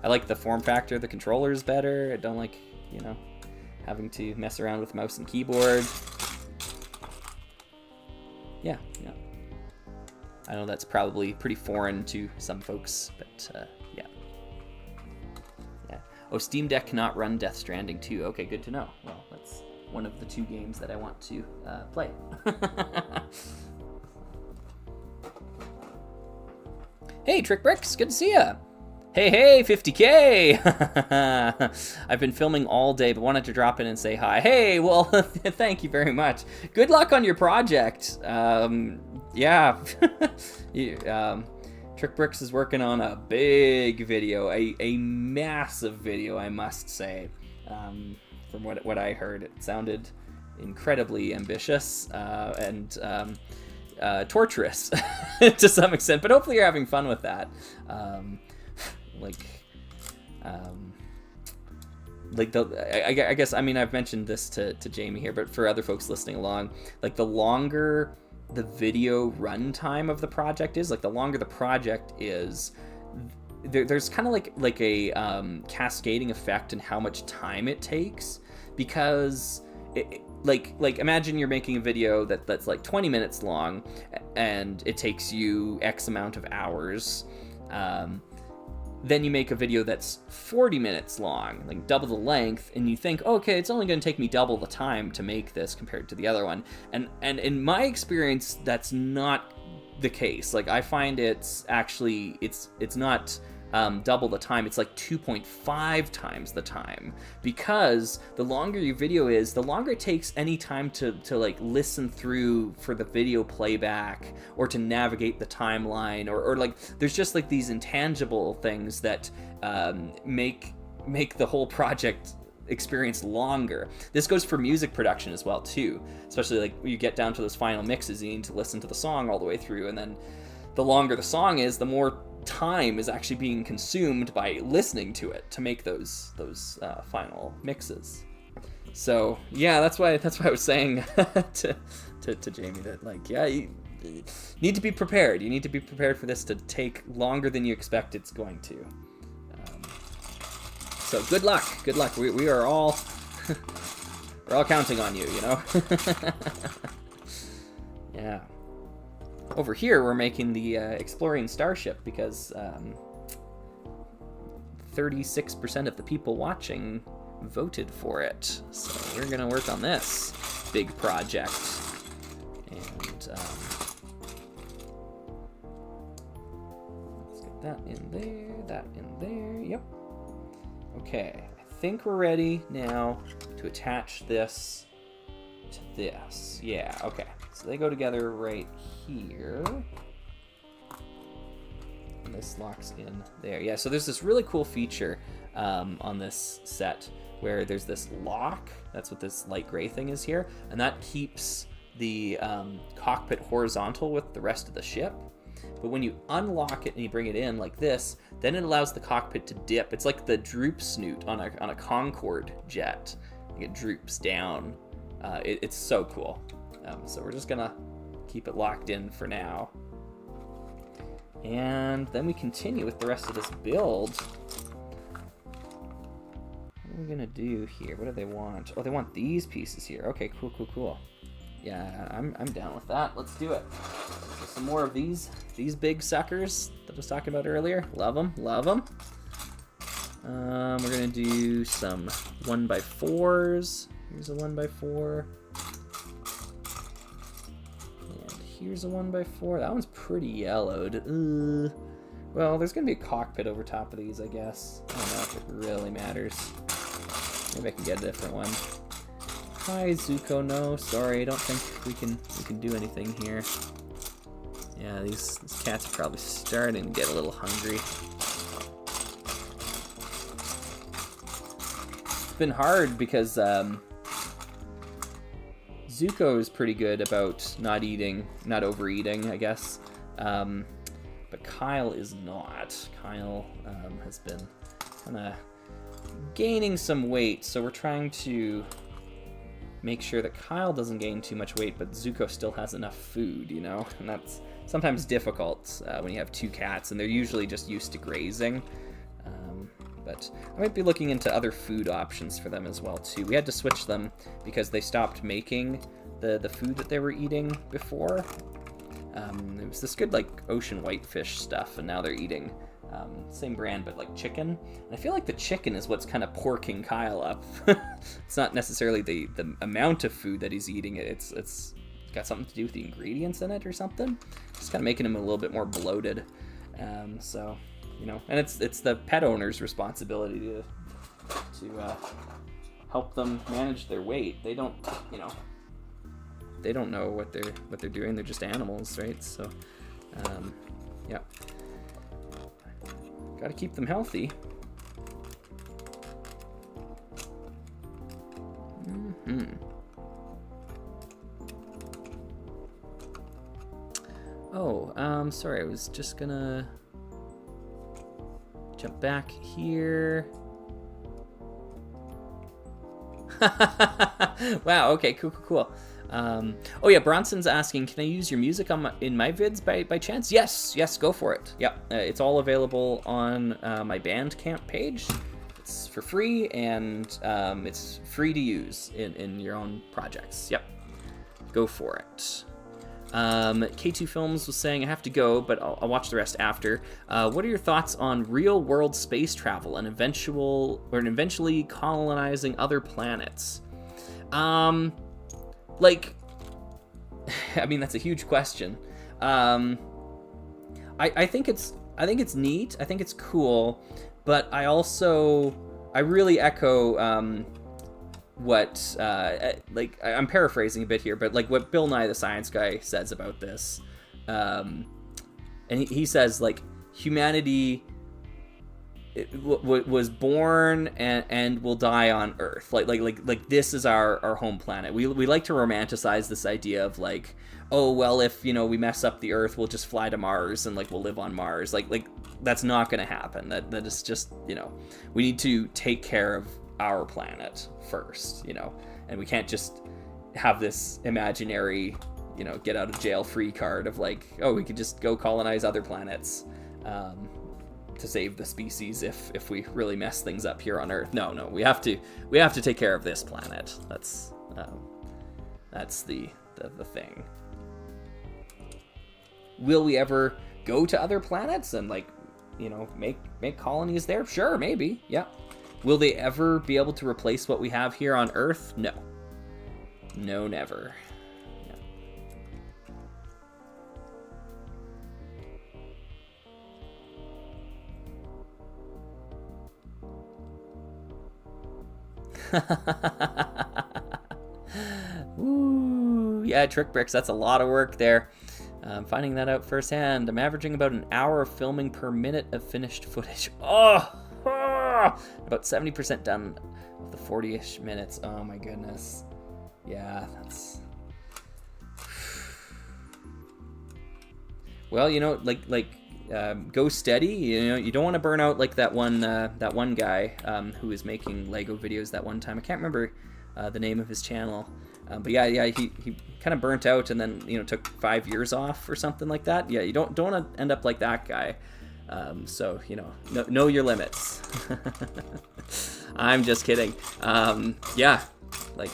I like the form factor. The controller is better. I don't like, you know, having to mess around with mouse and keyboard. Yeah. I know that's probably pretty foreign to some folks, but yeah. Oh, Steam Deck cannot run Death Stranding 2. Okay, good to know. Well, that's one of the 2 games that I want to play. Hey, Trick Bricks, good to see ya. Hey, 50K! I've been filming all day, but wanted to drop in and say hi. Hey, well, thank you very much. Good luck on your project. Yeah. Trick Bricks is working on a big video, a massive video, I must say. From what I heard, it sounded incredibly ambitious and torturous to some extent, but hopefully you're having fun with that. I guess, I mean, I've mentioned this to Jamie here, but for other folks listening along, like, the longer the video runtime of the project is, like, the longer the project is, there's kind of like a cascading effect in how much time it takes, because like imagine you're making a video that's like 20 minutes long, and it takes you X amount of hours. Then you make a video that's 40 minutes long, like double the length, and you think, okay, it's only going to take me double the time to make this compared to the other one. And in my experience, that's not the case. Like, I find it's actually, it's not double the time. It's like 2.5 times the time, because the longer your video is, the longer it takes any time to like listen through for the video playback, or to navigate the timeline, or like, there's just like these intangible things that make the whole project experience longer. This goes for music production as well too, especially like when you get down to those final mixes, you need to listen to the song all the way through, and then the longer the song is, the more time is actually being consumed by listening to it to make those final mixes. So yeah, that's why I was saying to Jamie that, like, yeah, you need to be prepared. You need to be prepared for this to take longer than you expect it's going to. So good luck. We are all we're all counting on you, you know. Yeah. Over here, we're making the Exploring Starship, because 36% of the people watching voted for it. So we're gonna work on this big project. And let's get that in there, yep. Okay, I think we're ready now to attach this to this. Yeah, okay. So they go together right here. And this locks in there. Yeah, so there's this really cool feature on this set where there's this lock. That's what this light gray thing is here. And that keeps the cockpit horizontal with the rest of the ship. But when you unlock it and you bring it in like this, then it allows the cockpit to dip. It's like the droop snoot on a Concorde jet. It droops down. It's so cool. So we're just gonna keep it locked in for now. And then we continue with the rest of this build. What are we gonna do here? What do they want? Oh, they want these pieces here. Okay, cool. Yeah, I'm down with that. Let's do it. So some more of these big suckers that I was talking about earlier. Love them. We're gonna do some 1x4s. Here's a 1x4. And here's a 1x4. That one's pretty yellowed. Well, there's gonna be a cockpit over top of these, I guess. I don't know if it really matters. Maybe I can get a different one. Hi, Zuko. No, sorry, I don't think we can do anything here. Yeah, these cats are probably starting to get a little hungry. It's been hard because Zuko is pretty good about not overeating, I guess. But Kyle is not. Kyle has been kind of gaining some weight, so we're trying to make sure that Kyle doesn't gain too much weight, but Zuko still has enough food, you know? And that's sometimes difficult when you have two cats, and they're usually just used to grazing. But I might be looking into other food options for them as well, too. We had to switch them because they stopped making the food that they were eating before. It was this good, like, ocean whitefish stuff, and now they're eating same brand, but, like, chicken. And I feel like the chicken is what's kind of porking Kyle up. It's not necessarily the amount of food that he's eating. It's got something to do with the ingredients in it or something. Just kind of making him a little bit more bloated. So, you know, and it's the pet owner's responsibility to help them manage their weight. They don't, you know, they don't know what they're doing. They're just animals, right? So, yeah, got to keep them healthy. Oh, sorry, I was just gonna jump back here. Wow, okay, cool. Oh yeah, Bronson's asking, can I use your music in my vids by chance? Yes, go for it. Yep, it's all available on my Bandcamp page. It's for free, and it's free to use in your own projects. Yep, go for it. K2 Films was saying, I have to go, but I'll watch the rest after. What are your thoughts on real-world space travel and eventually colonizing other planets? Like, I mean, that's a huge question. I think it's neat. I think it's cool, but I really echo what like, I'm paraphrasing a bit here, but like what Bill Nye the Science Guy says about this, and he says, like, humanity was born and will die on Earth. Like this is our home planet. We like to romanticize this idea of, like, oh well, if, you know, we mess up the Earth, we'll just fly to Mars and, like, we'll live on Mars. Like that's not going to happen. That is just, you know, we need to take care of our planet first, you know, and we can't just have this imaginary, you know, get out of jail free card of, like, oh, we could just go colonize other planets to save the species if we really mess things up here on Earth. No, we have to take care of this planet. That's the thing. Will we ever go to other planets and, like, you know, make colonies there? Sure, maybe. Yeah. Will they ever be able to replace what we have here on Earth? No, never. Ooh, yeah, Trick Bricks, that's a lot of work there. I'm finding that out firsthand. I'm averaging about an hour of filming per minute of finished footage. About 70% done of the 40-ish minutes. Oh my goodness. Yeah, that's... Well, you know, like go steady. You know, you don't want to burn out like that one guy who was making Lego videos that one time. I can't remember the name of his channel, but yeah, he kind of burnt out and then, you know, took 5 years off or something like that. Yeah, you don't want to end up like that guy. So, you know your limits. I'm just kidding. Yeah, like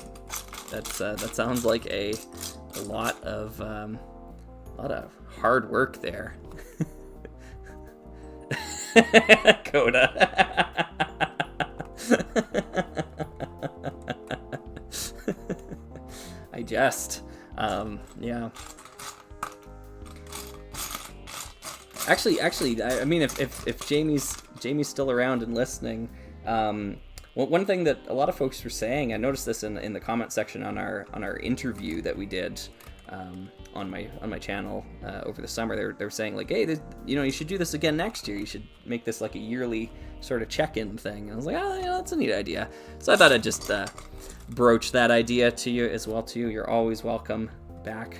that sounds like a lot of hard work there. Coda. I jest. Yeah. Actually, I mean, if Jamie's still around and listening, Well, one thing that a lot of folks were saying, I noticed this in the comment section on our interview that we did on my channel over the summer. They were saying like, hey, you should do this again next year. You should make this like a yearly sort of check-in thing. And I was like, oh, yeah, that's a neat idea. So I thought I'd just broach that idea to you as well too. You're always welcome back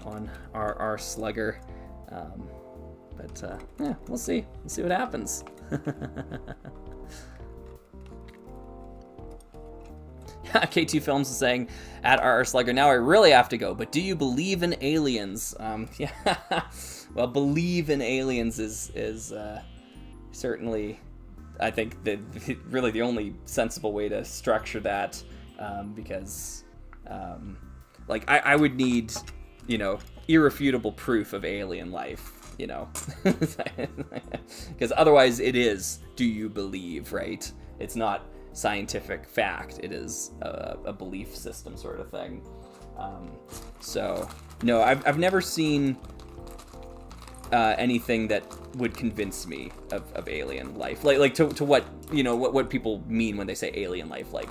on our Slugger. But yeah, we'll see what happens. K2 Films is saying, at RR Slugger, now I really have to go, but do you believe in aliens? Yeah, well, believe in aliens is certainly, I think, really the only sensible way to structure that, because, like, I would need, irrefutable proof of alien life, because otherwise it is, do you believe, right? It's not scientific fact. It is a belief system sort of thing. So no, I've never seen anything that would convince me of alien life, like to what what people mean when they say alien life, like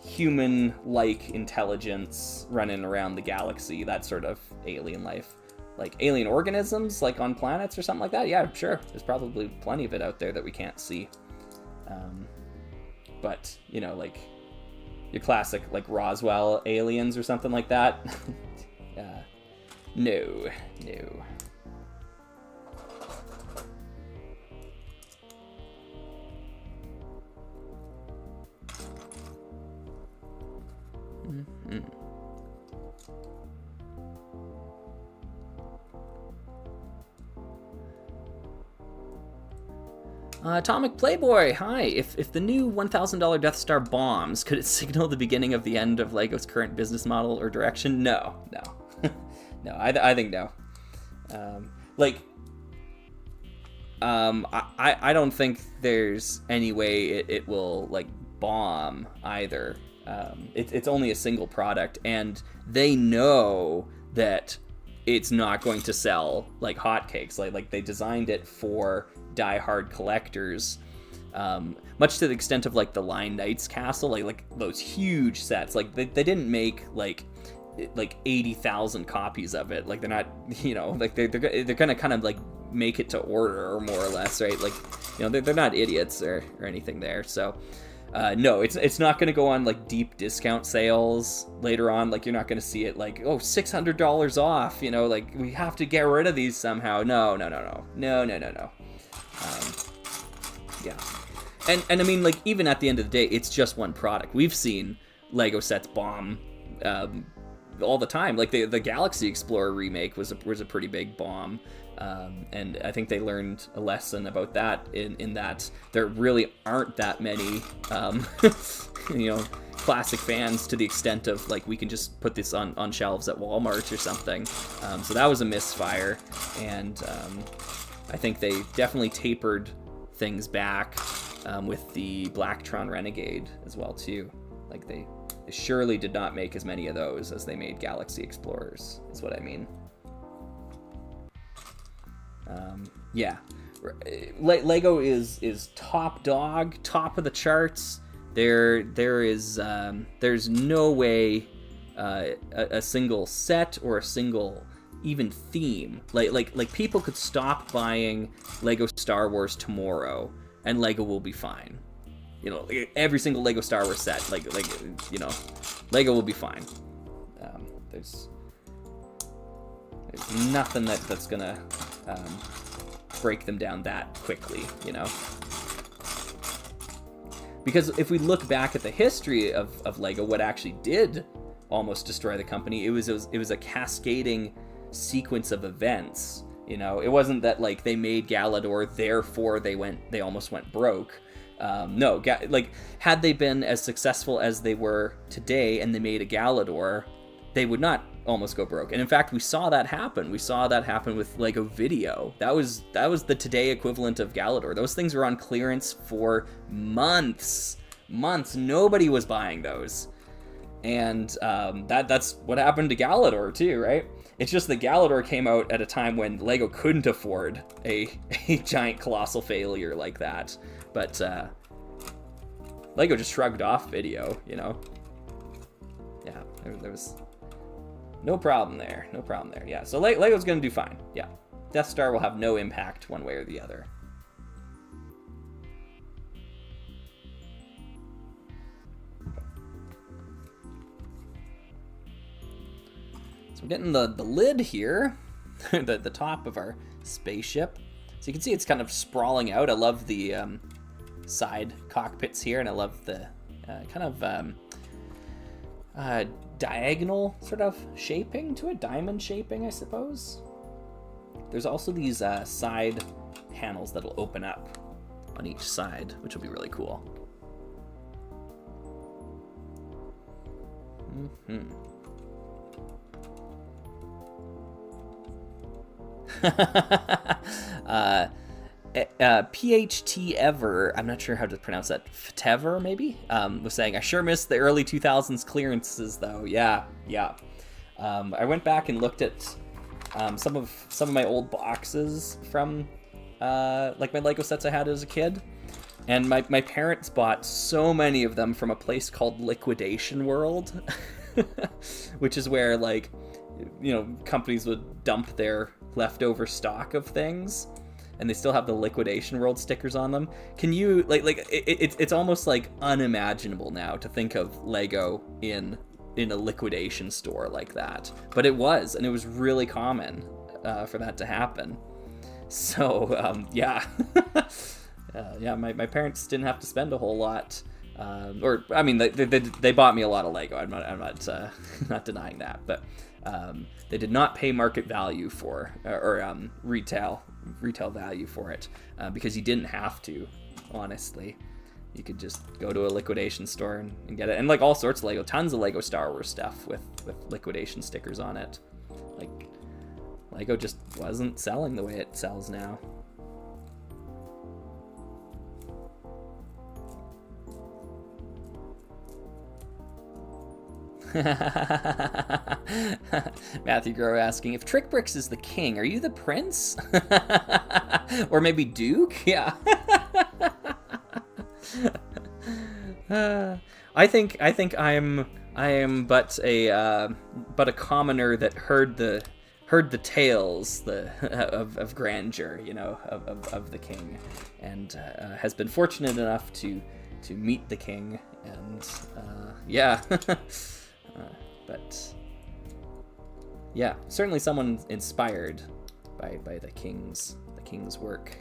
human-like intelligence running around the galaxy, that sort of alien life. Like alien organisms, like on planets or something like that. Yeah, sure. There's probably plenty of it out there that we can't see. But, like your classic, like Roswell aliens or something like that. No. Mm-hmm. Atomic Playboy, hi. If the new $1,000 Death Star bombs, could it signal the beginning of the end of LEGO's current business model or direction? No. No, I think no. I don't think there's any way it will, like, bomb either. It's only a single product, and they know that it's not going to sell like hotcakes. Like they designed it for die-hard collectors, much to the extent of like the Lion Knight's castle, like those huge sets. Like they didn't make like 80,000 copies of it. Like they're not, like they're gonna kind of like make it to order, or more or less, right? Like, they're not idiots or anything there. So no, it's not going to go on like deep discount sales later on. Like you're not going to see it like, oh, $600 off, like we have to get rid of these somehow. No. Yeah. And I mean, like, even at the end of the day, it's just one product. We've seen Lego sets bomb all the time. Like the Galaxy Explorer remake was a pretty big bomb. And I think they learned a lesson about that in that there really aren't that many, classic fans to the extent of like, we can just put this on shelves at Walmart or something. So that was a misfire. And I think they definitely tapered things back with the Blacktron Renegade as well too. Like they surely did not make as many of those as they made Galaxy Explorers, is what I mean. Yeah, Lego is top dog, top of the charts. There's no way a single set or a single even theme, like people could stop buying Lego Star Wars tomorrow and Lego will be fine. Every single Lego Star Wars set, Lego will be fine. There's nothing that's gonna break them down that quickly, Because if we look back at the history of Lego, what actually did almost destroy the company, it was a cascading sequence of events. It wasn't that like they made Galador, therefore they almost went broke. No, had they been as successful as they were today and they made a Galador, they would not almost go broke. And in fact, we saw that happen. We saw that happen with Lego Video. That was the today equivalent of Galador. Those things were on clearance for months. Nobody was buying those. And that's what happened to Galador too, right? It's just that Galador came out at a time when Lego couldn't afford a giant colossal failure like that. But Lego just shrugged off video, you know. Yeah, there was no problem there. No problem there. Yeah, so Lego's gonna do fine. Yeah, Death Star will have no impact one way or the other. So we're getting the lid here, the top of our spaceship. So you can see it's kind of sprawling out. I love the side cockpits here, and I love the kind of diagonal sort of shaping to it, diamond shaping, I suppose. There's also these side panels that'll open up on each side, which will be really cool. PHT Ever, I'm not sure how to pronounce that, Ftever maybe, was saying, I sure missed the early 2000s clearances though. Yeah. I went back and looked at some of my old boxes from like my Lego sets I had as a kid, and my parents bought so many of them from a place called Liquidation World, which is where, like, you know, companies would dump their leftover stock of things, and they still have the Liquidation World stickers on them. Can you it's almost like unimaginable now to think of Lego in a liquidation store like that, but it was, and it was really common for that to happen. So yeah. Yeah, my parents didn't have to spend a whole lot, or I mean, they bought me a lot of Lego. I'm not not denying that, but they did not pay market value for or retail value for it, because you didn't have to. Honestly, you could just go to a liquidation store and get it, and like all sorts of Lego, tons of Lego Star Wars stuff with liquidation stickers on it. Like, Lego just wasn't selling the way it sells now. Matthew Grow asking, if Trick Bricks is the king, are you the prince? Or maybe Duke? Yeah. I think I am but a commoner that heard the tales of grandeur, you know, of the king, and has been fortunate enough to meet the king, and yeah. But yeah, certainly someone inspired by the king's work.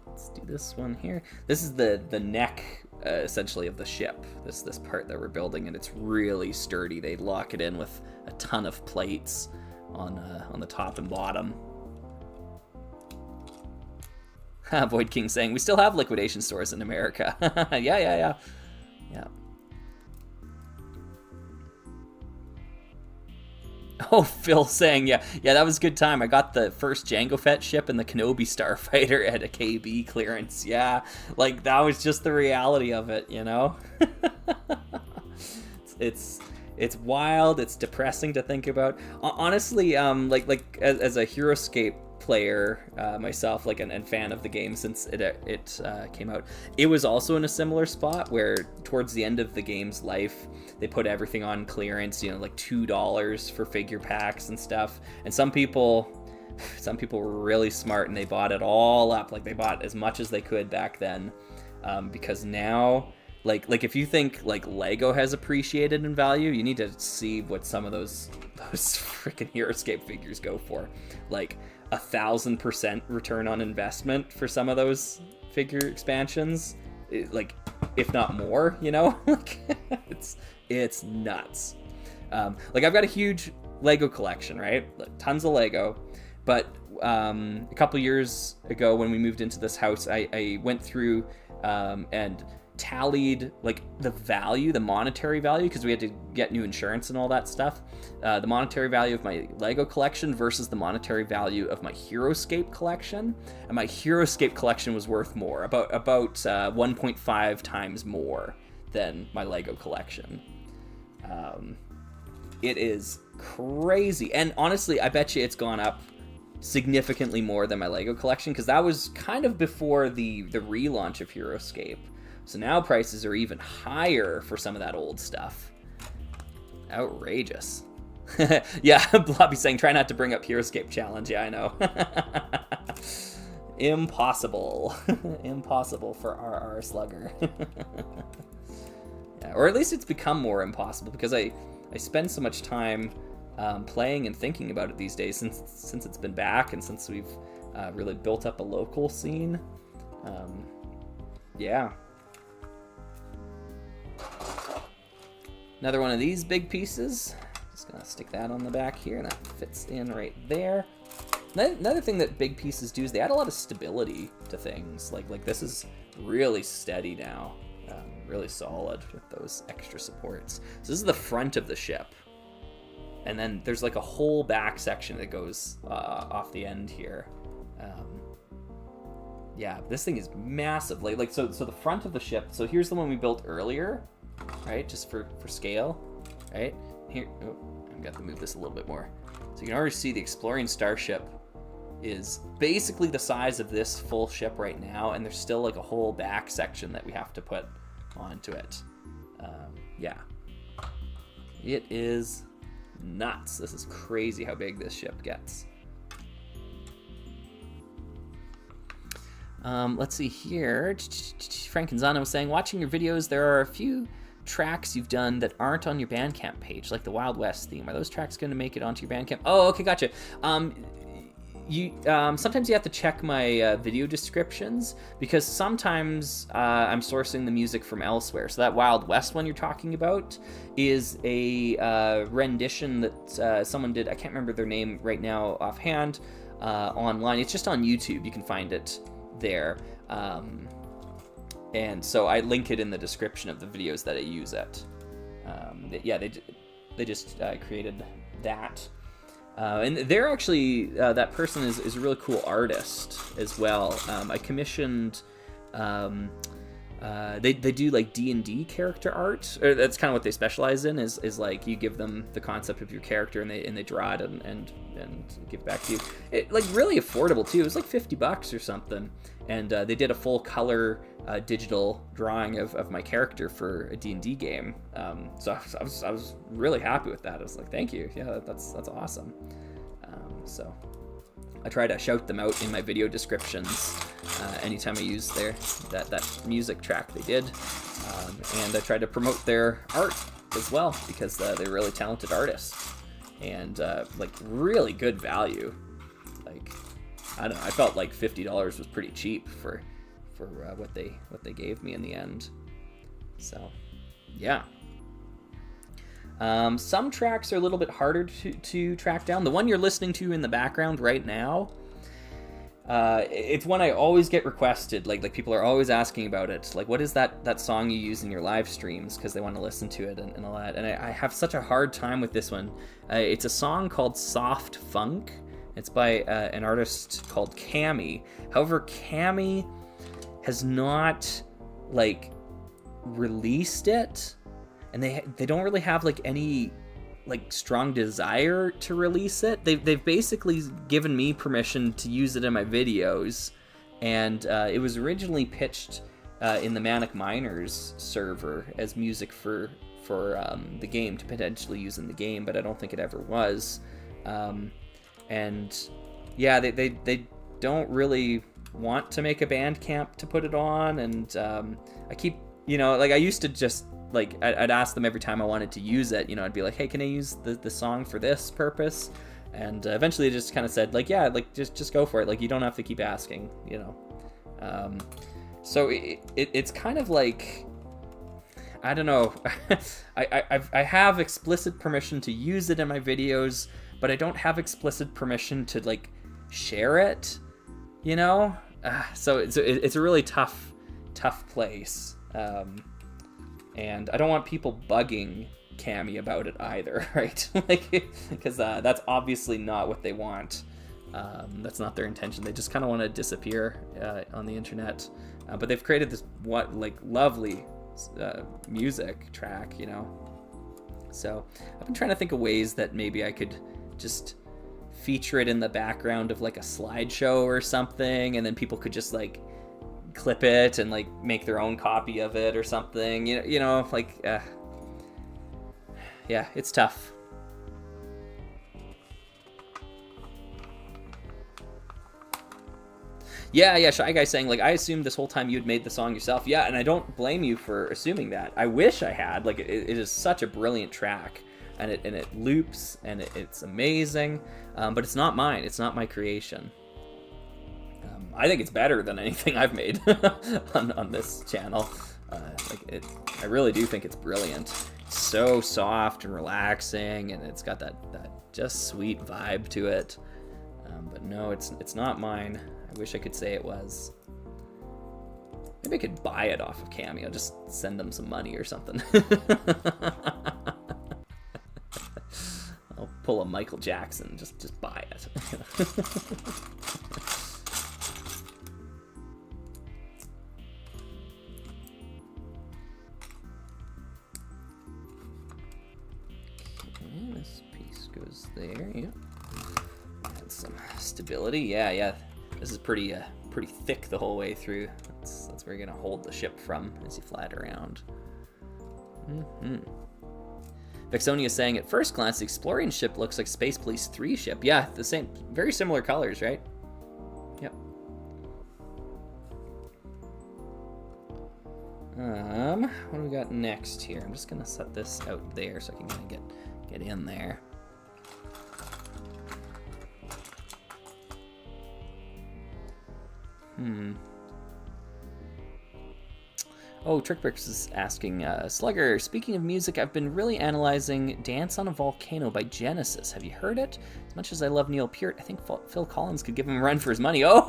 Let's do this one here. This is the neck, essentially, of the ship. This part that we're building, and it's really sturdy. They lock it in with a ton of plates on the top and bottom. Void King saying, we still have liquidation stores in America. Yeah. Oh, Phil saying, yeah, that was a good time. I got the first Jango Fett ship and the Kenobi Starfighter at a KB clearance. Yeah, like, that was just the reality of it, you know? It's wild. It's depressing to think about. Honestly, like as a HeroScape player myself, like, and fan of the game since it came out, it was also in a similar spot where towards the end of the game's life they put everything on clearance, you know, like $2 for figure packs and stuff, and some people were really smart and they bought it all up. Like, they bought as much as they could back then, because now, like if you think like Lego has appreciated in value, you need to see what some of those freaking HeroScape figures go for. Like 1,000% return on investment for some of those figure expansions, like, if not more, you know. Like, it's nuts. Like, I've got a huge Lego collection, right? Like, tons of Lego, but a couple years ago when we moved into this house, I went through and tallied, like, the monetary value, because we had to get new insurance and all that stuff, the monetary value of my Lego collection versus the monetary value of my HeroScape collection, and my HeroScape collection was worth more, about 1.5 times more than my Lego collection. It is crazy, and honestly, I bet you it's gone up significantly more than my Lego collection, because that was kind of before the relaunch of HeroScape. So now prices are even higher for some of that old stuff. Outrageous. Yeah, Blobby saying, try not to bring up HeroScape challenge. Yeah, I know. Impossible. Impossible for RR Slugger. Yeah, or at least it's become more impossible, because I spend so much time playing and thinking about it these days, since it's been back, and since we've really built up a local scene. Yeah. Another one of these big pieces. Just gonna stick that on the back here, and that fits in right there. Another thing that big pieces do is they add a lot of stability to things. Like this is really steady now, really solid with those extra supports. So this is the front of the ship, and then there's like a whole back section that goes off the end here. Yeah, this thing is massive. Like so the front of the ship. So here's the one we built earlier, right? Just for scale, right? Here, oh, I've got to move this a little bit more. So you can already see the exploring starship is basically the size of this full ship right now, and there's still like a whole back section that we have to put onto it. Yeah, it is nuts. This is crazy how big this ship gets. Let's see here. Frank Canzano was saying, watching your videos, there are a few tracks you've done that aren't on your Bandcamp page, like the Wild West theme. Are those tracks going to make it onto your Bandcamp? Oh, okay, gotcha. Sometimes you have to check my video descriptions, because sometimes I'm sourcing the music from elsewhere. So that Wild West one you're talking about is a rendition that someone did. I can't remember their name right now offhand. Online, it's just on YouTube. You can find it there. And so I link it in the description of the videos that I use it. Yeah, they just created that. And they're actually, that person is a really cool artist as well. I commissioned, they do like D&D character art, or that's kind of what they specialize in, is like you give them the concept of your character, and they draw it and give it back to you. It, like, really affordable too. It was like $50 or something, and they did a full color digital drawing of my character for a D&D game. So I was really happy with that. I was like, thank you. Yeah, that's awesome. So I try to shout them out in my video descriptions anytime I use that music track they did, and I try to promote their art as well, because they're really talented artists, and like really good value. Like, I don't know, I felt like $50 was pretty cheap for what they gave me in the end. So yeah. Some tracks are a little bit harder to track down. The one you're listening to in the background right now, it's one I always get requested. Like people are always asking about it. Like, what is that song you use in your live streams? Because they want to listen to it and all that. And I have such a hard time with this one. It's a song called Soft Funk. It's by an artist called Cammy. However, Cammy has not like released it, and they don't really have like any like strong desire to release it. They've basically given me permission to use it in my videos, and it was originally pitched in the Manic Miners server as music for the game, to potentially use in the game, but I don't think it ever was. And yeah, they don't really want to make a Bandcamp to put it on, and I keep, like, I used to just, like, I'd ask them every time I wanted to use it, I'd be like, hey, can I use the song for this purpose? And eventually they just kind of said, like, yeah, like, just go for it, like, you don't have to keep asking, so it's kind of like, I don't know, I have explicit permission to use it in my videos, but I don't have explicit permission to, like, share it, so it's a really tough place, and I don't want people bugging Cammy about it either, right? Like, because that's obviously not what they want. That's not their intention. They just kind of want to disappear on the internet, but they've created this lovely music track, So I've been trying to think of ways that maybe I could just feature it in the background of like a slideshow or something, and then people could just like clip it and like make their own copy of it or something. You know, like yeah, it's tough. Yeah, Shy Guy saying, like, I assumed this whole time you'd made the song yourself. Yeah, and I don't blame you for assuming that. I wish I had. Like, it is such a brilliant track, and it loops, and it's amazing, but it's not mine. It's not my creation. I think it's better than anything I've made on this channel. I really do think it's brilliant. It's so soft and relaxing, and it's got that just sweet vibe to it. But no, it's not mine. I wish I could say it was. Maybe I could buy it off of Cameo. Just send them some money or something. I'll pull a Michael Jackson. Just buy it. Okay, this piece goes there. Yeah. Add some stability. Yeah. This is pretty thick the whole way through. That's where you're gonna hold the ship from as you fly it around. Vexonia is saying, at first glance, the exploring ship looks like Space Police 3 ship. Yeah, the same, very similar colors, right? Yep. What do we got next here? I'm just gonna set this out there so I can kind of get in there. Oh, Trickbricks is asking, Slugger, speaking of music, I've been really analyzing Dance on a Volcano by Genesis. Have you heard it? As much as I love Neil Peart, I think Phil Collins could give him a run for his money. Yes.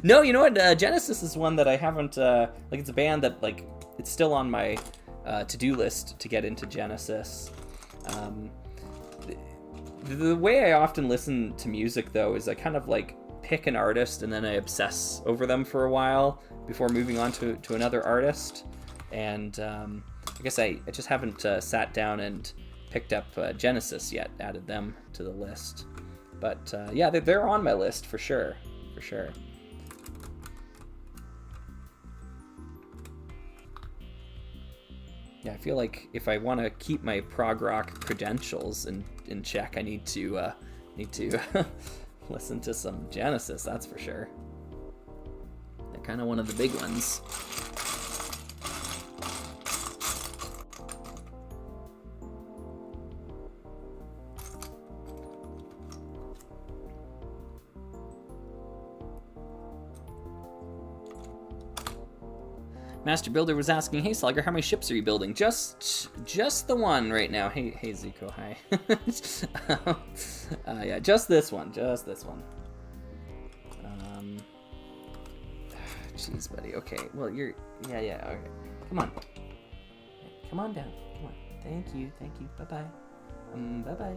No, you know what? Genesis is one that I haven't, like, it's a band that, like, it's still on my to-do list to get into Genesis. The way I often listen to music, though, is I kind of like pick an artist and then I obsess over them for a while before moving on to another artist. And I guess I just haven't sat down and picked up Genesis yet, added them to the list. But yeah, they're on my list for sure, for sure. Yeah, I feel like if I want to keep my prog rock credentials in check, I need to listen to some Genesis. That's for sure. They're kind of one of the big ones. Master Builder was asking, hey Slugger, how many ships are you building? Just the one right now. Hey Zico, hi. Yeah, just this one. Jeez, buddy. Okay, well you're, yeah. Okay, come on down. Come on. Thank you. Bye bye. Bye.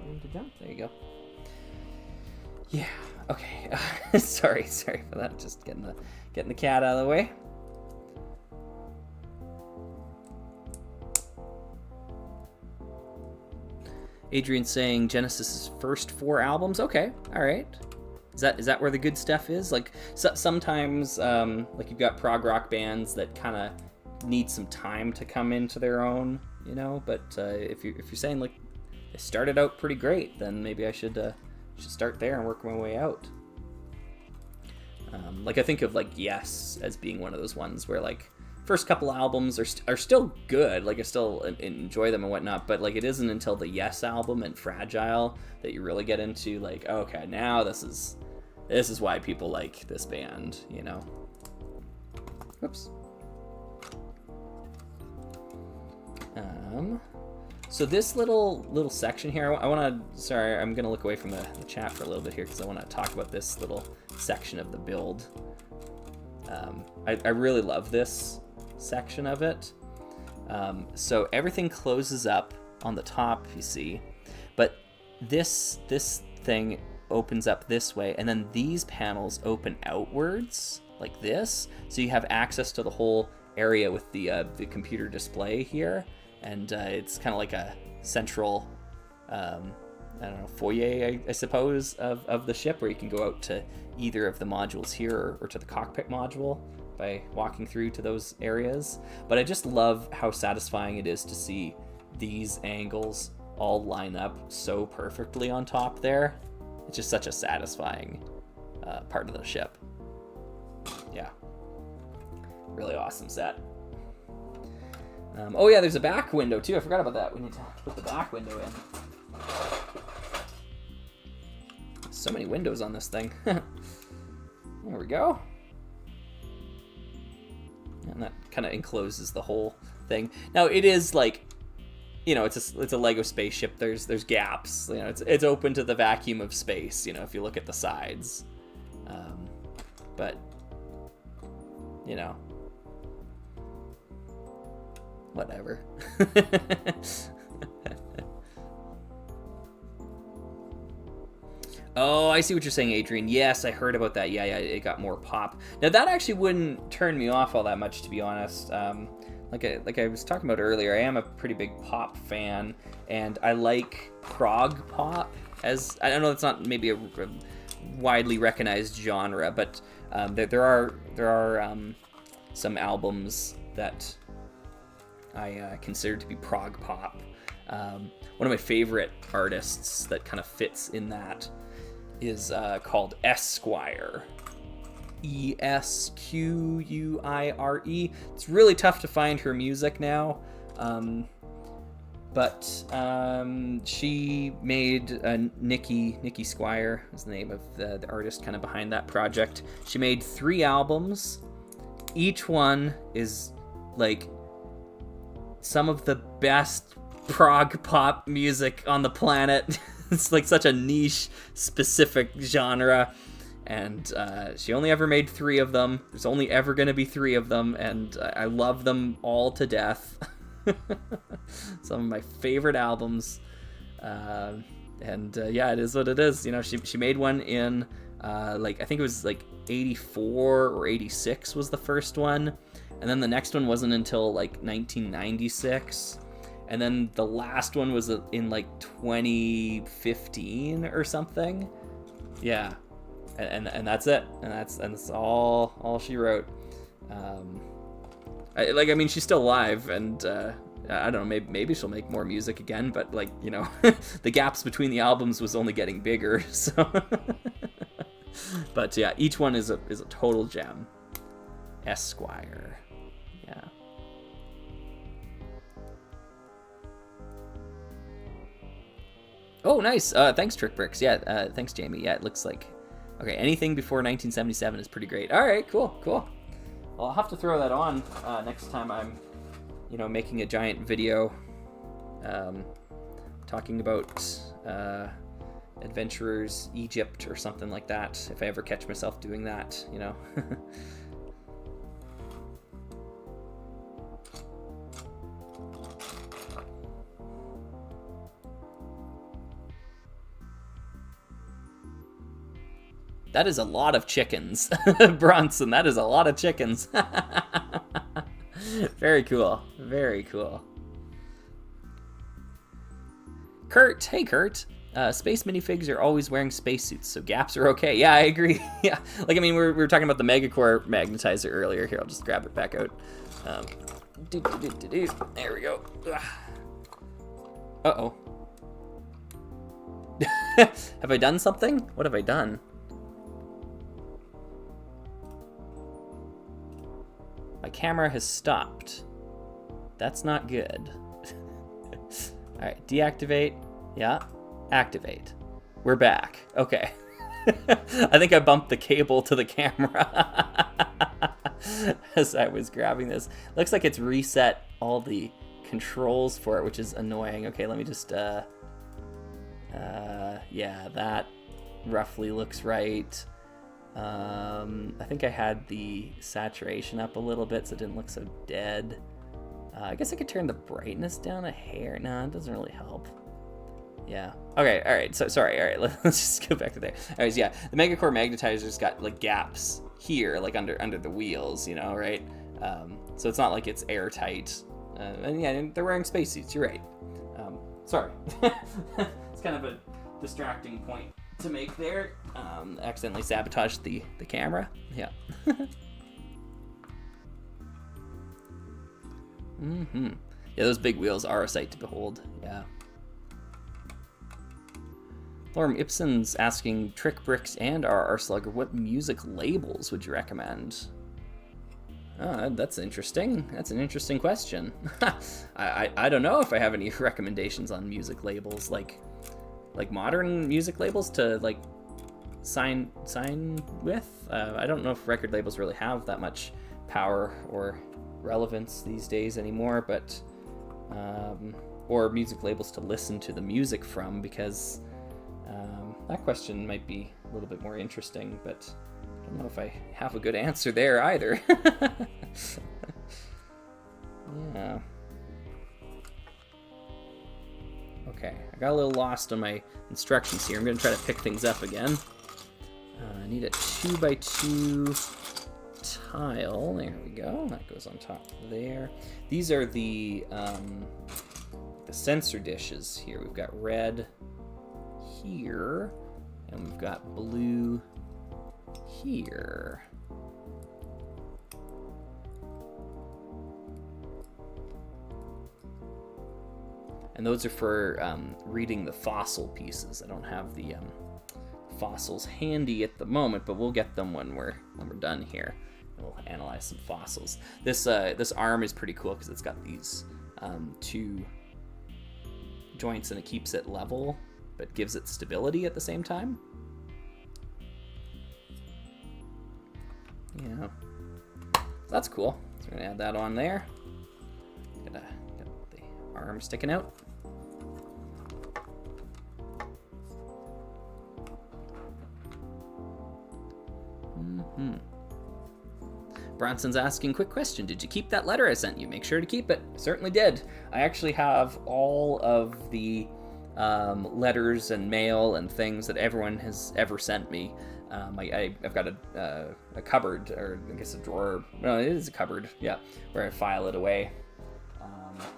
Room to jump. There you go. Yeah. Okay. Sorry for that. Just getting the cat out of the way. Adrian's saying Genesis' first 4 albums. Okay, all right. Is that where the good stuff is? Like sometimes, like you've got prog rock bands that kind of need some time to come into their own, you know. But if you're saying like they started out pretty great, then maybe I should start there and work my way out. Like I think of like Yes as being one of those ones where like first couple albums are still good, like I still enjoy them and whatnot, but like it isn't until the Yes album and Fragile that you really get into like, okay, now this is why people like this band, you know. Whoops. So this little section here, I want to, sorry, I'm gonna look away from the chat for a little bit here because I want to talk about this little section of the build. I really love this section of it. So everything closes up on the top, you see, but this thing opens up this way, and then these panels open outwards like this, so you have access to the whole area with the computer display here, and it's kind of like a central, I don't know, foyer, I suppose, of the ship, where you can go out to either of the modules here or to the cockpit module by walking through to those areas. But I just love how satisfying it is to see these angles all line up so perfectly on top there. It's just such a satisfying part of the ship. Yeah, really awesome set. Oh yeah, there's a back window too. I forgot about that. We need to put the back window in. So many windows on this thing. There we go. And that kind of encloses the whole thing. Now it is like, you know, it's a Lego spaceship. There's gaps. You know, it's open to the vacuum of space. You know, if you look at the sides. But you know, whatever. Oh, I see what you're saying, Adrian. Yes, I heard about that. Yeah, it got more pop. Now that actually wouldn't turn me off all that much, to be honest. Like I was talking about earlier, I am a pretty big pop fan, and I like prog pop. As I don't know, it's not maybe a widely recognized genre, but there are some albums that I consider to be prog pop. One of my favorite artists that kind of fits in that is called Esquire. Esquire. It's really tough to find her music now, but she made Nikki Squire is the name of the artist kind of behind that project. She made 3 albums. Each one is like some of the best prog pop music on the planet. It's like such a niche specific genre, and she only ever made 3 of them. There's only ever going to be 3 of them, and I love them all to death. Some of my favorite albums, yeah, it is what it is. You know, she made one in like I think it was like 84 or 86 was the first one, and then the next one wasn't until like 1996. And then the last one was in like 2015 or something. Yeah, and that's it. And that's all she wrote. I mean, she's still alive, and I don't know. Maybe she'll make more music again. But like, you know, the gaps between the albums was only getting bigger. So, but yeah, each one is a total gem. Esquire. Yeah. Oh, nice. Thanks, Trick Bricks. Yeah, thanks, Jamie. Yeah, it looks like... Okay, anything before 1977 is pretty great. All right, cool. Well, I'll have to throw that on next time I'm, you know, making a giant video talking about Adventurers Egypt or something like that, if I ever catch myself doing that, you know. That is a lot of chickens, Bronson. That is a lot of chickens. Very cool. Very cool. Kurt, hey Kurt. Space minifigs are always wearing spacesuits, so gaps are okay. Yeah, I agree. Yeah, like I mean, we were talking about the Megacore magnetizer earlier. Here, I'll just grab it back out. There we go. Uh-oh. Have I done something? What have I done? My camera has stopped. That's not good. All right, deactivate. Yeah, activate. We're back. Okay. I think I bumped the cable to the camera as I was grabbing this. Looks like it's reset all the controls for it, which is annoying. Okay, let me just, yeah, that roughly looks right. I think I had the saturation up a little bit so it didn't look so dead. I guess I could turn the brightness down a hair. No, it doesn't really help. Yeah. Okay, all right. So sorry. All right, let's just go back to there. All right, so yeah, the Megacore magnetizer's got like gaps here, like under the wheels, you know, right? So it's not like it's airtight. And yeah, they're wearing spacesuits. You're right. Sorry. It's kind of a distracting point to make there. Accidentally sabotaged the camera. Yeah. Mm-hmm. Yeah, those big wheels are a sight to behold. Yeah. Lorem Ipsen's asking Trick Bricks and RR Slugger, what music labels would you recommend? Oh, that's interesting. That's an interesting question. I don't know if I have any recommendations on music labels, like modern music labels to like sign with. I don't know if record labels really have that much power or relevance these days anymore, but or music labels to listen to the music from, because that question might be a little bit more interesting, but I don't know if I have a good answer there either. Yeah. Okay, I got a little lost on my instructions here. I'm going to try to pick things up again. I need a 2x2 tile. There we go. That goes on top there. These are the sensor dishes here. We've got red here, and we've got blue here. And those are for reading the fossil pieces. I don't have the fossils handy at the moment, but we'll get them when we're done here. We'll analyze some fossils. This arm is pretty cool because it's got these two joints, and it keeps it level, but gives it stability at the same time. Yeah, that's cool. So we're gonna add that on there. Got the arm sticking out. Bronson's asking, quick question, did you keep that letter I sent you? Make sure to keep it. I certainly did. I actually have all of the letters and mail and things that everyone has ever sent me. I've got a cupboard, or I guess a drawer. No, it is a cupboard, yeah, where I file it away.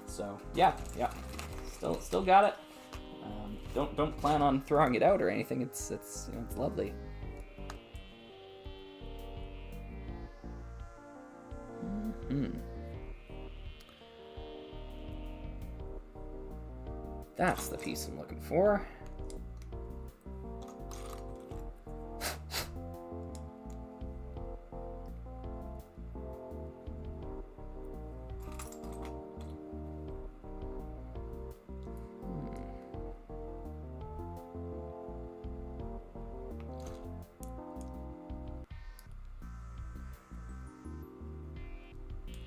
So yeah, still got it. Don't plan on throwing it out or anything. It's it's lovely. That's the piece I'm looking for.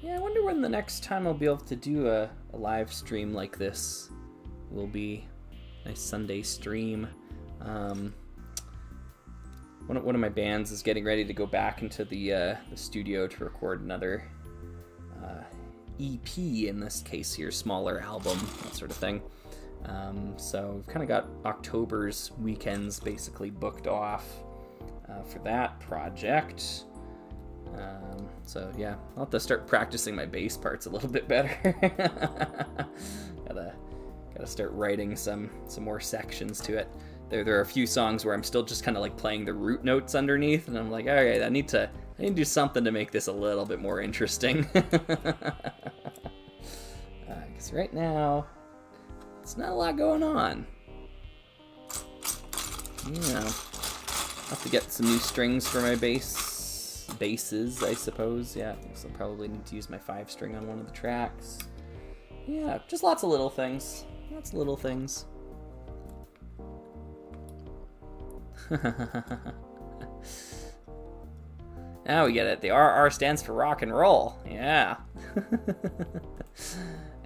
Yeah, I wonder when the next time I'll be able to do a live stream like this will be. Nice Sunday stream. One of my bands is getting ready to go back into the studio to record another EP, in this case here, smaller album, that sort of thing. So we've kind of got October's weekends basically booked off for that project. So yeah, I'll have to start practicing my bass parts a little bit better. Gotta start writing some more sections to it. There are a few songs where I'm still just kind of like playing the root notes underneath, and I'm like, all right, I need to do something to make this a little bit more interesting. Because right now, it's not a lot going on. Yeah, I'll have to get some new strings for my basses, I suppose. Yeah, so I'll probably need to use my 5-string on one of the tracks. Yeah, just lots of little things. Lots of little things. Now we get it. The RR stands for rock and roll. Yeah.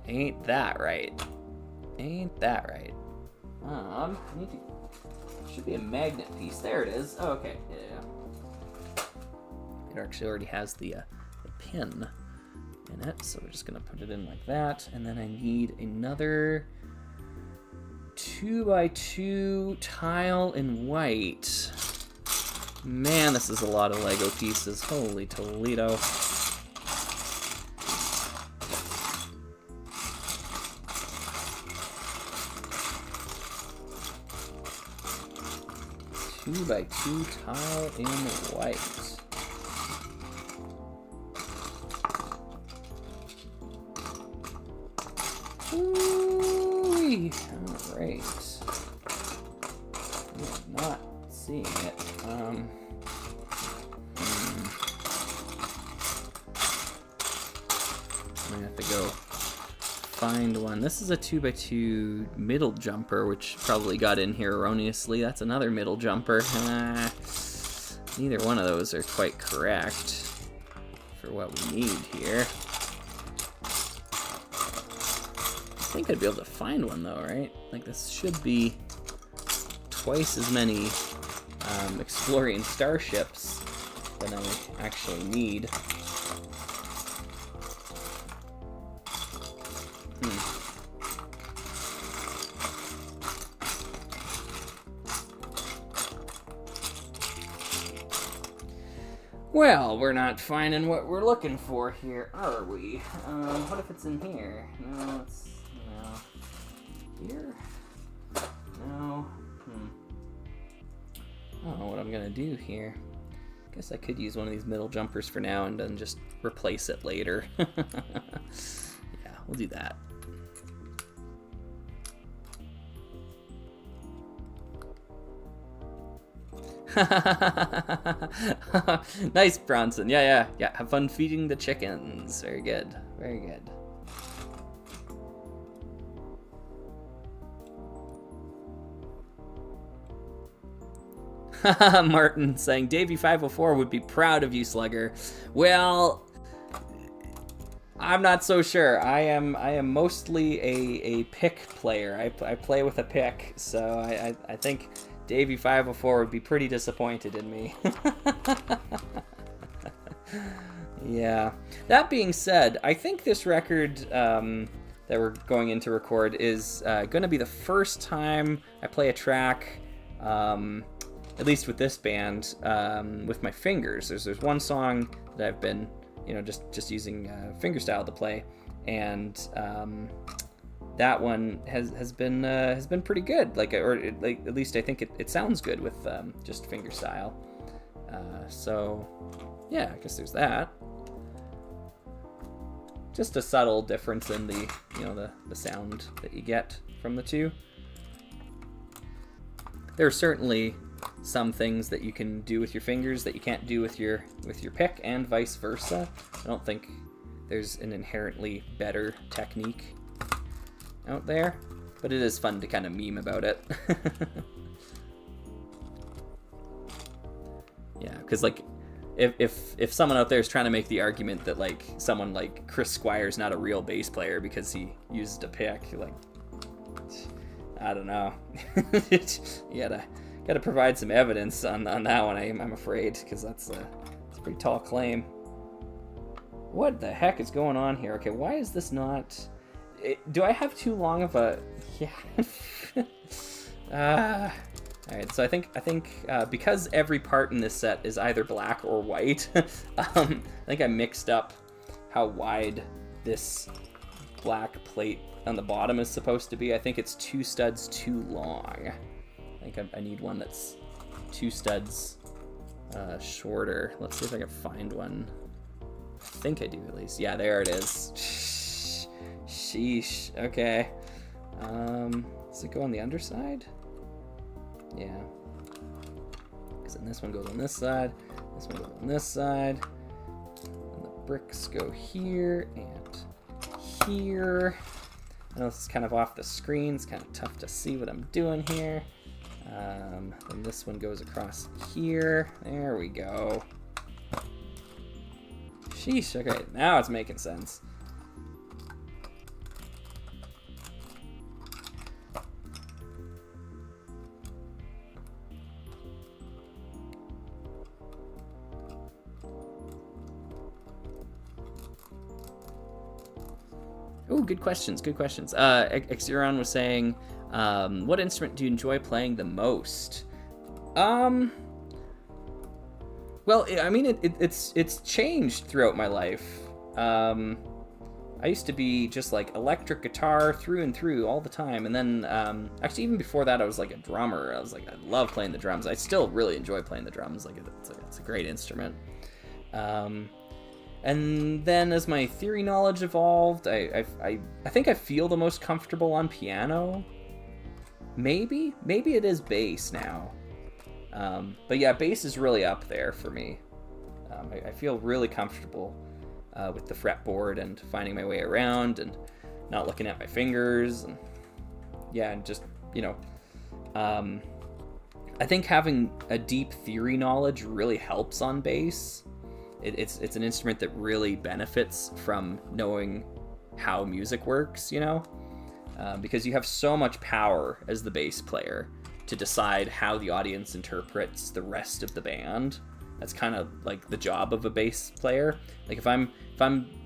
Ain't that right? Ain't that right? Should be a magnet piece. There it is. Oh, okay. Yeah. It actually already has the pin in it, so we're just gonna put it in like that, and then I need another 2x2 tile in white. Man, this is a lot of Lego pieces. Holy Toledo. 2x2 tile in white. Ooh-wee. All right. I'm not seeing it. I have to go find one. This is a 2x2 middle jumper, which probably got in here erroneously. That's another middle jumper. Neither one of those are quite correct for what we need here. I think I'd be able to find one though, right? Like this should be twice as many exploring starships than I actually need. Well, we're not finding what we're looking for here, are we? What if it's in here? No, it's... no. Here? No. I don't know what I'm gonna do here. Guess I could use one of these middle jumpers for now and then just replace it later. Yeah, we'll do that. Nice, Bronson. Yeah. Have fun feeding the chickens. Very good. Very good. Martin saying Davey504 would be proud of you, Slugger. Well, I'm not so sure. I am mostly a pick player. I play with a pick, so I think Davey504 would be pretty disappointed in me. Yeah. That being said, I think this record that we're going in to record is going to be the first time I play a track, at least with this band, with my fingers. There's one song that I've been, just using fingerstyle to play, and that one has been pretty good. At least I think it sounds good with just fingerstyle. So yeah, I guess there's that. Just a subtle difference in the the sound that you get from the two. There are certainly some things that you can do with your fingers that you can't do with your pick, and vice versa. I don't think there's an inherently better technique out there, but it is fun to kind of meme about it. Yeah, because if someone out there is trying to make the argument that someone like Chris Squire's not a real bass player because he used a pick, I don't know. You gotta provide some evidence on that one. I'm afraid, because that's a pretty tall claim. What the heck is going on here? Okay, why is this not? Do I have too long of a? Yeah. All right. So I think because every part in this set is either black or white, I think I mixed up how wide this black plate on the bottom is supposed to be. I think it's 2 studs too long. I think I need one that's 2 studs shorter. Let's see if I can find one. I think I do, at least. Yeah, there it is. Sheesh. Okay. Does it go on the underside? Yeah. Because then this one goes on this side. This one goes on this side. And the bricks go here and here. I know this is kind of off the screen. It's kind of tough to see what I'm doing here. And this one goes across here. There we go. Sheesh. Okay, now it's making sense. Oh, good questions. Xeron was saying, what instrument do you enjoy playing the most? Well, I mean, it's changed throughout my life. I used to be just like electric guitar through and through all the time. And then, actually, even before that, I was like a drummer. I was like, I love playing the drums. I still really enjoy playing the drums. Like, it's a great instrument. And then as my theory knowledge evolved, I think I feel the most comfortable on piano. Maybe it is bass now. But yeah, bass is really up there for me. I feel really comfortable with the fretboard and finding my way around and not looking at my fingers. And yeah, and just, you know, I think having a deep theory knowledge really helps on bass. It's an instrument that really benefits from knowing how music works, you know, because you have so much power as the bass player to decide how the audience interprets the rest of the band. That's kind of like the job of a bass player. Like if I'm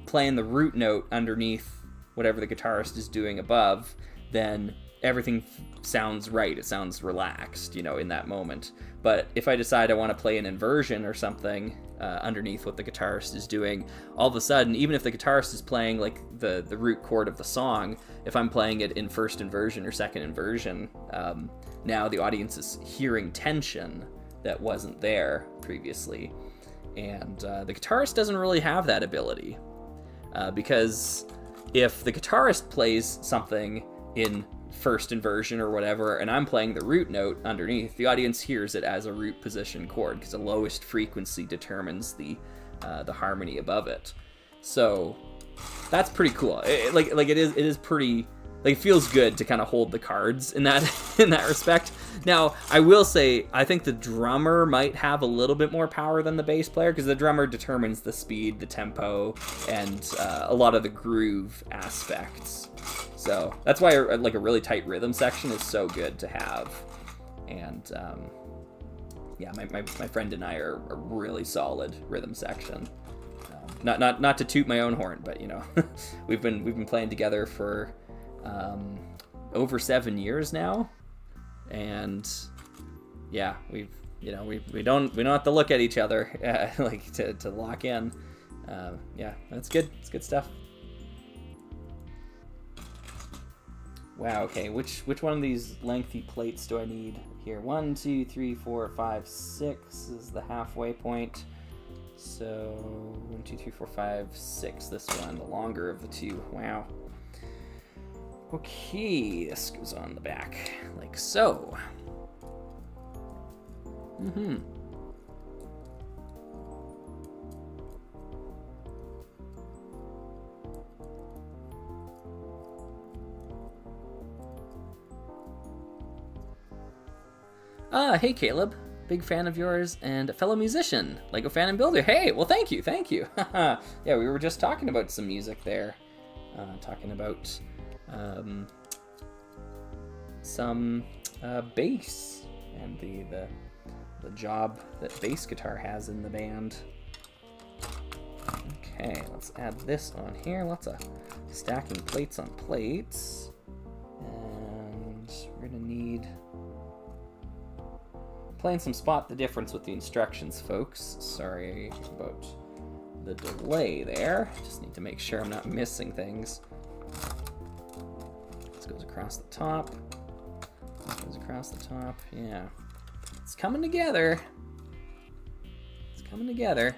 playing the root note underneath whatever the guitarist is doing above, then everything sounds right. It sounds relaxed, you know, in that moment. But if I decide I want to play an inversion or something underneath what the guitarist is doing, all of a sudden, even if the guitarist is playing like the root chord of the song, if I'm playing it in first inversion or second inversion, now the audience is hearing tension that wasn't there previously. And the guitarist doesn't really have that ability. Because if the guitarist plays something in first inversion or whatever, and I'm playing the root note underneath, the audience hears it as a root position chord because the lowest frequency determines the harmony above it. So that's pretty cool. It is pretty, like, it feels good to kind of hold the cards in that respect. Now, I will say, I think the drummer might have a little bit more power than the bass player, because the drummer determines the speed, the tempo, and a lot of the groove aspects. So that's why like a really tight rhythm section is so good to have. And yeah, my friend and I are a really solid rhythm section. Not to toot my own horn, but you know, we've been playing together for over 7 years now, and yeah, we don't have to look at each other like to lock in. Yeah, that's good. It's good stuff. Wow. Okay, which one of these lengthy plates do I need here? 1, 2, 3, 4, 5, 6 is the halfway point. So 1, 2, 3, 4, 5, 6. This one, the longer of the two. Wow. Okay, this goes on the back like so. Hey Caleb, big fan of yours and a fellow musician, Lego fan and builder. Hey, well thank you. Yeah, we were just talking about some music there, talking about some bass and the job that bass guitar has in the band. Okay, let's add this on here. Lots of stacking plates on plates, and we're gonna need. Playing some spot the difference with the instructions, folks. Sorry about the delay there. Just need to make sure I'm not missing things. This goes across the top. This goes across the top. Yeah. It's coming together. It's coming together.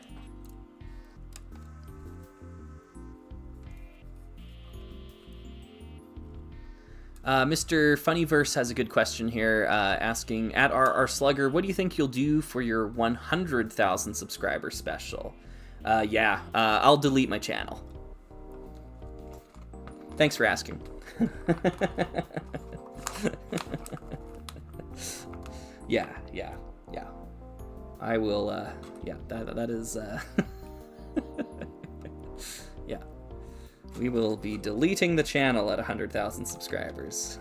Mr. Funnyverse has a good question here, asking, at our Slugger, what do you think you'll do for your 100,000 subscriber special? I'll delete my channel. Thanks for asking. Yeah. I will, that is, yeah. We will be deleting the channel at 100,000 subscribers.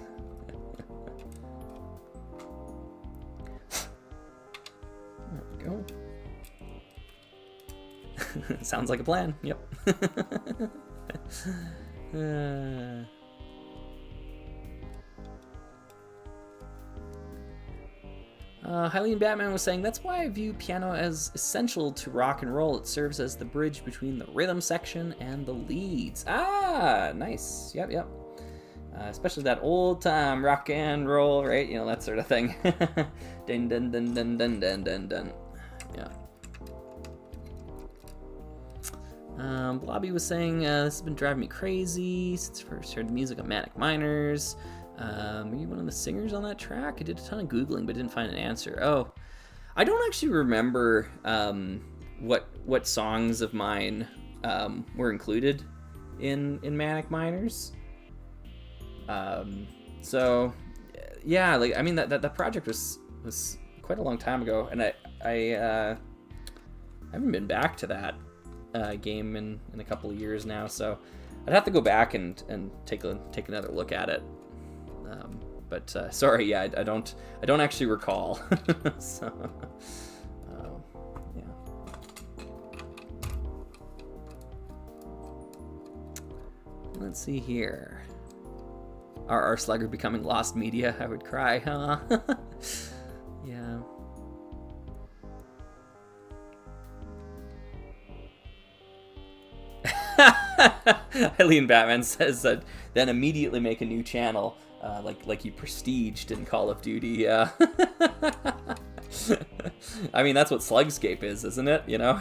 There we go. Sounds like a plan. Yep. Hylian Batman was saying, that's why I view piano as essential to rock and roll. It serves as the bridge between the rhythm section and the leads. Ah, nice. Yep. Especially that old time rock and roll, right? You know, that sort of thing. Dun dun dun dun dun dun dun dun. Yeah. Blobby was saying, this has been driving me crazy since I first heard the music of Manic Miners. Were you one of the singers on that track? I did a ton of Googling, but didn't find an answer. Oh, I don't actually remember what songs of mine were included in Manic Miners. So, yeah, like, I mean, that project was quite a long time ago, and I haven't been back to that game in a couple of years now, so I'd have to go back and take another look at it. But sorry, yeah, I don't actually recall. So, yeah. Let's see here. Are Slugger becoming lost media? I would cry, huh? Yeah. Alien Batman says that then immediately make a new channel, like you prestiged in Call of Duty. Yeah. I mean, that's what Slugscape is, isn't it? You know.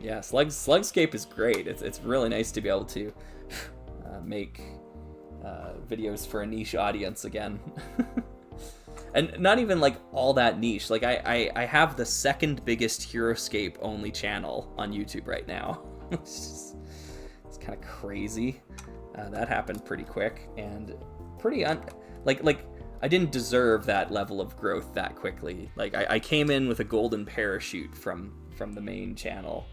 Yeah, Slugscape is great. It's really nice to be able to make videos for a niche audience again. And not even like all that niche. Like I have the second biggest HeroScape only channel on YouTube right now. It's kind of crazy. That happened pretty quick and pretty like I didn't deserve that level of growth that quickly. Like I came in with a golden parachute from the main channel.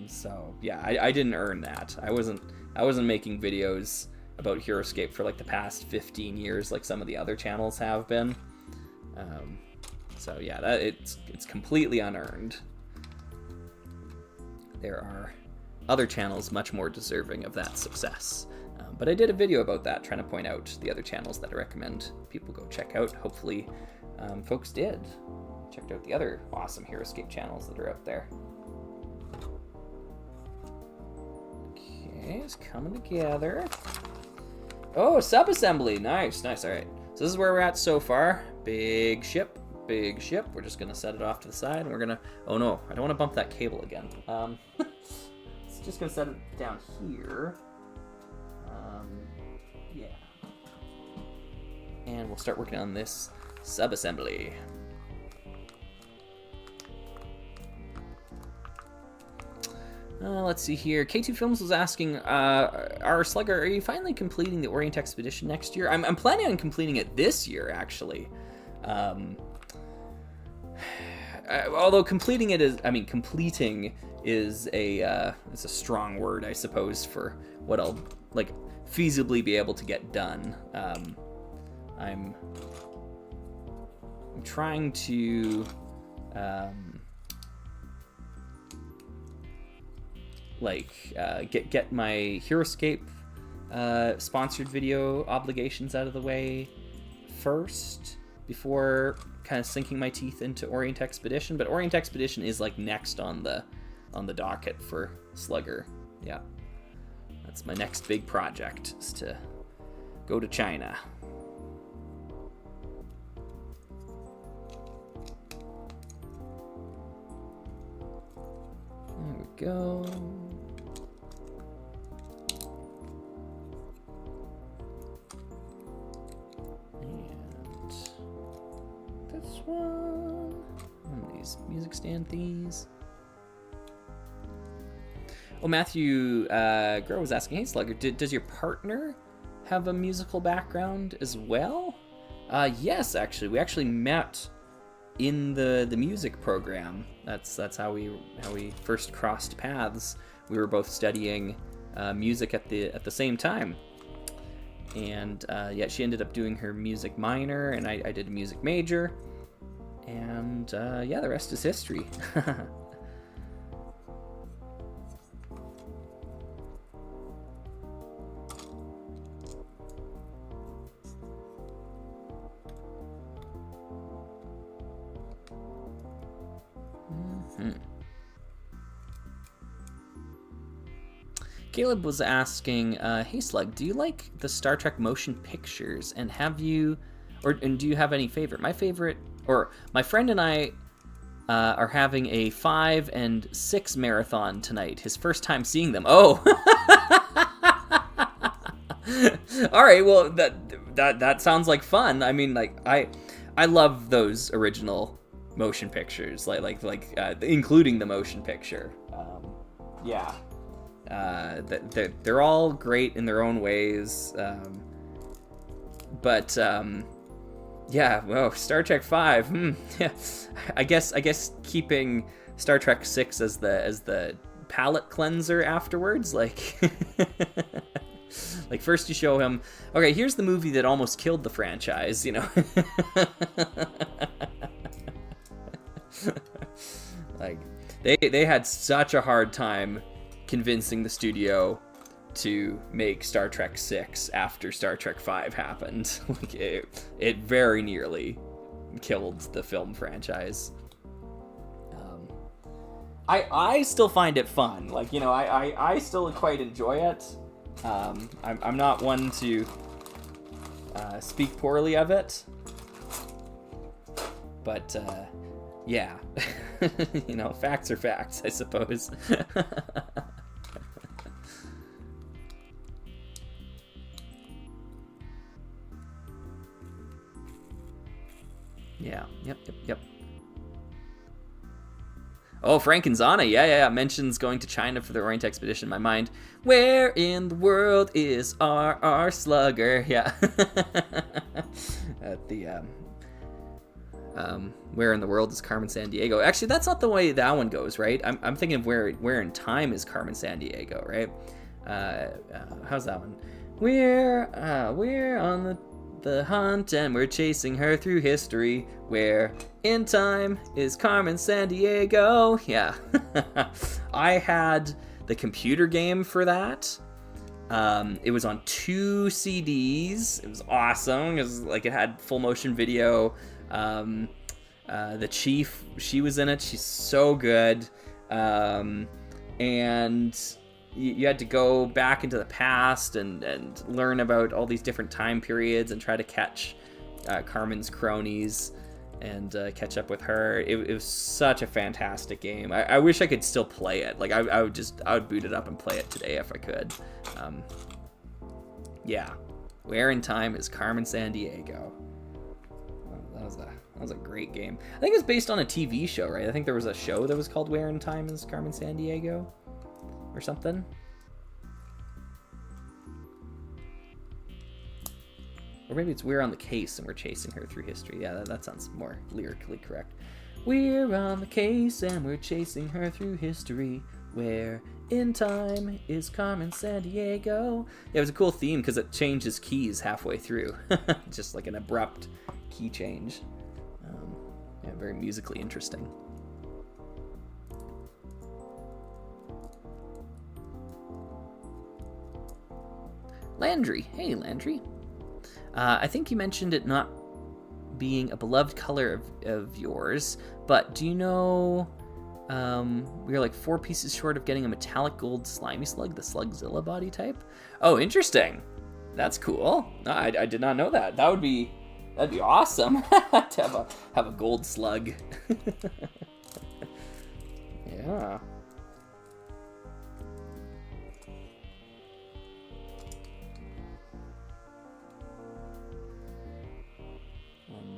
So yeah, I didn't earn that. I wasn't making videos about HeroScape for like the past 15 years like some of the other channels have been. So yeah, it's completely unearned. There are other channels much more deserving of that success. But I did a video about that, trying to point out the other channels that I recommend people go check out. Hopefully folks did. Checked out the other awesome HeroScape channels that are out there. Okay, it's coming together. Oh, subassembly. Nice. All right. So this is where we're at so far. Big ship. We're just going to set it off to the side, and we're going to... Oh, no. I don't want to bump that cable again. It's just going to set it down here. Yeah. And we'll start working on this subassembly. Let's see here. K2 Films was asking, Slugger, are you finally completing the Orient Expedition next year? I'm planning on completing it this year, actually. Although completing is a strong word, I suppose, for what I'll like feasibly be able to get done. I'm trying to get my HeroScape sponsored video obligations out of the way first before kind of sinking my teeth into Orient Expedition. But Orient Expedition is like next on the docket for Slugger. Yeah, that's my next big project, is to go to China. There we go. Music stand these. Oh, Matthew Grow was asking, hey Slugger, does your partner have a musical background as well? Yes, actually. We actually met in the music program. That's how we first crossed paths. We were both studying music at the same time. And yeah, she ended up doing her music minor, and I did a music major. And yeah, the rest is history. Hmm. Caleb was asking, hey Slug, do you like the Star Trek motion pictures? And do you have any favorite? My favorite, or my friend and I are having a 5 and 6 marathon tonight. His first time seeing them. Oh! All right, well, that sounds like fun. I mean, like, I love those original motion pictures, like including the motion picture. Yeah. They're all great in their own ways, but yeah. Well, Star Trek 5. Yeah, I guess keeping Star Trek 6 as the palate cleanser afterwards, like. Like, first you show him, okay, here's the movie that almost killed the franchise, you know. Like, they had such a hard time convincing the studio to make Star Trek 6 after Star Trek 5 happened. Like, it very nearly killed the film franchise. I still find it fun. Like, you know, I still quite enjoy it. I'm not one to speak poorly of it, but yeah. You know, facts are facts, I suppose. Yeah, yep. Oh, Frankenzana, yeah. Mentions going to China for the Orient Expedition. In my mind, where in the world is R.R. Slugger? Yeah. At the, where in the world is Carmen Sandiego? Actually, that's not the way that one goes, right? I'm thinking of where in time is Carmen Sandiego, right? How's that one? We're on the hunt and we're chasing her through history. Where in time is Carmen Sandiego? Yeah. I had the computer game for that. It was on 2 CDs. It was awesome. It was like, it had full motion video. The Chief, she was in it. She's so good. And you had to go back into the past and learn about all these different time periods and try to catch Carmen's cronies and catch up with her. It was such a fantastic game. I wish I could still play it. Like, I would boot it up and play it today if I could. Yeah. Where in time is Carmen Sandiego? That was a great game. I think it was based on a TV show, right? I think there was a show that was called Where in Time is Carmen Sandiego? Or something. Or maybe it's We're on the Case and we're chasing her through history. Yeah, that sounds more lyrically correct. We're on the case and we're chasing her through history. Where in time is Carmen Sandiego? Yeah, it was a cool theme because it changes keys halfway through. Just like an abrupt key change. Yeah, very musically interesting. Landry. Hey, Landry. I think you mentioned it not being a beloved color of yours, but do you know we are like 4 pieces short of getting a metallic gold slimy slug, the Slugzilla body type? Oh, interesting. That's cool. No, I did not know that. That'd be awesome to have a gold slug. Yeah.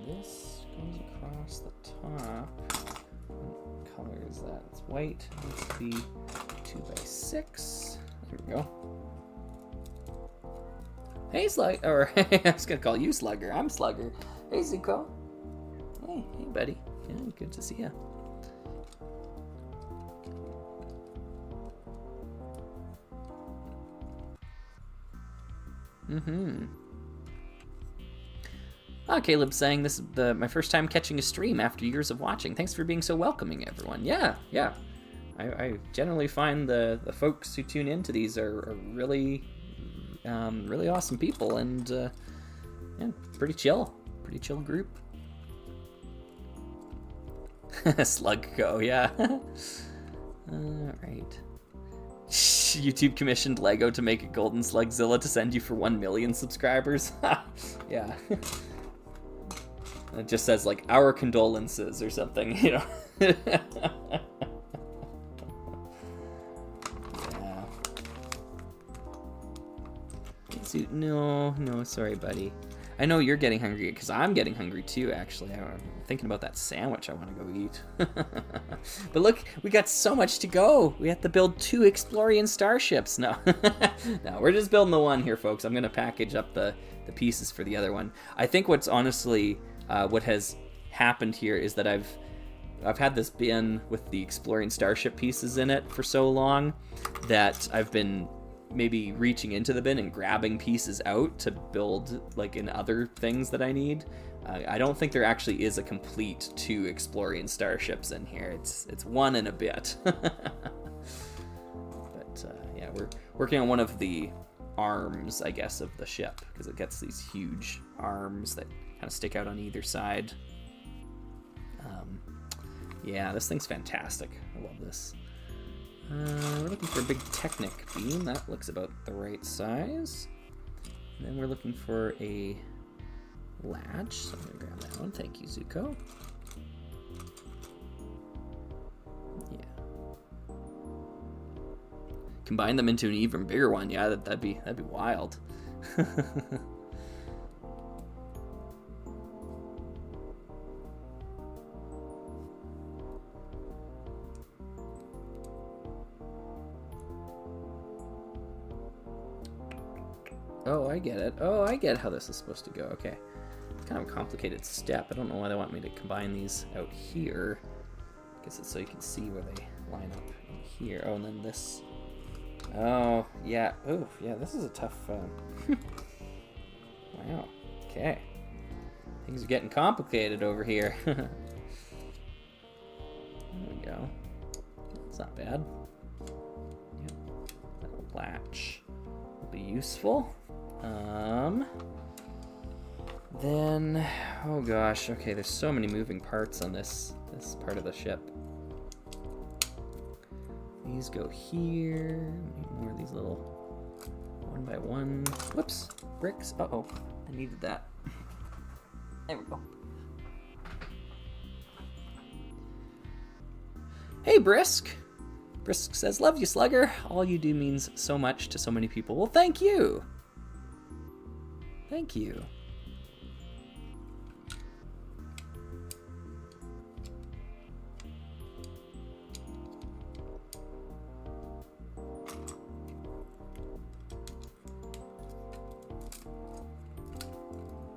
This goes across the top. What color is that? It's white. It needs to be 2x6. There we go. Hey, Slug, or I was gonna call you Slugger. I'm Slugger. Hey, Zuko. Hey, buddy. Yeah, good to see ya. Caleb's saying this is my first time catching a stream after years of watching. Thanks for being so welcoming, everyone. Yeah. I generally find the folks who tune into these are really really awesome people, and yeah, pretty chill group. Slug go, yeah. Alright. YouTube commissioned Lego to make a Golden Slugzilla to send you for 1 million subscribers. Yeah. It just says, like, our condolences or something, you know. Yeah. No, sorry, buddy. I know you're getting hungry, because I'm getting hungry too, actually. I'm thinking about that sandwich I want to go eat. But look, we got so much to go. We have to build 2 Explorian starships. No, no, we're just building the one here, folks. I'm going to package up the pieces for the other one. I think what's honestly, what has happened here is that I've had this bin with the Explorian starship pieces in it for so long that I've been maybe reaching into the bin and grabbing pieces out to build like in other things that I need. I don't think there actually is a complete 2 Explorian starships in here. It's 1 and a bit. But yeah, we're working on one of the arms, I guess, of the ship, because it gets these huge arms that kind of stick out on either side. Yeah, this thing's fantastic. I love this. We're looking for a big Technic beam. That looks about the right size. And then we're looking for a latch. So I'm going to grab that one. Thank you, Zuko. Yeah. Combine them into an even bigger one. Yeah, that'd be wild. Oh, I get it. Oh, I get how this is supposed to go. Okay. It's kind of a complicated step. I don't know why they want me to combine these out here. I guess it's so you can see where they line up in here. Oh, and then this. Oh, yeah. Oh, yeah, this is a tough... Wow. Okay. Things are getting complicated over here. There we go. That's not bad. Yep. That'll latch. Will be useful. Then, oh gosh, okay, there's so many moving parts on this part of the ship. These go here, maybe more of these little 1 by 1, whoops, bricks, uh-oh, I needed that. There we go. Hey, Brisk. Brisk says, love you, Slugger. All you do means so much to so many people. Well, thank you. Thank you.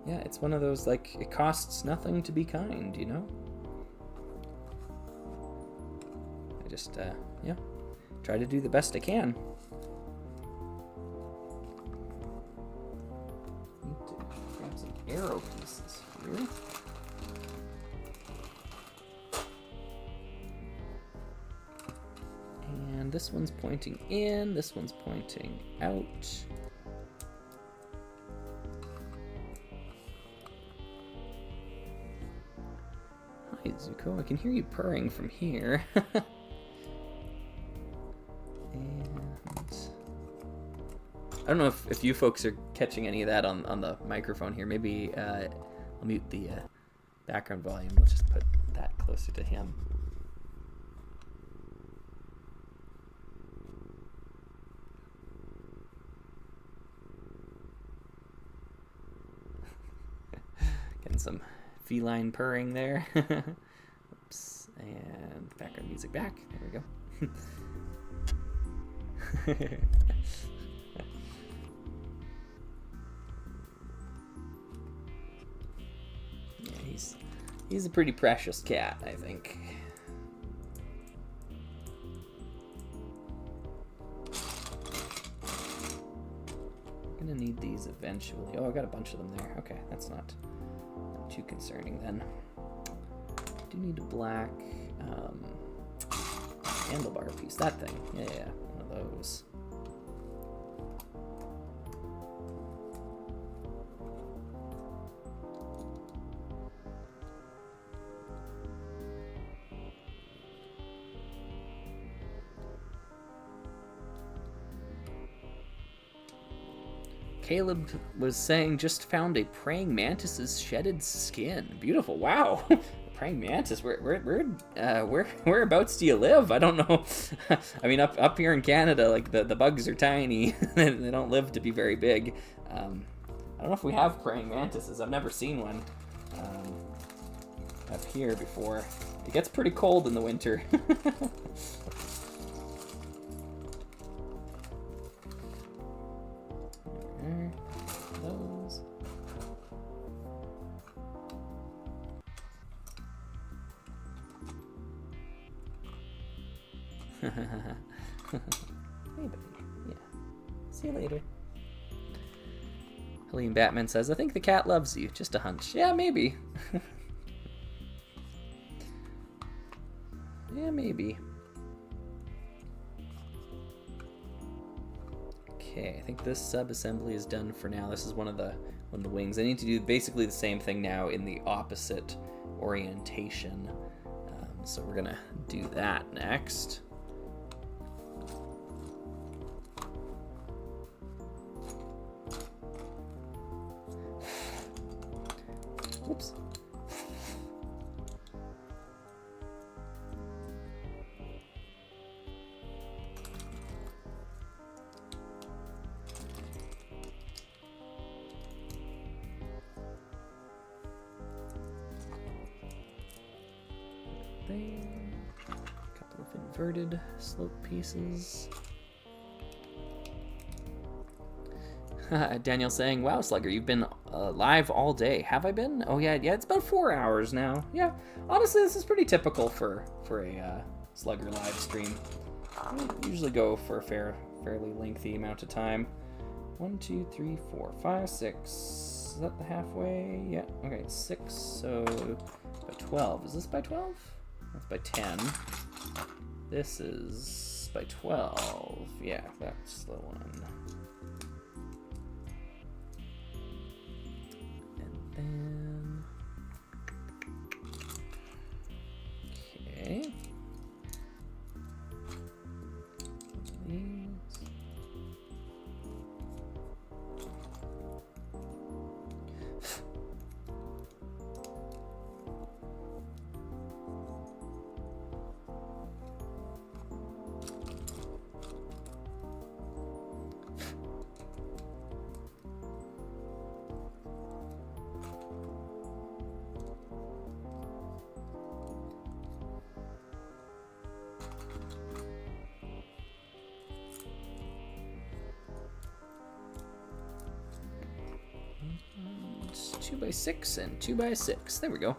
Yeah, it's one of those, like, it costs nothing to be kind, you know? I just, yeah, try to do the best I can. Need to grab some arrow pieces here. And this one's pointing in, this one's pointing out. Hi, Zuko, I can hear you purring from here. I don't know if you folks are catching any of that on the microphone here. Maybe I'll mute the background volume. Let's just put that closer to him. Getting some feline purring there. Oops. And background music back. There we go. He's a pretty precious cat, I think. I'm gonna need these eventually. Oh, I got a bunch of them there. Okay, that's not too concerning then. I do need a black handlebar piece. That thing. Yeah, one of those. Caleb was saying just found a praying mantis's shedded skin. Beautiful. Wow. Praying mantis. Whereabouts do you live? I don't know. I mean, up here in Canada, like the bugs are tiny. They don't live to be very big. I don't know if we have praying mantises. I've never seen one up here before. It gets pretty cold in the winter. Those. Hey, buddy. Yeah. See you later. Helene Batman says, I think the cat loves you. Just a hunch. Yeah, maybe. Yeah, maybe. Okay, I think this sub-assembly is done for now. This is one of the wings. I need to do basically the same thing now in the opposite orientation. So we're gonna do that next. Whoops. There. A couple of inverted slope pieces. Daniel saying, wow, Slugger, you've been live all day. Have I been? Oh, yeah, it's about 4 hours now. Yeah, honestly, this is pretty typical for a Slugger live stream. I usually go for a fairly lengthy amount of time. 1, 2, 3, 4, 5, 6. Is that the halfway? Yeah, okay, 6, so by 12. Is this by 12? That's by 10. This is by 12. Yeah, that's the one. And then... Okay. These. It's 2x6 and 2x6. There we go.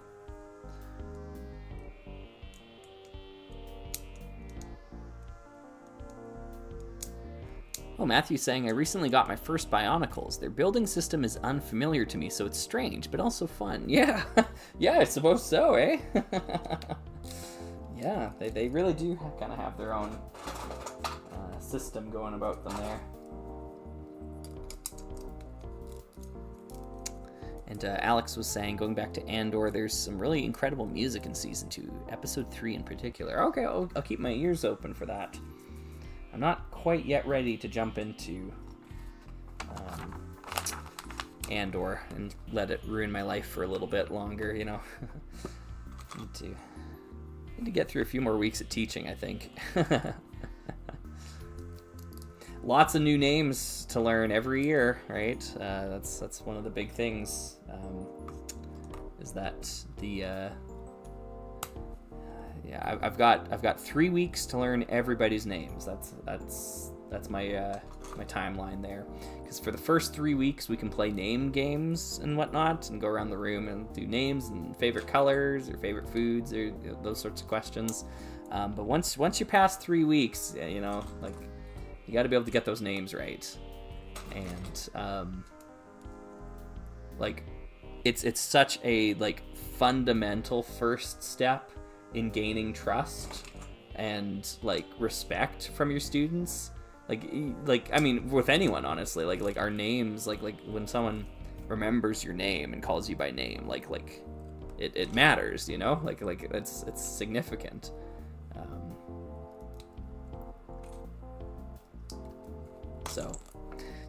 Oh, Matthew's saying, I recently got my first Bionicles. Their building system is unfamiliar to me, so it's strange, but also fun. Yeah, yeah, I suppose so, eh? Yeah, they really do kind of have their own system going about them there. And Alex was saying, going back to Andor, there's some really incredible music in Season 2, Episode 3 in particular. Okay, I'll keep my ears open for that. I'm not quite yet ready to jump into Andor and let it ruin my life for a little bit longer, you know. Need to get through a few more weeks of teaching, I think. Lots of new names to learn every year, right? That's one of the big things. Is that the yeah, I've got 3 weeks to learn everybody's names. That's my my timeline there. Because for the first 3 weeks we can play name games and whatnot, and go around the room and do names and favorite colors or favorite foods or those sorts of questions. But once you pass 3 weeks, you know, like, you got to be able to get those names right. And like, it's such a like fundamental first step in gaining trust and like respect from your students. Like I mean, with anyone, honestly, like our names, like when someone remembers your name and calls you by name, like it matters, you know, like it's significant.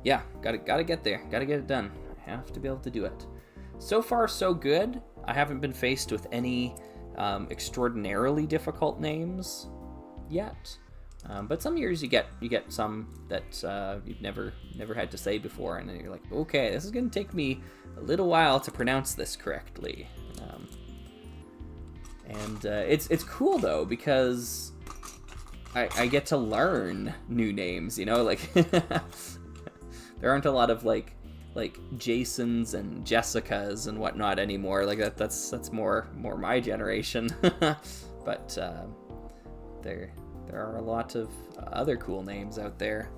yeah, gotta get there. Gotta get it done. I have to be able to do it. So far, so good. I haven't been faced with any extraordinarily difficult names yet. But some years you get some that you've never had to say before, and then you're like, okay, this is gonna take me a little while to pronounce this correctly. It's cool though, because I get to learn new names, you know, like there aren't a lot of like Jasons and Jessicas and whatnot anymore. Like that's more my generation. But there are a lot of other cool names out there.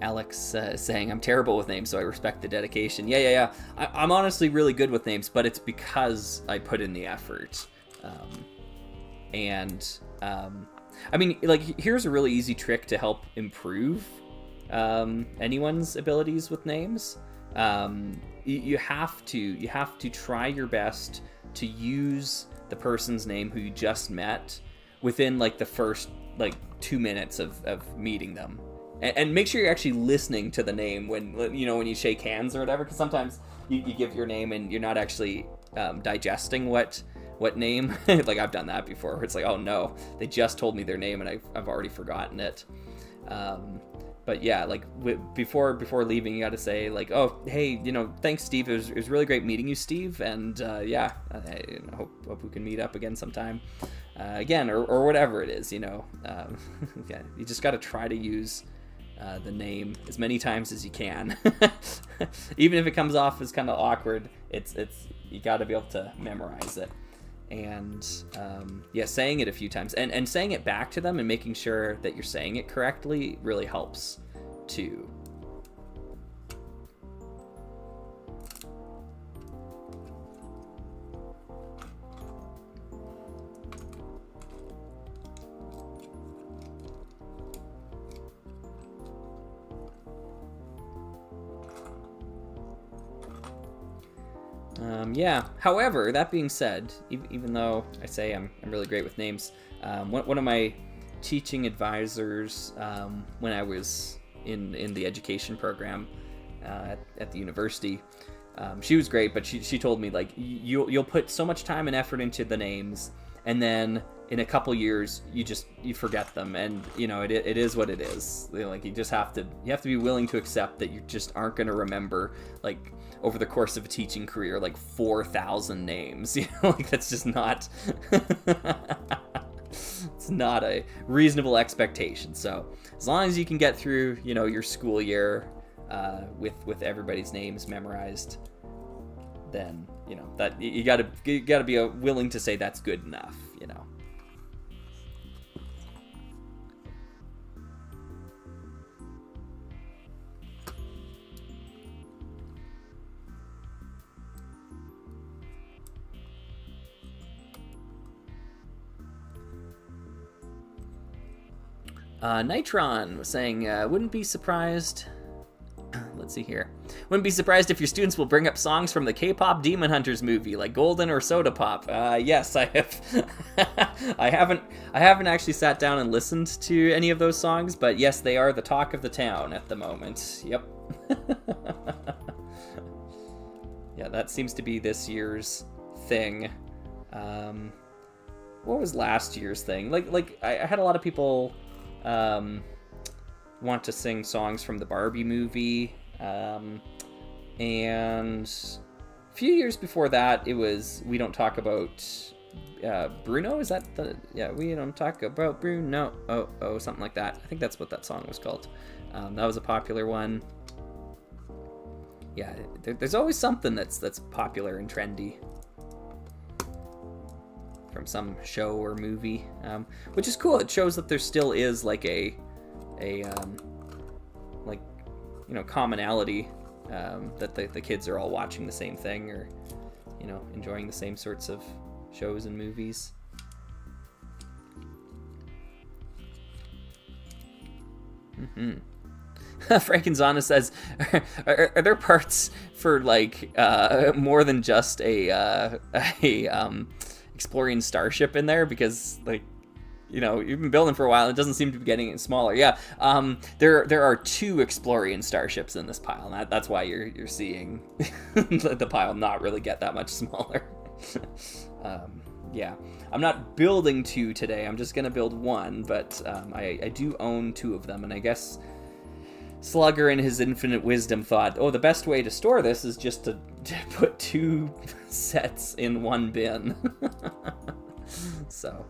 Alex saying, I'm terrible with names, so I respect the dedication. Yeah. I'm honestly really good with names, but it's because I put in the effort. I mean, like, here's a really easy trick to help improve anyone's abilities with names. You have to try your best to use the person's name who you just met within like the first like 2 minutes of meeting them. And make sure you're actually listening to the name when you shake hands or whatever, because sometimes you give your name and you're not actually digesting what name. Like, I've done that before, where it's like, oh no, they just told me their name and I've already forgotten it. But yeah, like before leaving, you got to say like, oh, hey, thanks, Steve. It was really great meeting you, Steve. And I hope we can meet up again sometime, again, or whatever it is. Yeah, you just got to try to use the name as many times as you can. Even if it comes off as kind of awkward, it's you got to be able to memorize it. And saying it a few times and saying it back to them and making sure that you're saying it correctly really helps too. However, that being said, even though I say I'm really great with names, one of my teaching advisors when I was in the education program at the university, she was great, but she told me, like, you'll put so much time and effort into the names, and then in a couple years you forget them, and it is what it is. Like, you have to be willing to accept that you just aren't going to remember, like, over the course of a teaching career, like 4,000 names. Like, that's just not it's not a reasonable expectation. So as long as you can get through your school year with everybody's names memorized, then that you gotta be willing to say that's good enough. Nitron was saying, wouldn't be surprised. Let's see here. Wouldn't be surprised if your students will bring up songs from the K-pop Demon Hunters movie, like Golden or Soda Pop. Yes, I have. I haven't actually sat down and listened to any of those songs, but yes, they are the talk of the town at the moment. Yep. Yeah, that seems to be this year's thing. What was last year's thing? Like I had a lot of people want to sing songs from the Barbie movie, and a few years before that it was We Don't Talk About Bruno. Is that We Don't Talk About Bruno, oh something like that. I think that's what that song was called. That was a popular one. Yeah, there's always something that's popular and trendy from some show or movie, which is cool. It shows that there still is like a commonality, that the kids are all watching the same thing, or enjoying the same sorts of shows and movies. Frankenzana says, are there parts for like more than just a Explorian starship in there because, like, you know, you've been building for a while and it doesn't seem to be getting smaller. Yeah, there are 2 Explorian starships in this pile, and that's why you're seeing the pile not really get that much smaller. Yeah, I'm not building 2 today. I'm just gonna build 1, but I do own 2 of them, and I guess Slugger in his infinite wisdom thought, oh, the best way to store this is just to put 2 sets in 1 bin. So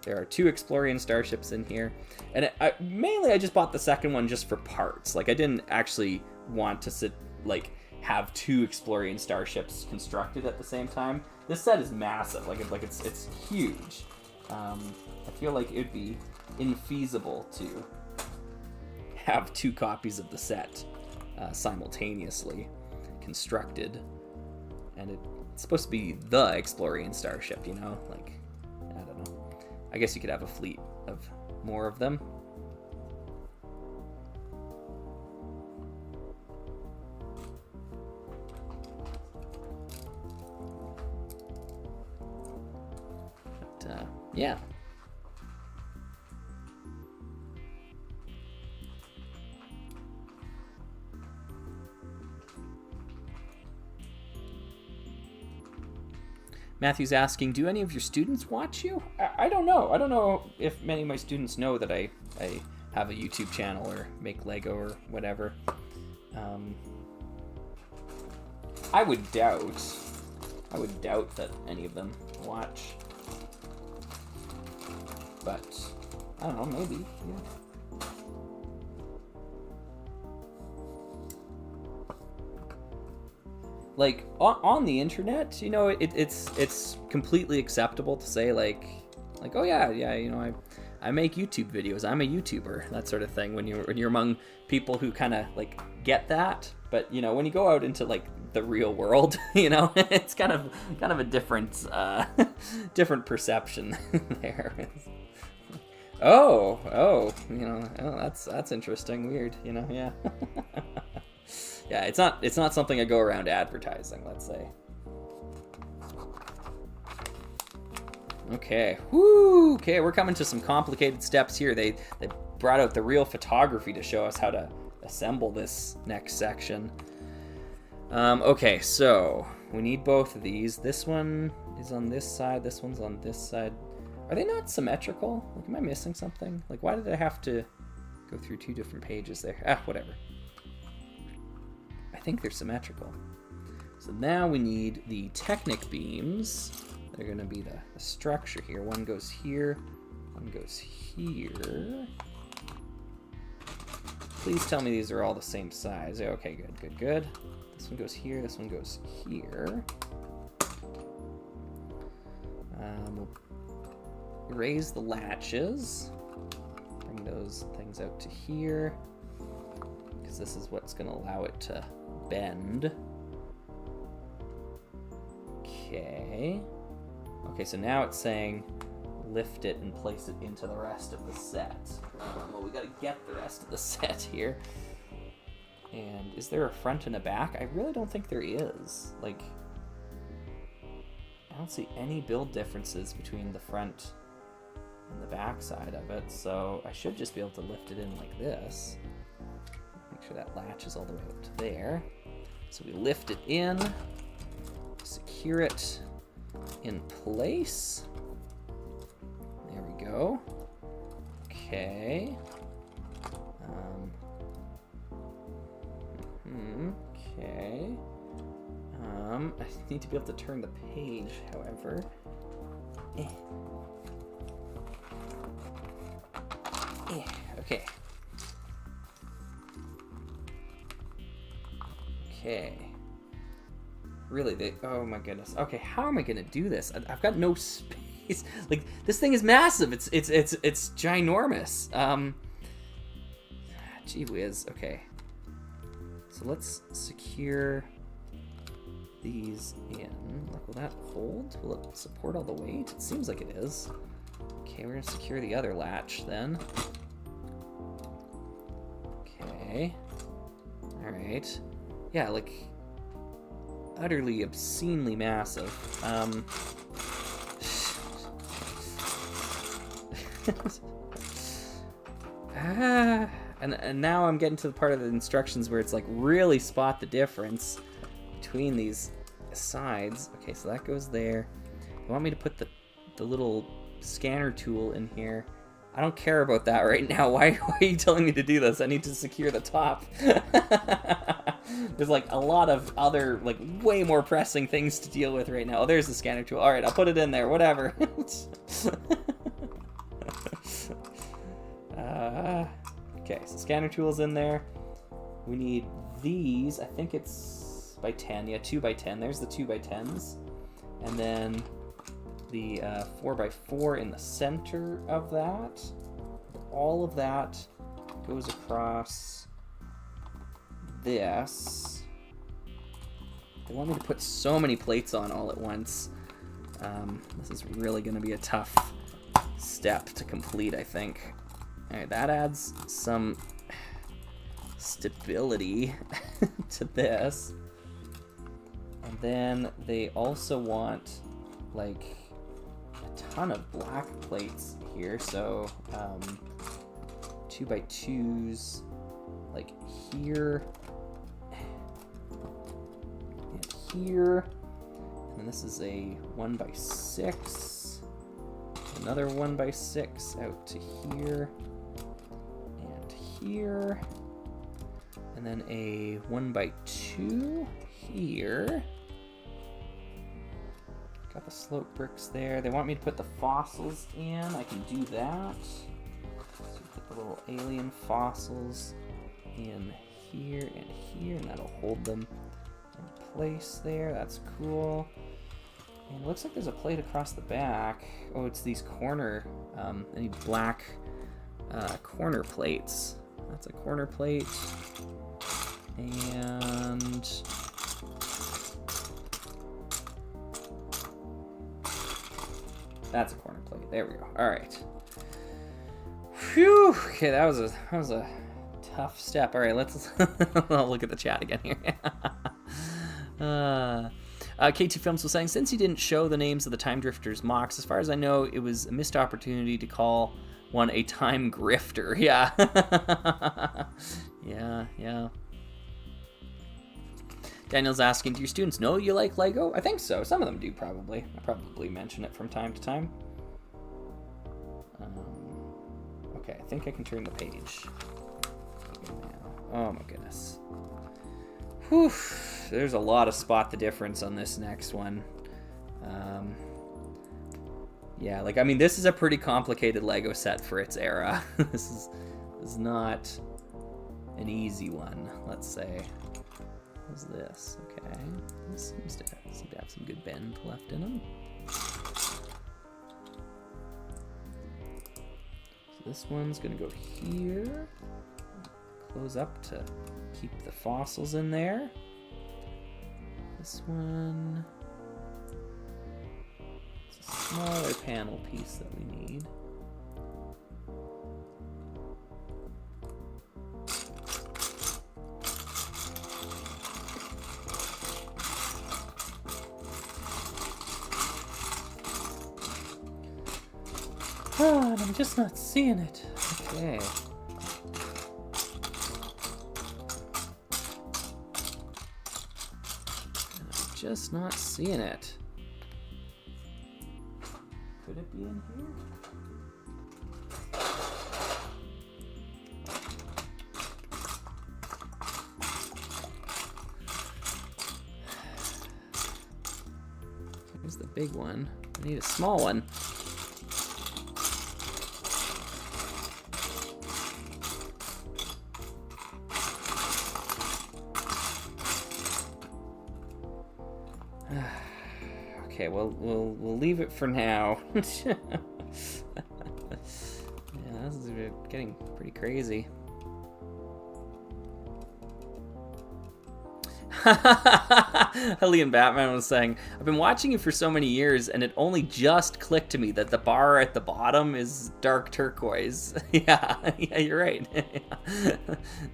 there are 2 Explorian starships in here, and mainly I just bought the second one just for parts. Like, I didn't actually want to have 2 Explorian starships constructed at the same time. This set is massive. It's huge. I feel like it would be infeasible to have 2 copies of the set simultaneously constructed, and it's supposed to be the Explorian starship, you know? Like, I don't know. I guess you could have a fleet of more of them. But, yeah. Matthew's asking, do any of your students watch you? I don't know. I don't know if many of my students know that I have a YouTube channel or make Lego or whatever. I would doubt that any of them watch. But, I don't know, maybe, yeah. Like, on the internet, you know, it's completely acceptable to say, like, oh yeah, you know, I make YouTube videos, I'm a YouTuber, that sort of thing, when you're among people who kind of, like, get that. But, you know, when you go out into, like, the real world, you know, it's kind of a different perception there. Oh, you know, that's interesting, weird, you know, yeah. Yeah, it's not something I go around advertising, let's say. Okay, whoo, okay, we're coming to some complicated steps here. They brought out the real photography to show us how to assemble this next section. Okay, so we need both of these. This one is on this side, this one's on this side. Are they not symmetrical? Like, am I missing something? Like, why did I have to go through 2 different pages there? Ah, whatever. I think they're symmetrical. So now we need the Technic beams. They're going to be the structure here. One goes here, one goes here. Please tell me these are all the same size. Okay, good. This one goes here, this one goes here. We'll raise the latches. Bring those things out to here, because this is what's going to allow it to bend. Okay, so now it's saying lift it and place it into the rest of the set. Well, we gotta get the rest of the set here. And is there a front and a back? I really don't think there is. Like, I don't see any build differences between the front and the back side of it, so I should just be able to lift it in like this. Make sure that latches all the way up to there. So we lift it in, secure it in place. There we go. Okay. Okay. I need to be able to turn the page, however. Okay. Okay. Really, oh my goodness. Okay, how am I gonna do this? I've got no space. Like, this thing is massive. It's ginormous. Gee whiz. Okay. So let's secure these in. Like, will that hold? Will it support all the weight? It seems like it is. Okay, we're gonna secure the other latch then. Okay. All right. Yeah, like, utterly obscenely massive. And now I'm getting to the part of the instructions where it's like really spot the difference between these sides. Okay, so that goes there. You want me to put the little scanner tool in here? I don't care about that right now. Why are you telling me to do this? I need to secure the top. There's like a lot of other, like, way more pressing things to deal with right now. Oh, there's the scanner tool. All right, I'll put it in there. Whatever. Okay, so scanner tool's in there. We need these. I think it's by 10. Yeah, 2 by 10. There's the 2 by 10s. And then the 4 by 4 in the center of that. All of that goes across this. They want me to put so many plates on all at once. This is really going to be a tough step to complete, I think. All right, that adds some stability to this. And then they also want, like, a ton of black plates here. So 2 by 2s, like here and here. And then this is a 1 by 6. Another 1 by 6 out to here. Here, and then a 1 by 2 here. Got the slope bricks there. They want me to put the fossils in. I can do that. So put the little alien fossils in here, and that'll hold them in place there. That's cool. And it looks like there's a plate across the back. Oh, it's these corner, I need black corner plates. That's a corner plate. And that's a corner plate. There we go. All right. Phew. Okay, that was a tough step. All right, let's I'll look at the chat again here. K2 Films was saying, since he didn't show the names of the Time Drifters mocks, as far as I know, it was a missed opportunity to call one a time grifter. Yeah. yeah. Daniel's asking, do your students know you like Lego? I think so. Some of them do, probably. I probably mention it from time to time. Okay, I think I can turn the page. Oh my goodness. Whew. There's a lot of spot the difference on this next one. Yeah, like, I mean, this is a pretty complicated Lego set for its era. This is not an easy one, let's say. What's this? Okay. This seems to have some good bend left in them. So this one's going to go here. Close up to keep the fossils in there. This one... smaller panel piece that we need. Oh, and I'm just not seeing it. Okay. And I'm just not seeing it. Could it be in here? Here's the big one. I need a small one. Okay, well, we'll leave it for now. Yeah, this is getting pretty crazy. Hellion Batman was saying, I've been watching you for so many years, and it only just clicked to me that the bar at the bottom is dark turquoise. Yeah, you're right.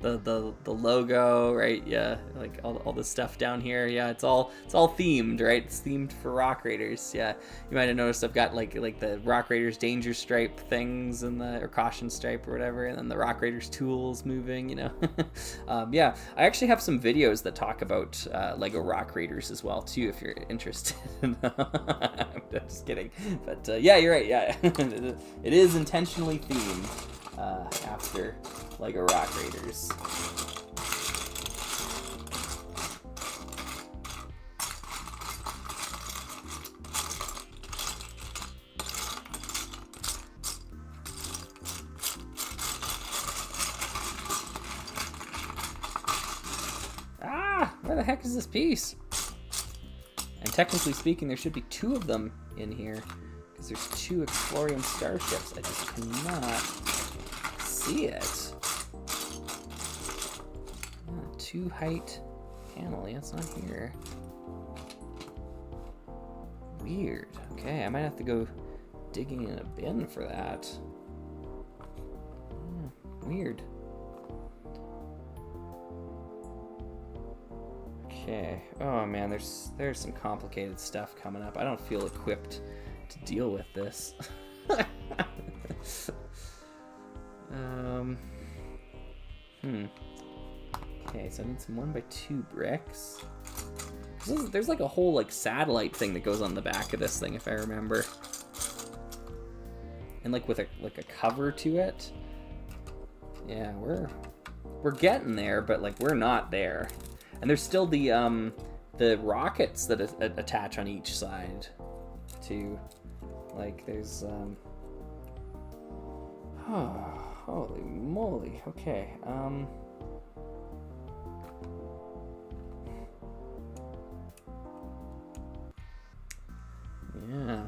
the logo, right? Yeah, like all the stuff down here. Yeah, it's all themed, right? It's themed for Rock Raiders. Yeah, you might have noticed I've got like the Rock Raiders Danger Stripe things and or Caution Stripe or whatever, and then the Rock Raiders tools moving. Yeah, I actually have some videos that talk about Lego Rock Raiders as well too, if you're interested. I'm just kidding, but yeah, you're right. Yeah, it is intentionally themed after Lego Rock Raiders. Where the heck is this piece? And technically speaking, there should be 2 of them in here, because there's 2 Explorium starships. I just cannot see it. 2 height panel. Yeah, it's not here. Weird. Okay, I might have to go digging in a bin for that. Weird. Okay. Oh man, there's some complicated stuff coming up. I don't feel equipped to deal with this. Okay, so I need some 1x2 bricks. There's like a whole like satellite thing that goes on the back of this thing, if I remember, and like with a cover to it. Yeah, we're getting there, but like we're not there. And there's still the rockets that attach on each side, too. Like there's oh, holy moly. Okay. Yeah.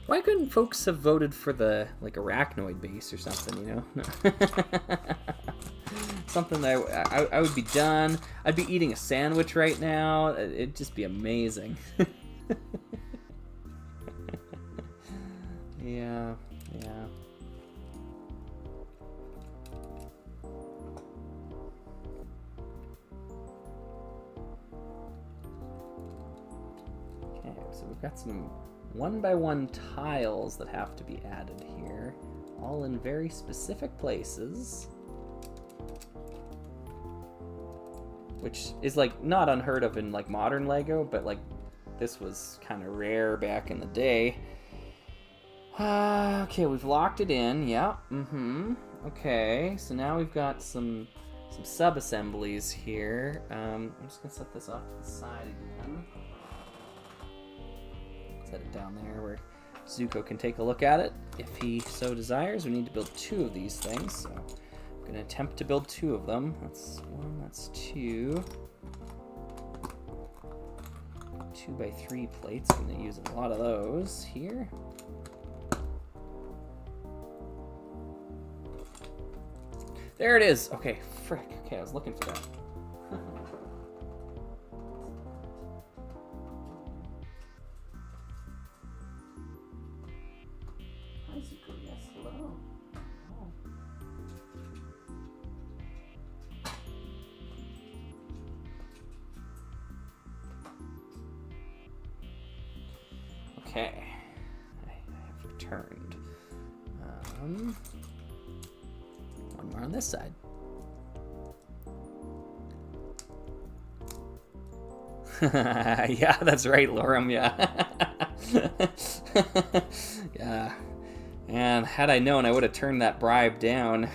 Why couldn't folks have voted for the like arachnoid base or something? You know. Something that I would be done. I'd be eating a sandwich right now. It'd just be amazing. Yeah. Okay, so we've got some 1x1 tiles that have to be added here, all in very specific places. Which is like not unheard of in like modern Lego, but like this was kind of rare back in the day. Okay, we've locked it in. Yeah. Okay, so now we've got some sub-assemblies here. I'm just gonna set this off to the side again. Set it down there where Zuko can take a look at it if he so desires. We need to build 2 of these things, so I'm going to attempt to build 2 of them. That's 1, that's 2. 2x3 plates. I'm going to use a lot of those here. There it is. Okay, frick. Okay, I was looking for that. Hi, Zuko. Yes, hello. Oh. Okay, I have returned. One more on this side. Yeah, that's right, Lorem. Yeah. Yeah. And had I known, I would have turned that bribe down.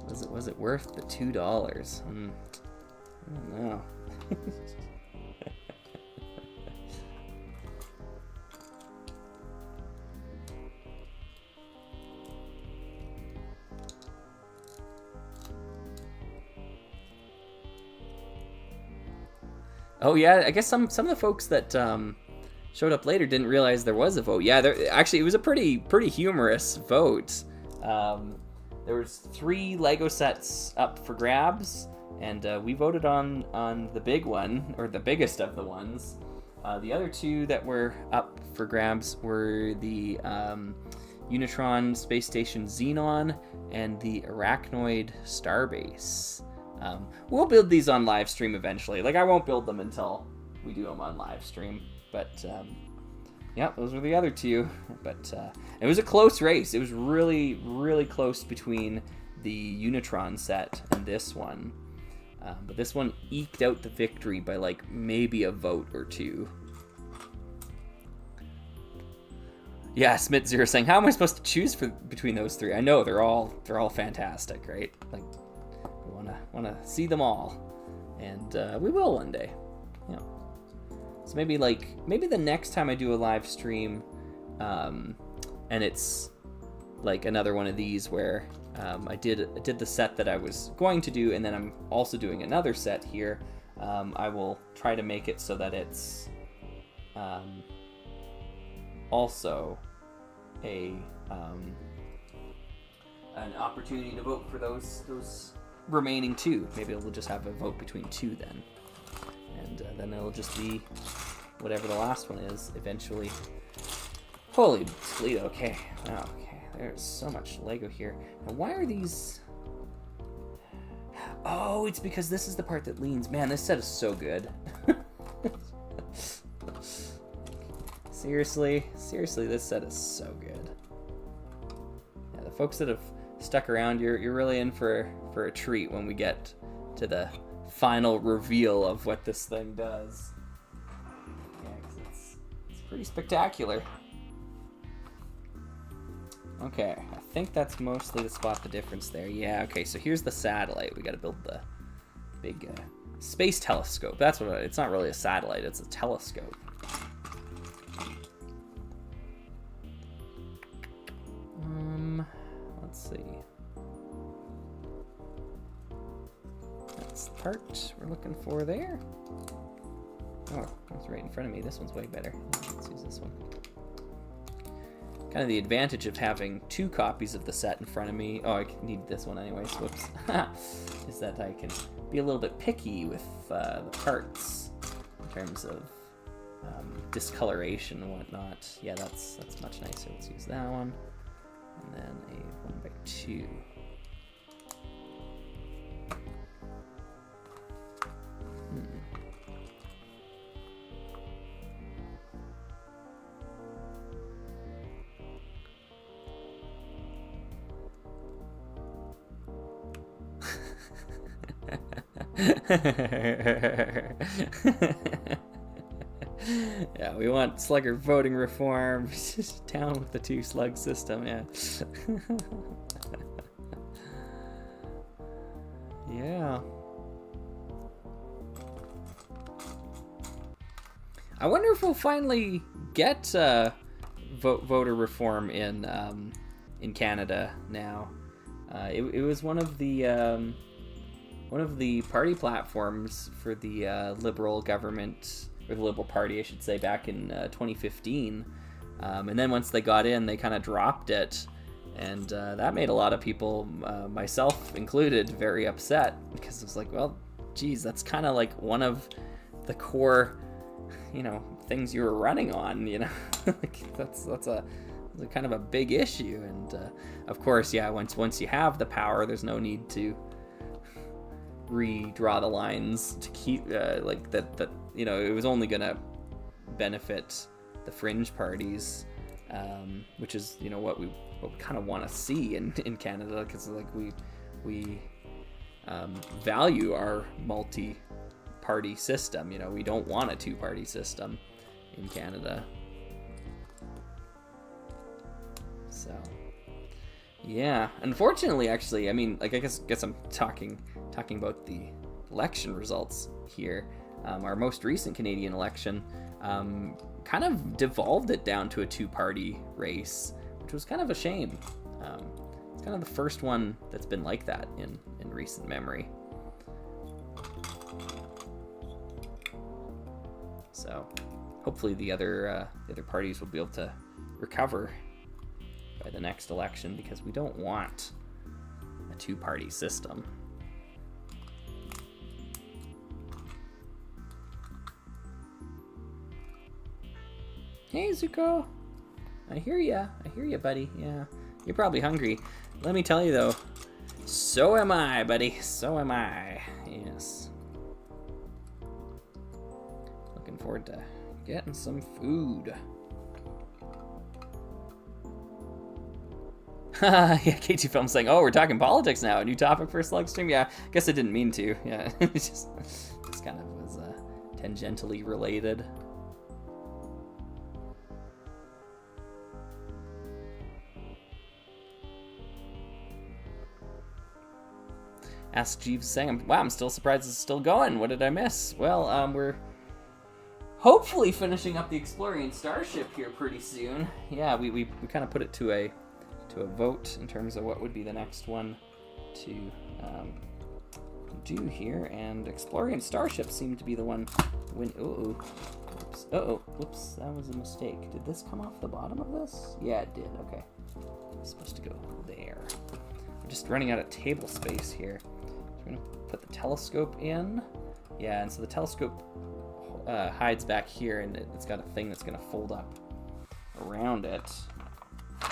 Was it worth the $2? I don't know. Oh yeah, I guess some of the folks that showed up later didn't realize there was a vote. Yeah, actually it was a pretty humorous vote. There was 3 Lego sets up for grabs, and we voted on the big one, or the biggest of the ones. The other 2 that were up for grabs were the Unitron Space Station Xenon and the Arachnoid Starbase. We'll build these on live stream eventually. Like, I won't build them until we do them on live stream, but yeah, those were the other 2. But it was a close race. It was really, really close between the Unitron set and this one. But this one eked out the victory by like maybe a vote or 2. Yeah, Smith0 saying, how am I supposed to choose between those 3? I know they're all fantastic, right? Like, we wanna see them all, and we will one day. Yeah. So maybe the next time I do a live stream, and it's like another one of these where I did the set that I was going to do, and then I'm also doing another set here. I will try to make it so that it's also an opportunity to vote for those remaining 2. Maybe we'll just have a vote between 2 then, and then it'll just be whatever the last one is eventually. Holy Toledo! Okay, wow, okay. There's so much Lego here. Now, why are these? Oh, it's because this is the part that leans. Man, this set is so good. Seriously, this set is so good. Yeah, the folks that have stuck around, you're really in for a treat when we get to the final reveal of what this thing does. Yeah, 'cause it's pretty spectacular. Okay, I think that's mostly to spot the difference there. Yeah, okay, so here's the satellite. We gotta build the big space telescope. That's what it's not really a satellite, it's a telescope. Let's see. That's the part we're looking for there. Oh, that's right in front of me. This one's way better. Let's use this one. Kind of the advantage of having 2 copies of the set in front of me. Oh, I need this one anyways. Whoops. Is that I can be a little bit picky with the parts in terms of discoloration and whatnot. Yeah, that's much nicer. Let's use that one. And then a 1x2. Yeah, we want Slugger voting reform. Just down with the 2 slug system, yeah. Yeah. I wonder if we'll finally get voter reform in Canada now. It was one of the party platforms for the Liberal government, or the Liberal Party, I should say, back in 2015. And then once they got in, they kind of dropped it. And that made a lot of people, myself included, very upset, because it was like, well, geez, that's kind of like one of the core, things you were running on, like that's a kind of a big issue. And of course, yeah, once you have the power, there's no need to redraw the lines to keep like that it was only gonna benefit the fringe parties, which is what we kind of want to see in Canada, because like we value our multi-party system. We don't want a 2-party system in Canada. So yeah, unfortunately, actually, I mean, like, I guess I'm talking about the election results here. Our most recent Canadian election kind of devolved it down to a 2-party race, which was kind of a shame. It's kind of the first one that's been like that in recent memory. So hopefully the other parties will be able to recover by the next election, because we don't want a two-party system. Hey, Zuko. I hear ya. I hear ya, buddy. Yeah, you're probably hungry. Let me tell you, though, so am I, buddy. So am I. Yes. Looking forward to getting some food. Yeah, K2 Film saying, oh, we're talking politics now. A new topic for a Slug stream? Yeah, I guess I didn't mean to. Yeah, it just kind of was tangentially related. Ask Jeeves saying, wow, I'm still surprised it's still going. What did I miss? Well, we're hopefully finishing up the Exploring Starship here pretty soon. Yeah, we kind of put it to a vote in terms of what would be the next one to do here, and Exploring Starship seemed to be the one when oops, whoops, that was a mistake. Did this come off the bottom of this? Yeah, it did. Okay, it's supposed to go there. I'm just running out of table space here. So I'm gonna put the telescope in. Yeah, and so the telescope hides back here, and it's got a thing that's gonna fold up around it. I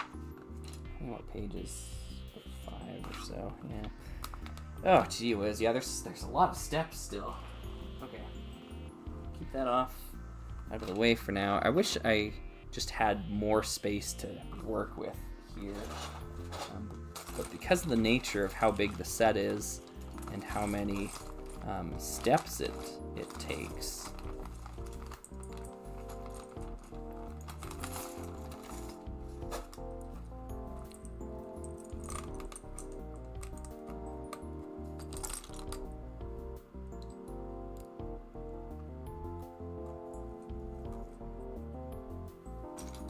don't know what pages, 5 or so, yeah. Oh, gee whiz, yeah, there's a lot of steps still. Okay, keep that off, out of the way for now. I wish I just had more space to work with here. But because of the nature of how big the set is and how many steps it takes,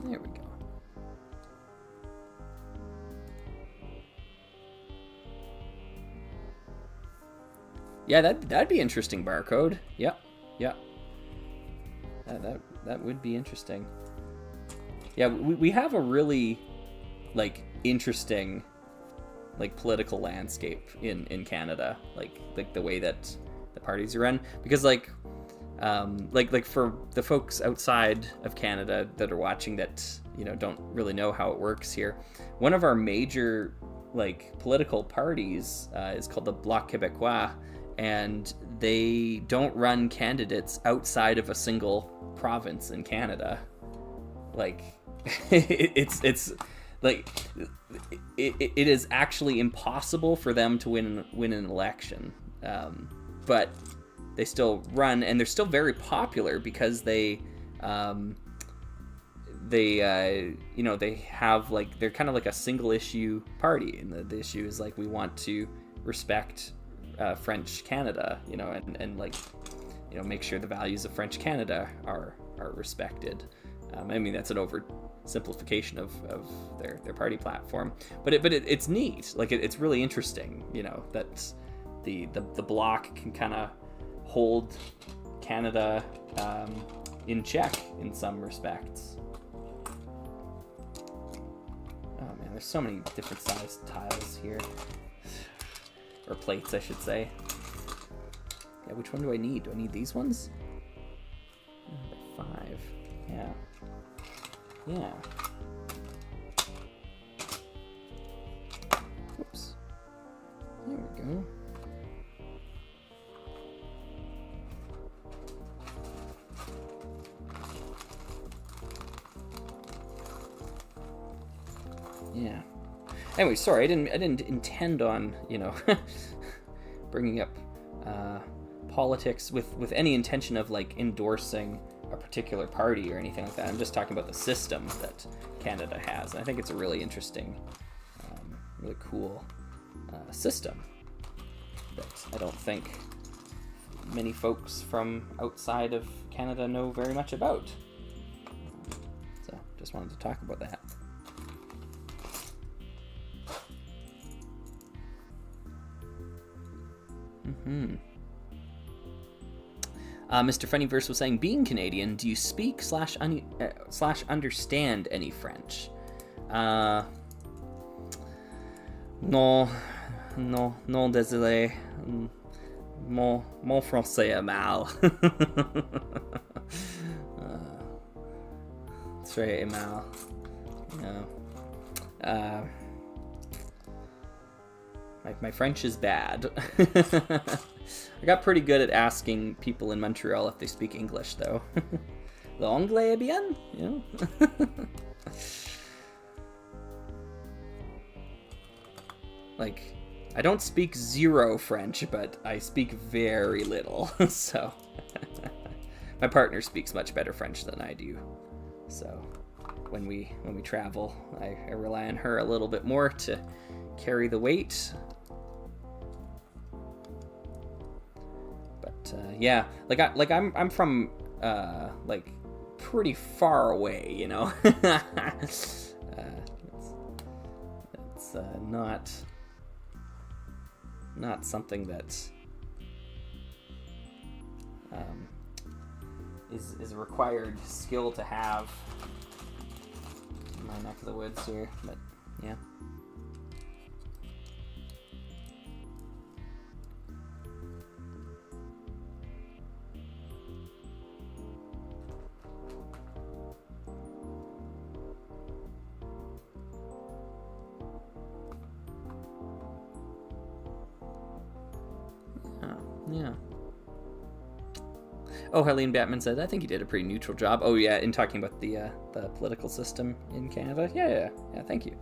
there we go. Yeah, that'd be interesting barcode. Yep. That would be interesting. Yeah, we have a really interesting political landscape in Canada, like the way that the parties are run, because like for the folks outside of Canada that are watching that don't really know how it works here, one of our major political parties is called the Bloc Québécois, and they don't run candidates outside of a single province in Canada. It's it is actually impossible for them to win an election, but they still run, and they're still very popular because they have they're kind of like a single issue party, and the issue is we want to respect French Canada, and make sure the values of French Canada are respected. I mean, that's an oversimplification of their party platform, but it's neat. It's really interesting, that the bloc can kind of hold Canada in check in some respects. Oh man, there's so many different sized tiles here. Or plates, I should say. Yeah, which one do I need? Do I need these ones? 5. Yeah. Yeah. Oops. There we go. Yeah. Anyway, sorry, I didn't intend on, bringing up politics with any intention of endorsing a particular party or anything like that. I'm just talking about the system that Canada has, and I think it's a really interesting, really cool system that I don't think many folks from outside of Canada know very much about. So just wanted to talk about that. Mr. Funnyverse was saying, being Canadian, do you speak / understand any French? Non, non, non, désolé. Mon français est mal. Très mal. Yeah. My French is bad. I got pretty good at asking people in Montreal if they speak English, though. L'anglais est bien? You know? Like, I don't speak zero French, but I speak very little, so... My partner speaks much better French than I do, so when we travel, I rely on her a little bit more to carry the weight. But yeah, I'm from like pretty far away, you know. It's not something that is a required skill to have in my neck of the woods here, but yeah. Yeah. Oh, Helene Batman said, I think he did a pretty neutral job. Oh, yeah, in talking about the political system in Canada. Yeah, thank you.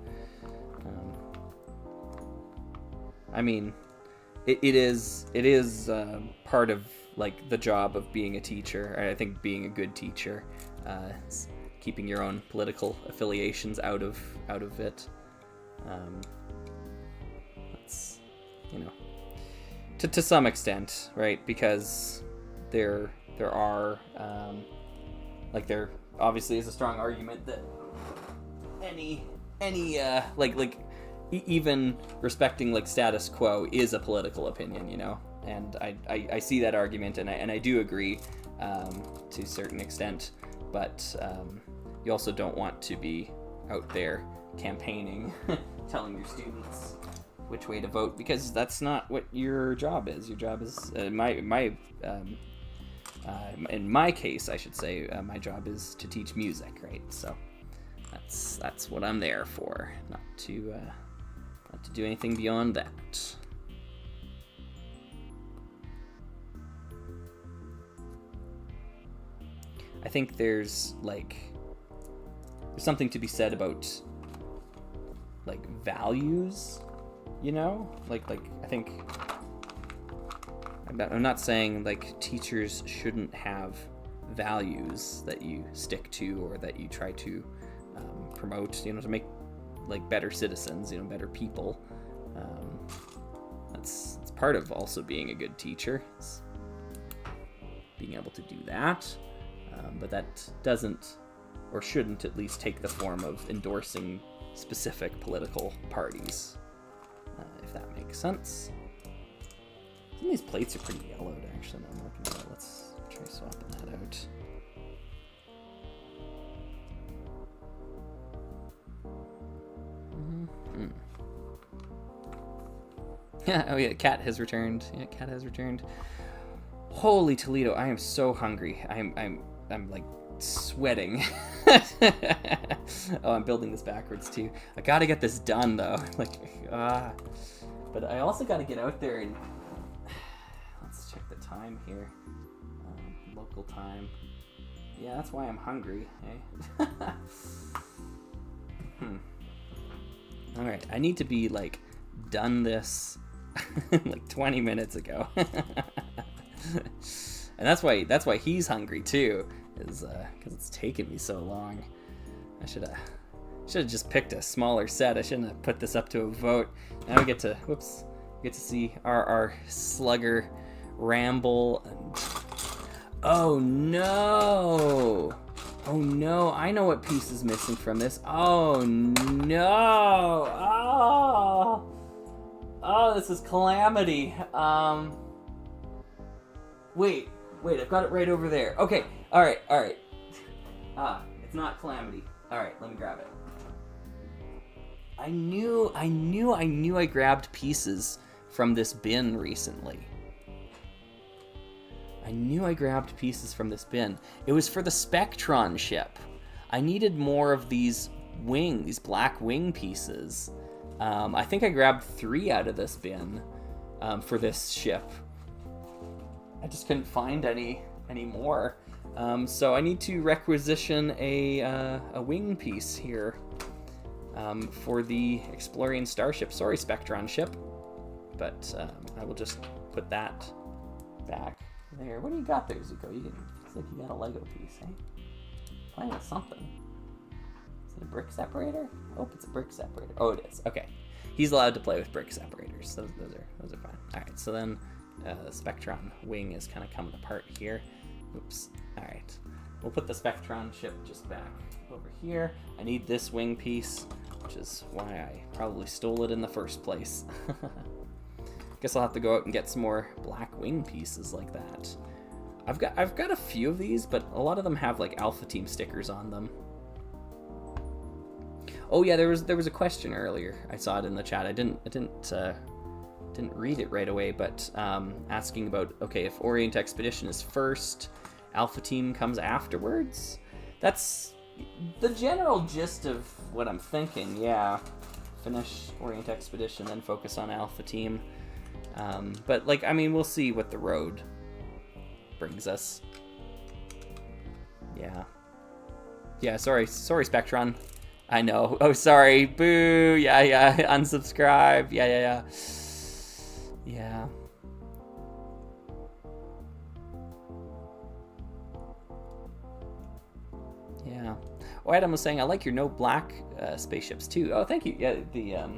I mean, it is part of, like, the job of being a teacher. I think being a good teacher, keeping your own political affiliations out of it. That's, you know, to some extent, right? Because there are like there obviously is a strong argument that any even respecting like status quo is a political opinion, you know, and I see that argument, and I do agree to a certain extent, but you also don't want to be out there campaigning telling your students which way to vote, because that's not what your job is. Your job is in my case, I should say, my job is to teach music, right? So that's what I'm there for, not to do anything beyond that. I think there's something to be said about like values, you know, like I think I'm not saying like teachers shouldn't have values that you stick to or that you try to promote, you know, to make like better citizens, you know, better people. That's part of also being a good teacher. It's being able to do that, but that doesn't or shouldn't at least take the form of endorsing specific political parties, if that makes sense. Some of these plates are pretty yellowed, actually, now I'm looking at it. Let's try swapping that out. Mm-hmm. Yeah, oh yeah, Cat has returned. Yeah, Cat has returned. Holy Toledo, I am so hungry. I'm like sweating. Oh, I'm building this backwards too. I gotta get this done though. But I also gotta get out there and let's check the time here. Local time. Yeah, that's why I'm hungry. Eh? All right, I need to be like done this like 20 minutes ago. And that's why he's hungry too, is because it's taken me so long. I should have just picked a smaller set. I shouldn't have put this up to a vote. Now we get to see our Slugger ramble. And oh no, I know what piece is missing from this. Oh no, oh, this is calamity. Wait, I've got it right over there. Okay, all right. It's not calamity. All right, let me grab it. I knew I grabbed pieces from this bin recently. I knew I grabbed pieces from this bin. It was for the Spectron ship. I needed more of these black wing pieces. I think I grabbed 3 out of this bin for this ship. I just couldn't find any more. So I need to requisition a wing piece here for the Exploring Starship. Sorry, Spectron ship. But I will just put that back there. What do you got there, Zuko? Looks like you got a Lego piece, eh? Playing with something. Is it a brick separator? I hope it's a brick separator. Oh, it is. Okay. He's allowed to play with brick separators. Those are fine. All right, so then the Spectron wing is kind of coming apart here. Oops. All right. We'll put the Spectron ship just back over here. I need this wing piece, which is why I probably stole it in the first place. Guess I'll have to go out and get some more black wing pieces like that. I've got a few of these, but a lot of them have like Alpha Team stickers on them. Oh yeah, there was a question earlier. I saw it in the chat. I didn't read it right away, but asking about, okay, if Orient Expedition is first, Alpha Team comes afterwards. That's the general gist of what I'm thinking. Yeah, finish Orient Expedition, then focus on Alpha Team. But like, I mean, we'll see what the road brings us. Yeah. Sorry, Spectron. I know. Oh, sorry. Boo. Yeah. Unsubscribe. Yeah. Oh, Adam was saying, I like your no black spaceships too. Oh, thank you. Yeah,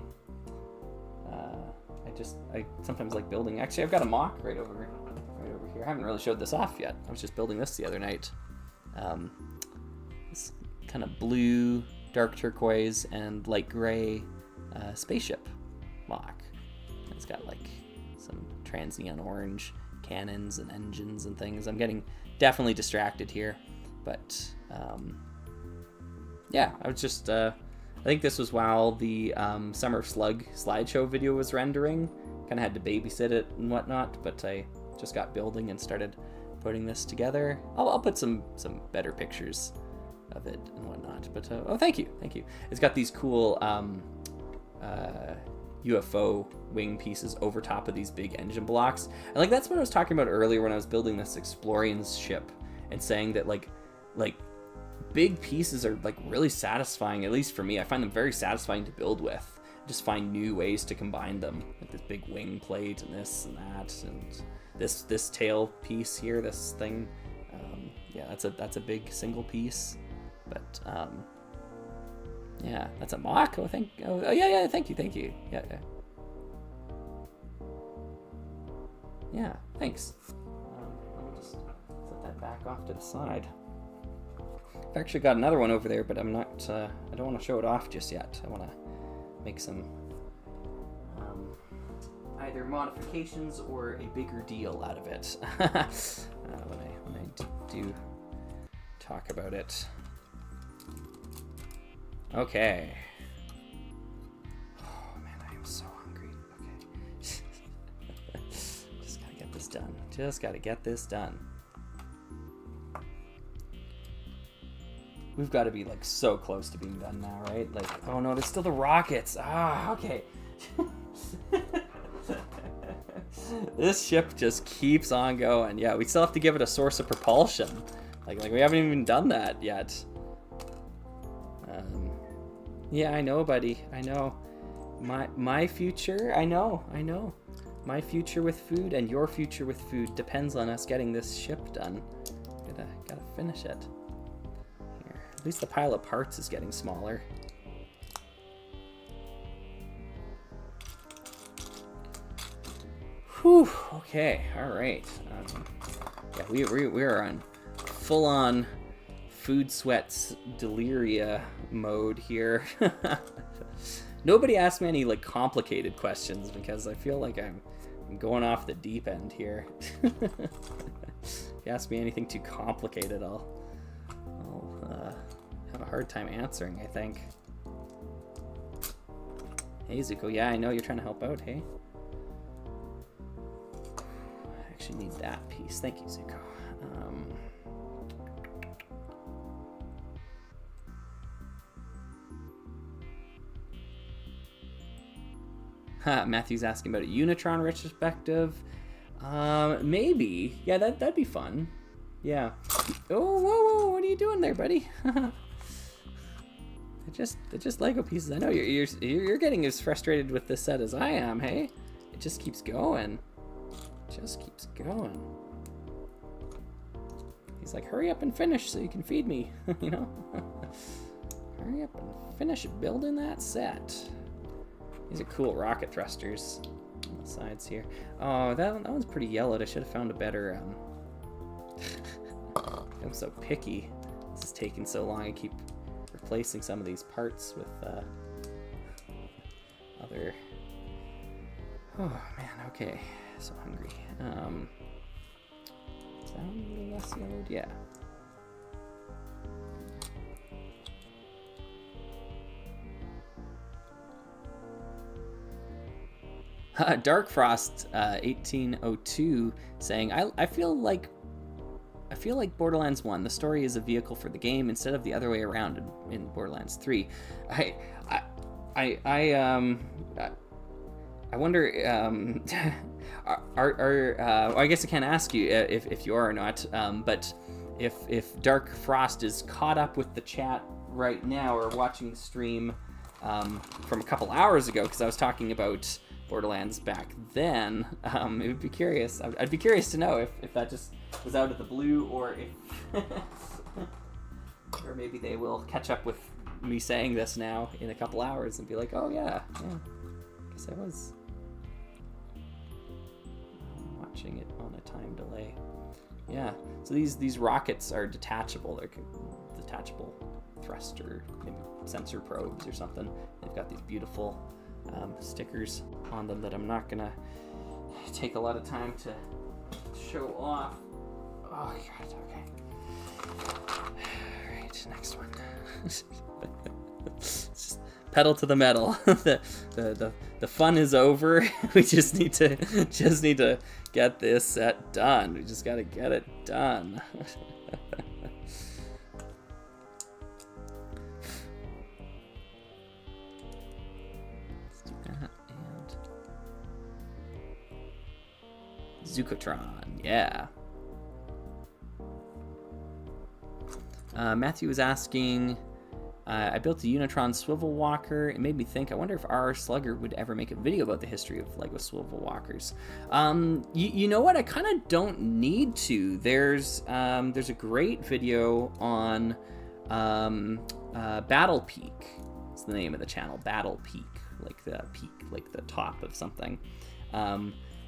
I sometimes like building. Actually, I've got a mock right over here. I haven't really showed this off yet. I was just building this the other night. This kind of blue, dark turquoise, and light gray spaceship mock. And it's got like some transneon orange cannons and engines and things. I'm getting definitely distracted here, but yeah, I was just I think this was while the Summer of Slug slideshow video was rendering. Kind of had to babysit it and whatnot, but I just got building and started putting this together. I'll put some better pictures of it and whatnot. But oh, thank you. It's got these cool UFO wing pieces over top of these big engine blocks. And like that's what I was talking about earlier when I was building this Explorian ship and saying that like big pieces are like really satisfying, at least for me. I find them very satisfying to build with. Just find new ways to combine them, like this big wing plate and this and that, and this tail piece here, this thing. Yeah, that's a big single piece, but yeah, that's a mock. Oh, thank you. Yeah, thanks. I'll just set that back off to the side. I've actually got another one over there, but I'm not. I don't want to show it off just yet. I want to make some either modifications or a bigger deal out of it when I do talk about it. Okay. Oh man, I am so hungry. Okay. Just gotta get this done. We've got to be like so close to being done now, right? Like, oh no, there's still the rockets. Okay. This ship just keeps on going. Yeah, we still have to give it a source of propulsion. Like we haven't even done that yet. Yeah, I know, buddy. I know. My future. I know. My future with food and your future with food depends on us getting this ship done. Gotta finish it. At least the pile of parts is getting smaller. Whew, okay, alright. Yeah, we are on full-on food sweats deliria mode here. Nobody asked me any like complicated questions because I feel like I'm going off the deep end here. If you ask me anything too complicated, I'll have a hard time answering, I think. Hey, Zuko. Yeah, I know you're trying to help out, hey? I actually need that piece. Thank you, Zuko. Matthew's asking about a Unitron retrospective. Maybe. Yeah, that'd be fun. Yeah. Oh, whoa, what are you doing there, buddy? They're just Lego pieces. I know you're getting as frustrated with this set as I am. Hey, it just keeps going. Just keeps going. He's like, hurry up and finish so you can feed me. You know. Hurry up and finish building that set. These are cool rocket thrusters on the sides here. Oh, that one's pretty yellowed. I should have found a better. I'm so picky. This is taking so long. I keep replacing some of these parts with other. Oh man. Okay. So hungry. Is that one a little less yellowed? Yeah. Dark Frost 1802 saying, I feel like Borderlands 1, the story is a vehicle for the game instead of the other way around in Borderlands 3. I wonder, I guess I can't ask you if you are or not, but if Dark Frost is caught up with the chat right now or watching the stream from a couple hours ago, because I was talking about Borderlands back then, it would be curious. I'd be curious to know if that just was out of the blue, or if or maybe they will catch up with me saying this now in a couple hours and be like, oh yeah, guess I was watching it on a time delay. Yeah, so these rockets are detachable. They're detachable thruster, maybe sensor probes or something. They've got these beautiful stickers on them that I'm not gonna take a lot of time to show off. Oh god, okay. Alright, next one. Just pedal to the metal. the fun is over. We just need to get this set done. We just gotta get it done. Zucotron, yeah. Matthew was asking, I built a Unitron swivel walker. It made me think, I wonder if our Slugger would ever make a video about the history of Lego swivel walkers. You know what? I kind of don't need to. There's a great video on Battle Peak. It's the name of the channel, Battle Peak, like the peak, like the top of something.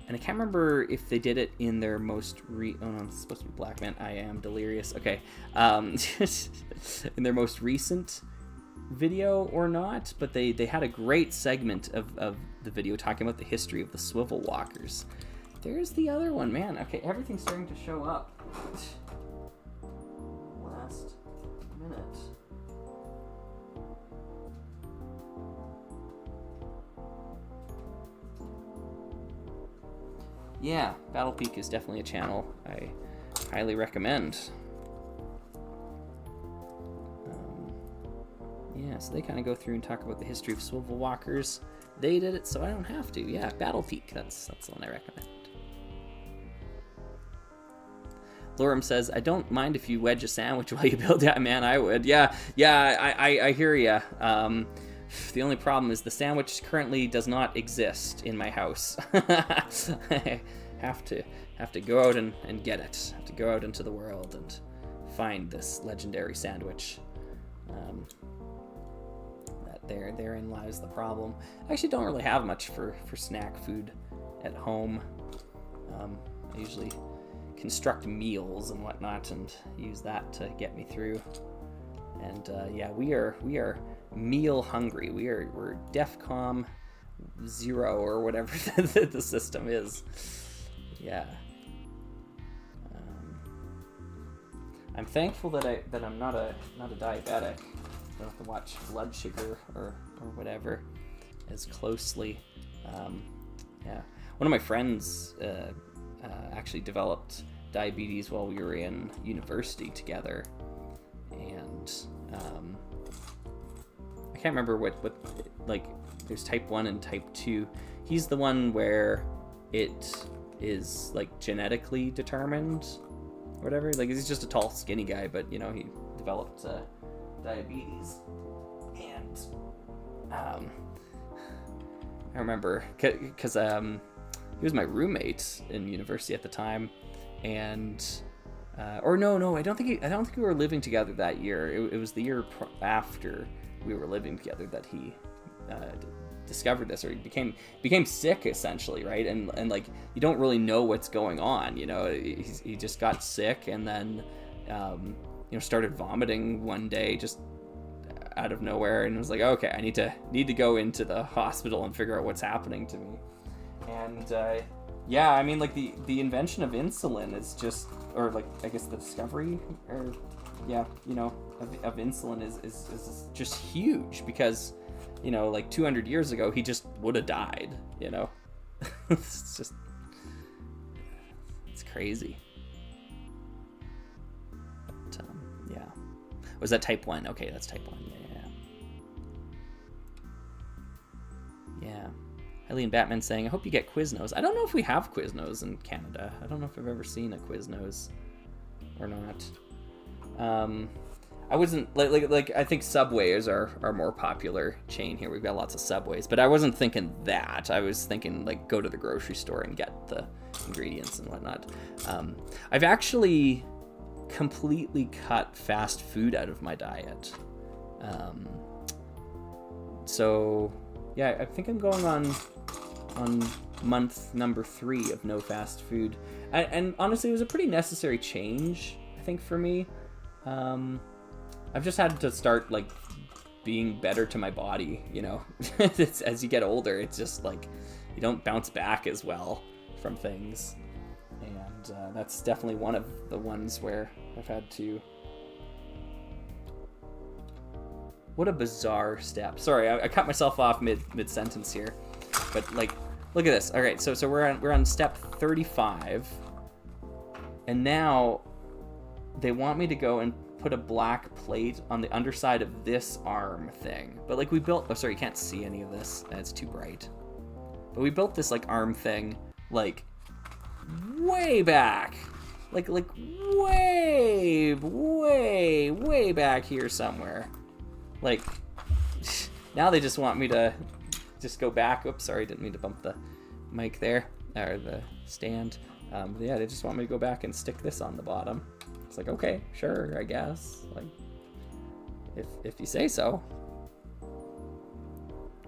And I can't remember if they did it in their most oh no, it's supposed to be black, man. I am delirious. Okay. In their most recent video or not, but they had a great segment of the video talking about the history of the swivel walkers. There's the other one, man. Okay, everything's starting to show up. Last minute. Yeah, Battle Peak is definitely a channel I highly recommend. Yeah, so they kind of go through and talk about the history of swivel walkers. They did it, so I don't have to. Yeah, Battle Peak, that's the one I recommend. Lorem says, I don't mind if you wedge a sandwich while you build that. Man, I would. Yeah, I hear ya. The only problem is the sandwich currently does not exist in my house. I have to go out and get it. Have to go out into the world and find this legendary sandwich. Therein lies the problem. I actually don't really have much for snack food at home. I usually construct meals and whatnot and use that to get me through. And yeah, we are meal hungry. We're DEFCON 0 or whatever the system is. Yeah. I'm thankful that I'm not a diabetic. I don't have to watch blood sugar or whatever. as closely. Yeah, one of my friends actually developed diabetes while we were in university together, and I can't remember what like, there's type 1 and type 2. He's the one where it is like genetically determined or whatever. Like, he's just a tall, skinny guy, but he developed diabetes. And I remember because he was my roommate in university at the time, and or no, I don't think we were living together that year. It was the year after we were living together that he discovered this, or he became sick, essentially, right? And like, you don't really know what's going on, he just got sick, and then started vomiting one day just out of nowhere, and was like, okay, I need to go into the hospital and figure out what's happening to me. And yeah, I mean, like, the invention of insulin is just, or like, I guess the discovery, or yeah, of insulin is just huge, because like 200 years ago he just would have died. It's crazy. But, yeah, was that type 1? Okay, that's type 1. Yeah. Eileen Batman saying, I hope you get Quiznos. I don't know if we have Quiznos in Canada. I don't know if I've ever seen a Quiznos or not. I wasn't like I think Subway is our more popular chain here. We've got lots of Subways, but I wasn't thinking that. I was thinking, like, go to the grocery store and get the ingredients and whatnot. I've actually completely cut fast food out of my diet. So yeah, I think I'm going on month number 3 of no fast food, and honestly, it was a pretty necessary change, I think, for me. I've just had to start, like, being better to my body, It's, as you get older, it's just like you don't bounce back as well from things, and that's definitely one of the ones where I've had to. What a bizarre step. Sorry, I cut myself off mid sentence here, but, like, look at this. All right, so we're on step 35, and now they want me to go and put a black plate on the underside of this arm thing. But, like, we built, oh, sorry, you can't see any of this, it's too bright. But we built this, like, arm thing, like, way back. Like way back here somewhere. Like, now they just want me to just go back. Oops, sorry, didn't mean to bump the mic there, or the stand. Yeah, they just want me to go back and stick this on the bottom. It's like, okay, sure, I guess. Like, if you say so.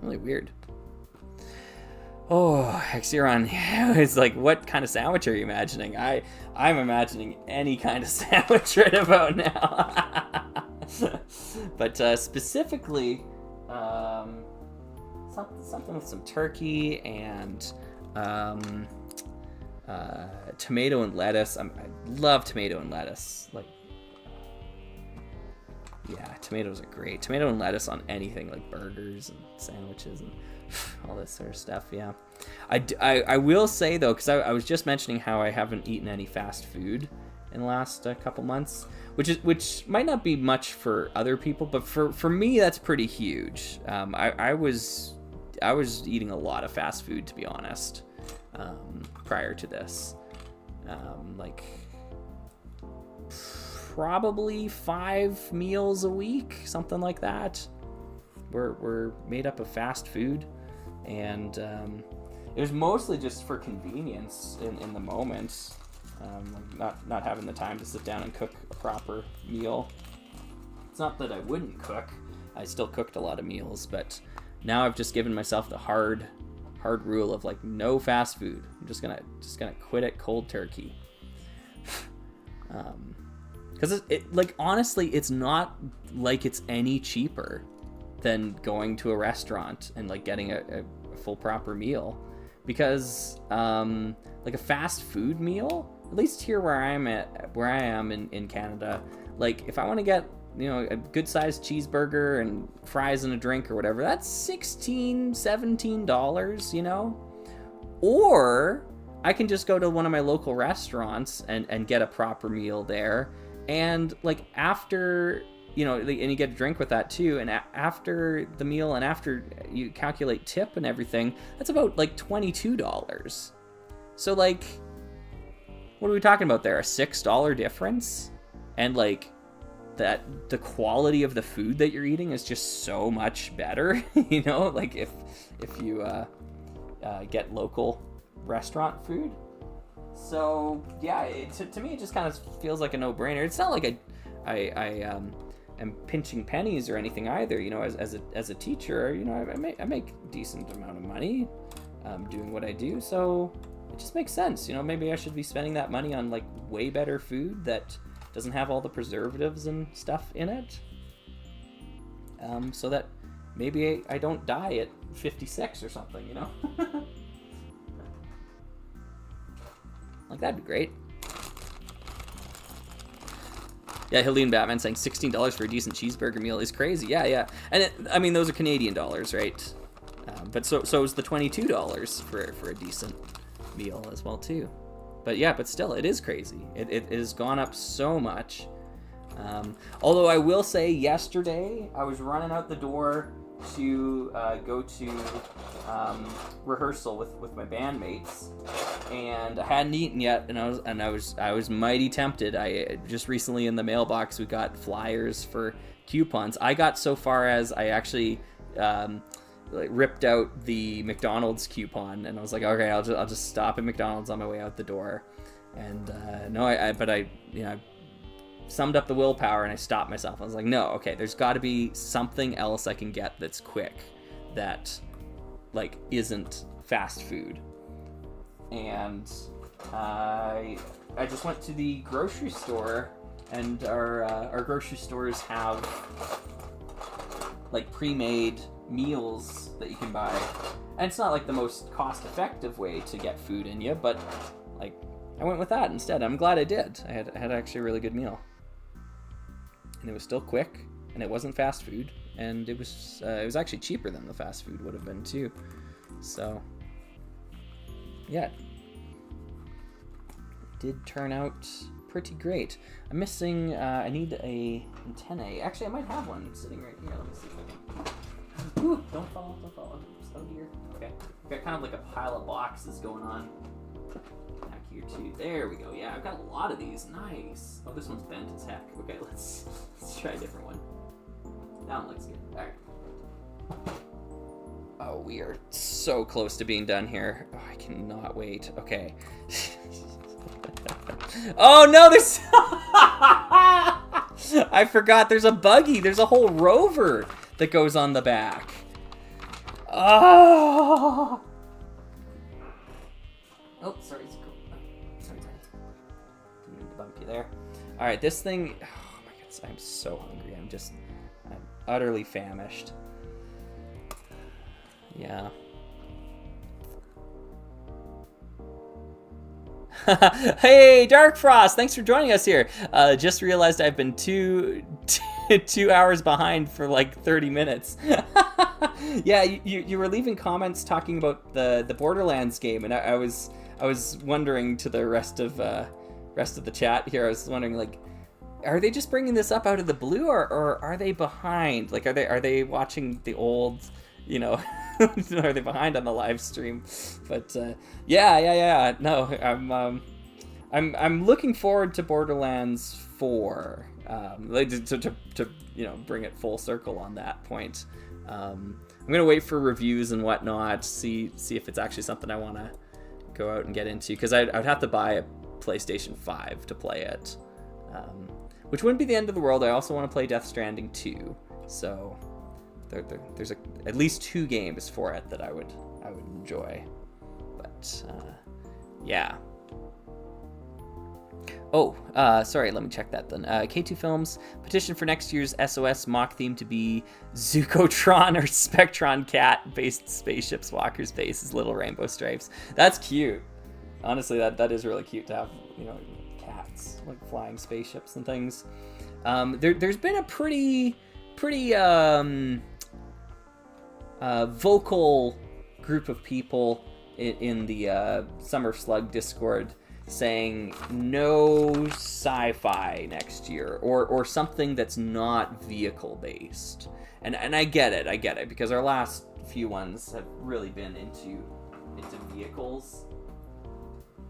Really weird. Oh, Xeron, it's like, what kind of sandwich are you imagining? I'm imagining any kind of sandwich right about now. But specifically, something with some turkey and tomato and lettuce. I love tomato and lettuce. Like, yeah, tomatoes are great. Tomato and lettuce on anything, like burgers and sandwiches and all this sort of stuff. Yeah, I will say though, because I was just mentioning how I haven't eaten any fast food in the last couple months, which might not be much for other people, but for me that's pretty huge. I was eating a lot of fast food, to be honest, prior to this. Like, probably 5 meals a week, something like that, were made up of fast food, and it was mostly just for convenience in the moment. Not having the time to sit down and cook a proper meal. It's not that I wouldn't cook. I still cooked a lot of meals, but now I've just given myself the hard rule of, like, no fast food. I'm just gonna quit it cold turkey. Because it like, honestly, it's not like it's any cheaper than going to a restaurant and, like, getting a full proper meal, because like a fast food meal, at least here where I am in Canada, like, if I want to get a good-sized cheeseburger and fries and a drink or whatever, that's $16-17, Or I can just go to one of my local restaurants and get a proper meal there. And like after, and you get a drink with that too. And after the meal and after you calculate tip and everything, that's about like $22. So like, what are we talking about there? A $6 difference? And like that the quality of the food that you're eating is just so much better, like if you get local restaurant food. So yeah, to me it just kind of feels like a no-brainer. It's not like I am pinching pennies or anything either. As a teacher, I make a decent amount of money doing what I do, so it just makes sense. Maybe I should be spending that money on like way better food that doesn't have all the preservatives and stuff in it, so that maybe I don't die at 56 or something, Like, that'd be great. Yeah, Helene Batman saying $16 for a decent cheeseburger meal is crazy. Yeah. And those are Canadian dollars, right? But so is the $22 for a decent meal as well, too. But still, it is crazy. It has gone up so much. Although I will say, yesterday, I was running out the door to go to rehearsal with my bandmates, and I hadn't eaten yet, and I was mighty tempted. I just recently in the mailbox we got flyers for coupons. I got so far as I actually ripped out the McDonald's coupon, and I was like, okay, I'll just stop at McDonald's on my way out the door. And I summed up the willpower and I stopped myself. I was like, no, okay, there's got to be something else I can get that's quick, that like isn't fast food. And I just went to the grocery store, and our grocery stores have like pre-made meals that you can buy, and it's not like the most cost-effective way to get food in you, but like I went with that instead. I'm glad I did. I had actually a really good meal, and it was still quick, and it wasn't fast food, and it was actually cheaper than the fast food would have been too. So yeah, it did turn out pretty great. I'm missing. I need a antennae. Actually, I might have one sitting right here. Let me see if I can. Ooh, don't fall. Oh dear. Okay. I've got kind of like a pile of boxes going on back here too. There we go. Yeah, I've got a lot of these. Nice. Oh, this one's bent as heck. Okay, let's try a different one. That one looks good. All right. Oh, we are so close to being done here. Oh, I cannot wait. Okay. Oh no, there's I forgot there's a buggy. There's a whole rover that goes on the back. Oh, sorry. Sorry. Didn't mean to bump you there. All right, this thing. Oh my goodness, I'm so hungry. I'm utterly famished. Yeah. Hey, Dark Frost, thanks for joining us here. Just realized I've been two hours behind for like 30 minutes. Yeah, you were leaving comments talking about the Borderlands game, and I was wondering to the rest of the chat here. I was wondering, like, are they just bringing this up out of the blue, or are they behind? Like, are they watching the old, are they behind on the live stream? But yeah. No, I'm looking forward to Borderlands 4. To bring it full circle on that point. I'm gonna wait for reviews and whatnot, see if it's actually something I want to go out and get into, because I'd have to buy a PlayStation 5 to play it, which wouldn't be the end of the world. I also want to play Death Stranding 2, so there's at least 2 games for it that I would enjoy. But yeah. Oh, sorry, let me check that then. K2 Films, petition for next year's SOS mock theme to be Zucotron or Spectron cat-based spaceships, Walker's faces, little rainbow stripes. That's cute. Honestly, that is really cute to have, cats, like flying spaceships and things. There's been a pretty vocal group of people in the Summer Slug Discord saying no sci-fi next year, or something that's not vehicle based. And I get it, because our last few ones have really been into vehicles.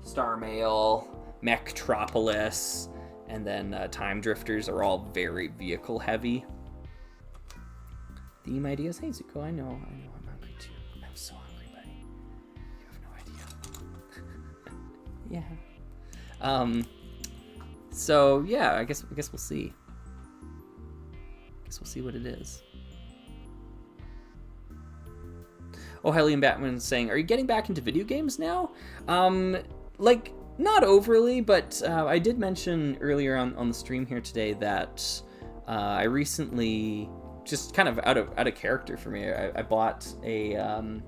Star Mail, Mechtropolis, and then Time Drifters are all very vehicle heavy. Theme ideas? Hey Zuko, I know I'm hungry too. I'm so hungry, buddy. You have no idea. Yeah. So yeah, I guess we'll see. We'll see what it is. Oh, Hellion Batman's saying, are you getting back into video games now? Like, not overly, but I did mention earlier on the stream here today that I recently, just kind of out of character for me, I bought a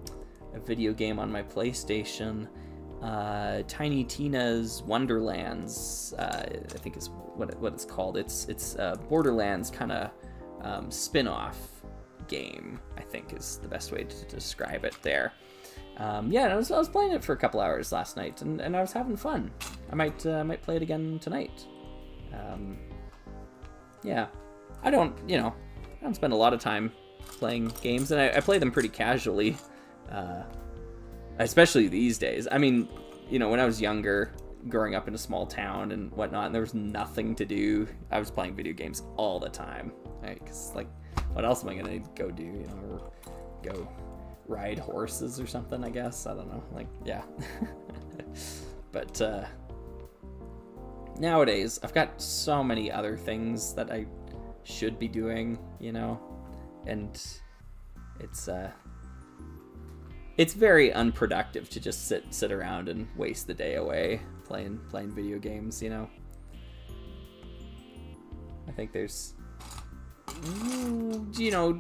video game on my PlayStation, Tiny Tina's Wonderlands, I think is what it's called. It's Borderlands kind of spin-off game, I think is the best way to describe it there. Yeah, I was playing it for a couple hours last night, and I was having fun. I might play it again tonight. Yeah, I don't spend a lot of time playing games, and I play them pretty casually, especially these days. I mean, when I was younger, growing up in a small town and whatnot, and there was nothing to do, I was playing video games all the time, right? 'Cause, like, what else am I gonna go do? Go ride horses or something, I guess. I don't know. Like, yeah. But nowadays, I've got so many other things that I should be doing, and it's very unproductive to just sit around and waste the day away playing video games, I think there's,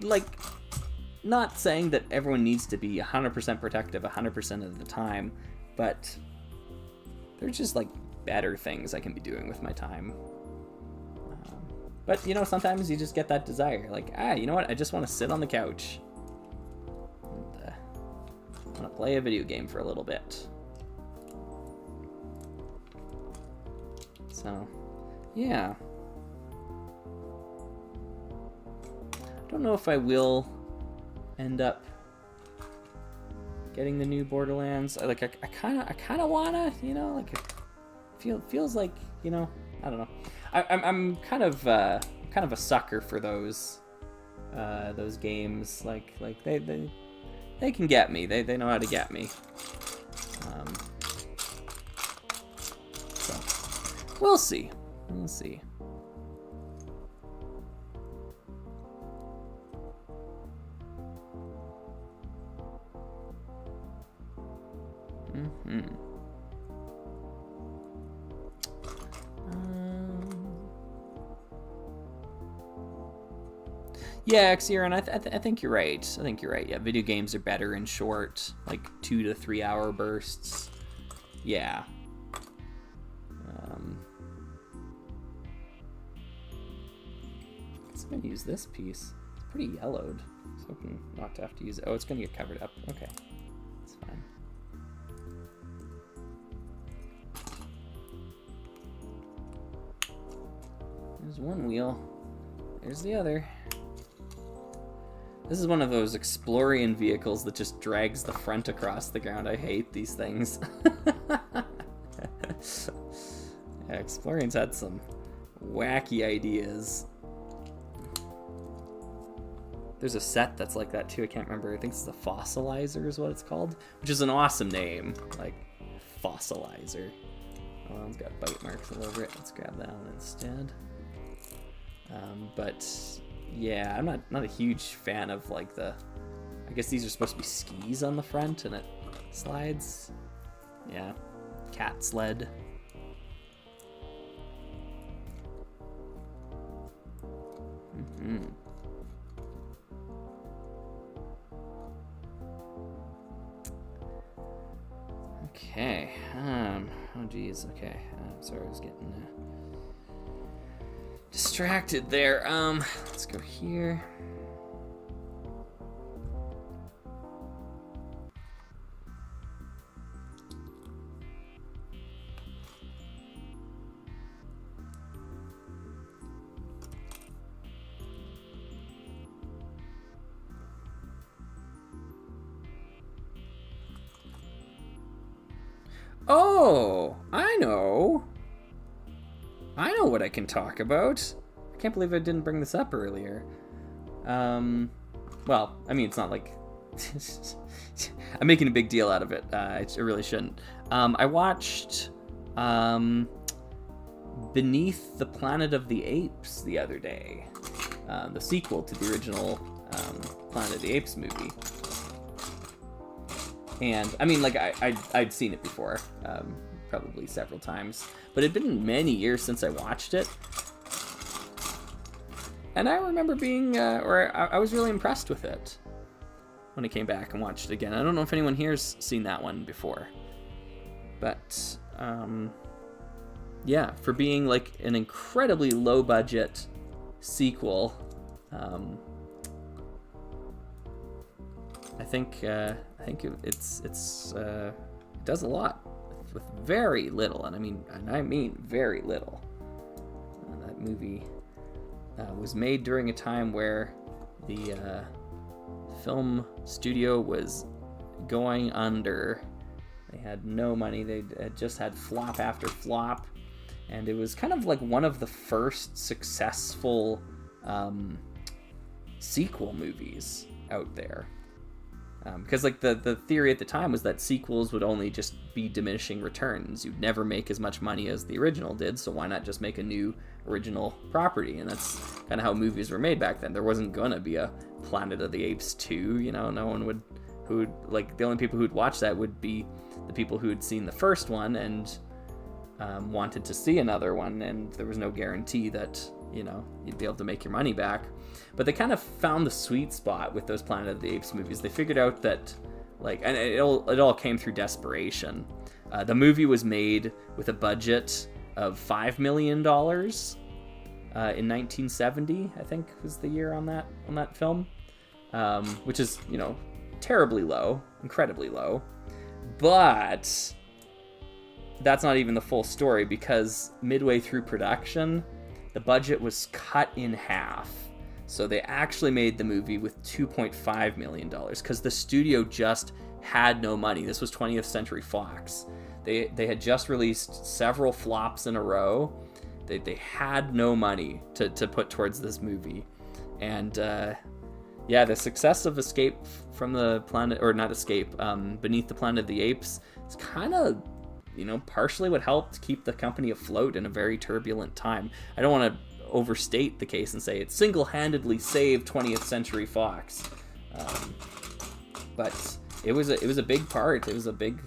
like, not saying that everyone needs to be 100% protective 100% of the time, but there's just, like, better things I can be doing with my time. But, sometimes you just get that desire, like, you know what, I just want to sit on the couch and I want to play a video game for a little bit. So, yeah. I don't know if I will end up getting the new Borderlands. I kind of wanna, like, it feels like, I don't know. I'm kind of a sucker for those games. Like they can get me. They know how to get me. So we'll see. Yeah, Xeron, I think you're right. Yeah, video games are better in short, like 2 to 3 hour bursts. Yeah. I'm gonna use this piece. It's pretty yellowed. I was hoping not to have to use it. Oh, it's gonna get covered up. Okay, it's fine. There's one wheel. There's the other. This is one of those Explorian vehicles that just drags the front across the ground. I hate these things. Yeah, Explorian's had some wacky ideas. There's a set that's like that too. I can't remember. I think it's the Fossilizer is what it's called, which is an awesome name. Like, Fossilizer. Oh, it's got bite marks all over it. Let's grab that one instead. But yeah, I'm not a huge fan of, like, I guess these are supposed to be skis on the front and it slides. Yeah, cat sled. Okay. Oh geez. Okay. Sorry, I was getting distracted there. Let's go here. Oh, I know what I can talk about. I can't believe I didn't bring this up earlier. Well, I mean, it's not like I'm making a big deal out of it. I really shouldn't. I watched Beneath the Planet of the Apes the other day, the sequel to the original Planet of the Apes movie. And I mean, like I'd seen it before, probably several times, but it'd been many years since I watched it. And I remember being, I was really impressed with it when I came back and watched it again. I don't know if anyone here's seen that one before, but yeah, for being like an incredibly low budget sequel, I think it does a lot with very little, and I mean very little. That movie was made during a time where the film studio was going under. They had no money. They had just had flop after flop, and it was kind of like one of the first successful sequel movies out there. Because like the theory at the time was that sequels would only just be diminishing returns. You'd never make as much money as the original did, so why not just make a new original property? And that's kind of how movies were made back then. There wasn't gonna be a Planet of the Apes 2, you know. No one would, the only people who'd watch that would be the people who'd seen the first one and wanted to see another one, and there was no guarantee that, you know, you'd be able to make your money back. But they kind of found the sweet spot with those Planet of the Apes movies. They figured out that, like, and it all came through desperation. The movie was made with a budget of $5 million in 1970, I think was the year on that film, which is, you know, terribly low, incredibly low. But that's not even the full story, because midway through production, the budget was cut in half. So they actually made the movie with $2.5 million because the studio just had no money. This was 20th Century Fox. They had just released several flops in a row. They had no money to put towards this movie. And yeah, the success of Escape from the Planet, or not Escape, Beneath the Planet of the Apes is kind of, you know, partially what helped keep the company afloat in a very turbulent time. I don't want to overstate the case and say it single-handedly saved 20th Century Fox, but it was a big part. It was a big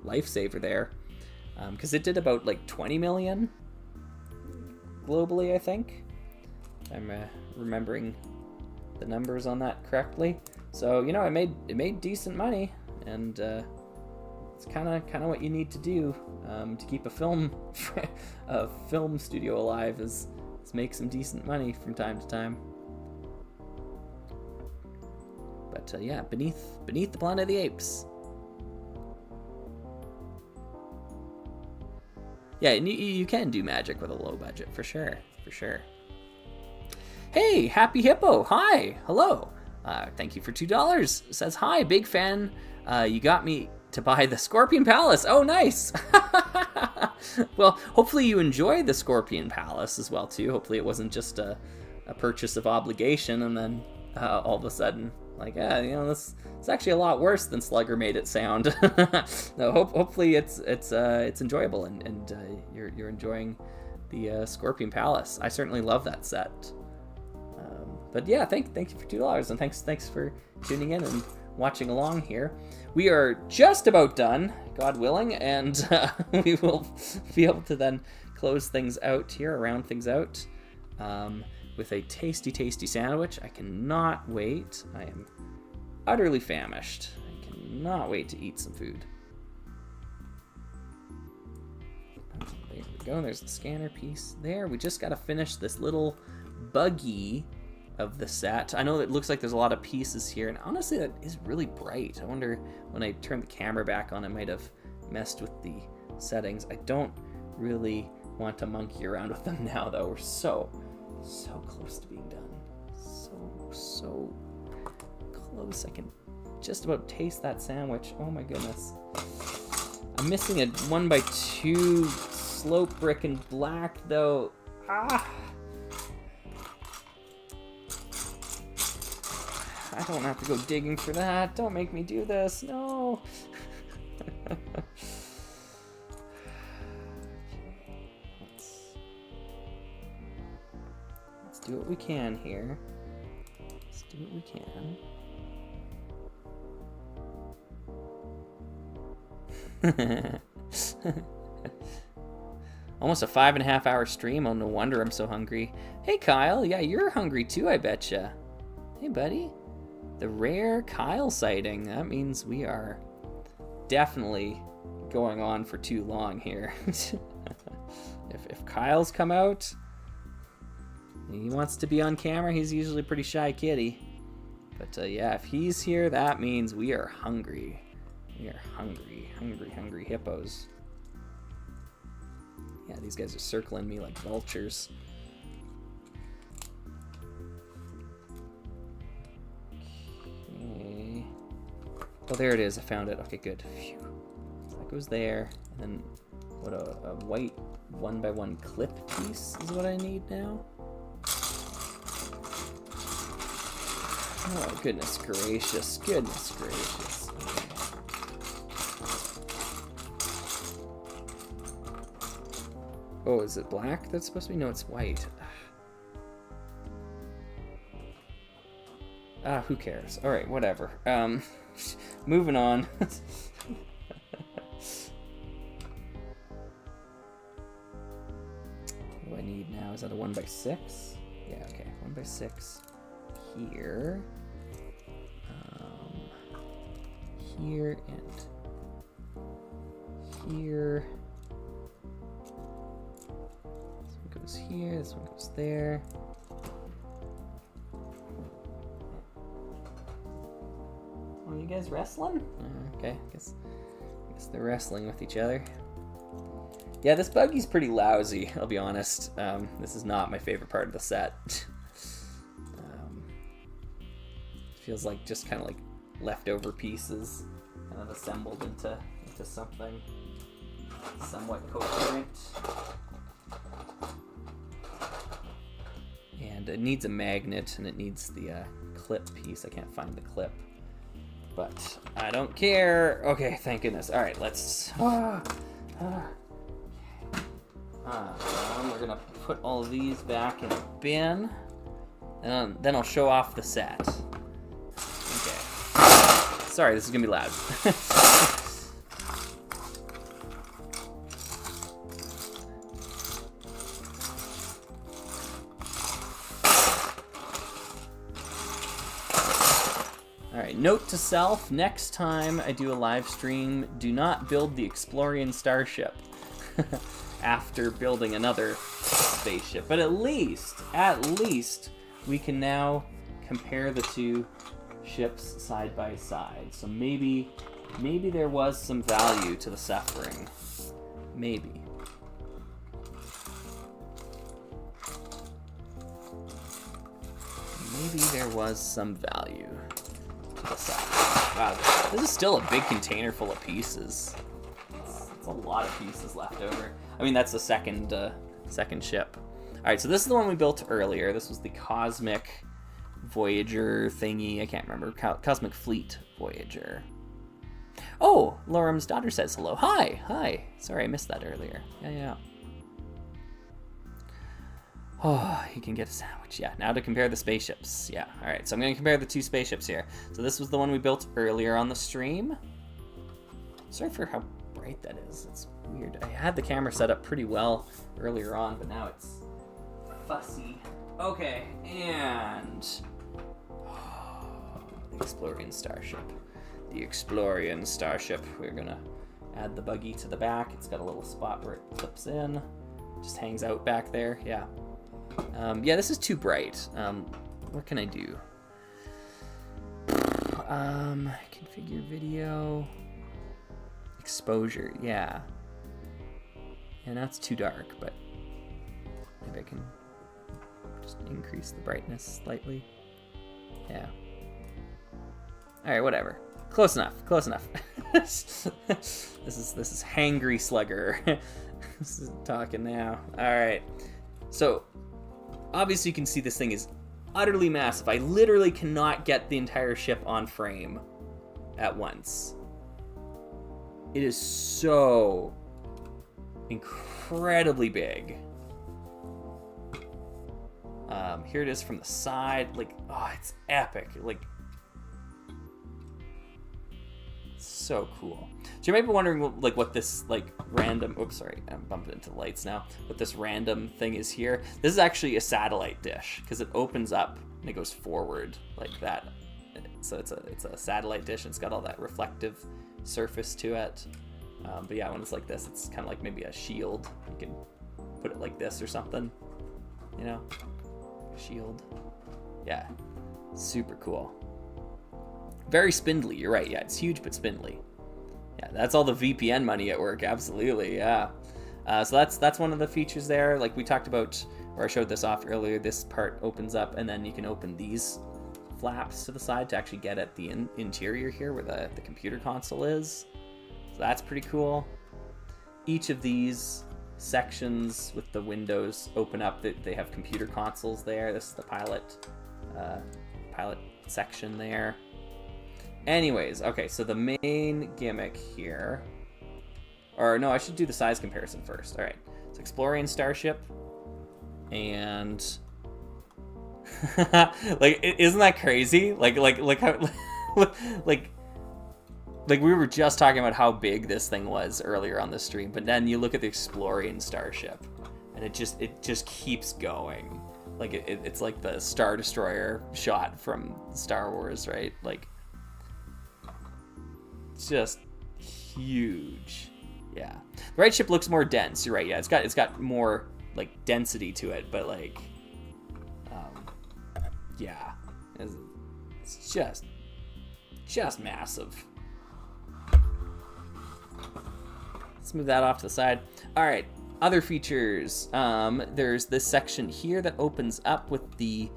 lifesaver there, because it did about like 20 million globally, I think. I'm remembering the numbers on that correctly. So, you know, it made decent money, and it's kind of what you need to do to keep a film studio alive is make some decent money from time to time. But yeah, Beneath the Planet of the Apes. Yeah, and you can do magic with a low budget, for sure. Hey, Happy Hippo, hi, hello. Thank you for $2. Says, hi, big fan. You got me to buy the Scorpion Palace. Oh, nice. Well, hopefully you enjoy the Scorpion Palace as well, too. Hopefully it wasn't just a purchase of obligation and then all of a sudden, like, you know, it's actually a lot worse than Slugger made it sound. No, hopefully it's enjoyable and you're enjoying the Scorpion Palace. I certainly love that set. But yeah, thank you for $2, and thanks for tuning in and watching along here. We are just about done, God willing, and we will be able to then close things out here, round things out, with a tasty sandwich. I cannot wait. I am utterly famished. I cannot wait to eat some food. There we we go. There's the scanner piece there. We just got to finish this little buggy of the set. I know it looks like there's a lot of pieces here, and honestly, that is really bright. I wonder when I turn the camera back on, I might have messed with the settings. I don't really want to monkey around with them now, though. We're so close to being done. So close. I can just about taste that sandwich. Oh my goodness. I'm missing a 1x2 slope brick in black, though. I don't have to go digging for that. Don't make me do this. No. Let's do what we can here. Let's do what we can. Almost a 5.5 hour stream. Oh, no wonder I'm so hungry. Hey, Kyle. Yeah, you're hungry too, I betcha. Hey, buddy. The rare Kyle sighting. That means we are definitely going on for too long here. if Kyle's come out, he wants to be on camera. He's usually a pretty shy kitty. But yeah, if he's here, that means we are hungry. We are hungry hippos. Yeah, these guys are circling me like vultures. Okay. Oh, there it is. I found it. Okay, good. Phew. So that goes there. And then what, a white 1x1 clip piece is what I need now. Oh, goodness gracious. Goodness gracious. Okay. Oh, is it black that's supposed to be? No, it's white. Who cares? All right, whatever. Moving on. What do I need now? Is that a 1x6? Yeah, okay, 1x6 here. Here and here. This one goes here, this one goes there. Are you guys wrestling? Okay, I guess they're wrestling with each other. Yeah, this buggy's pretty lousy, I'll be honest. This is not my favorite part of the set. Feels like just kind of like leftover pieces kind of assembled into something somewhat coherent. And it needs a magnet, and it needs the clip piece. I can't find the clip, but I don't care. Okay, thank goodness. All right, let's. We're gonna put all of these back in a bin, and then I'll show off the set. Okay. Sorry, this is gonna be loud. Alright, note to self, next time I do a live stream, do not build the Explorian starship after building another spaceship. But at least, we can now compare the two ships side by side. So maybe there was some value to the suffering. Maybe. Maybe there was some value. Wow, this is still a big container full of pieces. It's a lot of pieces left over. I mean, that's the second ship. All right, so this is the one we built earlier. This was the Cosmic Voyager thingy. I can't remember. Cosmic Fleet Voyager. Oh, Lorem's daughter says hello. Hi. Sorry, I missed that earlier. Yeah. Oh, you can get a sandwich. Yeah, now to compare the spaceships. Yeah, all right, so I'm going to compare the two spaceships here. So this was the one we built earlier on the stream. Sorry for how bright that is. It's weird. I had the camera set up pretty well earlier on, but now it's fussy. Okay, and the Explorian starship. The Explorian starship. We're going to add the buggy to the back. It's got a little spot where it clips in. Just hangs out back there. Yeah. Yeah, this is too bright. What can I do? Configure video. Exposure, yeah. And that's too dark, but maybe I can just increase the brightness slightly. Yeah. Alright, whatever. Close enough, close enough. This is hangry Slugger. This is talking now. Alright. So obviously you can see this thing is utterly massive. I literally cannot get the entire ship on frame at once. It is so incredibly big. Here it is from the side. Like, oh, it's epic. Like, so cool. So you might be wondering, like, what this, like, random... Oops, sorry, I'm bumping into the lights now. What this random thing is here. This is actually a satellite dish, because it opens up and it goes forward like that. So it's a satellite dish, and it's got all that reflective surface to it. But yeah, when it's like this, it's kind of like maybe a shield. You can put it like this or something, you know? Shield. Yeah, super cool. Very spindly, you're right. Yeah, it's huge but spindly. Yeah, that's all the VPN money at work, absolutely, yeah. So that's one of the features there. Like we talked about, or I showed this off earlier, this part opens up, and then you can open these flaps to the side to actually get at the interior here where the computer console is. So that's pretty cool. Each of these sections with the windows open up, they have computer consoles there. This is the pilot section there. Anyways, okay, so the main gimmick here, or no, I should do the size comparison first. All right, it's Explorian Starship, and like, isn't that crazy? Like how, like we were just talking about how big this thing was earlier on the stream, but then you look at the Explorian Starship, and it just keeps going. Like it's like the Star Destroyer shot from Star Wars, right? Like, it's just huge. Yeah, the right ship looks more dense. You're right. Yeah, it's got more like density to it, but like, yeah, it's just massive. Let's move that off to the side. All right, other features. There's this section here that opens up with the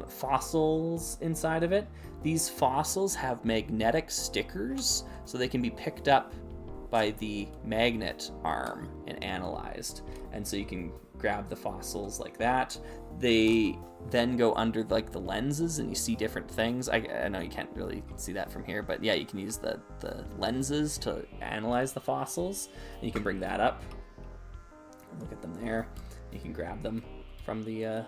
fossils inside of it. These fossils have magnetic stickers, so they can be picked up by the magnet arm and analyzed. And so you can grab the fossils like that. They then go under like the lenses, and you see different things. I know you can't really see that from here, but yeah, you can use the lenses to analyze the fossils, and you can bring that up and look at them there. You can grab them from the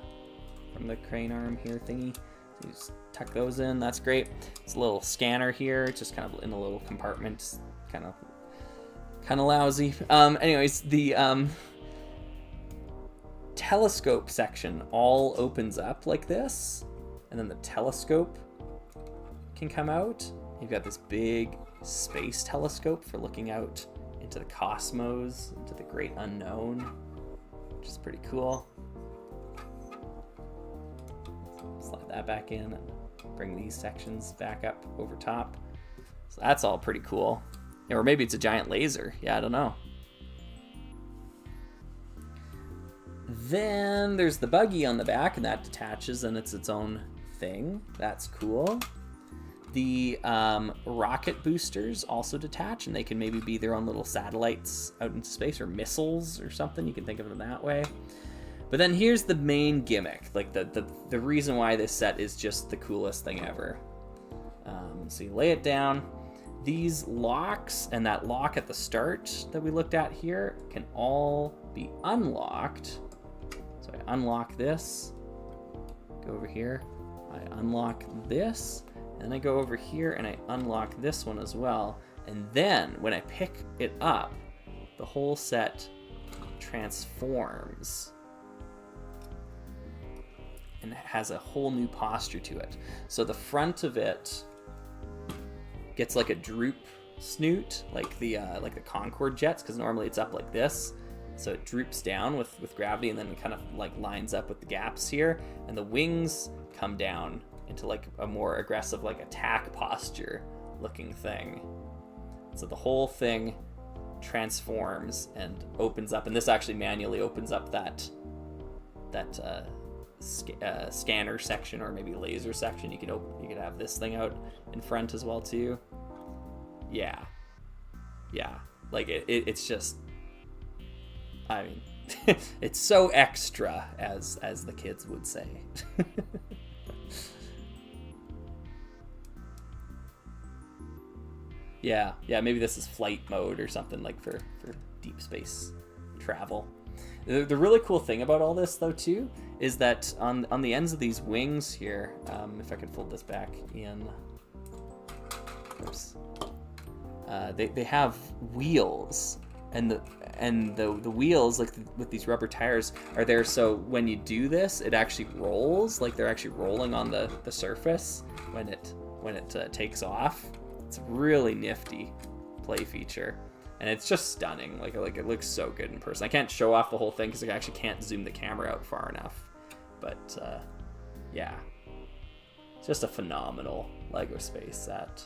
crane arm here thingy. You just tuck those in. That's great. It's a little scanner here. It's just kind of in a little compartment. Kind of lousy. Anyways, the telescope section all opens up like this, and then the telescope can come out. You've got this big space telescope for looking out into the cosmos, into the great unknown, which is pretty cool. Slide that back in and bring these sections back up over top. So that's all pretty cool. Or maybe it's a giant laser. Yeah, I don't know. Then there's the buggy on the back, and that detaches, and it's its own thing. That's cool. The rocket boosters also detach, and they can maybe be their own little satellites out into space, or missiles or something. You can think of them that way. But then here's the main gimmick, like the reason why this set is just the coolest thing ever. So you lay it down. These locks and that lock at the start that we looked at here can all be unlocked. So I unlock this, go over here, I unlock this, and then I go over here and I unlock this one as well. And then when I pick it up, the whole set transforms and has a whole new posture to it. So the front of it gets like a droop snoot, like the Concorde jets, because normally it's up like this, So it droops down with gravity, and then it kind of like lines up with the gaps here, and the wings come down into like a more aggressive like attack posture looking thing. So the whole thing transforms and opens up, and this actually manually opens up that scanner section, or maybe laser section. You could have this thing out in front as well too. Yeah, like it's just, I mean, it's so extra, as the kids would say. Yeah, maybe this is flight mode or something, like for deep space travel. The really cool thing about all this, though, too, is that on the ends of these wings here, if I could fold this back in, oops, they have wheels, and the wheels, like with these rubber tires, are there so when you do this, it actually rolls, like they're actually rolling on the surface when it takes off. It's a really nifty play feature, and it's just stunning. Like it looks so good in person. I can't show off the whole thing because I actually can't zoom the camera out far enough. But yeah, it's just a phenomenal Lego space set.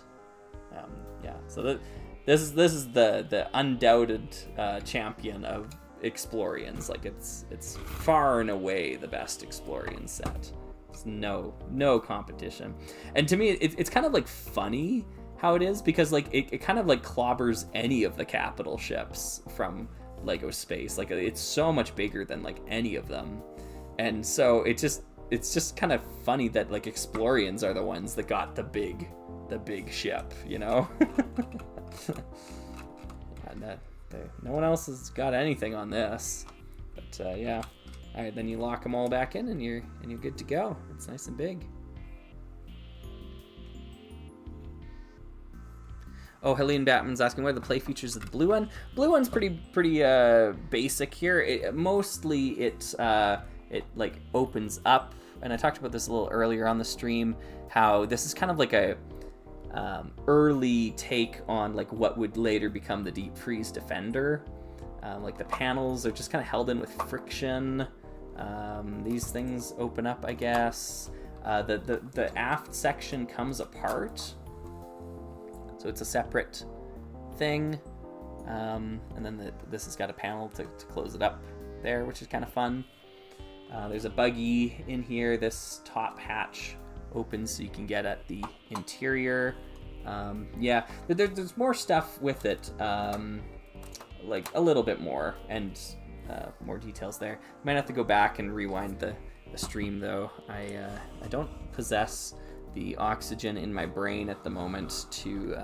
Yeah, so this is the undoubted champion of Explorians. Like it's far and away the best Explorian set. It's no competition. And to me, it's kind of like funny how it is, because like it kind of like clobbers any of the capital ships from Lego Space. Like it's so much bigger than like any of them, and so it's just kind of funny that like Explorians are the ones that got the big ship, you know. And no one else has got anything on this, but yeah. All right, then you lock them all back in, and you're good to go. It's nice and big. Oh, Helene Batman's asking, what are the play features of the blue one? Blue one's pretty basic here. Mostly it like opens up, and I talked about this a little earlier on the stream, how this is kind of like a early take on like what would later become the Deep Freeze Defender. Like the panels are just kind of held in with friction. These things open up, I guess. The aft section comes apart. So it's a separate thing, and then this has got a panel to close it up there, which is kind of fun. There's a buggy in here. This top hatch opens so you can get at the interior. Yeah, there's more stuff with it, like a little bit more, and more details there. Might have to go back and rewind the stream, though. I don't possess the oxygen in my brain at the moment to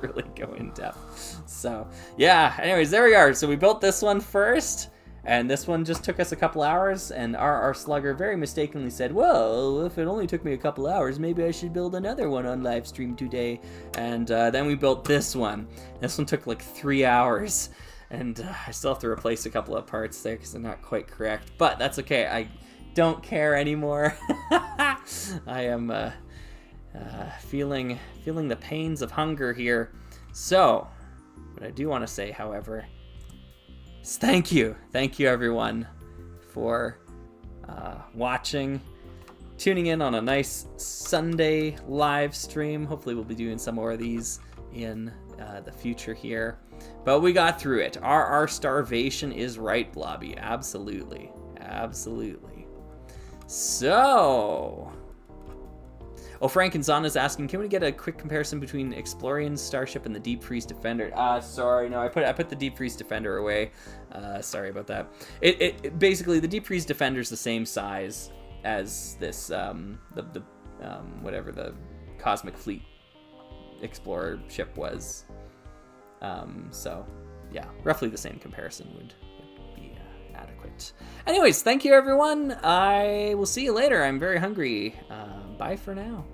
really go in depth. So yeah, anyways, there we are. So we built this one first, and this one just took us a couple hours, and our Slugger very mistakenly said, well, if it only took me a couple hours, maybe I should build another one on live stream today. And then we built this one. This one took like 3 hours, and I still have to replace a couple of parts there because they're not quite correct, but that's okay. I don't care anymore. I am feeling the pains of hunger here. So what I do want to say, however, is thank you everyone for watching, tuning in on a nice Sunday live stream. Hopefully we'll be doing some more of these in the future here, but we got through it. Our starvation is right, Blobby. Absolutely. So, Frank and Zana's asking, can we get a quick comparison between Explorian Starship and the Deep Freeze Defender? Sorry, no, I put the Deep Freeze Defender away. Sorry about that. It basically, the Deep Freeze Defender is the same size as this whatever the Cosmic Fleet Explorer ship was. So yeah, roughly the same comparison would be adequate. Anyways, thank you everyone. I will see you later. I'm very hungry. Bye for now.